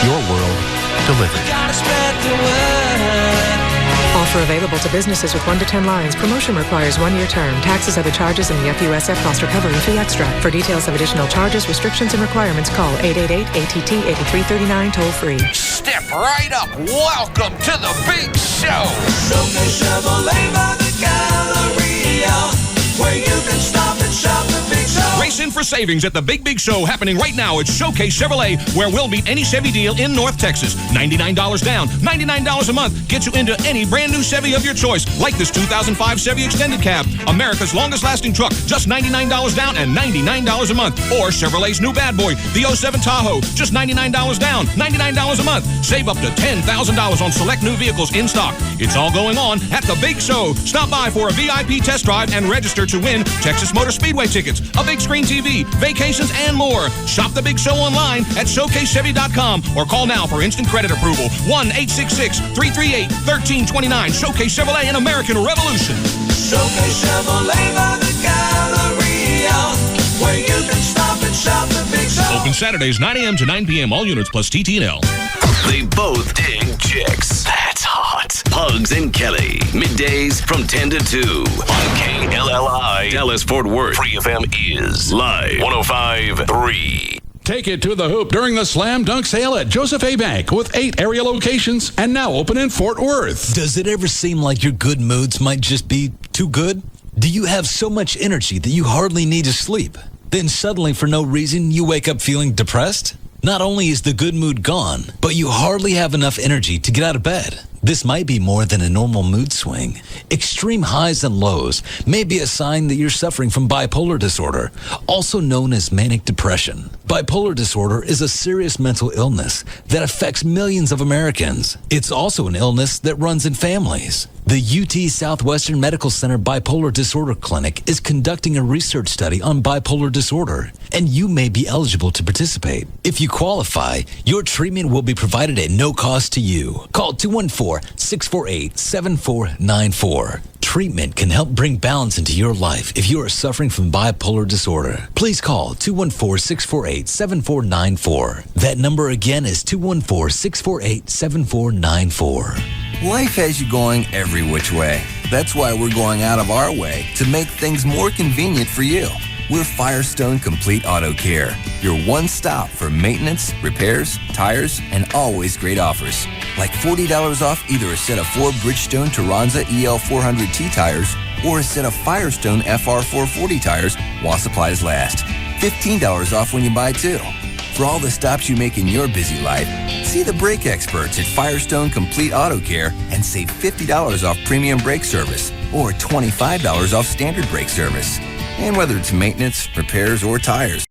Your world delivered. Offer available to businesses with 1 to 10 lines. Promotion requires 1-year term. Taxes, other charges, and the FUSF cost recovery fee extra. For details of additional charges, restrictions, and requirements, call 888-ATT-8339 toll free. Step right up. Welcome to the big show. Showcase Chevrolet by the Galleria, where you can stop and shop the big show. Race in for savings at the Big Show happening right now at Showcase Chevrolet, where we'll beat any Chevy deal in North Texas. $99 down, $99 a month gets you into any brand new Chevy of your choice, like this 2005 Chevy Extended Cab, America's longest lasting truck, just $99 down and $99 a month. Or Chevrolet's new bad boy, the 07 Tahoe, just $99 down, $99 a month. Save up to $10,000 on select new vehicles in stock. It's all going on at the Big Show. Stop by for a VIP test drive and register to win Texas Motor Speedway tickets, a big screen TV, vacations, and more. Shop the Big Show online at showcasechevy.com or call now for instant credit approval. 1-866-338-1329. Showcase Chevrolet, an American Revolution. Showcase Chevrolet by the Galleria. where you can stop and shop the Big Show. Open Saturdays, 9 a.m. to 9 p.m. All units plus TT&L. They both dig chicks. That's hot. Pugs and Kelly. Middays from 10 to 2 on KLLI. Dallas Fort Worth. Free FM is live 105.3. Take it to the hoop during the Slam Dunk Sale at Joseph A. Bank with 8 area locations and now open in Fort Worth. Does it ever seem like your good moods might just be too good? Do you have so much energy that you hardly need to sleep? Then suddenly, for no reason, you wake up feeling depressed? Not only is the good mood gone, but you hardly have enough energy to get out of bed. This might be more than a normal mood swing. Extreme highs and lows may be a sign that you're suffering from bipolar disorder, also known as manic depression. Bipolar disorder is a serious mental illness that affects millions of Americans. It's also an illness that runs in families. The UT Southwestern Medical Center Bipolar Disorder Clinic is conducting a research study on bipolar disorder, and you may be eligible to participate. If you qualify, your treatment will be provided at no cost to you. Call 214-648-7494. Treatment can help bring balance into your life if you are suffering from bipolar disorder. Please call 214-648-7494. That number again is 214-648-7494. Life has you going every which way. That's why we're going out of our way to make things more convenient for you. We're Firestone Complete Auto Care, your one stop for maintenance, repairs, tires, and always great offers. Like $40 off either a set of 4 Bridgestone Turanza EL400T tires or a set of Firestone FR440 tires while supplies last. $15 off when you buy 2. For all the stops you make in your busy life, see the brake experts at Firestone Complete Auto Care and save $50 off premium brake service or $25 off standard brake service. And whether it's maintenance, repairs, or tires,